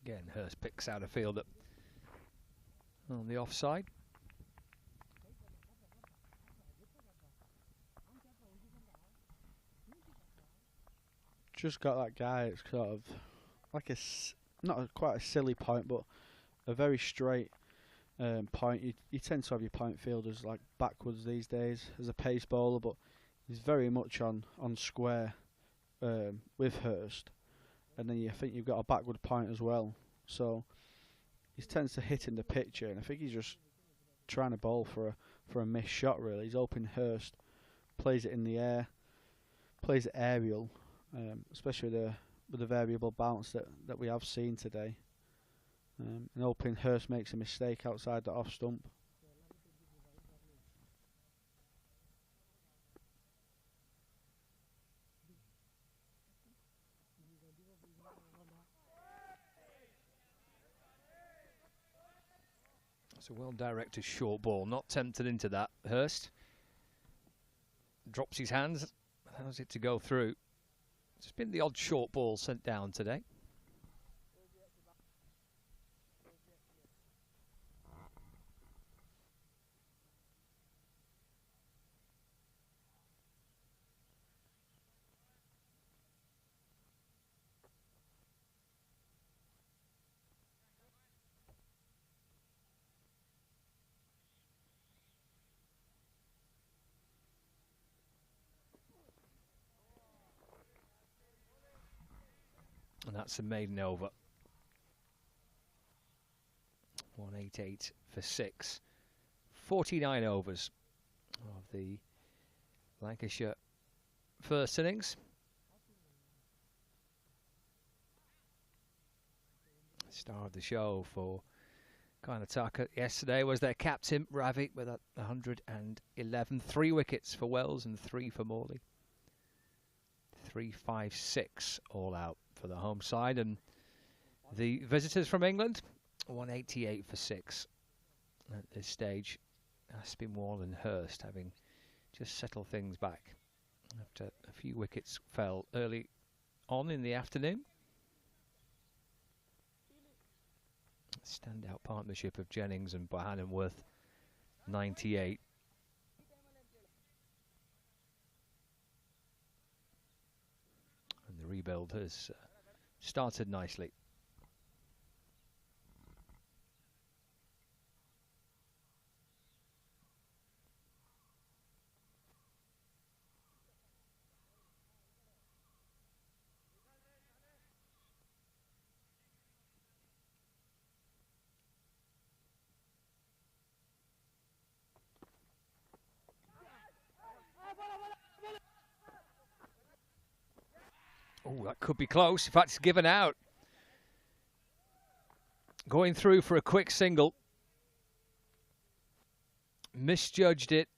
Again, Hurst picks out a field on the offside. Just got that guy. It's sort of like not quite a silly point, but a very straight point. You tend to have your point fielders like backwards these days as a pace bowler, but he's very much on square with Hurst. And then I think you've got a backward point as well. So he tends to hit in the picture, and I think he's just trying to bowl for a missed shot, really. He's hoping Hurst plays it in the air, plays it aerial, especially with the variable bounce that we have seen today. And hoping Hurst makes a mistake outside the off stump. It's a well-directed short ball, not tempted into that. Hurst drops his hands, allows it to go through. It's been the odd short ball sent down today. And that's a maiden over. 188 for 6. 49 overs of the Lancashire first innings. Star of the show for Karnataka yesterday was their captain, Ravi, with 111. 3 wickets for Wells and 3 for Morley. 356 all out for the home side, and the visitors from England 188 for 6 at this stage. Aspinwall and Hurst having just settled things back after a few wickets fell early on in the afternoon. Standout partnership of Jennings and Bohannon worth 98. And the rebuild has started nicely. Oh, that could be close. In fact, it's given out. Going through for a quick single. Misjudged it.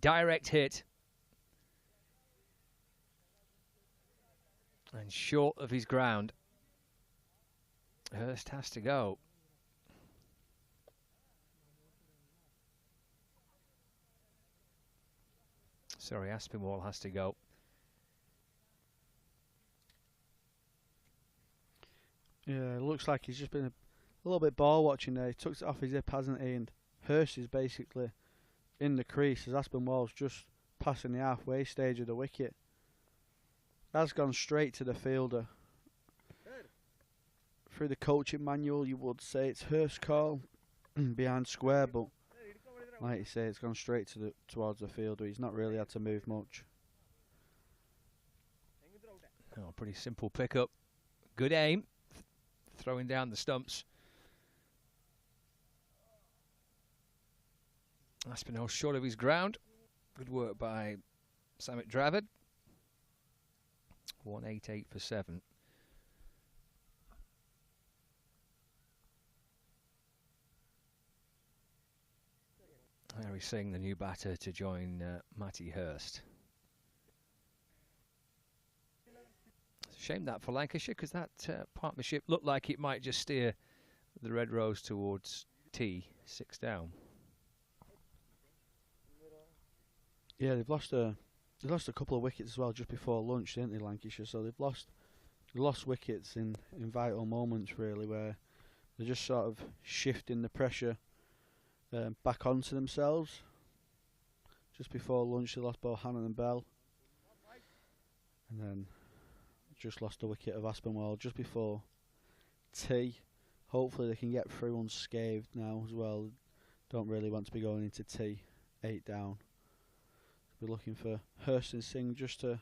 Direct hit. And short of his ground. Hurst has to go. Sorry, Aspinwall has to go. Yeah, it looks like he's just been a little bit ball watching there. He took it off his hip, hasn't he? And Hurst is basically in the crease as Aspinwall's just passing the halfway stage of the wicket. That's gone straight to the fielder. Through the coaching manual, you would say it's Hurst's call behind square, but like you say, it's gone straight to towards the fielder. He's not really had to move much. Oh, pretty simple pickup. Good aim. Throwing down the stumps. Aspinall short of his ground. Good work by Samit Dravid. 188 for 7. Harry Singh, the new batter, to join Matty Hurst. It's a shame that for Lancashire, because that partnership looked like it might just steer the Red Rose towards T, 6 down. Yeah, they've lost a couple of wickets as well just before lunch, didn't they, Lancashire? So they've lost wickets in vital moments, really, where they're just sort of shifting the pressure back onto themselves. Just before lunch, they lost both Hannon and Bell, and then just lost a wicket of Aspinwall just before tea. Hopefully they can get through unscathed now as well. Don't really want to be going into tea 8 down. We're looking for Hurst and Singh just to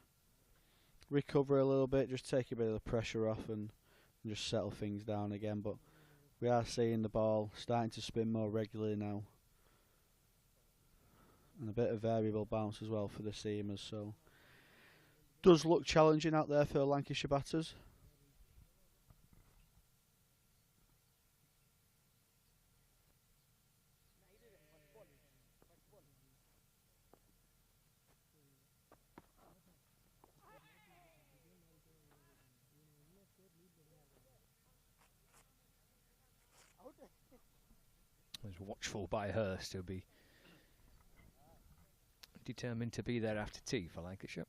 recover a little bit, just take a bit of the pressure off and just settle things down again. But we are seeing the ball starting to spin more regularly now. And a bit of variable bounce as well for the seamers. So does look challenging out there for Lancashire batters. Was watchful by Hurst, who'll be determined to be there after tea for Lancashire.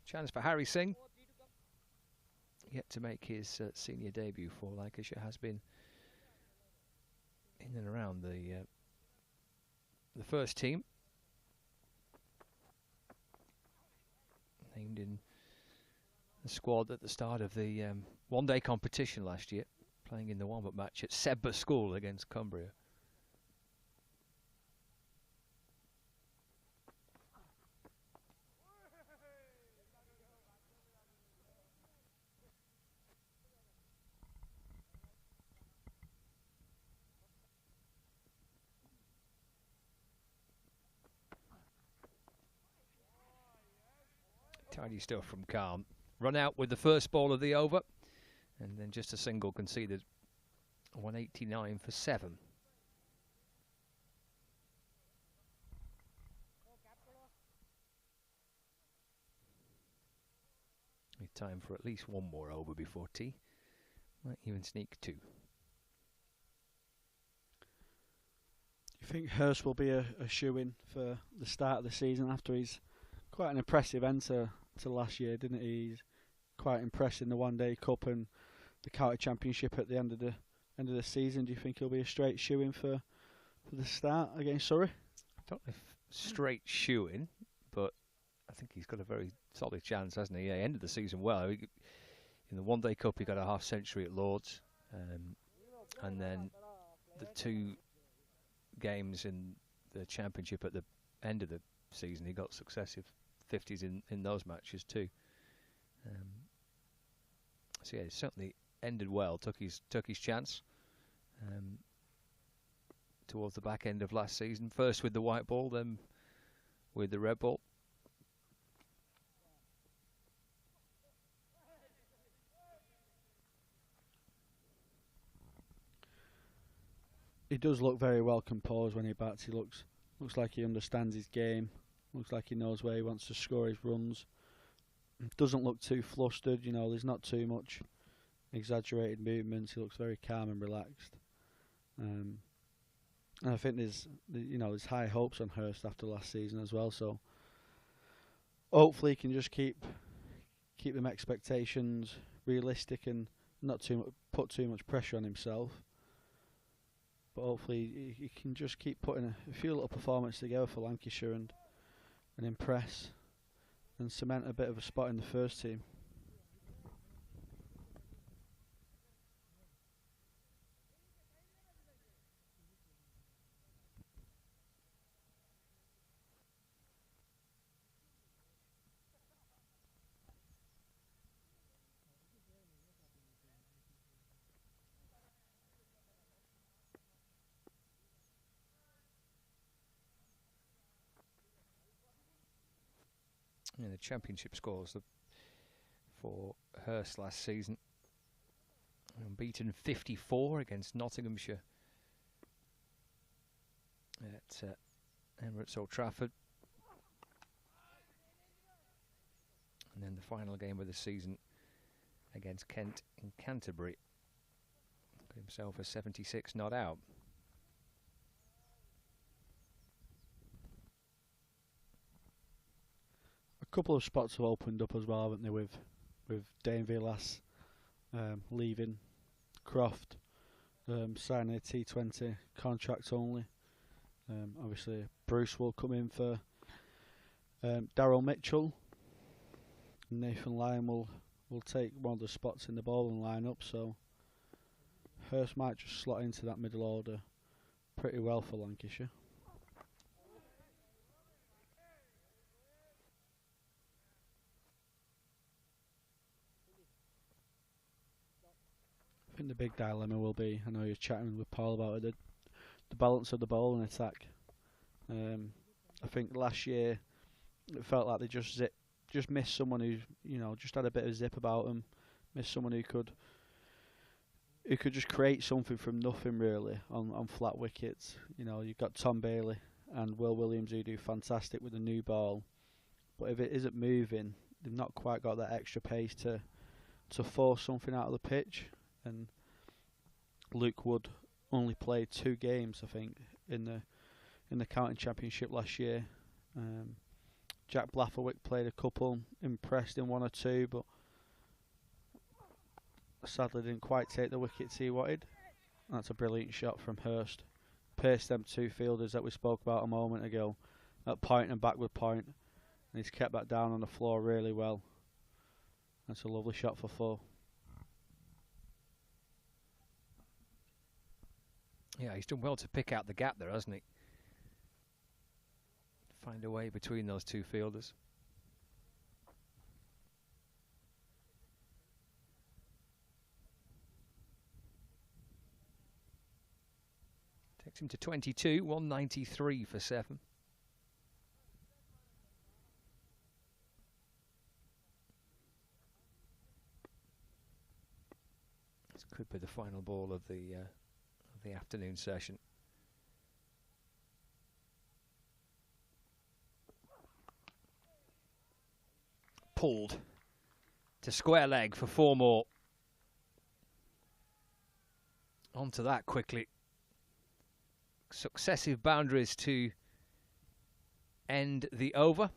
Chance for Harry Singh, yet to make his senior debut for Lancashire. Has been in and around the first team, named in the squad at the start of the one-day competition last year, playing in the warm-up match at Sebba School against Cumbria. Tidy stuff from Calm. Run out with the first ball of the over, and then just a single conceded. 189 for 7. With time for at least one more over before tea. Might even sneak 2. You think Hurst will be a shoe-in for the start of the season after he's quite an impressive end to last year, didn't he? He's quite impressed in the One-Day Cup and the County Championship at the end of the season. Do you think he'll be a straight shoe-in for the start against Surrey? I don't know if straight shoe-in, but I think he's got a very solid chance, hasn't he? Yeah, he ended the season well. He in the One Day Cup, he got a half century at Lords, and then the 2 games in the Championship at the end of the season, he got successive 50s in those matches too. So yeah, it certainly ended well. Took his chance towards the back end of last season. First with the white ball, then with the red ball. He does look very well composed when he bats. He looks like he understands his game. Looks like he knows where he wants to score his runs. Doesn't look too flustered. You know, there's not too much exaggerated movements. He looks very calm and relaxed. And I think there's high hopes on Hurst after last season as well. So hopefully he can just keep them expectations realistic and not put too much pressure on himself. But hopefully he can just keep putting a few little performances together for Lancashire and impress and cement a bit of a spot in the first team. The Championship scores for Hurst last season. Unbeaten 54 against Nottinghamshire at Emirates Old Trafford. And then the final game of the season against Kent in Canterbury. Got himself a 76 not out. A couple of spots have opened up as well, haven't they, with Dane Villas leaving, Croft signing a T20 contract only. Obviously Bruce will come in for Daryl Mitchell. Nathan Lyon will take one of the spots in the bowling lineup, so Hurst might just slot into that middle order pretty well for Lancashire. I think the big dilemma will be, I know you're chatting with Paul about it, the balance of the bowling attack. I think last year it felt like they just missed someone who, just had a bit of zip about them, missed someone who could just create something from nothing really on flat wickets. You've got Tom Bailey and Will Williams who do fantastic with the new ball, but if it isn't moving, they've not quite got that extra pace to force something out of the pitch. And Luke Wood only played 2 games, I think, in the County Championship last year. Jack Blatherwick played a couple, impressed in 1 or 2, but sadly didn't quite take the wickets he wanted. That's a brilliant shot from Hurst. Paced them 2 fielders that we spoke about a moment ago at point and backward point, and he's kept that down on the floor really well. That's a lovely shot for 4. Yeah, he's done well to pick out the gap there, hasn't he? Find a way between those 2 fielders. Takes him to 22, 193 for 7. This could be the final ball of the afternoon session. Pulled to square leg for 4 more. Onto that quickly. Successive boundaries to end the over.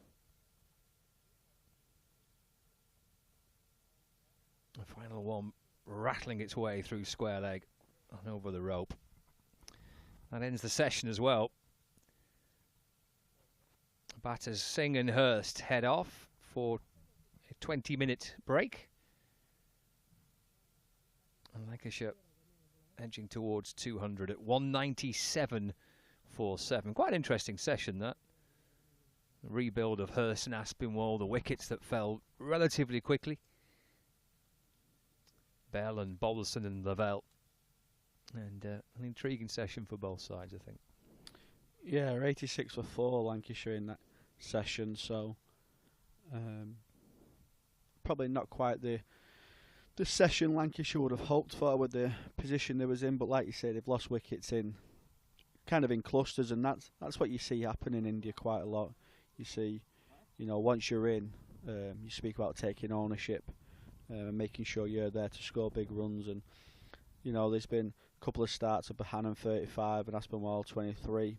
The final one rattling its way through square leg and over the rope. That ends the session as well. Batters Singh and Hurst head off for a 20-minute break. And Lancashire edging towards 200 at 197.47. Quite an interesting session, that. The rebuild of Hurst and Aspinwall, the wickets that fell relatively quickly. Bell and Balderson and Lavelle. And an intriguing session for both sides, I think. Yeah, 86 for 4 Lancashire in that session, so probably not quite the session Lancashire would have hoped for with the position they was in, but like you say, they've lost wickets in kind of in clusters, and that's what you see happen in India quite a lot. You see, once you're in, you speak about taking ownership and making sure you're there to score big runs, and there's been a couple of starts of Bohannon 35 and Aspinwall 23.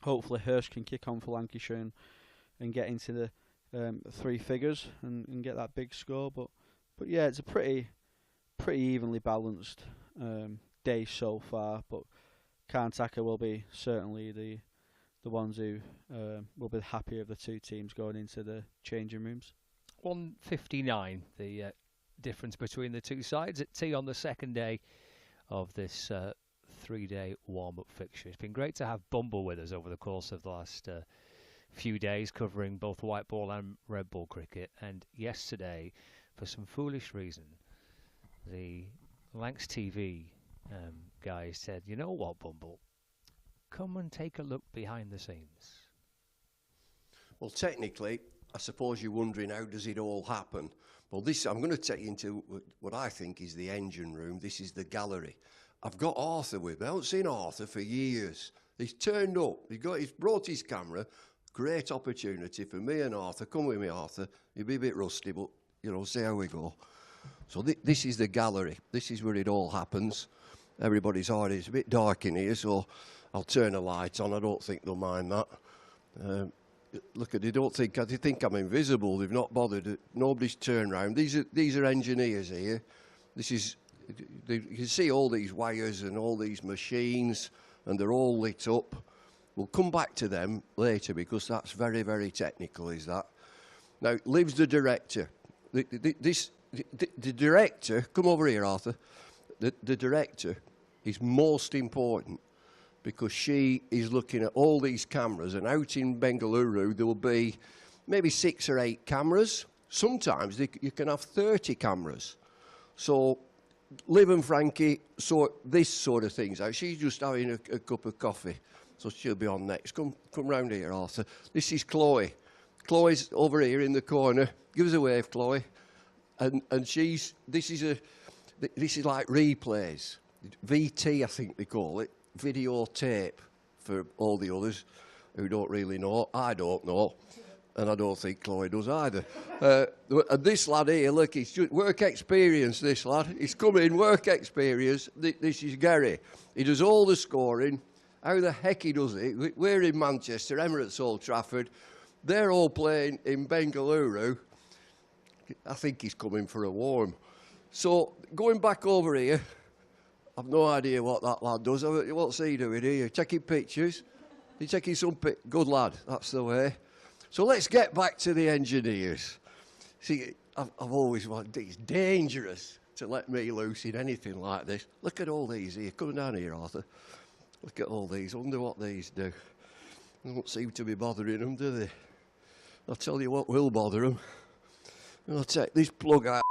Hopefully Hurst can kick on for Lancashire and get into the 3 figures and get that big score, but yeah, it's a pretty evenly balanced day so far. But Karnataka will be certainly the ones who will be happy of the 2 teams going into the changing rooms. 159 the difference between the 2 sides at tea on the second day of this 3-day warm-up fixture. It's been great to have Bumble with us over the course of the last few days, covering both white ball and red ball cricket. And yesterday, for some foolish reason, the Lancs TV guys said, "You know what, Bumble? Come and take a look behind the scenes." Well, technically, I suppose you're wondering how does it all happen. Well, I'm going to take you into what I think is the engine room. This is the gallery. I've got Arthur with me. I haven't seen Arthur for years. He's turned up. He's brought his camera. Great opportunity for me and Arthur. Come with me, Arthur. You'll be a bit rusty, but, see how we go. So this is the gallery. This is where it all happens. Everybody's hard. It's a bit dark in here, so I'll turn the lights on. I don't think they'll mind that. Look, they think I'm invisible. They've not bothered. Nobody's turned round. These are engineers here. You can see all these wires and all these machines, and they're all lit up. We'll come back to them later because that's very, very technical, is that. Now, Liv's the director. The director, come over here, Arthur. The director is most important because she is looking at all these cameras, and out in Bengaluru there will be maybe 6 or 8 cameras. Sometimes you can have 30 cameras. So Liv and Frankie sort this sort of things out. She's just having a cup of coffee, so she'll be on next. Come round here, Arthur. This is Chloe. Chloe's over here in the corner. Give us a wave, Chloe. And this is like replays, VT I think they call it, videotape for all the others who don't really know. I don't know, and I don't think Chloe does either. And this lad here, look, he's just work experience. This lad, he's come in work experience. This is Gary. He does all the scoring. How the heck he does it? We're in Manchester, Emirates, Old Trafford. They're all playing in Bengaluru. I think he's coming for a warm. So, going back over here, I've no idea what that lad does. What's he doing here? Taking pictures? He's taking some good lad, that's the way. So let's get back to the engineers. See, I've always wanted, it's dangerous to let me loose in anything like this. Look at all these here. Come down here, Arthur. Look at all these. I wonder what these do. They don't seem to be bothering them, do they? I'll tell you what will bother them. I'll take this plug out.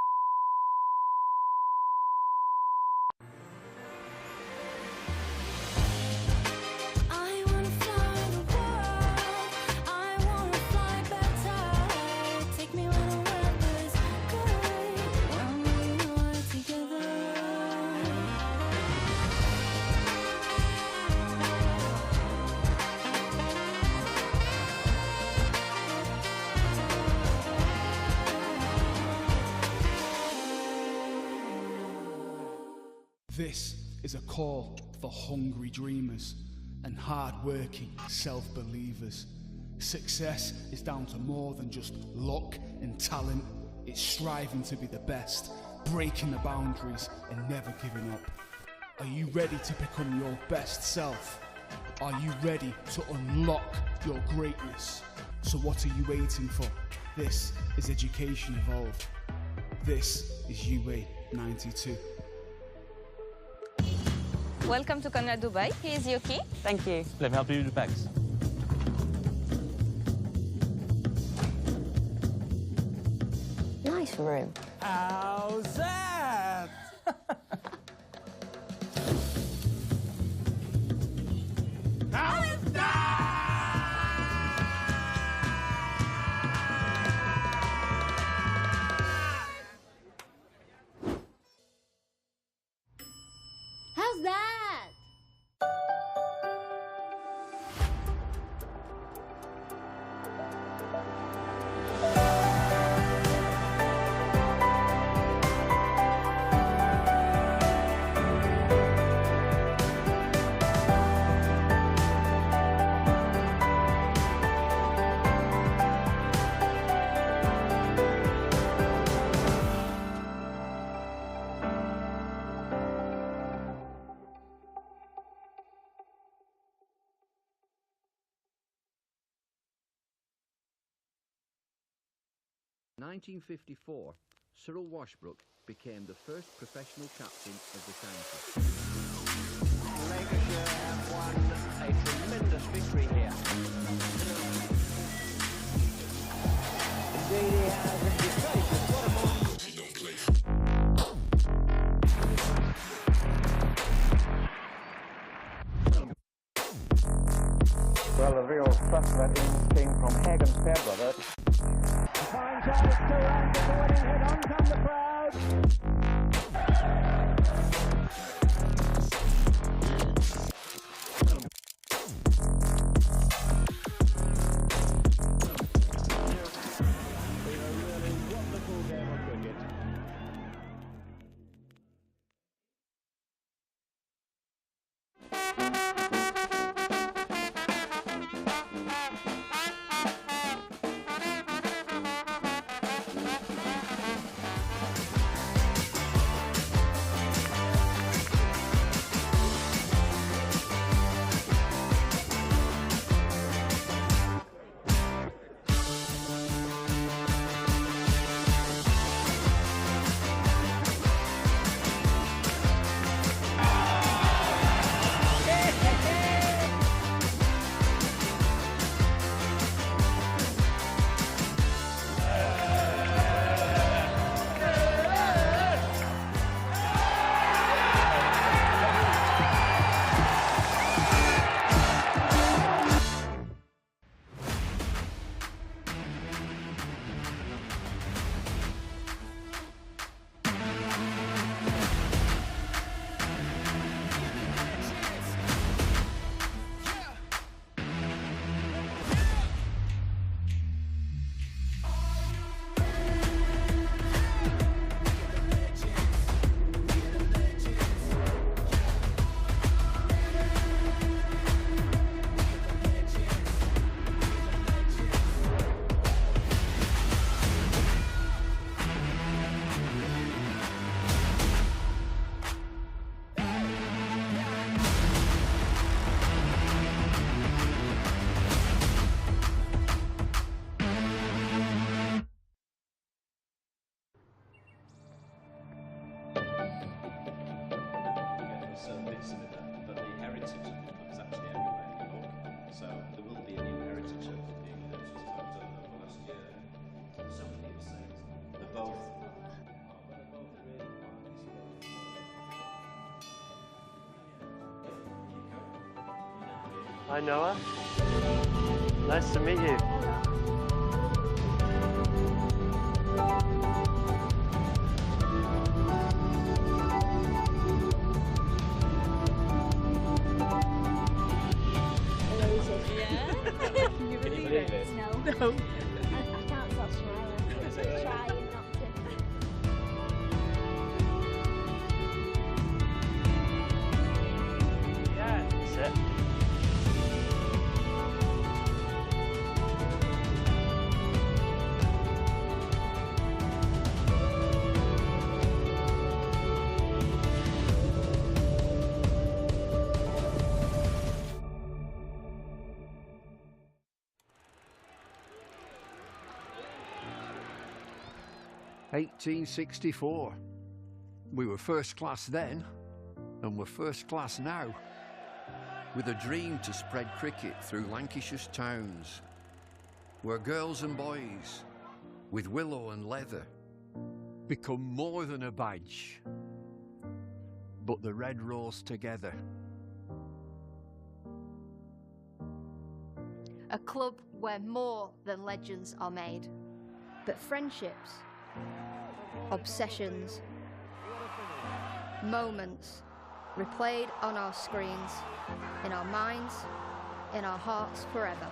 This is a call for hungry dreamers and hard-working self-believers. Success is down to more than just luck and talent. It's striving to be the best, breaking the boundaries and never giving up. Are you ready to become your best self? Are you ready to unlock your greatness? So what are you waiting for? This is Education Evolved. This is UA 92. Welcome to Karnataka, Dubai. Here's your key. Thank you. Let me help you with the bags. Nice room. How's that? How's How's that? In 1954, Cyril Washbrook became the first professional captain of the county. Lancashire have won a tremendous victory here. Indeed he has, and defense, what a moment. He don't play. Well, the real suspect came from Hagen's Fairbrother. Fine chance to run, get the winning hit, on come the crowd. certain bits of it, but the heritage of the club is actually everywhere in York. So there will be a new heritage of being just about done over last year. So many people say they're both. Hi Noah. Nice to meet you. Can you believe it? No. No. I can't stop smiling. I'm trying not to. Yeah, that's it. '64. We were first class then, and we're first class now, with a dream to spread cricket through Lancashire's towns, where girls and boys, with willow and leather, become more than a badge, but the red rose together. A club where more than legends are made, but friendships, obsessions, moments replayed on our screens, in our minds, in our hearts forever.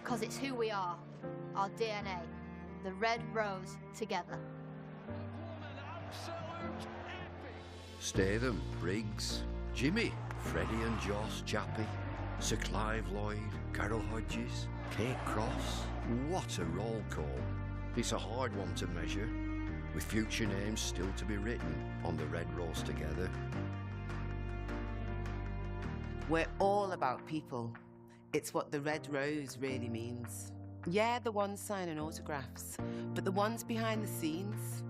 Because it's who we are, our DNA, the red rose together. Statham, Briggs, Jimmy, Freddie and Joss, Chappie, Sir Clive Lloyd, Carol Hodges, Kate Cross. What a roll call. It's a hard one to measure, with future names still to be written on the red rose together. We're all about people. It's what the red rose really means. Yeah, the ones signing autographs, but the ones behind the scenes.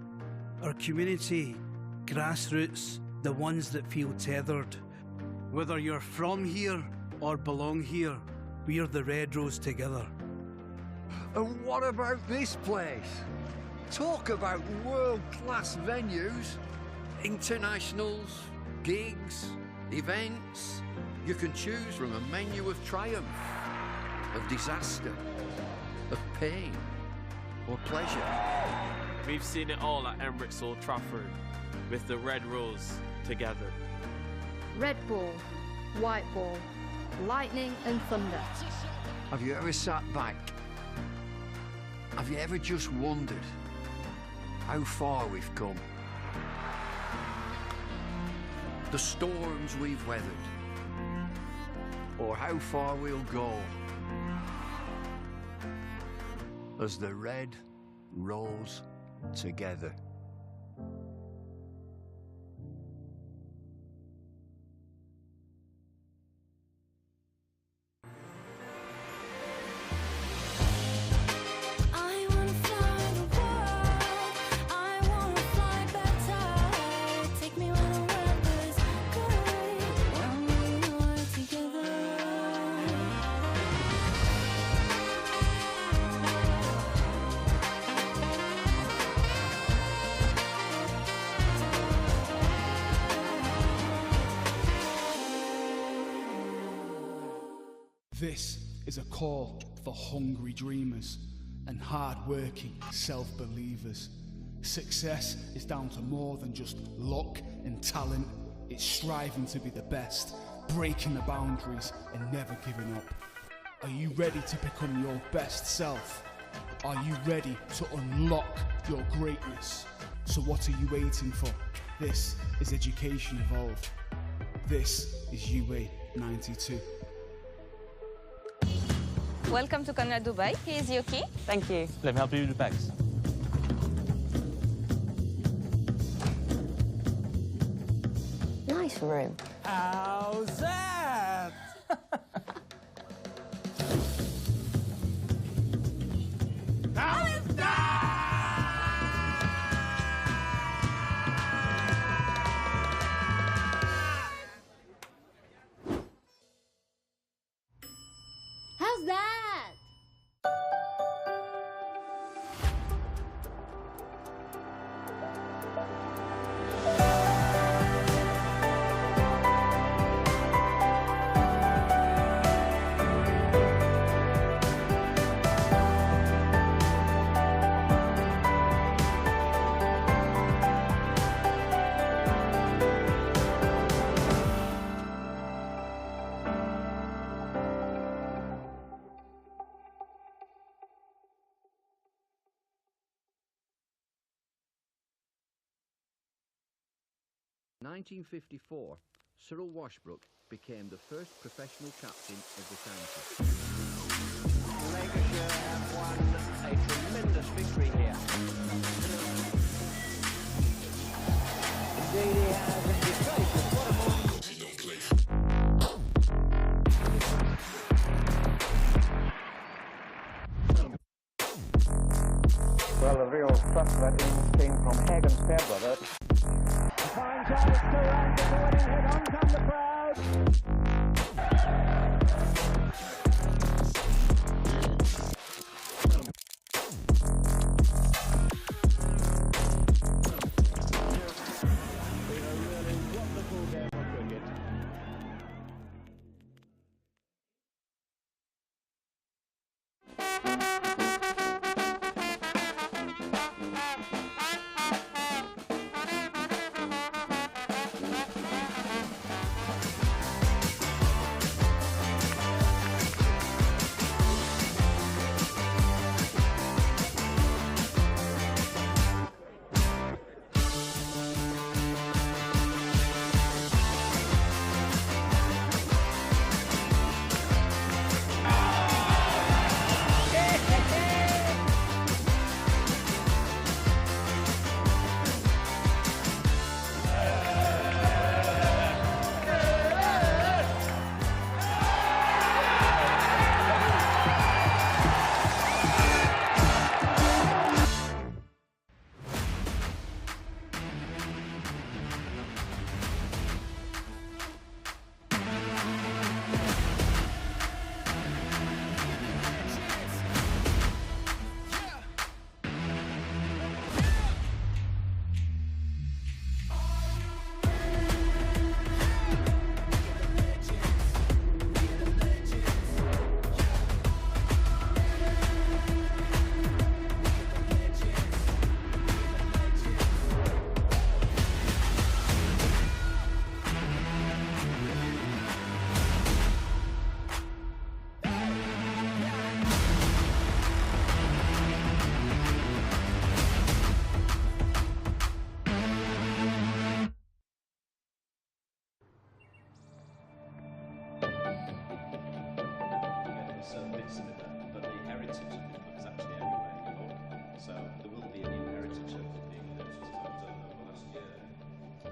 Our community, grassroots, the ones that feel tethered. Whether you're from here or belong here, we're the red rose together. And what about this place? Talk about world-class venues, internationals, gigs, events. You can choose from a menu of triumph, of disaster, of pain, or pleasure. We've seen it all at Emirates Old Trafford, with the red rose together. Red ball, white ball, lightning and thunder. Have you ever sat back? Have you ever just wondered how far we've come? The storms we've weathered, or how far we'll go as the red rose together. This is a call for hungry dreamers and hard-working self-believers. Success is down to more than just luck and talent. It's striving to be the best, breaking the boundaries and never giving up. Are you ready to become your best self? Are you ready to unlock your greatness? So what are you waiting for? This is Education Evolved. This is UA 92. Welcome to Karnataka, Dubai. Here's your key. Thank you. Let me help you with the bags. Nice room. How's that? How's that? How's that? In 1954, Cyril Washbrook became the first professional captain of the county. Lancashire have won a tremendous victory here. Indeed he has, and he's gracious. What a moment. Well, a real suspect came from Hagen's Fairbrother. Fine chance to rank the winning certain bits of it, but the heritage of the club is actually everywhere you look. So there will be a new heritage of the English as I've done over last year.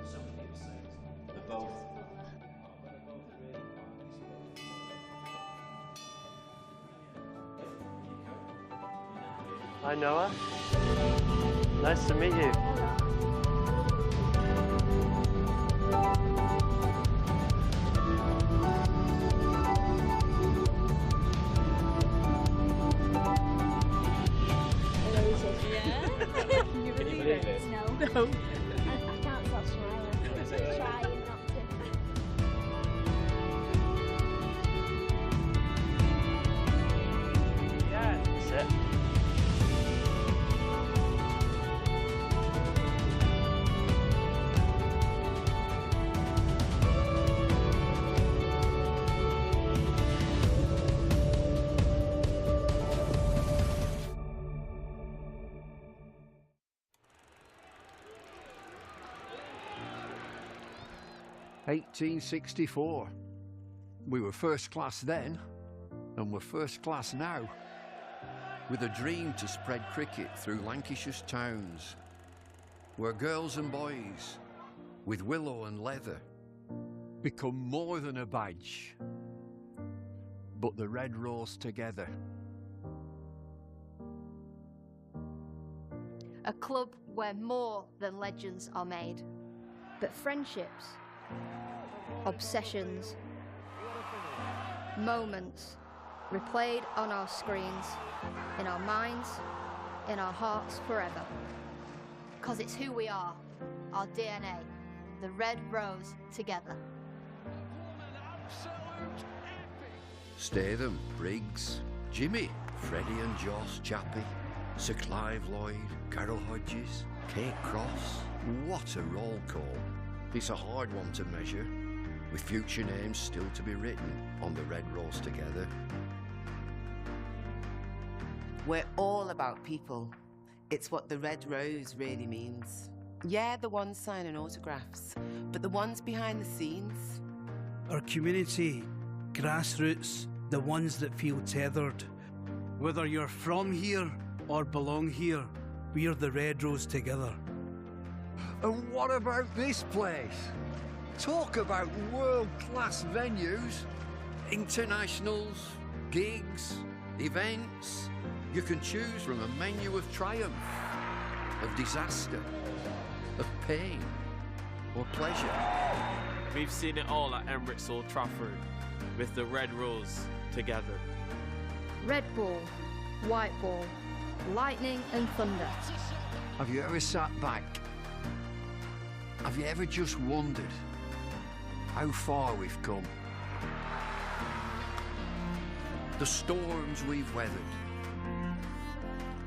Some people say they're both. Hi Noah, nice to meet you. Can you believe it? No. I can't stop smiling. I'm trying not to. Yeah, that's it. (1864). We were first class then, and we're first class now, with a dream to spread cricket through Lancashire's towns, where girls and boys, with willow and leather, become more than a badge, but the red rose together. A club where more than legends are made, but friendships, obsessions, moments replayed on our screens, in our minds, in our hearts forever. 'Cause it's who we are, our DNA, the red rose together. Statham, Briggs, Jimmy, Freddie and Joss, Chappie, Sir Clive Lloyd, Carol Hodges, Kate Cross. What a roll call. It's a hard one to measure, with future names still to be written on the red rose together. We're all about people. It's what the red rose really means. Yeah, the ones signing autographs, but the ones behind the scenes. Our community, grassroots, the ones that feel tethered. Whether you're from here or belong here, we're the red rose together. And what about this place? Talk about world-class venues, internationals, gigs, events. You can choose from a menu of triumph, of disaster, of pain, or pleasure. We've seen it all at Emirates Old Trafford, with the red rose together. Red ball, white ball, lightning and thunder. Have you ever sat back? Have you ever just wondered how far we've come? The storms we've weathered,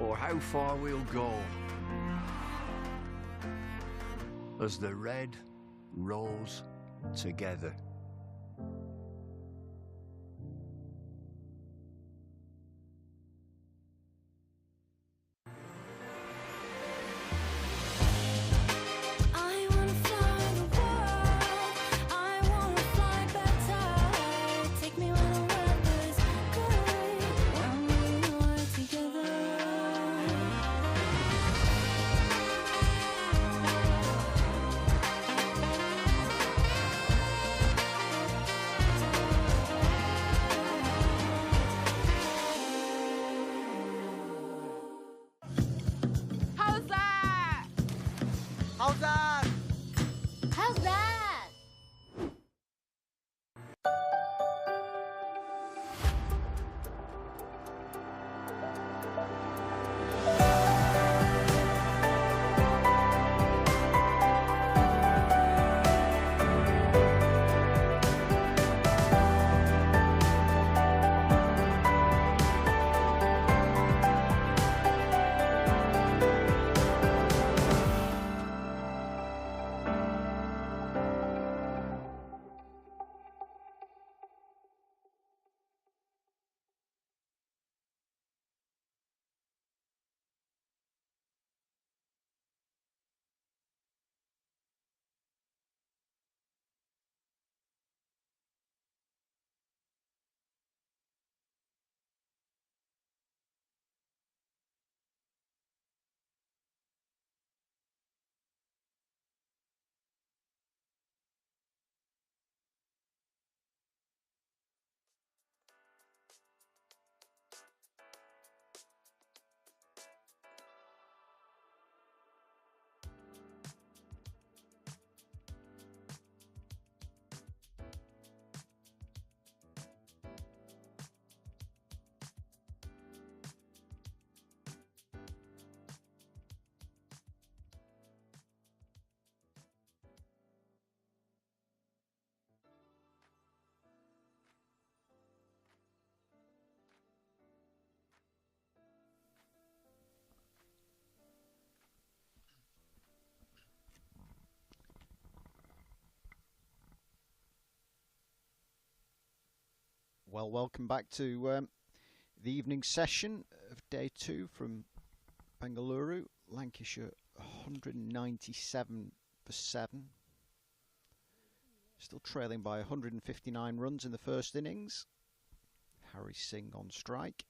or how far we'll go as the red rose together. How's that? How's that? How's that? Well, welcome back to the evening session of day 2 from Bangalore. Lancashire 197 for 7. Still trailing by 159 runs in the first innings. Harry Singh on strike.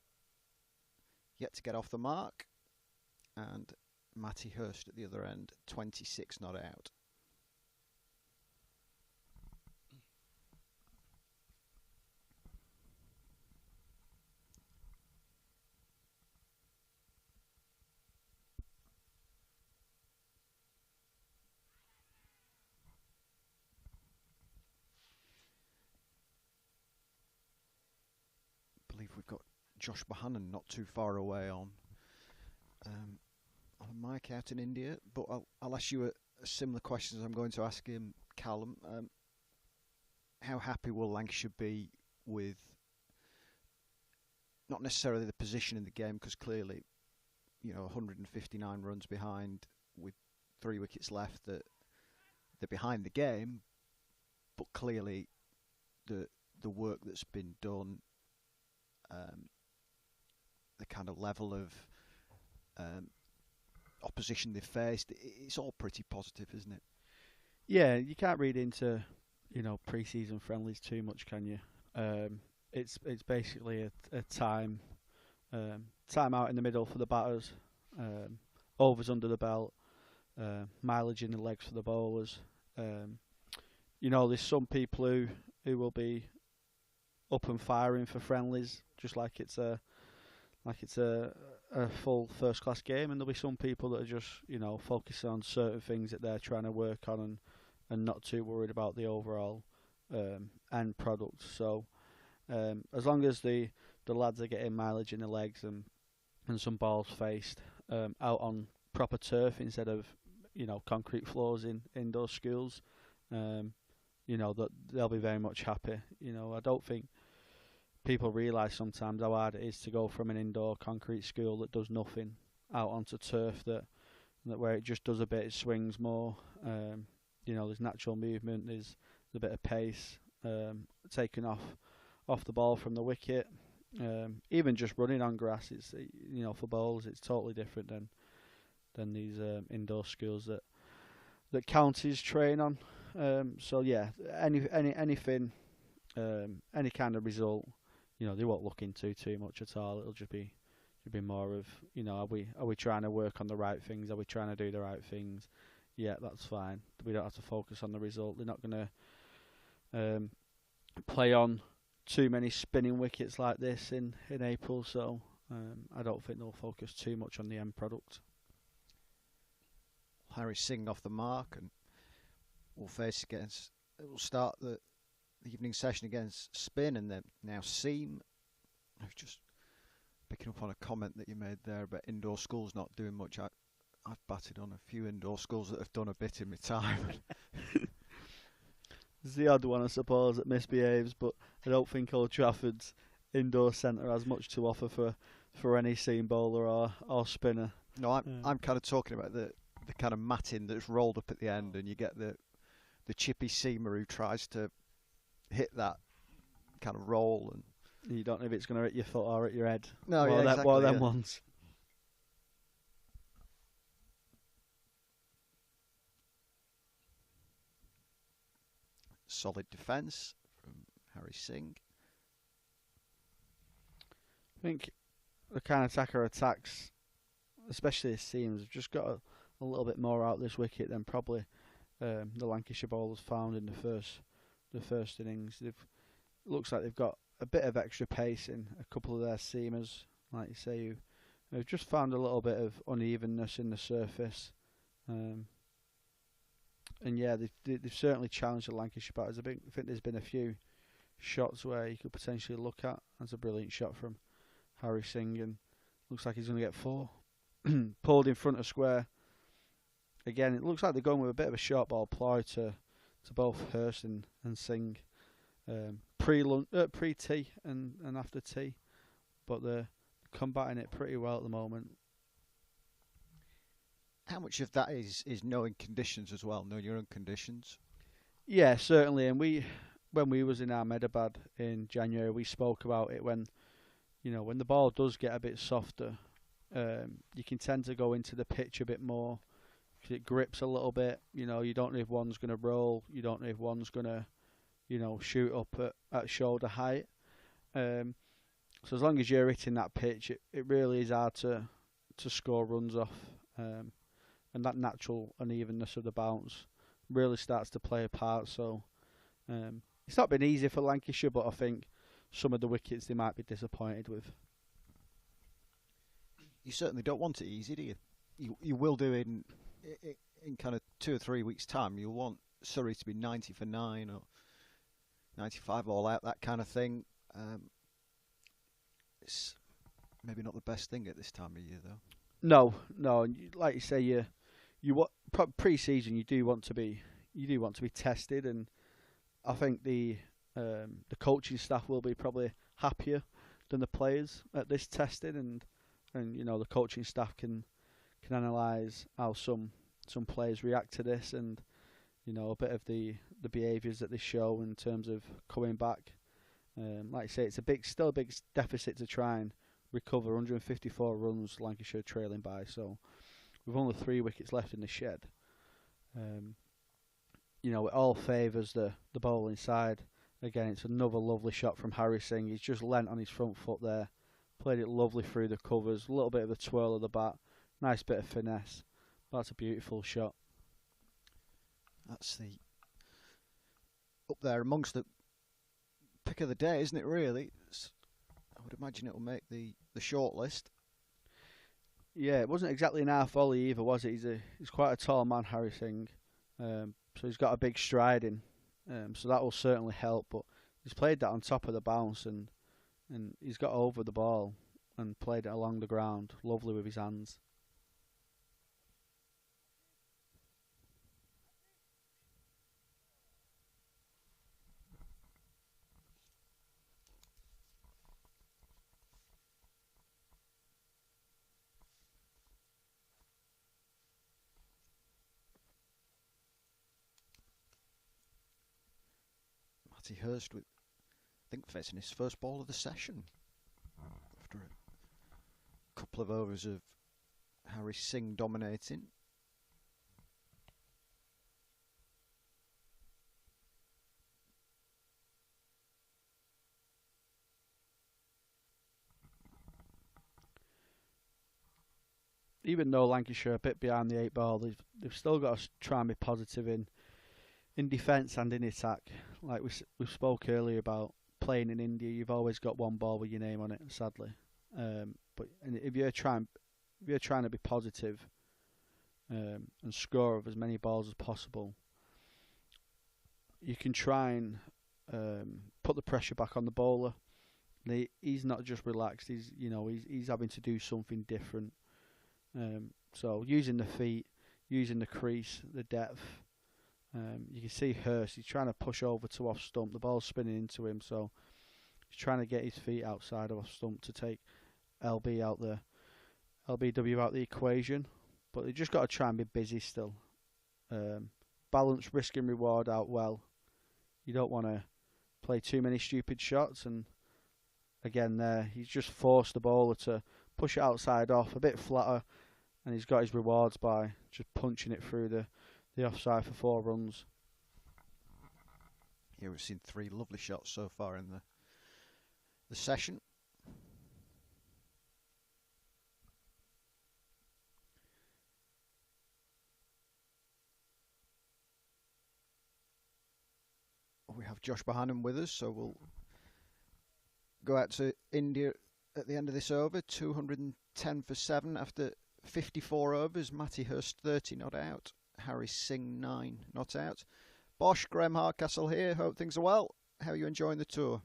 Yet to get off the mark. And Matty Hurst at the other end, 26 not out. I believe we've got Josh Bohannon not too far away on a mic out in India, but I'll ask you a similar question as I'm going to ask him, Callum. How happy will Lancashire be with not necessarily the position in the game, because clearly, 159 runs behind with 3 wickets left, that they're behind the game, but clearly the work that's been done, the kind of level of opposition they've faced, it's all pretty positive, isn't it? Yeah, you can't read into pre-season friendlies too much, can you? It's basically a time out in the middle for the batters, overs under the belt, mileage in the legs for the bowlers. There's some people who will be up and firing for friendlies, just like it's a full first class game, and there'll be some people that are just focusing on certain things that they're trying to work on and not too worried about the overall end product. So as long as the lads are getting mileage in the legs and some balls faced out on proper turf instead of concrete floors in indoor schools, that they'll be very much happy. I don't think people realise sometimes how hard it is to go from an indoor concrete school that does nothing out onto turf that where it just does a bit, it swings more. There's natural movement, there's a bit of pace, taking off the ball from the wicket. Even just running on grass, it's for bowls, it's totally different than these indoor schools that counties train on. Anything, any kind of result, they won't look into too much at all. It'll just be more of, are we trying to work on the right things? Are we trying to do the right things? Yeah, that's fine. We don't have to focus on the result. They're not going to play on too many spinning wickets like this in April, so I don't think they'll focus too much on the end product. Harry Singh off the mark, and we'll start the evening session against spin, and then now seam. I was just picking up on a comment that you made there about indoor schools not doing much. I've batted on a few indoor schools that have done a bit in my time. It's the odd one, I suppose, that misbehaves, but I don't think Old Trafford's indoor centre has much to offer for any seam bowler or spinner. No, I'm kind of talking about the kind of matting that's rolled up at the end, and you get the chippy seamer who tries to hit that kind of roll, and you don't know if it's going to hit your foot or hit your head. No, yeah, exactly. One of them ones. Solid defence from Harry Singh. I think the Karnataka attacks, especially his seams, have just got a little bit more out this wicket than probably the Lancashire bowlers found in the first innings. Looks like they've got a bit of extra pace in a couple of their seamers, like you say, who've just found a little bit of unevenness in the surface. And yeah, they've certainly challenged the Lancashire batters. I think there's been a few shots where you could potentially look at. That's a brilliant shot from Harry Singh, and looks like he's going to get 4. Pulled in front of square. Again, it looks like they're going with a bit of a short ball ploy to both Hurst and Singh. Pre-tea and after tea, but they're combating it pretty well at the moment. How much of that is knowing conditions as well, knowing your own conditions? Yeah, certainly. And when we was in Ahmedabad in January, we spoke about it when the ball does get a bit softer, you can tend to go into the pitch a bit more. It grips a little bit. You don't know if one's going to roll. You don't know if one's going to, shoot up at shoulder height. So as long as you're hitting that pitch, it really is hard to score runs off. And that natural unevenness of the bounce really starts to play a part. So it's not been easy for Lancashire, but I think some of the wickets they might be disappointed with. You certainly don't want it easy, do you? You will do in kind of 2 or 3 weeks' time. You'll want Surrey to be 90 for 9 or 95 all out, that kind of thing. It's maybe not the best thing at this time of year, though. No. Like you say, pre-season you do want to be tested, and I think the coaching staff will be probably happier than the players at this testing, and the coaching staff can analyse how some players react to this, and a bit of the behaviours that they show in terms of coming back. Like I say, it's still a big deficit to try and recover. 154 runs Lancashire trailing by, so with only 3 wickets left in the shed, it all favours the bowling side. Again, it's another lovely shot from Harry Singh. He's just leant on his front foot there, played it lovely through the covers, a little bit of a twirl of the bat, nice bit of finesse. That's a beautiful shot. That's up there amongst the pick of the day, isn't it, really? I would imagine it will make the short list. Yeah, it wasn't exactly an half volley either, was it? He's quite a tall man, Harry Singh. So he's got a big stride in. So that will certainly help. But he's played that on top of the bounce, and he's got over the ball and played it along the ground, lovely with his hands. Matty Hurst with, I think, facing his first ball of the session after a couple of overs of Harry Singh dominating. Even though Lancashire are a bit behind the 8 ball, they've still got to try and be positive in defence and in attack. Like we spoke earlier about playing in India, you've always got 1 ball with your name on it, sadly. But if you're trying to be positive and score of as many balls as possible, you can try and put the pressure back on the bowler. He's not just relaxed. He's having to do something different. So using the feet, using the crease, the depth. You can see Hurst, he's trying to push over to off stump. The ball's spinning into him, so he's trying to get his feet outside of off stump to take LBW out the equation. But they just got to try and be busy still. Balance risk and reward out well. You don't want to play too many stupid shots, and again there he's just forced the bowler to push it outside off a bit flatter, and he's got his rewards by just punching it through the offside for 4 runs. Yeah, we've seen 3 lovely shots so far in the session. We have Josh Bohannon with us, so we'll go out to India at the end of this over. 210 for 7 after 54 overs. Matty Hurst 30 not out. Harry Singh 9 not out. Bosch, Graham Hardcastle here. Hope things are well. How are you enjoying the tour?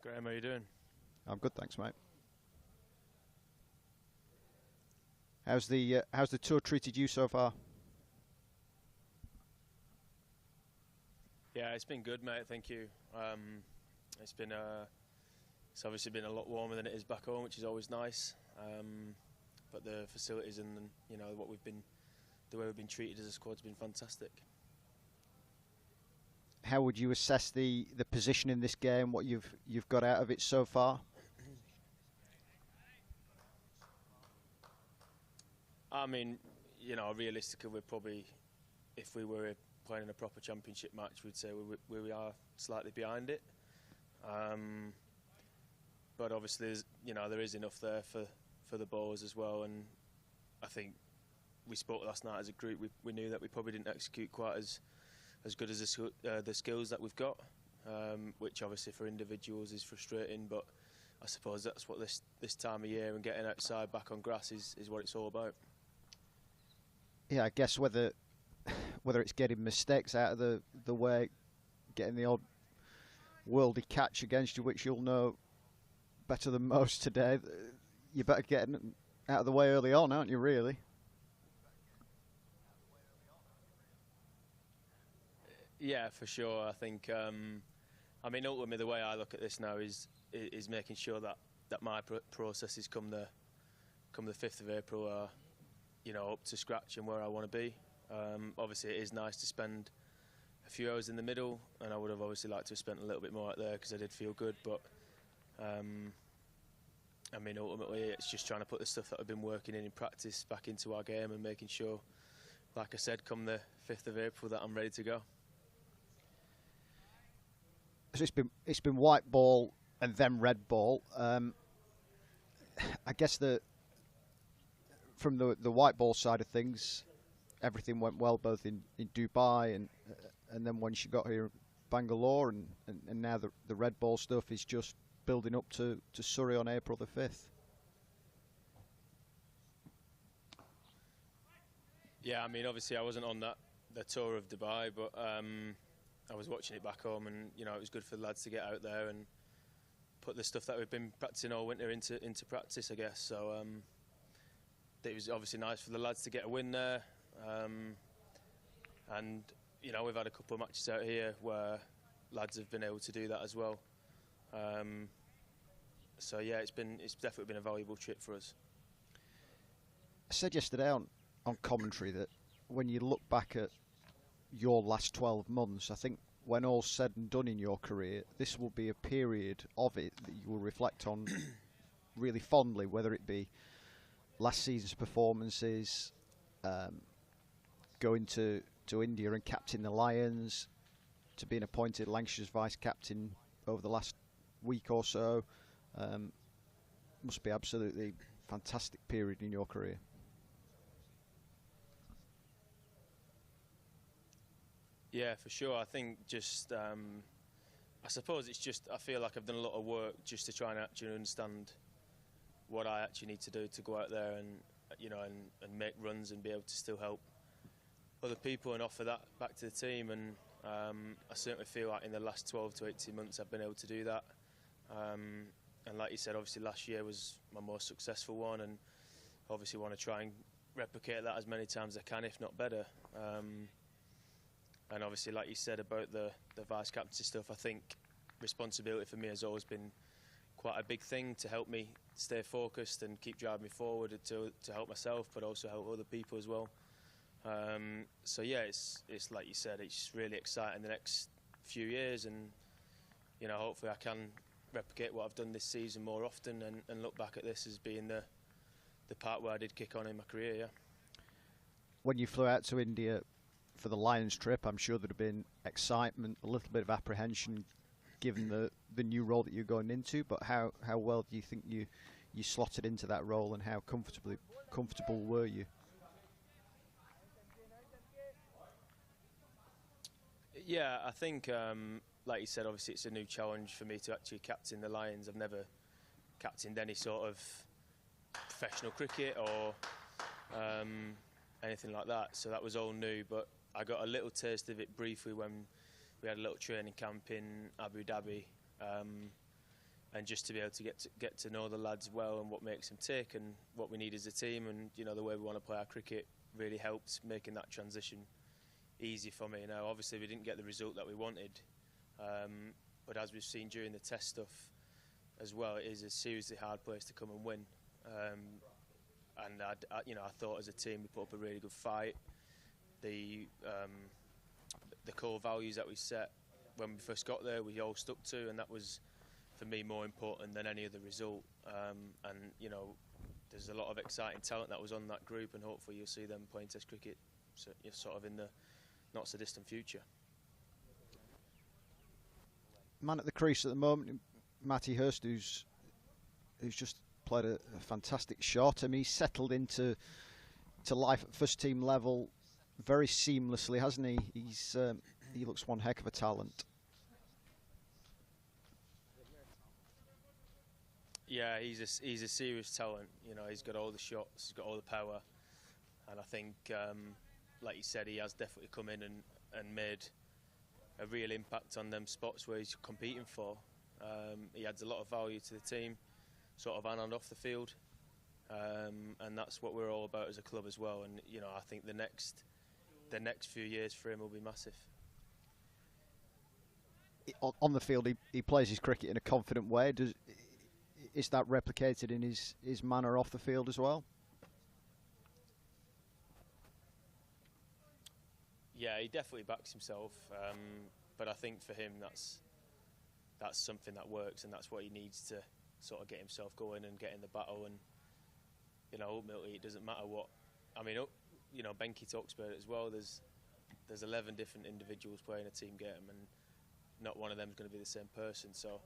Graham, how are you doing? I'm good, thanks, mate. How's the tour treated you so far? Yeah, it's been good, mate. Thank you. It's obviously been a lot warmer than it is back home, which is always nice. But the facilities and the way we've been treated as a squad's been fantastic. How would you assess the position in this game? What you've got out of it so far? I mean, realistically, we're probably, if we were playing in a proper championship match, we'd say we are slightly behind it. But obviously, there is enough there for the bowlers as well. And I think we spoke last night as a group. We knew that we probably didn't execute quite as good as the skills that we've got, which obviously for individuals is frustrating. But I suppose that's what this time of year and getting outside back on grass is what it's all about. Yeah, I guess whether it's getting mistakes out of the way, getting the odd worldie catch against you, which you'll know better than most today, you better get out of the way early on, aren't you, really? Yeah, for sure. I think, ultimately the way I look at this now is making sure that my processes come the 5th of April are, up to scratch and where I want to be. Obviously, it is nice to spend a few hours in the middle, and I would have obviously liked to have spent a little bit more out there because I did feel good. But ultimately, it's just trying to put the stuff that I've been working in practice back into our game and making sure, like I said, come the 5th of April that I'm ready to go. So it's been white ball and then red ball. I guess from the white ball side of things, everything went well both in Dubai and then once you got here in Bangalore, and now the red ball stuff is just building up to Surrey on April the 5th. Yeah, obviously I wasn't on the tour of Dubai, but I was watching it back home, and it was good for the lads to get out there and put the stuff that we've been practicing all winter into practice, I guess. So it was obviously nice for the lads to get a win there, and we've had a couple of matches out here where lads have been able to do that as well. So yeah, it's definitely been a valuable trip for us. I said yesterday on commentary that when you look back at your last 12 months, I think when all's said and done in your career, this will be a period of it that you will reflect on really fondly, whether it be last season's performances, going to India and captain the Lions, to being appointed Lancashire's vice-captain over the last week or so. Must be absolutely fantastic period in your career. Yeah, for sure. I think just, I suppose it's just, I feel like I've done a lot of work just to try and actually understand what I actually need to do to go out there and, you know, and make runs and be able to still help other people and offer that back to the team. And I certainly feel like in the last 12 to 18 months I've been able to do that. And like you said, obviously last year was my most successful one, and obviously want to try and replicate that as many times as I can, if not better. And obviously, like you said about the vice-captaincy stuff, I think responsibility for me has always been quite a big thing to help me stay focused and keep driving me forward to help myself, but also help other people as well. So yeah, it's like you said, it's really exciting the next few years, and you know, hopefully I can replicate what I've done this season more often and look back at this as being the part where I did kick on in my career. Yeah. When you flew out to India for the Lions trip, I'm sure there'd have been excitement, a little bit of apprehension, given the new role that you're going into. But how well do you think you slotted into that role, and how comfortable were you? Yeah, I think, like you said, obviously it's a new challenge for me to actually captain the Lions. I've never captained any sort of professional cricket or anything like that, so that was all new. But I got a little taste of it briefly when we had a little training camp in Abu Dhabi, and just to be able to get to know the lads well and what makes them tick and what we need as a team, and you know, the way we want to play our cricket really helped making that transition easy for me. Now obviously we didn't get the result that we wanted, but as we've seen during the test stuff as well, it is a seriously hard place to come and win. And I thought as a team we put up a really good fight. The core values that we set when we first got there, we all stuck to, and that was for me more important than any other result. And you know, there's a lot of exciting talent that was on that group, and hopefully you'll see them playing Test cricket sort of in the not so distant future. Man at the crease at the moment, Matty Hurst, who's just played a fantastic shot. I mean, he's settled into life at first team level very seamlessly, hasn't he? He looks one heck of a talent. Yeah, he's a serious talent. You know, he's got all the shots, he's got all the power, and I think, like you said, he has definitely come in and made a real impact on them spots where he's competing for. He adds a lot of value to the team, sort of on and off the field, and that's what we're all about as a club as well. And you know, I think the next few years for him will be massive. On the field, he plays his cricket in a confident way. Is that replicated in his manner off the field as well? Yeah, he definitely backs himself, but I think for him that's something that works, and that's what he needs to sort of get himself going and get in the battle. And you know, ultimately it doesn't matter what. I mean, you know, Benki talks about it as well. There's 11 different individuals playing a team game, and not one of them is going to be the same person. So,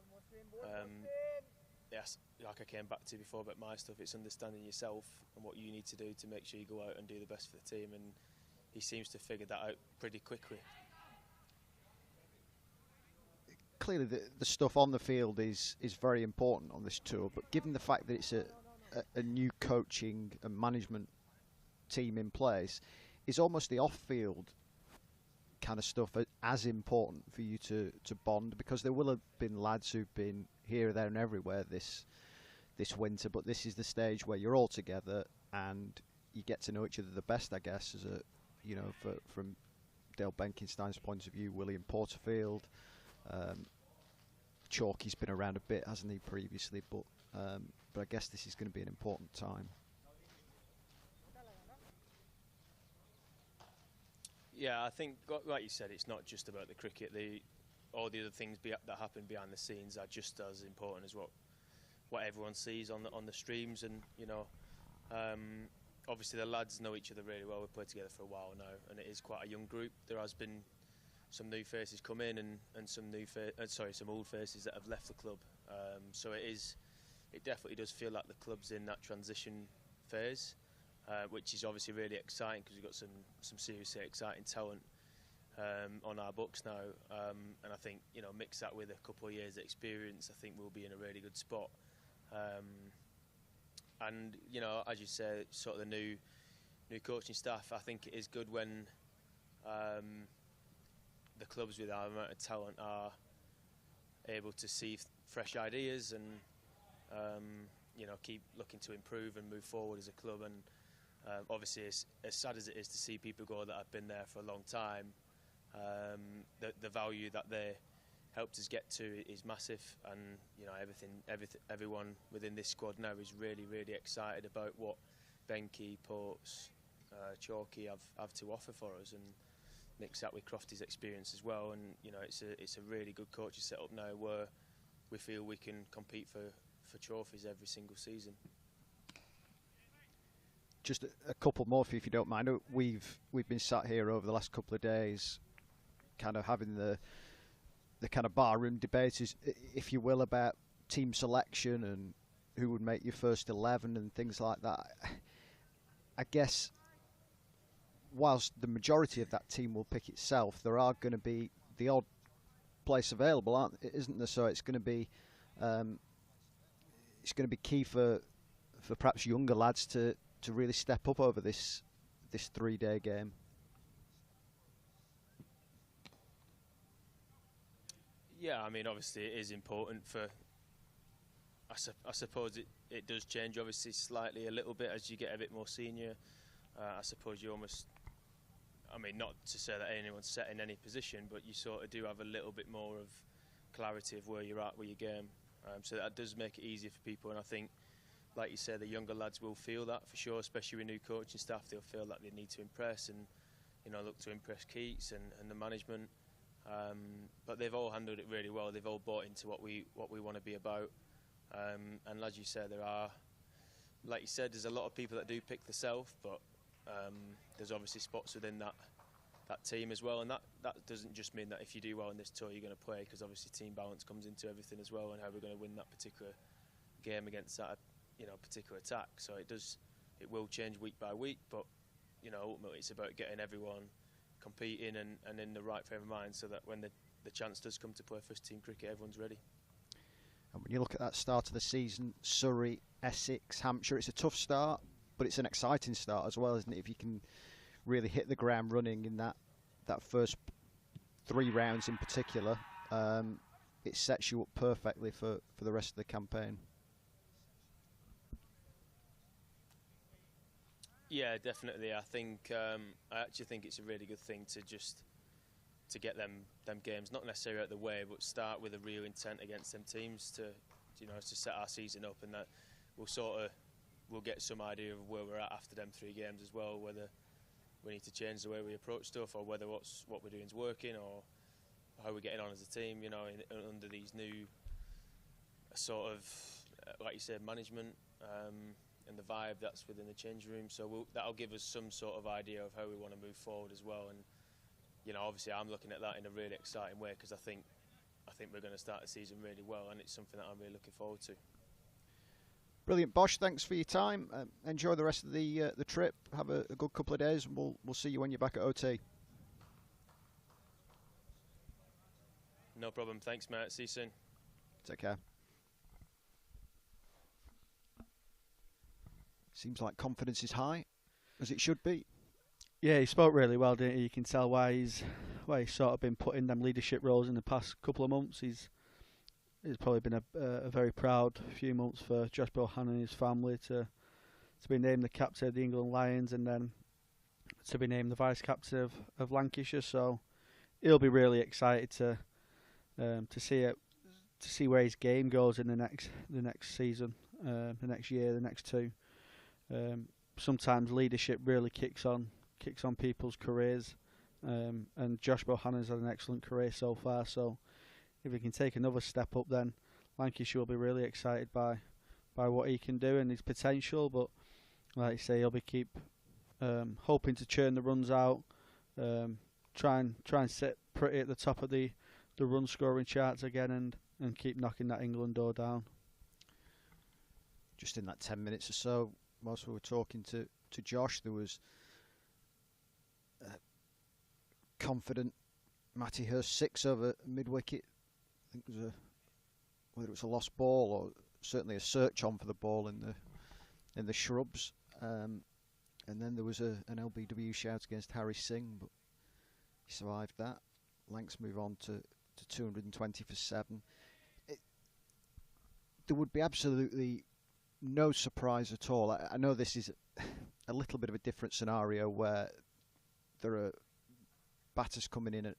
yes, like I came back to before about my stuff, it's understanding yourself and what you need to do to make sure you go out and do the best for the team. And he seems to figure that out pretty quickly. Clearly, the stuff on the field is very important on this tour. But given the fact that it's a new coaching and management team in place, is almost the off-field kind of stuff as important for you to bond? Because there will have been lads who've been here, there and everywhere this winter, but this is the stage where you're all together and you get to know each other the best, I guess, as from Dale Benkenstein's point of view. William Porterfield, Chalky's been around a bit, hasn't he, previously, but I guess this is going to be an important time. Yeah, I think, like you said, it's not just about the cricket. All the other things that happen behind the scenes are just as important as what everyone sees on the streams. And obviously the lads know each other really well. We've played together for a while now, and it is quite a young group. There has been some new faces come in, and some old faces that have left the club. So it definitely does feel like the club's in that transition phase, which is obviously really exciting because we've got some seriously exciting talent on our books now, and I think mix that with a couple of years' experience, I think we'll be in a really good spot. And as you say, sort of the new coaching staff, I think it is good when the clubs with our amount of talent are able to see fresh ideas and keep looking to improve and move forward as a club. And obviously, as sad as it is to see people go that have been there for a long time, the value that they helped us get to is massive. And everyone within this squad now is really, really excited about what Benke, Ports, Chalky have to offer for us, and mix that with Crofty's experience as well. And it's a really good coaching set up now where we feel we can compete for trophies every single season. Just a couple more for you, if you don't mind. We've been sat here over the last couple of days, kind of having the kind of barroom debates, if you will, about team selection and who would make your first 11 and things like that. I guess whilst the majority of that team will pick itself, there are going to be the odd place available, isn't there? So it's going to be key for perhaps younger lads to really step up over this 3-day game. Yeah, I mean, obviously it is important for. I suppose it does change, obviously, slightly a little bit as you get a bit more senior. I suppose you almost. I mean, not to say that anyone's set in any position, but you sort of do have a little bit more of clarity of where you're at with your game. So that does make it easier for people, and I think, like you said, the younger lads will feel that for sure, especially with new coaching staff. They'll feel like they need to impress and look to impress Keats and the management. But they've all handled it really well. They've all bought into what we want to be about. And as you said, there are, like you said, there's a lot of people that do pick the self, but there's obviously spots within that team as well. And that doesn't just mean that if you do well in this tour, you're going to play, because obviously team balance comes into everything as well, and how we're going to win that particular game against that particular attack. So it will change week by week, but ultimately it's about getting everyone competing and in the right frame of mind, so that when the chance does come to play first team cricket, everyone's ready. And when you look at that start of the season, Surrey, Essex, Hampshire, it's a tough start, but it's an exciting start as well, isn't it? If you can really hit the ground running in that first 3 rounds in particular, it sets you up perfectly for the rest of the campaign. Yeah, definitely. I think I actually think it's a really good thing to get them games not necessarily out of the way, but start with a real intent against them teams to set our season up, and that we'll get some idea of where we're at after them 3 games as well, whether we need to change the way we approach stuff, or whether what we're doing is working, or how we're getting on as a team, under these new sort of, like you said, management and the vibe that's within the change room. So that'll give us some sort of idea of how we want to move forward as well. And obviously I'm looking at that in a really exciting way, because I think we're going to start the season really well, and it's something that I'm really looking forward to. Brilliant, Bosch. Thanks for your time. Enjoy the rest of the trip. Have a good couple of days, and we'll see you when you're back at OT. No problem. Thanks, mate. See you soon. Take care. Seems like confidence is high, as it should be. Yeah, he spoke really well, didn't he? You can tell why he's sort of been put in them leadership roles in the past couple of months. It's probably been a very proud few months for Josh Bohan and his family to be named the captain of the England Lions, and then to be named the vice captain of Lancashire. So he'll be really excited to see where his game goes in the next season, the next year, the next 2. Sometimes leadership really kicks on people's careers, and Josh Bohannon's had an excellent career so far. So if he can take another step up, then Lancashire will be really excited by what he can do and his potential. But like I say, he'll be keep hoping to churn the runs out, try and sit pretty at the top of the run scoring charts again, and keep knocking that England door down. Just in that 10 minutes or so, whilst we were talking to Josh, there was confident Matty Hurst 6 over mid-wicket. I think it was whether it was a lost ball or certainly a search on for the ball in the shrubs. And then there was an LBW shout against Harry Singh, but he survived that. Lancs move on to 220 for 7. There would be absolutely no surprise at all. I know this is a little bit of a different scenario where there are batters coming in at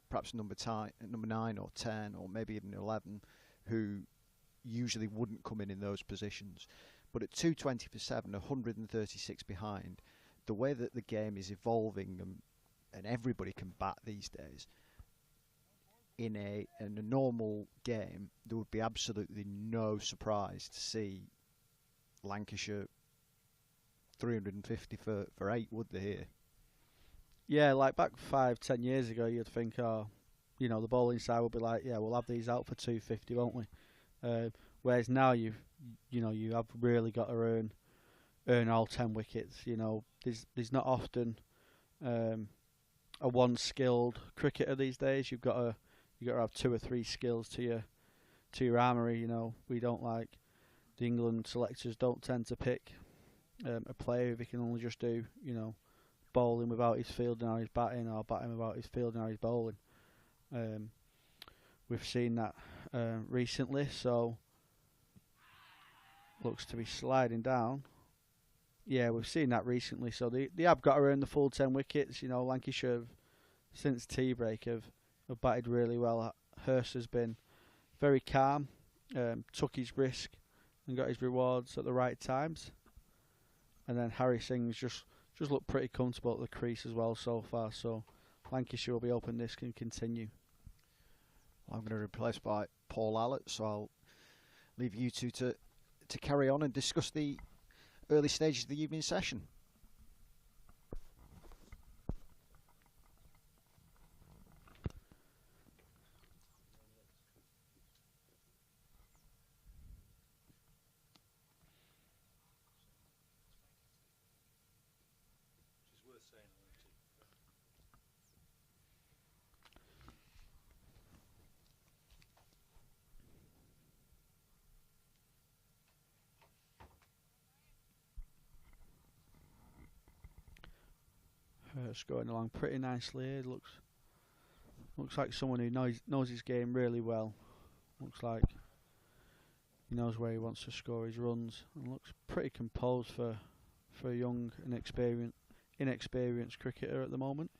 perhaps number 9 or 10 or maybe even 11 who usually wouldn't come in those positions. But at 220 for 7, 136 behind, the way that the game is evolving and everybody can bat these days, in a normal game, there would be absolutely no surprise to see Lancashire 350 for 8, would they here? Yeah, like back 5-10 years ago, you'd think, the bowling side would be like, yeah, we'll have these out for 250, won't we? Whereas now you have really got to earn all 10 wickets. There's not often a one-skilled cricketer these days. You've got to have 2 or 3 skills to your armoury. We don't like the England selectors don't tend to pick a player if he can only just do bowling without his fielding or his batting, or batting without his fielding or his bowling. We've seen that recently, so looks to be sliding down. Yeah, we've seen that recently, so they have got to earn the full 10 wickets. Lancashire have, since tea break have batted really well. Hurst has been very calm, took his risk and got his rewards at the right times. And then Harry Singh's just looked pretty comfortable at the crease as well so far. So Lancashire will be hoping this can continue. I'm going to replace by Paul Allett, so I'll leave you two to carry on and discuss the early stages of the evening session. Hurst going along pretty nicely here. Looks like someone who knows his game really well. Looks like he knows where he wants to score his runs, and looks pretty composed for a young and inexperienced cricketer at the moment.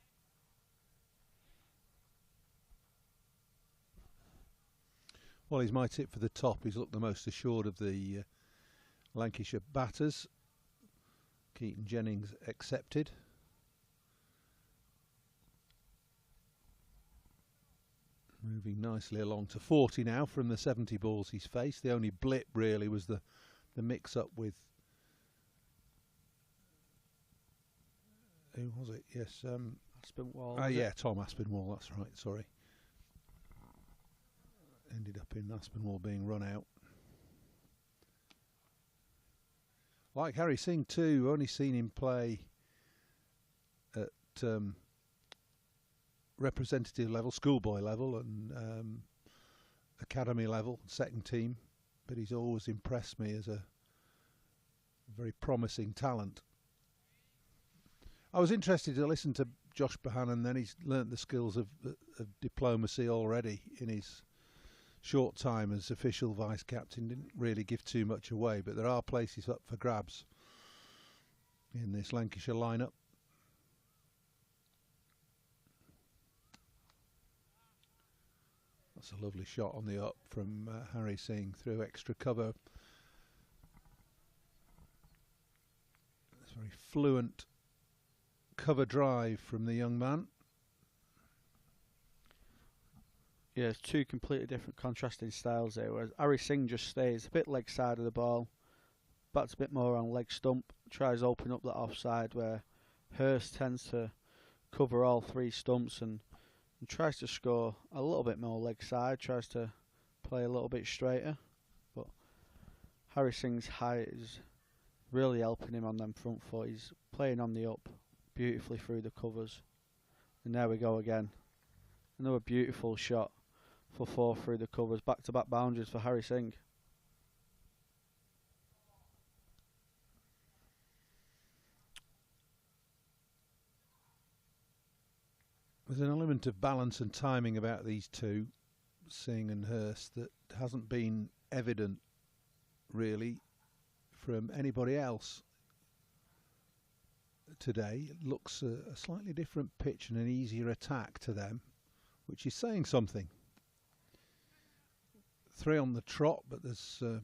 Well, he's my tip for the top. He's looked the most assured of the Lancashire batters. Keaton Jennings accepted. Moving nicely along to 40 now from the 70 balls he's faced. The only blip really was the mix-up with... Who was it? Yes. Aspinwall. Oh, yeah, Tom Aspinwall, that's right, sorry. Ended up in Aspinwall being run out. Like Harry Singh too, only seen him play at representative level, schoolboy level and academy level, second team, but he's always impressed me as a very promising talent. I was interested to listen to Josh Bohannon, then he's learnt the skills of diplomacy already in his short time as official vice-captain. Didn't really give too much away, but there are places up for grabs in this Lancashire lineup. That's a lovely shot on the up from Harry Singh through extra cover. It's very fluent cover drive from the young man. Yeah, it's two completely different contrasting styles there, whereas Harry Singh just stays a bit leg side of the ball, bats a bit more on leg stump, tries to open up that offside, where Hurst tends to cover all three stumps and tries to score a little bit more leg side, tries to play a little bit straighter, but Harry Singh's height is really helping him on them front foot. He's playing on the up beautifully through the covers, and there we go again, another beautiful shot for 4 through the covers, back-to-back boundaries for Harry Singh. There's an element of balance and timing about these two, Singh and Hurst, that hasn't been evident really from anybody else today. It looks a slightly different pitch and an easier attack to them, which is saying something. 3 on the trot, but there's a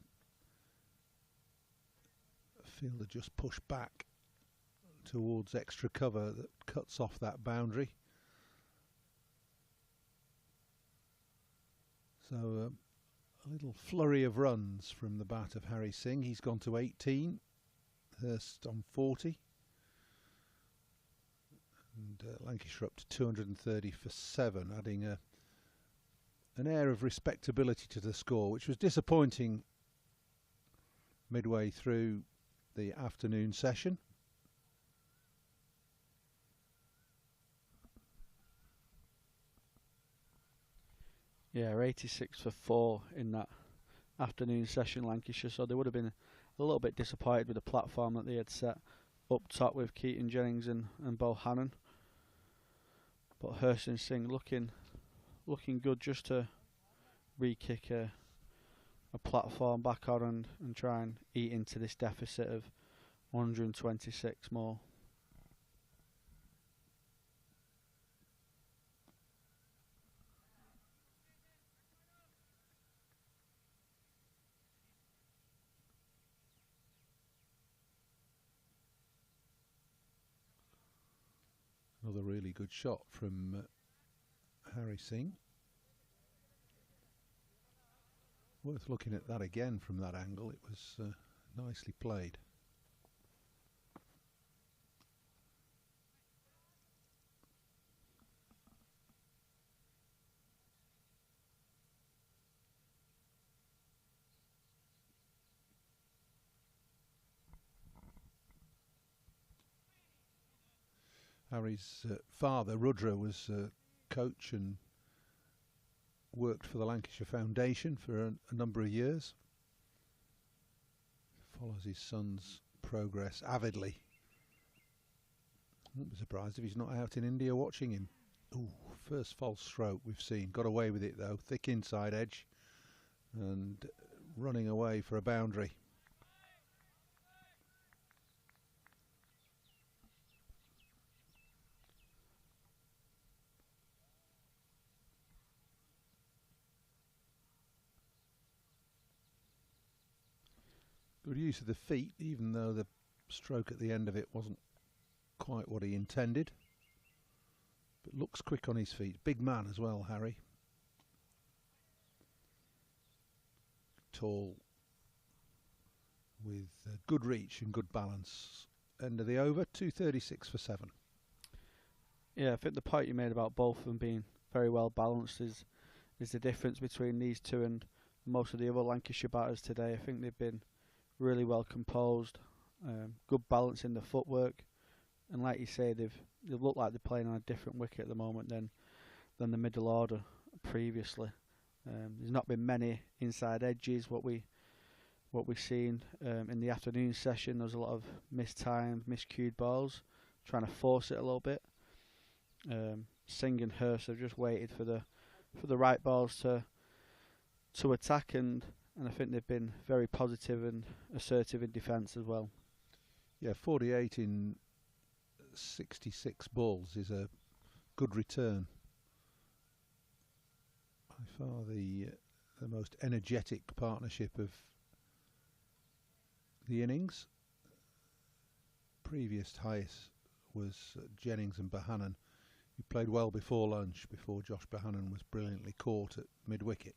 fielder just pushed back towards extra cover that cuts off that boundary. So a little flurry of runs from the bat of Harry Singh. He's gone to 18, Hurst on 40. And Lancashire up to 230 for 7, adding an air of respectability to the score, which was disappointing midway through the afternoon session. Yeah, 86 for 4 in that afternoon session, Lancashire, so they would have been a little bit disappointed with the platform that they had set up top with Keaton Jennings and Bohannon. But Hurst and Singh looking good just to re-kick a platform back on and try and eat into this deficit of 126 more. Another really good shot from Harry Singh. Worth looking at that again from that angle. It was nicely played. Harry's father, Rudra, was a coach and worked for the Lancashire Foundation for a number of years. Follows his son's progress avidly. Wouldn't be surprised if he's not out in India watching him. Ooh, first false stroke we've seen. Got away with it though. Thick inside edge and running away for a boundary. Good use of the feet, even though the stroke at the end of it wasn't quite what he intended. But looks quick on his feet. Big man as well, Harry. Tall, with good reach and good balance. End of the over, 236 for 7. Yeah, I think the point you made about both of them being very well balanced is the difference between these two and most of the other Lancashire batters today. I think they've been really well composed, good balance in the footwork, and like you say, they look like they're playing on a different wicket at the moment than the middle order previously. There's not been many inside edges. What we've seen in the afternoon session, there's a lot of mistimed, miscued balls, trying to force it a little bit. Singh and Hurst have just waited for the right balls to attack, and I think they've been very positive and assertive in defence as well. Yeah, 48 in 66 balls is a good return. By far the most energetic partnership of the innings. Previous highest was Jennings and Bohannon, who played well before lunch, before Josh Bohannon was brilliantly caught at mid-wicket.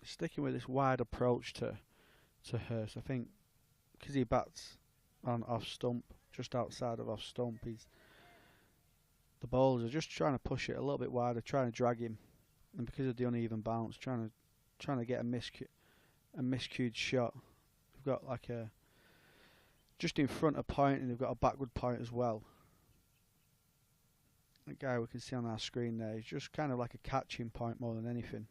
Sticking with this wide approach to Hurst, I think, because he bats on off stump, just outside of off stump, the bowlers are just trying to push it a little bit wider, trying to drag him, and because of the uneven bounce, trying to get a miscued shot. They've got like a just in front of point, and they've got a backward point as well. The guy we can see on our screen there is just kind of like a catching point more than anything.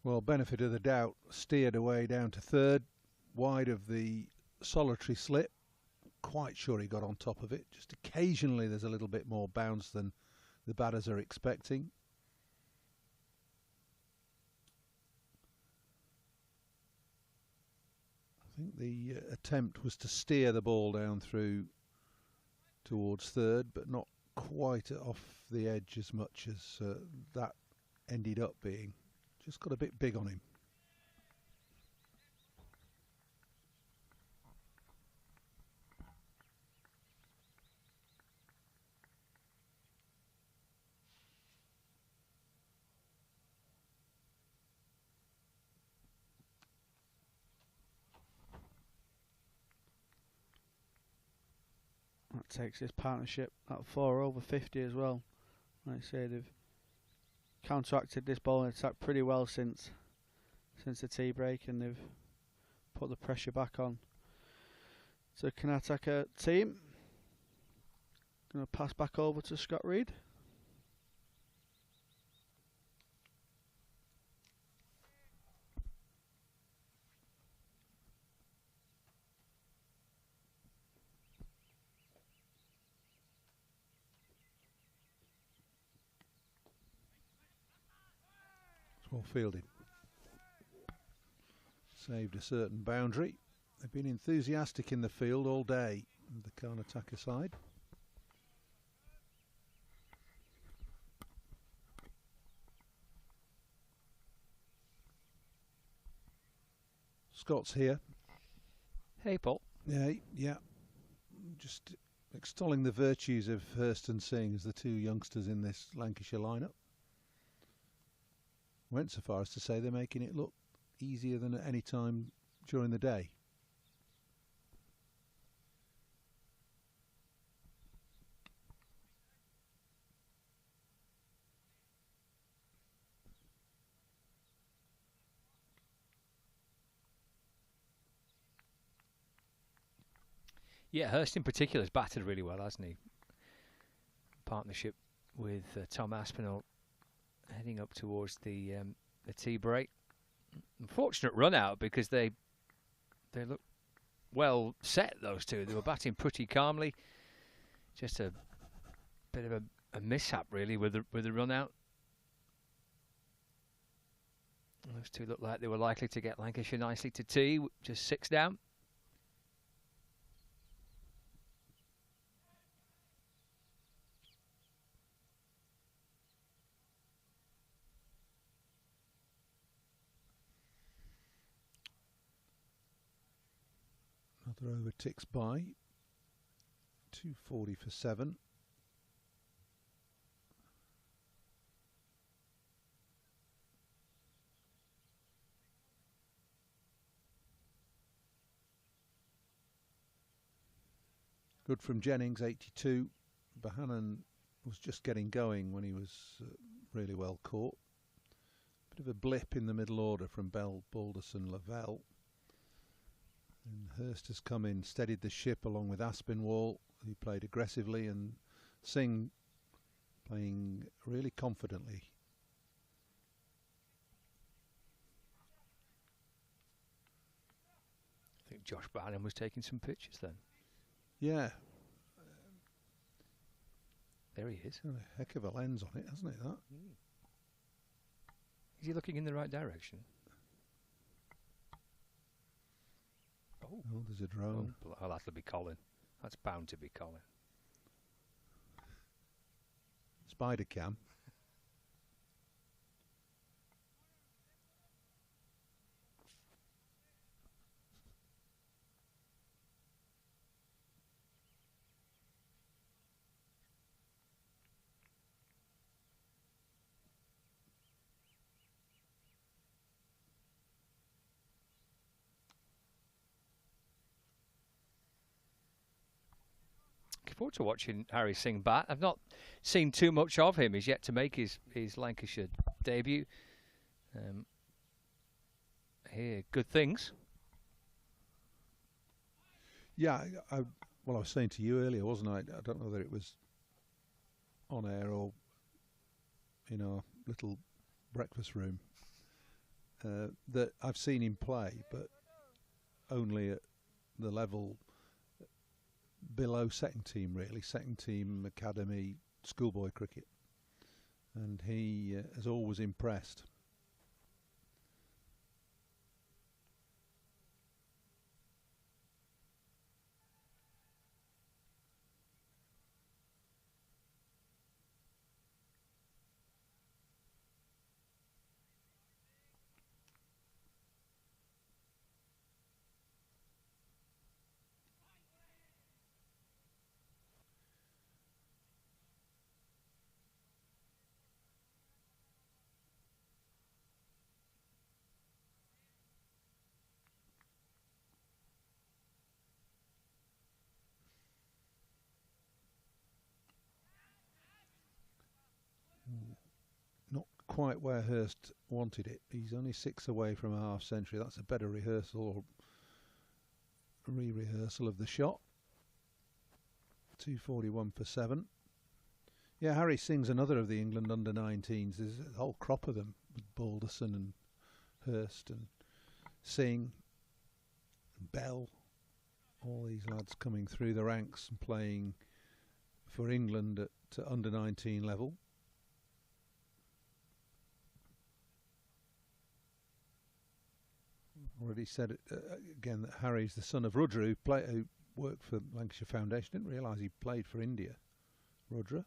Well, benefit of the doubt, steered away down to third, wide of the solitary slip. Quite sure he got on top of it. Just occasionally there's a little bit more bounce than the batters are expecting. I think the attempt was to steer the ball down through towards third, but not quite off the edge as much as that ended up being. Just got a bit big on him. That takes this partnership at 4 over 50 as well. Like I say, they've counteracted this bowling attack pretty well since the tea break, and they've put the pressure back on to the Karnataka team. Going to pass back over to Scott Reed. Well fielded. Saved a certain boundary. They've been enthusiastic in the field all day, the Karnataka side. Scott's here. Hey, Paul. Yeah. Just extolling the virtues of Hurst and Singh as the two youngsters in this Lancashire lineup. Went so far as to say they're making it look easier than at any time during the day. Yeah, Hurst in particular has batted really well, hasn't he? Partnership with Tom Aspinall heading up towards the tea break. Unfortunate run out because they look well set, those two. They were batting pretty calmly. Just a bit of a mishap really with the run out. Those two looked like they were likely to get Lancashire nicely to tea, just 6 down. Another over ticks by. 240 for 7. Good from Jennings, 82. Bohannon was just getting going when he was really well caught. Bit of a blip in the middle order from Bell, Balderson, Lavelle. And Hurst has come in, steadied the ship along with Aspinwall, who played aggressively, and Singh playing really confidently. I think Josh Bohannon was taking some pictures then. Yeah. There he is. Got a heck of a lens on it, hasn't it, that? Is he looking in the right direction? Oh, there's a drone. Oh, that'll be Colin. That's bound to be Colin. Spider cam. Looking forward to watching Harry Singh bat. I've not seen too much of him. He's yet to make his Lancashire debut. Hear good things. Yeah, I was saying to you earlier, wasn't I? I don't know whether it was on air or in our little breakfast room, that I've seen him play, but only at the level below second team, really. Second team, academy, schoolboy cricket. And he has always impressed. Not quite where Hurst wanted it. He's only 6 away from a half century. That's a better rehearsal or re-rehearsal of the shot. 241 for 7. Yeah, Harry Singh's another of the England under-19s. There's a whole crop of them with Balderson and Hurst and Singh and Bell. All these lads coming through the ranks and playing for England at under-19 level. Already said it, again that Harry's the son of Rudra, who worked for Lancashire Foundation. Didn't realise he played for India, Rudra.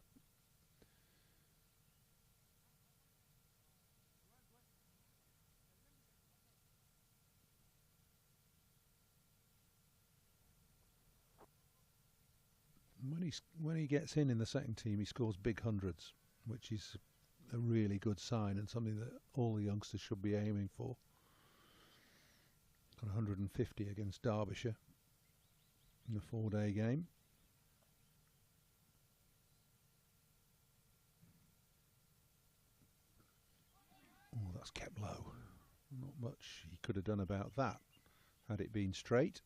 When he gets in the second team, he scores big hundreds, which is a really good sign and something that all the youngsters should be aiming for. Got 150 against Derbyshire in the 4-day game. Oh, that's kept low. Not much he could have done about that had it been straight.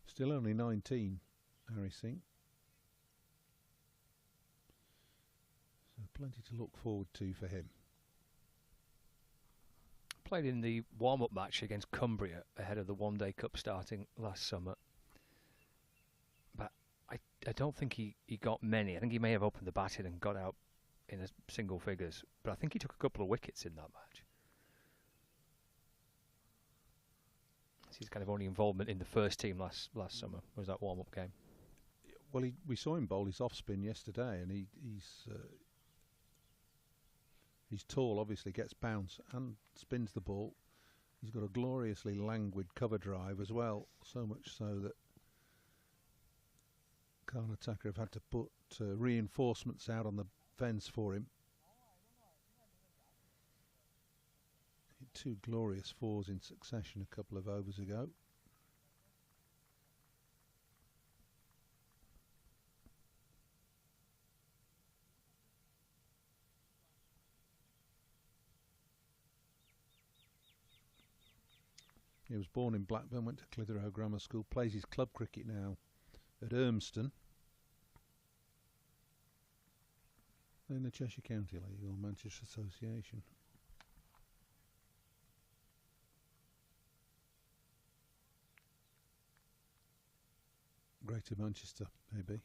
Still only 19, Harry Singh. So plenty to look forward to for him. Played in the warm-up match against Cumbria ahead of the one-day cup starting last summer. But I don't think he got many. I think he may have opened the batting and got out in a single figures. But I think he took a couple of wickets in that match. His kind of only involvement in the first team last summer was that warm-up game. Well, we saw him bowl his off-spin yesterday, and he's tall, obviously gets bounce and spins the ball. He's got a gloriously languid cover drive as well, so much so that Karnataka have had to put reinforcements out on the fence for him. 2 glorious 4s in succession a couple of overs ago. He was born in Blackburn, went to Clitheroe Grammar School, plays his club cricket now at Urmston in the Cheshire County League or Manchester Association. Greater Manchester, maybe.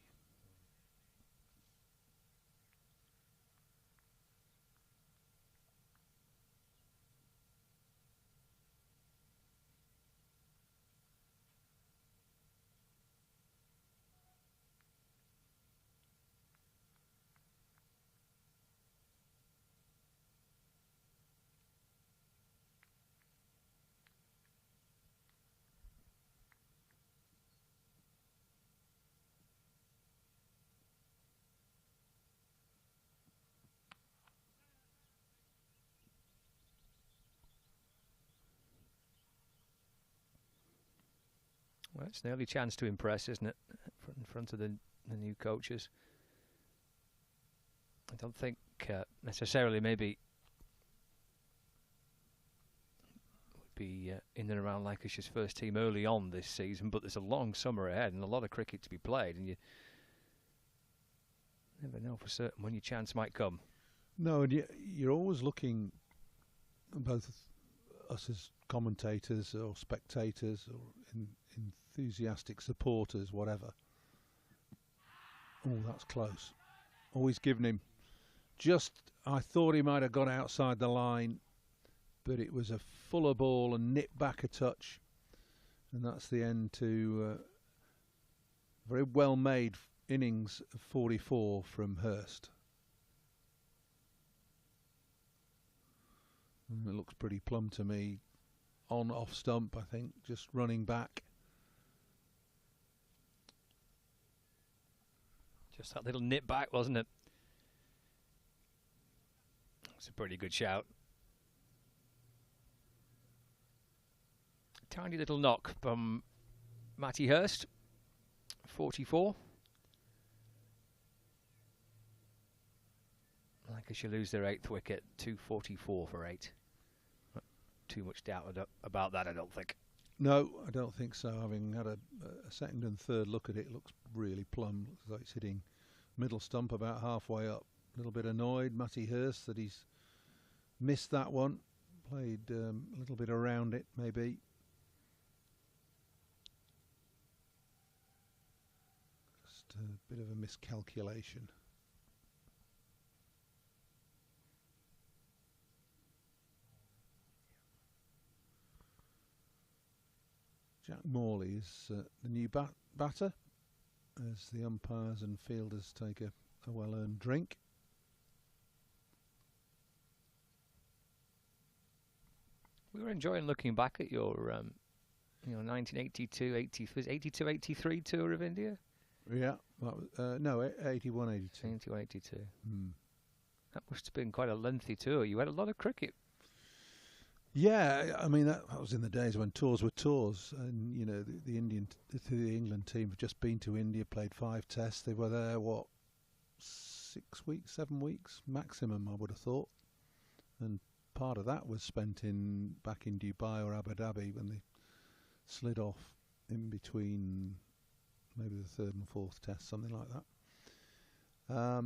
Well, it's an early chance to impress, isn't it, in front of the new coaches? I don't think necessarily maybe would be in and around Lancashire's first team early on this season, but there's a long summer ahead and a lot of cricket to be played, and you never know for certain when your chance might come. No, and you're always looking, both us as commentators or spectators or enthusiastic supporters, whatever. Oh, that's close. Always giving him just, I thought he might have got outside the line, but it was a fuller ball and nipped back a touch. And that's the end to a very well made innings of 44 from Hurst. And it looks pretty plumb to me. On off stump, I think, just running back. Just that little nip back, wasn't it? It's a pretty good shout. Tiny little knock from Matty Hurst, 44. Lancashire lose their 8th wicket, 244 for 8. Not too much doubt about that, I don't think. No, I don't think so. Having had a second and third look at it, it looks really plumb. Looks like it's hitting middle stump about halfway up. A little bit annoyed, Matty Hurst, that he's missed that one. Played a little bit around it, maybe. Just a bit of a miscalculation. Jack Morley is the new batter as the umpires and fielders take a well-earned drink. We were enjoying looking back at your 1982, 83 tour of India. Yeah, that was, no, 81, 82. 81, 82. Hmm. That must have been quite a lengthy tour. You had a lot of cricket. Yeah, I mean that was in the days when tours were tours, and you know the England team have just been to India, played 5 tests. They were there 6 weeks, 7 weeks maximum, I would have thought, and part of that was spent back in Dubai or Abu Dhabi when they slid off in between maybe the 3rd and 4th test, something like that.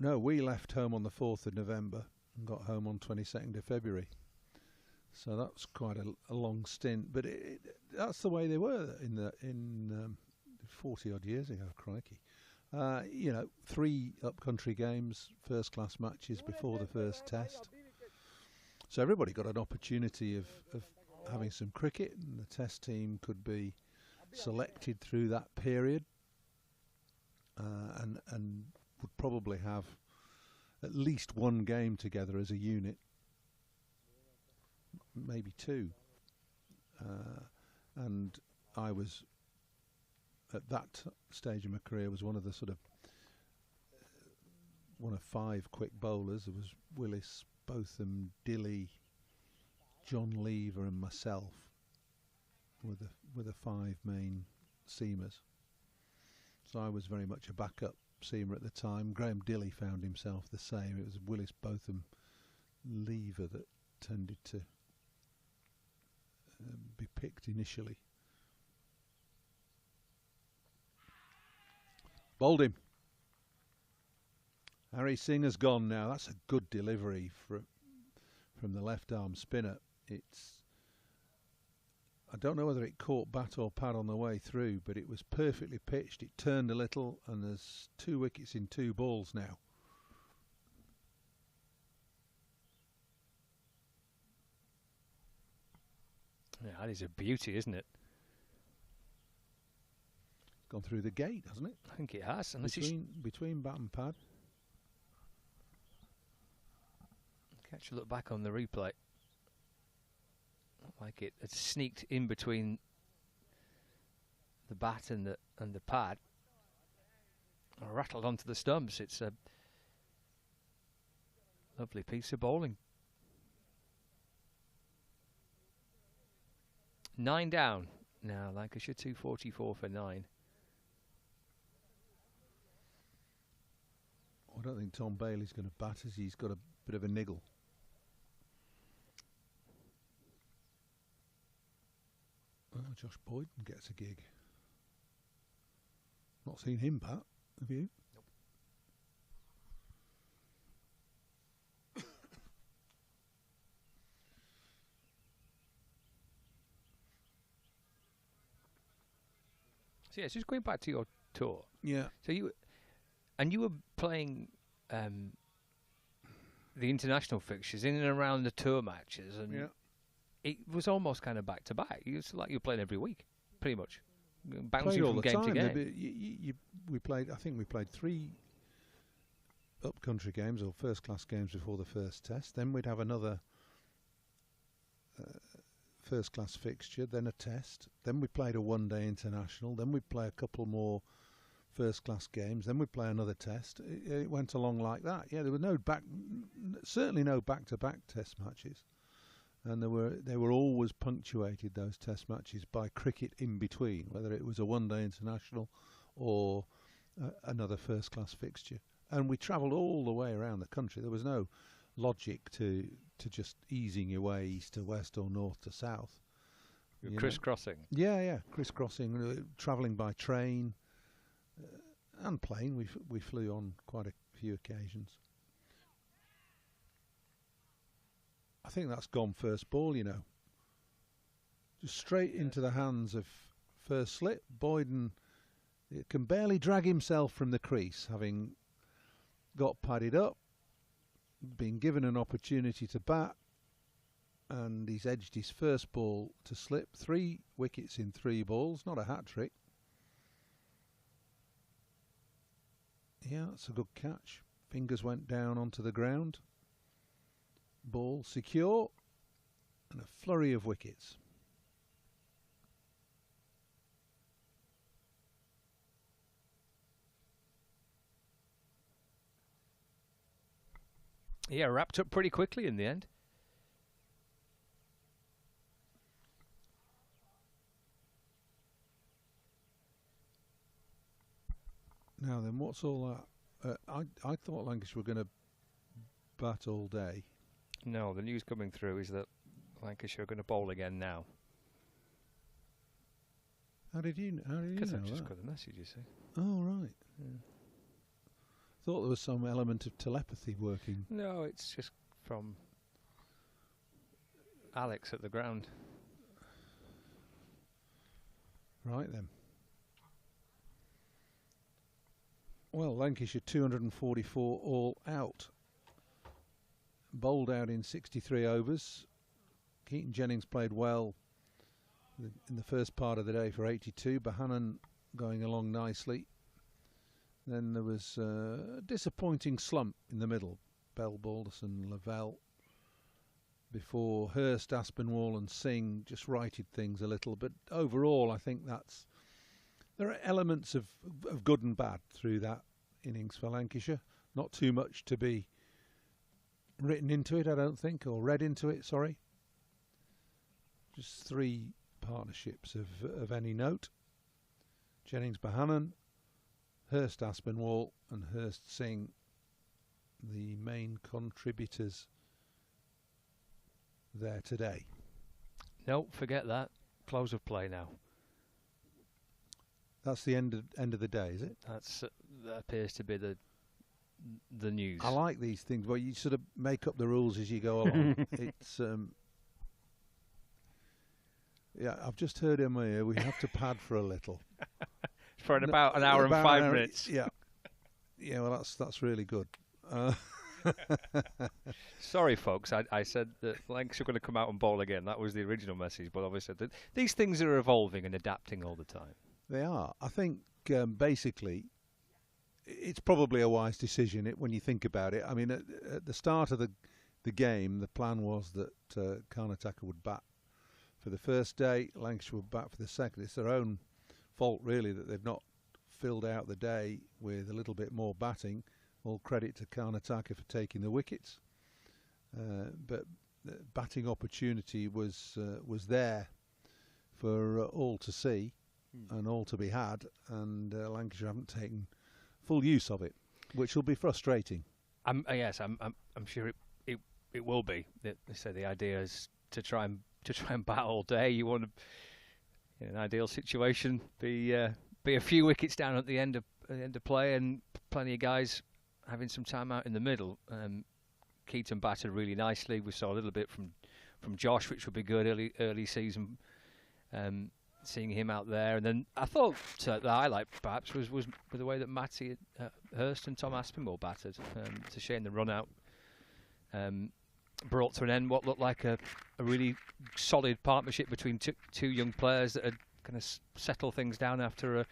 No, we left home on the 4th of November and got home on 22nd of February. So that's quite a long stint, but that's the way they were in 40 odd years ago. Crikey, 3 up-country games, first-class matches before the first test. So everybody got an opportunity of having some cricket, and the test team could be selected through that period, and would probably have at least 1 game together as a unit. Maybe 2, and I was at that stage of my career was one of the one of 5 quick bowlers. There was Willis, Botham, Dilly, John Lever, and myself were the 5 main seamers. So I was very much a backup seamer at the time. Graham Dilly found himself the same. It was Willis, Botham, Lever that tended to be picked initially. Bowled him. Harry Singh has gone now. That's a good delivery from the left arm spinner. I don't know whether it caught bat or pad on the way through, but it was perfectly pitched. It turned a little, and there's 2 wickets in 2 balls now. Yeah, that is a beauty, isn't it? Gone through the gate, hasn't it? I think it has. Between bat and pad. Catch a look back on the replay. Like it had sneaked in between the bat and the pad, and rattled onto the stumps. It's a lovely piece of bowling. 9 down now. Lancashire 244 for 9. I don't think Tom Bailey's going to bat, as he's got a bit of a niggle. Well, Josh Boyden gets a gig. Not seen him bat, have you? Nope. So yeah, just going back to your tour. Yeah. So you were playing the international fixtures in and around the tour matches, and yeah. It was almost kind of back to back. It's like you were playing every week, pretty much, Played bouncing all from the game time. to game. We played. I think we played 3 up-country games or first-class games before the first test. Then we'd have another first-class fixture, then a test. Then we played a one-day international. Then we'd play a couple more first-class games. Then we'd play another test. It went along like that. Yeah, there were certainly no back-to-back test matches. And they were always punctuated, those test matches, by cricket in between, whether it was a one-day international or another first-class fixture. And we travelled all the way around the country. There was no logic to just easing your way east to west or north to south. Crisscrossing. Yeah, crisscrossing, travelling by train and plane. We flew on quite a few occasions. I think that's gone first ball, Just straight into the hands of first slip. Boyden can barely drag himself from the crease, having got padded up, been given an opportunity to bat, and he's edged his first ball to slip. 3 wickets in 3 balls, not a hat-trick. Yeah, that's a good catch. Fingers went down onto the ground. Ball secure, and a flurry of wickets. Yeah, wrapped up pretty quickly in the end. Now then, what's all that? I thought Lancashire were going to bat all day. No, the news coming through is that Lancashire are going to bowl again now. How did you know Because I've just that? got a message, you see. Oh, right. Yeah. Thought there was some element of telepathy working. No, it's just from Alex at the ground. Right then. Well, Lancashire 244 all out. Bowled out in 63 overs. Keaton Jennings played well in the first part of the day for 82. Bahanan going along nicely. Then there was a disappointing slump in the middle. Bell, Balderson, Lavelle. Before Hurst, Aspinwall and Singh just righted things a little. But overall, I think there are elements of good and bad through that innings for Lancashire. Not too much to be written into it, I don't think, or read into it, sorry. Just 3 partnerships of any note. Jennings Bahanan, Hurst Aspinwall and Hurst Singh, the main contributors there today. No, forget that. Close of play now. That's the end of the day, is it? That appears to be the news. I like these things where you sort of make up the rules as you go along. It's yeah, I've just heard in my ear we have to pad for a little. For about an hour and 5 minutes. Yeah. Yeah, well, that's really good. Sorry, folks. I said that Lancashire are going to come out and bowl again. That was the original message, but obviously these things are evolving and adapting all the time. They are. I think basically it's probably a wise decision when you think about it. I mean, at the start of the game, the plan was that Karnataka would bat for the first day, Lancashire would bat for the second. It's their own fault, really, that they've not filled out the day with a little bit more batting. All credit to Karnataka for taking the wickets. But the batting opportunity was there for all to see and all to be had, and Lancashire haven't taken full use of it, which will be frustrating. Yes, I'm sure it will be. They say the idea is to try and bat all day. You want to, in an ideal situation, be a few wickets down at the end of play, and plenty of guys having some time out in the middle. Keaton batted really nicely. We saw a little bit from Josh, which would be good early season. Seeing him out there, and then I thought the highlight perhaps was the way that Matty Hurst and Tom Aspinwall batted. It's a shame the run out brought to an end what looked like a really solid partnership between two young players that had kind of settled things down after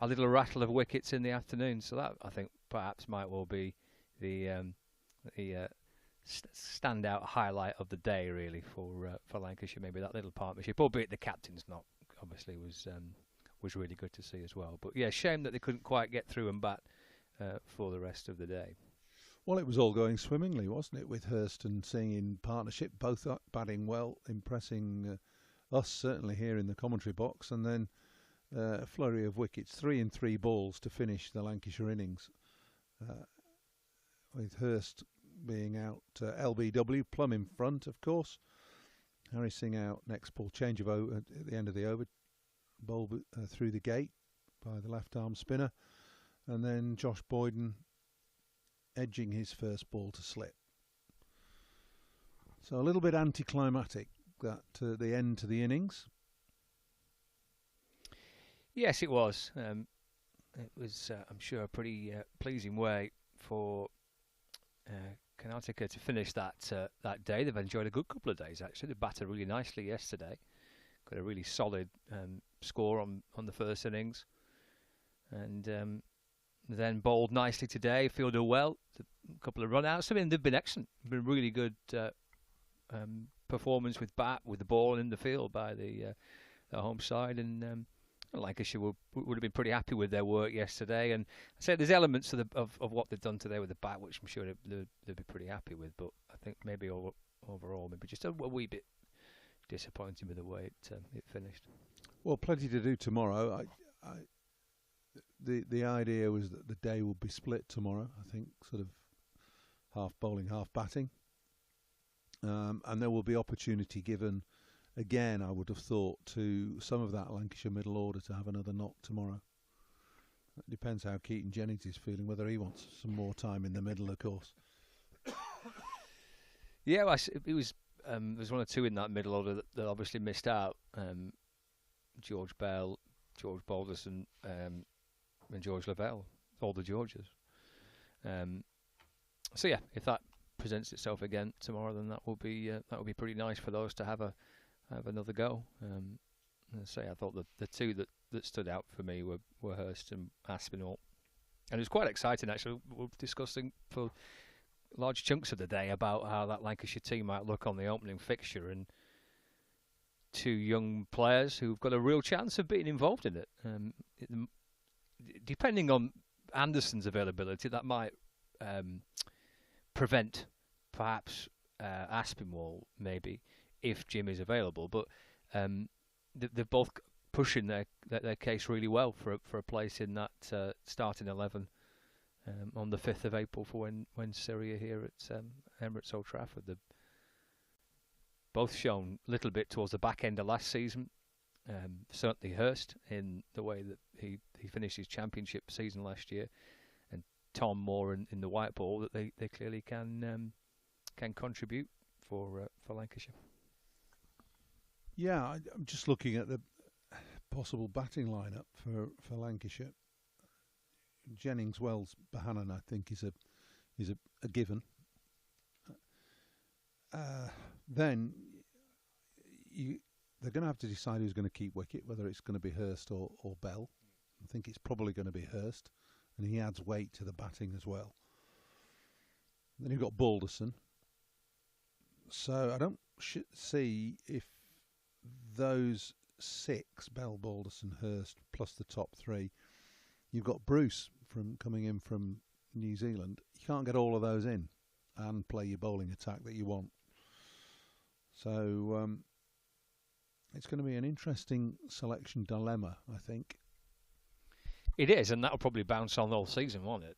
a little rattle of wickets in the afternoon. So that, I think, perhaps might well be the standout highlight of the day, really, for Lancashire. Maybe that little partnership, albeit the captain's not. Obviously, was really good to see as well. But yeah, shame that they couldn't quite get through and bat for the rest of the day. Well, it was all going swimmingly, wasn't it, with Hurst and Singh in partnership, both batting well, impressing us certainly here in the commentary box, and then a flurry of wickets, 3 in 3 balls to finish the Lancashire innings, with Hurst being out LBW, Plum in front, of course. Harry Singh out next ball, change of over at the end of the over, bowl through the gate by the left arm spinner, and then Josh Boyden edging his first ball to slip. So a little bit anticlimactic, that the end to the innings. Yes, it was. It was, I'm sure, a pretty pleasing way for Karnataka to finish that day. They've enjoyed a good couple of days, actually. They batted really nicely yesterday. Got a really solid score on the first innings. And then bowled nicely today, fielded well, a couple of run-outs. I mean, they've been excellent. Been really good performance with bat, with the ball in the field by the home side. And Lancashire would have been pretty happy with their work yesterday, and I say there's elements of what they've done today with the bat which I'm sure they'll be pretty happy with, but I think maybe overall maybe just a wee bit disappointing with the way it finished. Well, plenty to do tomorrow. The idea was that the day would be split tomorrow, I think, sort of half bowling, half batting, and there will be opportunity given again, I would have thought, to some of that Lancashire middle order to have another knock tomorrow. It depends how Keaton Jennings is feeling, whether he wants some more time in the middle, of course. Yeah, well, it was there's one or two in that middle order that obviously missed out. George Bell, George Balderson, and George Lavelle, all the Georges. So yeah, if that presents itself again tomorrow, then that will be pretty nice for those to have another go. I say, I thought the two that stood out for me were Hurst and Aspinall, and it was quite exciting actually. We're discussing for large chunks of the day about how that Lancashire team might look on the opening fixture, and two young players who've got a real chance of being involved in it. Depending on Anderson's availability, that might prevent perhaps Aspinwall maybe, if Jim is available, but they're both pushing their case really well for a place in that starting 11 on the 5th of April for when Syria here at Emirates Old Trafford. both shown a little bit towards the back end of last season. Certainly Hurst in the way that he finished his championship season last year, and Tom more in the white ball, that they clearly can contribute for Lancashire. Yeah, I'm just looking at the possible batting lineup for Lancashire. Jennings, Wells, Bohannon, I think is a given. Then they're going to have to decide who's going to keep wicket, whether it's going to be Hurst or Bell. I think it's probably going to be Hurst, and he adds weight to the batting as well. Then you've got Balderson. So I don't see if those six, Bell, Balderson, Hurst, plus the top three, you've got Bruce coming in from New Zealand. You can't get all of those in and play your bowling attack that you want. So it's going to be an interesting selection dilemma, I think. It is, and that'll probably bounce on all season, won't it?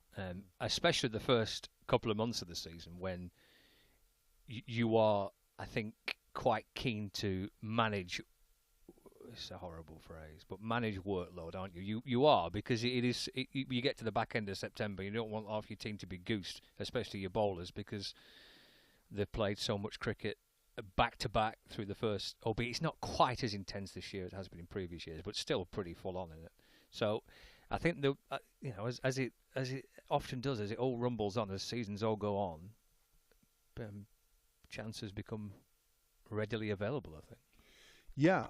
Especially the first couple of months of the season, when you are, I think, quite keen to manage. It's a horrible phrase, but manage workload, aren't you? You are, because you get to the back end of September, you don't want half your team to be goosed, especially your bowlers, because they've played so much cricket back to back through the first. Albeit it's not quite as intense this year as it has been in previous years, but still pretty full on in it. So I think as it often does, as it all rumbles on, as seasons all go on, chances become readily available, I think. Yeah,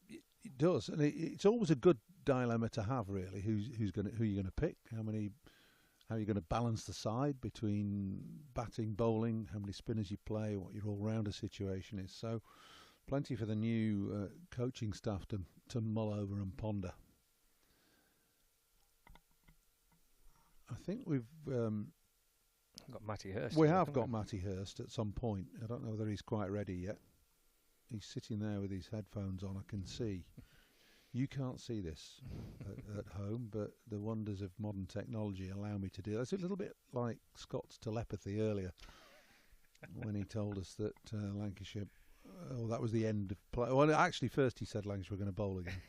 it does, and it's always a good dilemma to have, really. Who you're going to pick? How are you going to balance the side between batting, bowling? How many spinners you play? What your all-rounder situation is. So, plenty for the new coaching staff to mull over and ponder. I think we've got Matty Hurst. We have got Matty Hurst at some point. I don't know whether he's quite ready yet. He's sitting there with his headphones on. I can see. You can't see this at home, but the wonders of modern technology allow me to do that. It's a little bit like Scott's telepathy earlier when he told us that Lancashire, that was the end of play. Well, actually, first he said Lancashire were going to bowl again.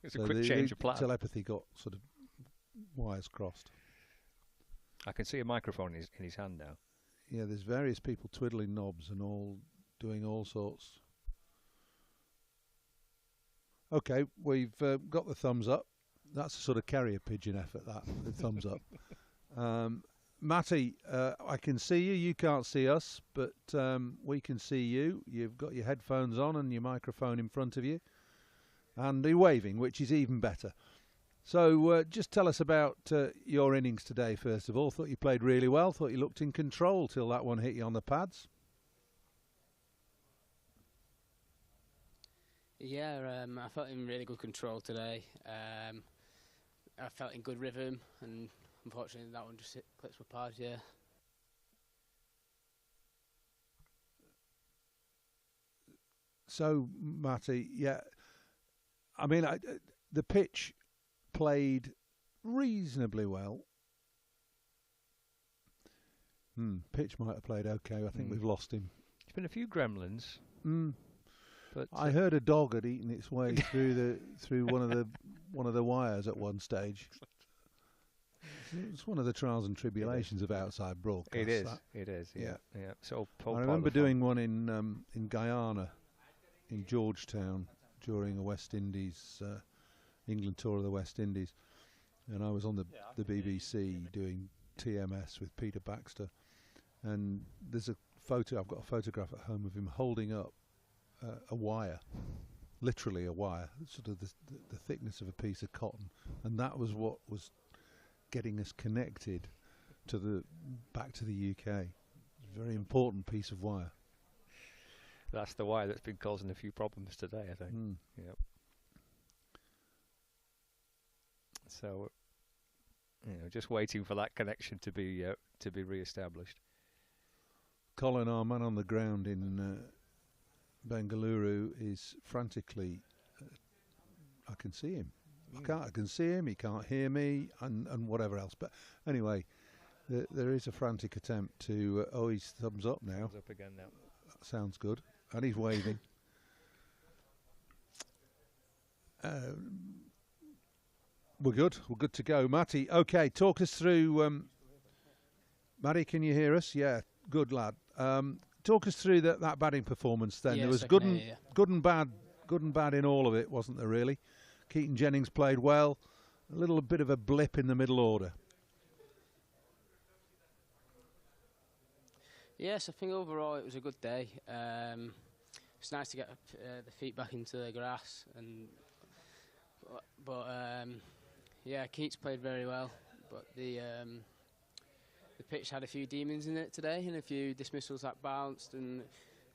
It's a quick change of plan. Telepathy got sort of wires crossed. I can see a microphone in his hand now. Yeah, there's various people twiddling knobs and all doing all sorts. Okay, we've got the thumbs up. That's a sort of carrier pigeon effort, that, the thumbs up. Matty, I can see you. You can't see us, but we can see you. You've got your headphones on and your microphone in front of you. And you're waving, which is even better. So just tell us about your innings today, first of all. Thought you played really well. Thought you looked in control till that one hit you on the pads. Yeah, I felt in really good control today. I felt in good rhythm, and unfortunately that one just clips my pads, yeah. So, Matty, yeah, I mean, the pitch played reasonably well. Pitch might have played okay. I think we've lost him. There's been a few gremlins. But I heard a dog had eaten its way through one of the wires at one stage. It's one of the trials and tribulations of outside broadcast. It is. Yeah. So I remember doing one in Guyana, in Georgetown, during a West Indies England tour of the West Indies, and I was on the BBC doing TMS with Peter Baxter, and there's a photo. I've got a photograph at home of him holding up a wire, literally a wire, sort of the thickness of a piece of cotton, and that was what was getting us connected back to the UK. It's a very important piece of wire. That's the wire that's been causing a few problems today, I think. Yep. So, just waiting for that connection to be re-established. Colin, our man on the ground in Bangalore, is frantically. I can see him. I can see him. He can't hear me, and whatever else. But anyway, there is a frantic attempt to. He's thumbs up now. Thumbs up again now. sounds good. And he's waving. We're good. We're good to go. Matty, okay, talk us through... Matty, can you hear us? Yeah, good lad. Talk us through that batting performance then. Yes, there was I good can and hear you. good and bad in all of it, wasn't there really? Keaton Jennings played well. A little bit of a blip in the middle order. Yes, I think overall it was a good day. It's nice to get the feet back into the grass, but yeah, Keats played very well, but the pitch had a few demons in it today, and a few dismissals that bounced, and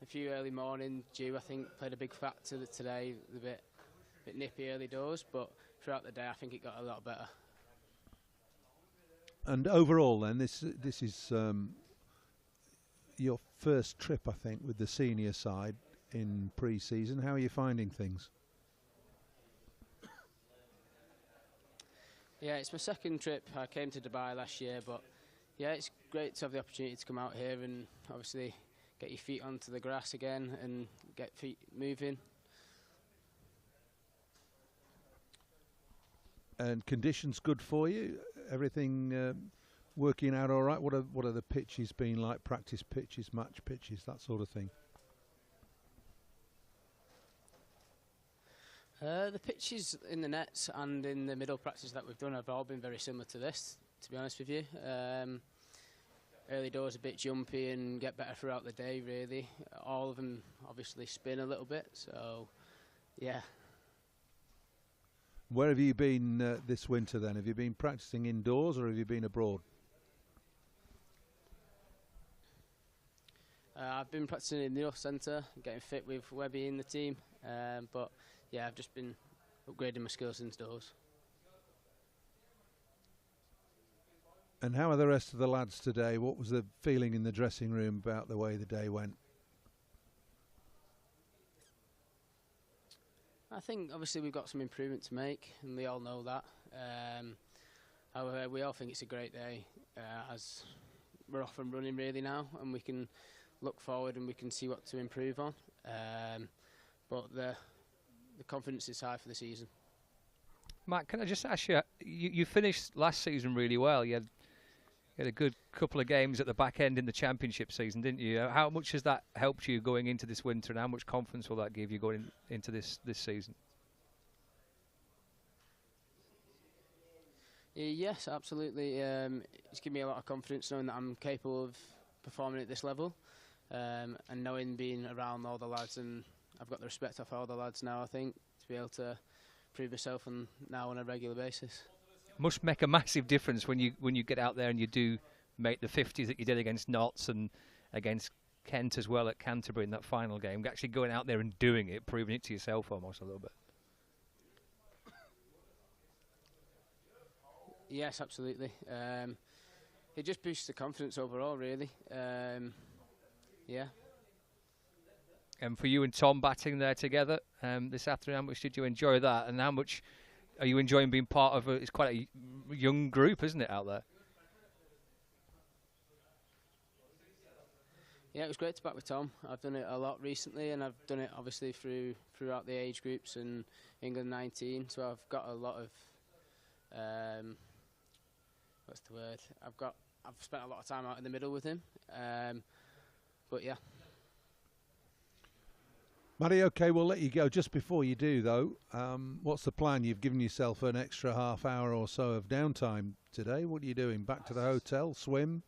a few early morning dew, I think, played a big factor today. A bit nippy early doors, but throughout the day I think it got a lot better. And overall then, this is your first trip, I think, with the senior side in pre-season. How are you finding things? Yeah, it's my second trip. I came to Dubai last year, but yeah, it's great to have the opportunity to come out here and obviously get your feet onto the grass again and get feet moving. And conditions good for you? Everything working out all right? What are the pitches been like? Practice pitches, match pitches, that sort of thing? The pitches in the nets and in the middle practice that we've done have all been very similar to this, to be honest with you. Early doors a bit jumpy and get better throughout the day, really. All of them obviously spin a little bit, so yeah. Where have you been this winter then? Have you been practicing indoors or have you been abroad? I've been practicing in the youth centre, getting fit with Webby in the team, but yeah, I've just been upgrading my skills indoors. And how are the rest of the lads today? What was the feeling in the dressing room about the way the day went? I think obviously we've got some improvement to make, and we all know that. However, we all think it's a great day, as we're off and running really now, and we can look forward and we can see what to improve on. But the confidence is high for the season. Matt, can I just ask you, you finished last season really well. You had a good couple of games at the back end in the championship season, didn't you? How much has that helped you going into this winter, and how much confidence will that give you going into this season? Yes, absolutely. It's given me a lot of confidence knowing that I'm capable of performing at this level, and knowing being around all the lads, and I've got the respect of all the lads now, I think, to be able to prove myself now on a regular basis. Must make a massive difference when you get out there and you do make the 50s that you did against Notts and against Kent as well at Canterbury in that final game. Actually going out there and doing it, proving it to yourself almost a little bit. Yes, absolutely. It just boosts the confidence overall, really. Yeah. And for you and Tom batting there together this afternoon, how much did you enjoy that? And how much are you enjoying being part of it's quite a young group, isn't it, out there? Yeah, it was great to bat with Tom. I've done it a lot recently, and I've done it obviously throughout the age groups and England 19. So I've got a lot of what's the word? I've spent a lot of time out in the middle with him. But yeah. Matty, okay, we'll let you go. Just before you do, though, what's the plan? You've given yourself an extra half hour or so of downtime today. What are you doing? Back to the hotel? Swim?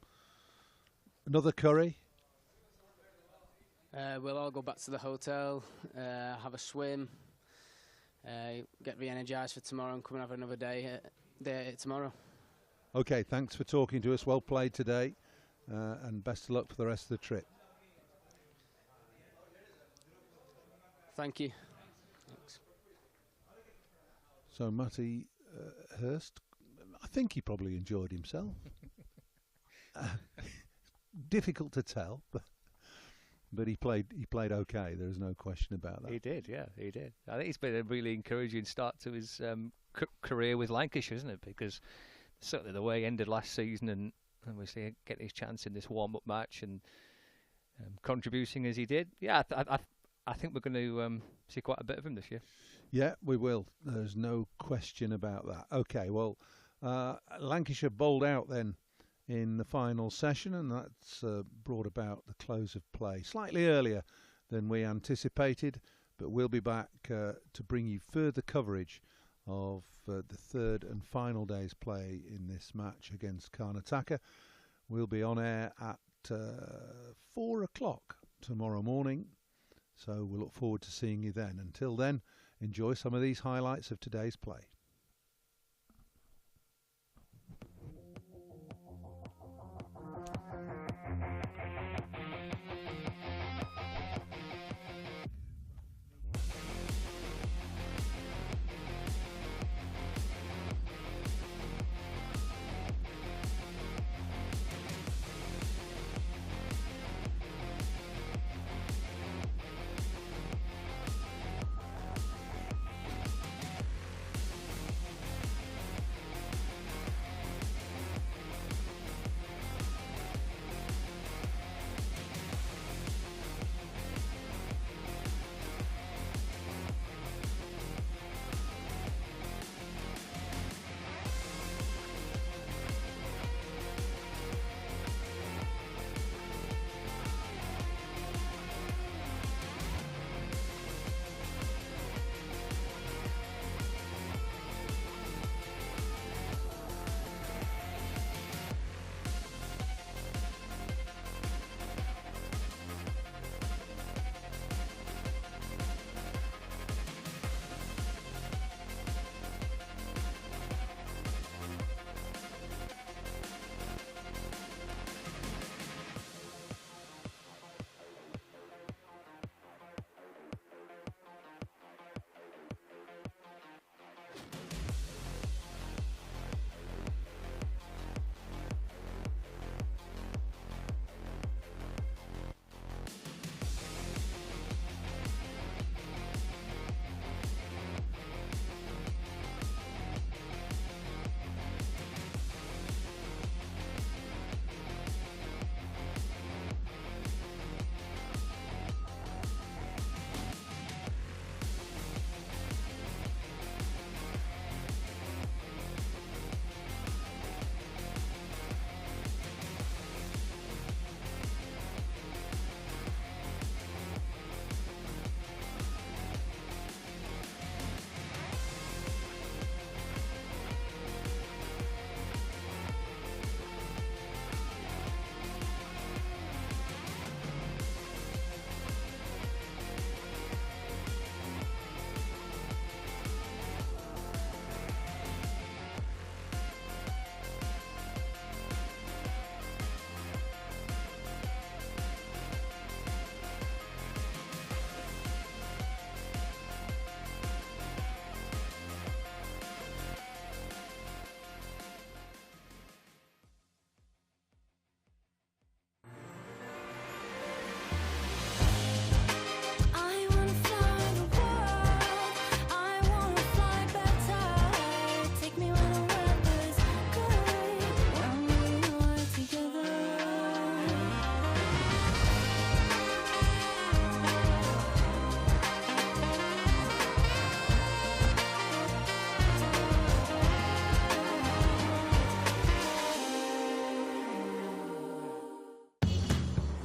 Another curry? We'll all go back to the hotel, have a swim, get re-energised for tomorrow, and come and have another day tomorrow. Okay, thanks for talking to us. Well played today, and best of luck for the rest of the trip. Thank you. Thanks. So Matty Hurst, I think he probably enjoyed himself. Difficult to tell, but he played okay. There is no question about that. He did, yeah, he did. I think it's been a really encouraging start to his career with Lancashire, isn't it? Because certainly the way he ended last season, and obviously getting his chance in this warm-up match, and contributing as he did. Yeah, I think we're going to see quite a bit of him this year. Yeah, we will. There's no question about that. Okay, well, Lancashire bowled out then in the final session, and that's brought about the close of play slightly earlier than we anticipated, but we'll be back to bring you further coverage of the third and final day's play in this match against Karnataka. We'll be on air at 4 o'clock tomorrow morning, so we'll look forward to seeing you then. Until then, enjoy some of these highlights of today's play.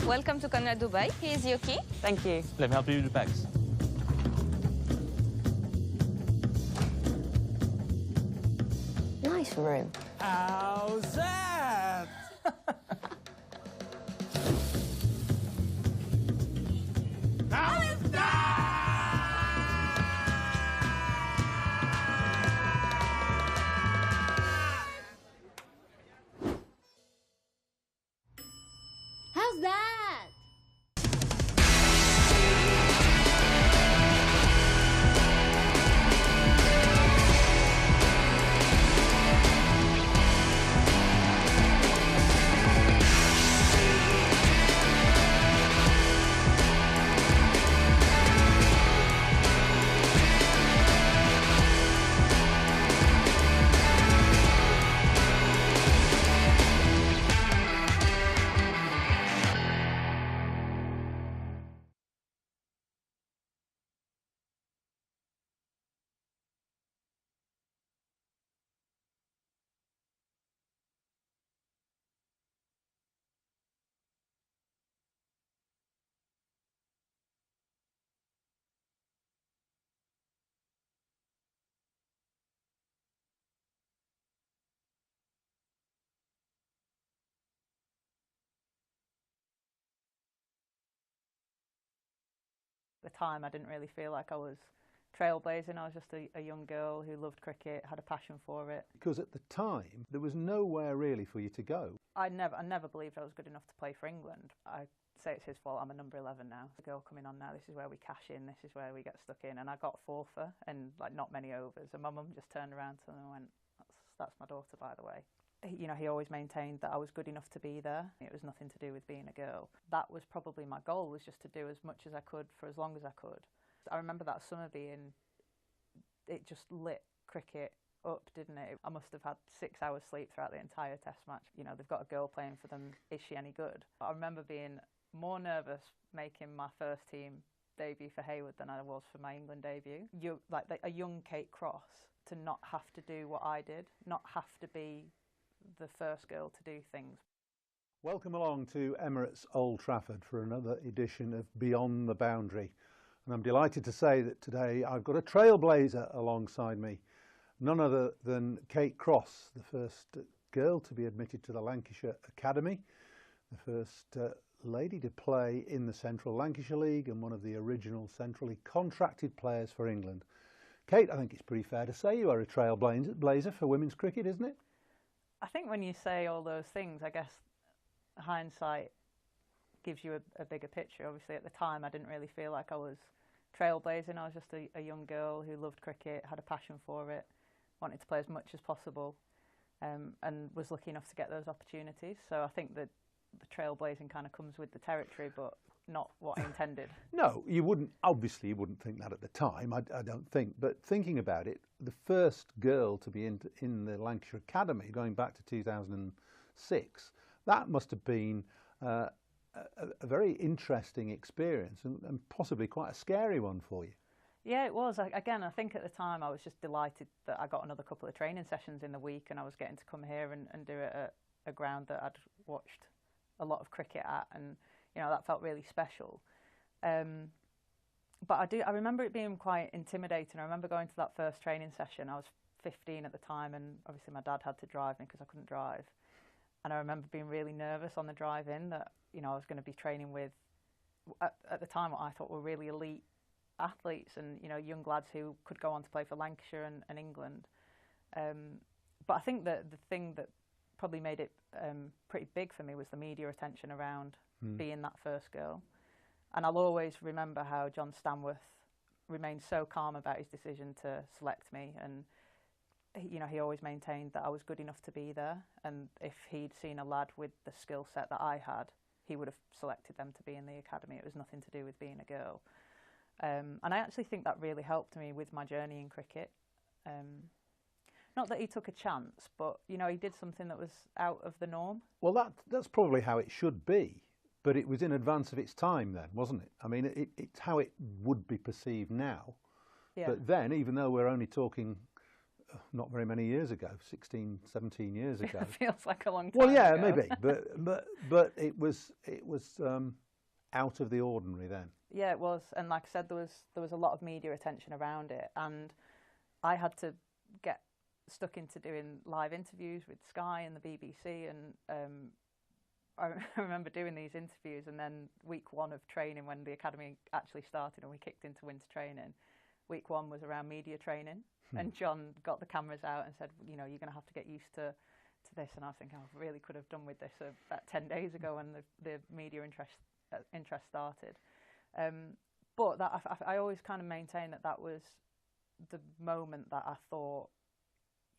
Welcome to Karnataka, Dubai. Here's your key. Thank you. Let me help you with the bags. Nice room. How's that? How's that? How's that? time I didn't really feel like I was trailblazing. I was just a young girl who loved cricket, had a passion for it. Because at the time, there was nowhere really for you to go. I never believed I was good enough to play for England. I say it's his fault, I'm a number 11 now. The girl coming on now, this is where we cash in, this is where we get stuck in. And I got 4 for, and like not many overs. And my mum just turned around to them and went, that's my daughter, by the way. He always maintained that I was good enough to be there. It was nothing to do with being a girl. That was probably my goal, was just to do as much as I could for as long as I could. I remember that summer it just lit cricket up, didn't it? I must have had 6 hours sleep throughout the entire test match. They've got a girl playing for them, is she any good? I remember being more nervous making my first team debut for Hayward than I was for my England debut. You're like a young Kate Cross, to not have to do what I did, not have to be the first girl to do things. Welcome along to Emirates Old Trafford for another edition of Beyond the Boundary. And I'm delighted to say that today I've got a trailblazer alongside me, none other than Kate Cross, the first girl to be admitted to the Lancashire Academy, the first lady to play in the Central Lancashire League, and one of the original centrally contracted players for England. Kate, I think it's pretty fair to say you are a trailblazer for women's cricket, isn't it? I think when you say all those things, I guess hindsight gives you a bigger picture. Obviously, at the time, I didn't really feel like I was trailblazing. I was just a young girl who loved cricket, had a passion for it, wanted to play as much as possible, and was lucky enough to get those opportunities. So I think that the trailblazing kind of comes with the territory, but not what I intended. No, you wouldn't think that at the time, I don't think. But thinking about it, the first girl to be in the Lancashire Academy, going back to 2006, that must have been a very interesting experience, and possibly quite a scary one for you. Yeah, it was. Again, I think at the time I was just delighted that I got another couple of training sessions in the week, and I was getting to come here and do it at a ground that I'd watched a lot of cricket at, and that felt really special. But I remember it being quite intimidating. I remember going to that first training session. I was 15 at the time, and obviously my dad had to drive me because I couldn't drive. And I remember being really nervous on the drive in that I was going to be training with, at the time, what I thought were really elite athletes, and young lads who could go on to play for Lancashire and England. But I think that the thing that probably made it pretty big for me was the media attention around being that first girl. And I'll always remember how John Stanworth remained so calm about his decision to select me, and he always maintained that I was good enough to be there, and if he'd seen a lad with the skill set that I had, he would have selected them to be in the academy. It was nothing to do with being a girl. And I actually think that really helped me with my journey in cricket. Not that he took a chance, but he did something that was out of the norm. Well, that's probably how it should be, but it was in advance of its time then, wasn't it? I mean, it's how it would be perceived now. Yeah. But then, even though we're only talking not very many years ago, 16, 17 years ago. It feels like a long time Well, yeah, ago. maybe, but it was out of the ordinary then. Yeah, it was, and like I said, there was a lot of media attention around it, and I had to get stuck into doing live interviews with Sky and the BBC, and I remember doing these interviews, and then week 1 of training, when the academy actually started and we kicked into winter training, week 1 was around media training, and John got the cameras out and said, you're going to have to get used to this, and I was thinking, I really could have done with this about 10 days ago when the media interest started. But I always kind of maintained that was the moment that I thought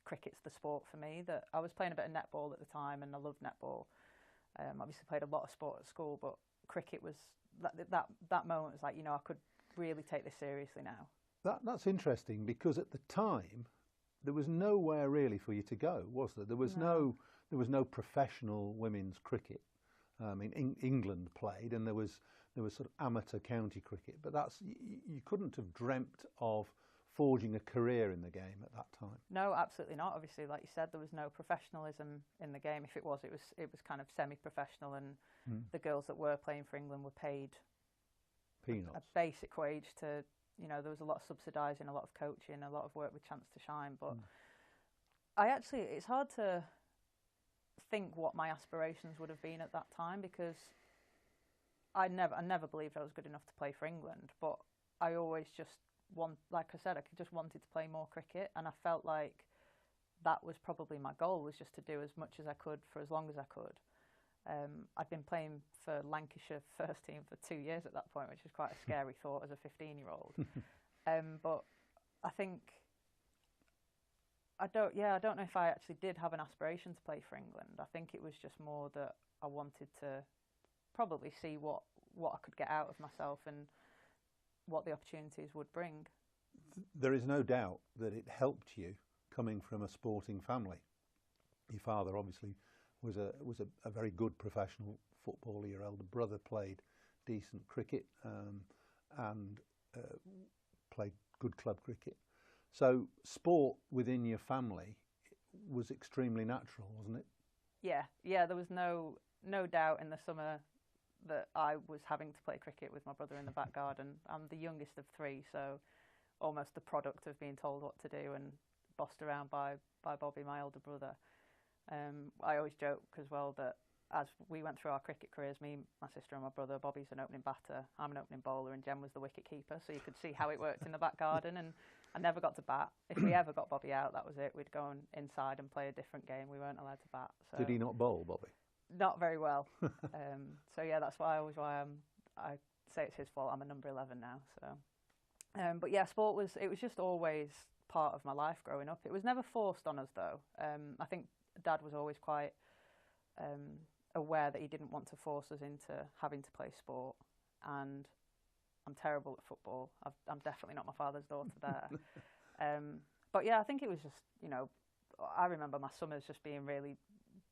cricket's the sport for me. That I was playing a bit of netball at the time, and I loved netball. Obviously played a lot of sport at school, but cricket was that moment was like, I could really take this seriously now. That's interesting, because at the time there was nowhere really for you to go, was there? There was no professional women's cricket. I mean, England played, and there was sort of amateur county cricket, but you couldn't have dreamt of forging a career in the game at that time. No, absolutely not. Obviously, like you said, there was no professionalism in the game. If it was kind of semi-professional, and the girls that were playing for England were paid peanuts, a basic wage to. There was a lot of subsidising, a lot of coaching, a lot of work with chance to shine. But it's hard to think what my aspirations would have been at that time, because I never believed I was good enough to play for England. But I always just like I said, I just wanted to play more cricket, and I felt like that was probably my goal, was just to do as much as I could for as long as I could. I'd been playing for Lancashire first team for 2 years at that point, which is quite a scary thought as a 15-year-old. But I think I don't know if I actually did have an aspiration to play for England. I think it was just more that I wanted to probably see what I could get out of myself and what the opportunities would bring. There is no doubt that it helped you coming from a sporting family. Your father obviously was a very good professional footballer. Your elder brother played decent cricket and played good club cricket. So sport within your family was extremely natural, wasn't it? Yeah. There was no doubt in the summer that I was having to play cricket with my brother in the back garden. I'm the youngest of three, so almost the product of being told what to do and bossed around by Bobby, my older brother. I always joke as well that as we went through our cricket careers, me, my sister and my brother, Bobby's an opening batter, I'm an opening bowler, and Jem was the wicket keeper, so you could see how it worked in the back garden. And I never got to bat. If we ever got Bobby out, that was it. We'd go inside and play a different game. We weren't allowed to bat. So Did he not bowl, Bobby? Not very well. So yeah, that's why I say it's his fault. I'm a number 11 now. So, but yeah, sport was just always part of my life growing up. It was never forced on us though. I think Dad was always quite aware that he didn't want to force us into having to play sport, and I'm terrible at football. I'm definitely not my father's daughter there. But yeah, I think it was just, I remember my summers just being really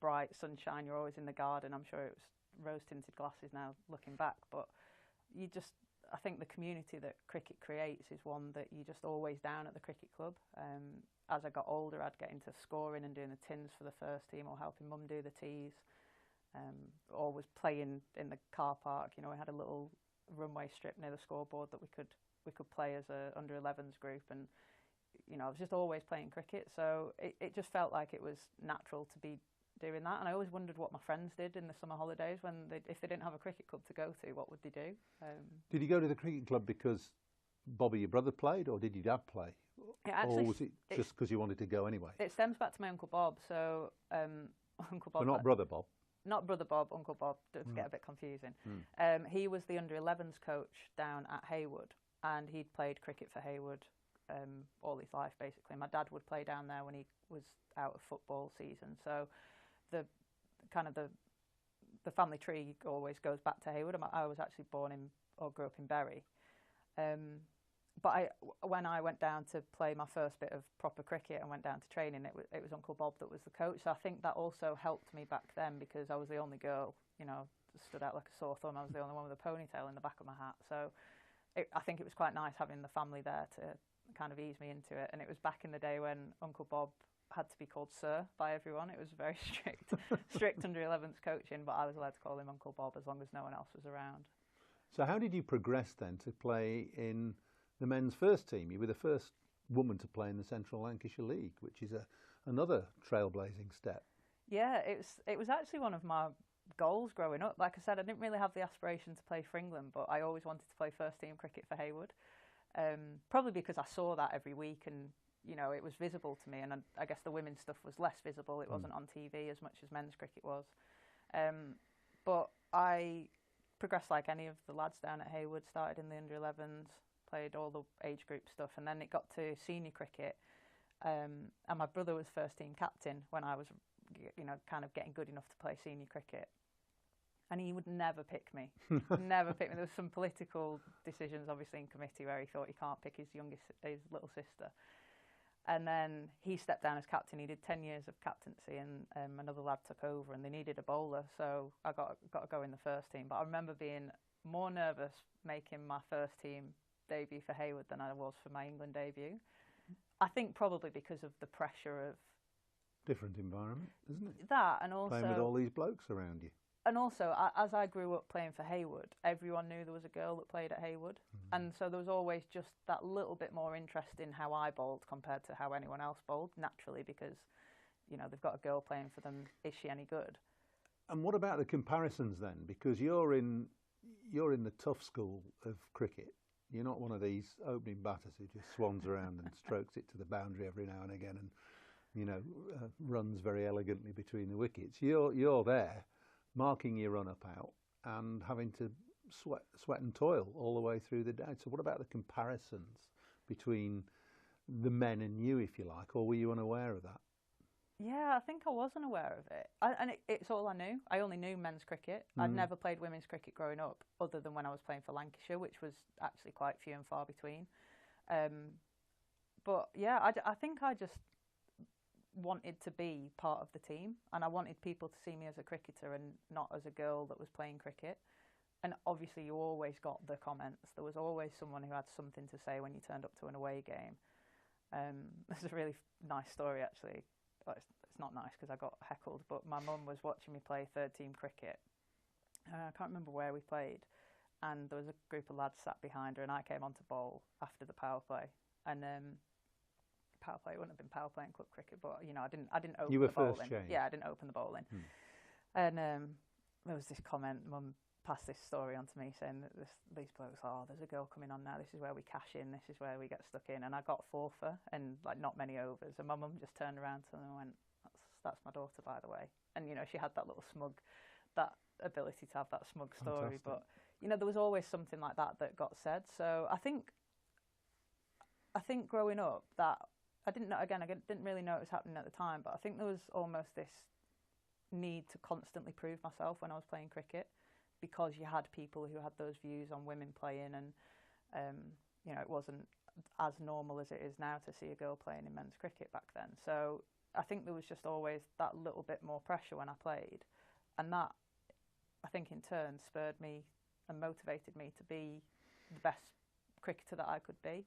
bright sunshine. You're always in the garden. I'm sure it was rose-tinted glasses now looking back, but I think the community that cricket creates is one that you're just always down at the cricket club. As I got older, I'd get into scoring and doing the tins for the first team, or helping Mum do the tees, or was playing in the car park. We had a little runway strip near the scoreboard that we could play as a under 11s group, and I was just always playing cricket, so it just felt like it was natural to be doing that. And I always wondered what my friends did in the summer holidays if they didn't have a cricket club to go to, what would they do? Did you go to the cricket club because Bobby, your brother, played, or did your dad play? Or was it just because you wanted to go anyway? It stems back to my Uncle Bob. So Uncle Bob. So not Brother Bob? Not Brother Bob, Uncle Bob. Does get a bit confusing. He was the under 11s coach down at Haywood, and he'd played cricket for Haywood all his life basically. My dad would play down there when he was out of football season. So the family tree always goes back to Haywood. I was actually grew up in Bury. But when I went down to play my first bit of proper cricket and went down to training, it was Uncle Bob that was the coach. So I think that also helped me back then, because I was the only girl, stood out like a sore thumb. I was the only one with a ponytail in the back of my hat. So I think it was quite nice having the family there to kind of ease me into it. And it was back in the day when Uncle Bob had to be called Sir by everyone. It was very strict under 11s coaching, but I was allowed to call him Uncle Bob as long as no one else was around. So how did you progress then to play in the men's first team? You were the first woman to play in the Central Lancashire League, which is another trailblazing step. Yeah, it was actually one of my goals growing up. Like I said, I didn't really have the aspiration to play for England, but I always wanted to play first team cricket for Haywood. Probably because I saw that every week, and it was visible to me, and I guess the women's stuff was less visible. It wasn't on TV as much as men's cricket was. But I progressed like any of the lads down at Haywood, started in the under 11s, played all the age group stuff, and then it got to senior cricket. And my brother was first team captain when I was, kind of getting good enough to play senior cricket. And he would never pick me. Never pick me. There was some political decisions, obviously, in committee where he thought he can't pick his little sister. And then he stepped down as captain. He did 10 years of captaincy, and another lad took over, and they needed a bowler, so I got to go in the first team. But I remember being more nervous making my first team debut for Haywood than I was for my England debut. I think probably because of the pressure of... Different environment, isn't it? That, and also... Playing with all these blokes around you. And also, as I grew up playing for Haywood, everyone knew there was a girl that played at Haywood. And so there was always just that little bit more interest in how I bowled compared to how anyone else bowled, naturally, because, they've got a girl playing for them. Is she any good? And what about the comparisons then? Because you're in the tough school of cricket. You're not one of these opening batters who just swans around and strokes it to the boundary every now and again and, you know, runs very elegantly between the wickets. You're there, marking your run-up out and having to sweat and toil all the way through the day. So what about the comparisons between the men and you, if you like, or were you unaware of that? Yeah, I think I wasn't aware of it. It's all I knew. I only knew men's cricket. I'd never played women's cricket growing up, other than when I was playing for Lancashire, which was actually quite few and far between. But yeah, I think I just wanted to be part of the team, and I wanted people to see me as a cricketer and not as a girl that was playing cricket. And obviously you always got the comments. There was always someone who had something to say when you turned up to an away game. There's a really nice story, actually. Well, it's not nice because I got heckled, but my mum was watching me play third team cricket. I can't remember where we played, and there was a group of lads sat behind her, and I came on to bowl after the power play. And power play wouldn't have been power play in club cricket, but you know, I didn't open you were the bowling. first change. Yeah, I didn't open the bowling. And there was this comment, mum passed this story on to me saying that these blokes, oh, there's a girl coming on now, this is where we cash in, this is where we get stuck in. And I got 4 for and like not many overs, and my mum just turned around to them and went, that's my daughter, by the way. And you know, she had that little smug, that ability to have that smug story. Fantastic. But you know, there was always something like that got said. So I think growing up, that I didn't really know it was happening at the time, but I think there was almost this need to constantly prove myself when I was playing cricket, because you had people who had those views on women playing, and you know, it wasn't as normal as it is now to see a girl playing in men's cricket back then. So I think there was just always that little bit more pressure when I played, and that, I think, in turn spurred me and motivated me to be the best cricketer that I could be.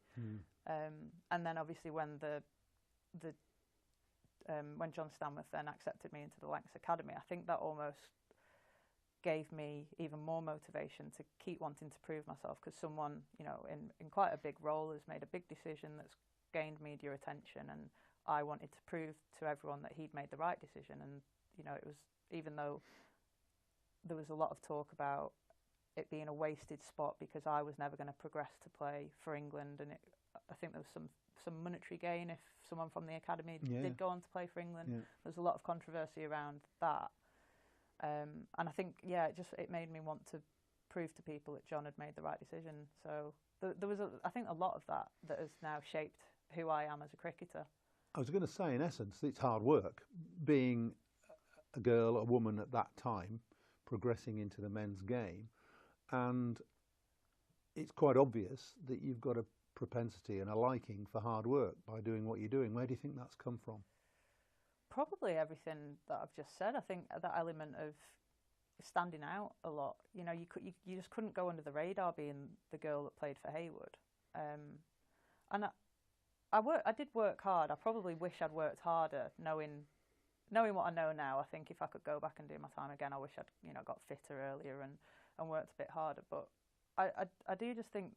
And then obviously when when John Stanworth then accepted me into the Lancs Academy, I think that almost gave me even more motivation to keep wanting to prove myself, because someone, you know, in quite a big role has made a big decision that's gained media attention, and I wanted to prove to everyone that he'd made the right decision. And you know, it was, even though there was a lot of talk about it being a wasted spot because I was never going to progress to play for England, and I think there was some monetary gain if someone from the academy did go on to play for England. There was a lot of controversy around that. And I think, it made me want to prove to people that John had made the right decision. So there was, I think, a lot of that has now shaped who I am as a cricketer. I was going to say, in essence, it's hard work. Being a girl, a woman at that time, progressing into the men's game, and it's quite obvious that you've got a propensity and a liking for hard work by doing what you're doing. Where do you think that's come from? Probably everything that I've just said. I think that element of standing out a lot. You know, you just couldn't go under the radar being the girl that played for Haywood. And I did work hard. I probably wish I'd worked harder, knowing what I know now. I think if I could go back and do my time again, I wish I'd, you know, got fitter earlier and worked a bit harder. But I do just think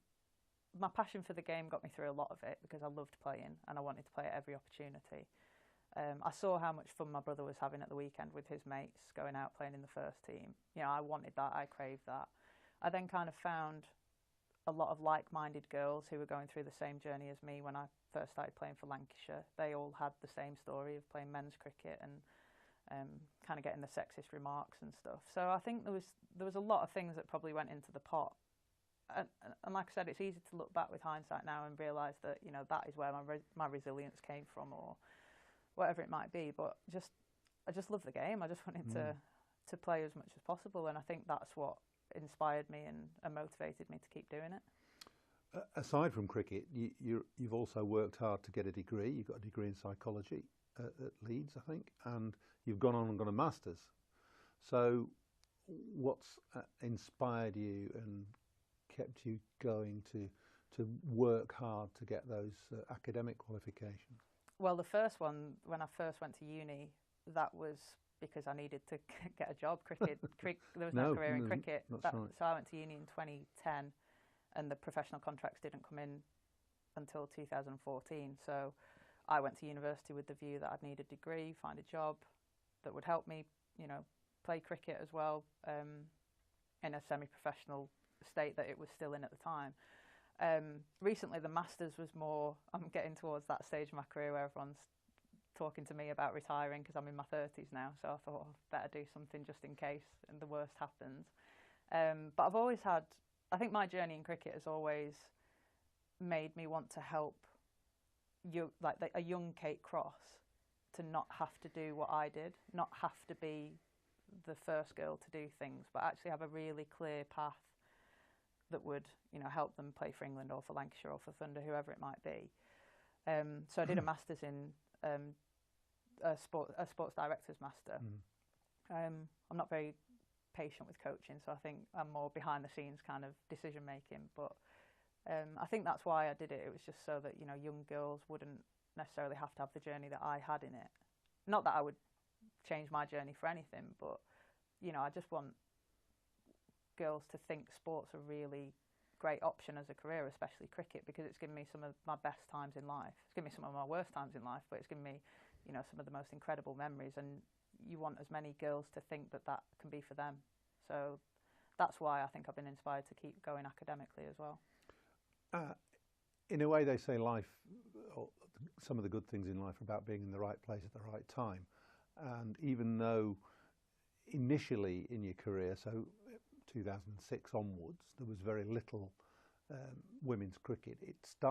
my passion for the game got me through a lot of it, because I loved playing and I wanted to play at every opportunity. I saw how much fun my brother was having at the weekend with his mates, going out playing in the first team. You know, I wanted that, I craved that. I then kind of found a lot of like-minded girls who were going through the same journey as me when I first started playing for Lancashire. They all had the same story of playing men's cricket and kind of getting the sexist remarks and stuff. So I think there was a lot of things that probably went into the pot. And like I said, it's easy to look back with hindsight now and realise that, you know, that is where my resilience came from, or whatever it might be. But I just love the game. I just wanted to play as much as possible, and I think that's what inspired me and motivated me to keep doing it. Aside from cricket, you've also worked hard to get a degree. You've got a degree in psychology at Leeds, I think, and you've gone on and got a master's. So what's inspired you and kept you going to work hard to get those academic qualifications? Well, the first one, when I first went to uni, that was because I needed to get a job. There was no career in cricket. Right. So I went to uni in 2010, and the professional contracts didn't come in until 2014. So I went to university with the view that I'd need a degree, find a job that would help me, you know, play cricket as well, in a semi-professional state that it was still in at the time. Recently, the Masters was more. I'm getting towards that stage of my career where everyone's talking to me about retiring because I'm in my 30s now. So I thought I'd better do something just in case and the worst happens. But I've always had. I think my journey in cricket has always made me want to help a young Kate Cross to not have to do what I did, not have to be the first girl to do things, but actually have a really clear path that would, help them play for England or for Lancashire or for Thunder, whoever it might be. So I did a Masters in a sports director's master. I'm not very patient with coaching, so I think I'm more behind the scenes kind of decision making. But I think that's why I did it. It was just so that young girls wouldn't necessarily have to have the journey that I had in it. Not that I would change my journey for anything, but I just want girls to think sport's a really great option as a career, especially cricket, because it's given me some of my best times in life. It's given me some of my worst times in life, but it's given me, some of the most incredible memories. And you want as many girls to think that that can be for them. So that's why I think I've been inspired to keep going academically as well. In a way, they say life, or some of the good things in life are about being in the right place at the right time. And even though initially in your career, so 2006 onwards, there was very little women's cricket, it started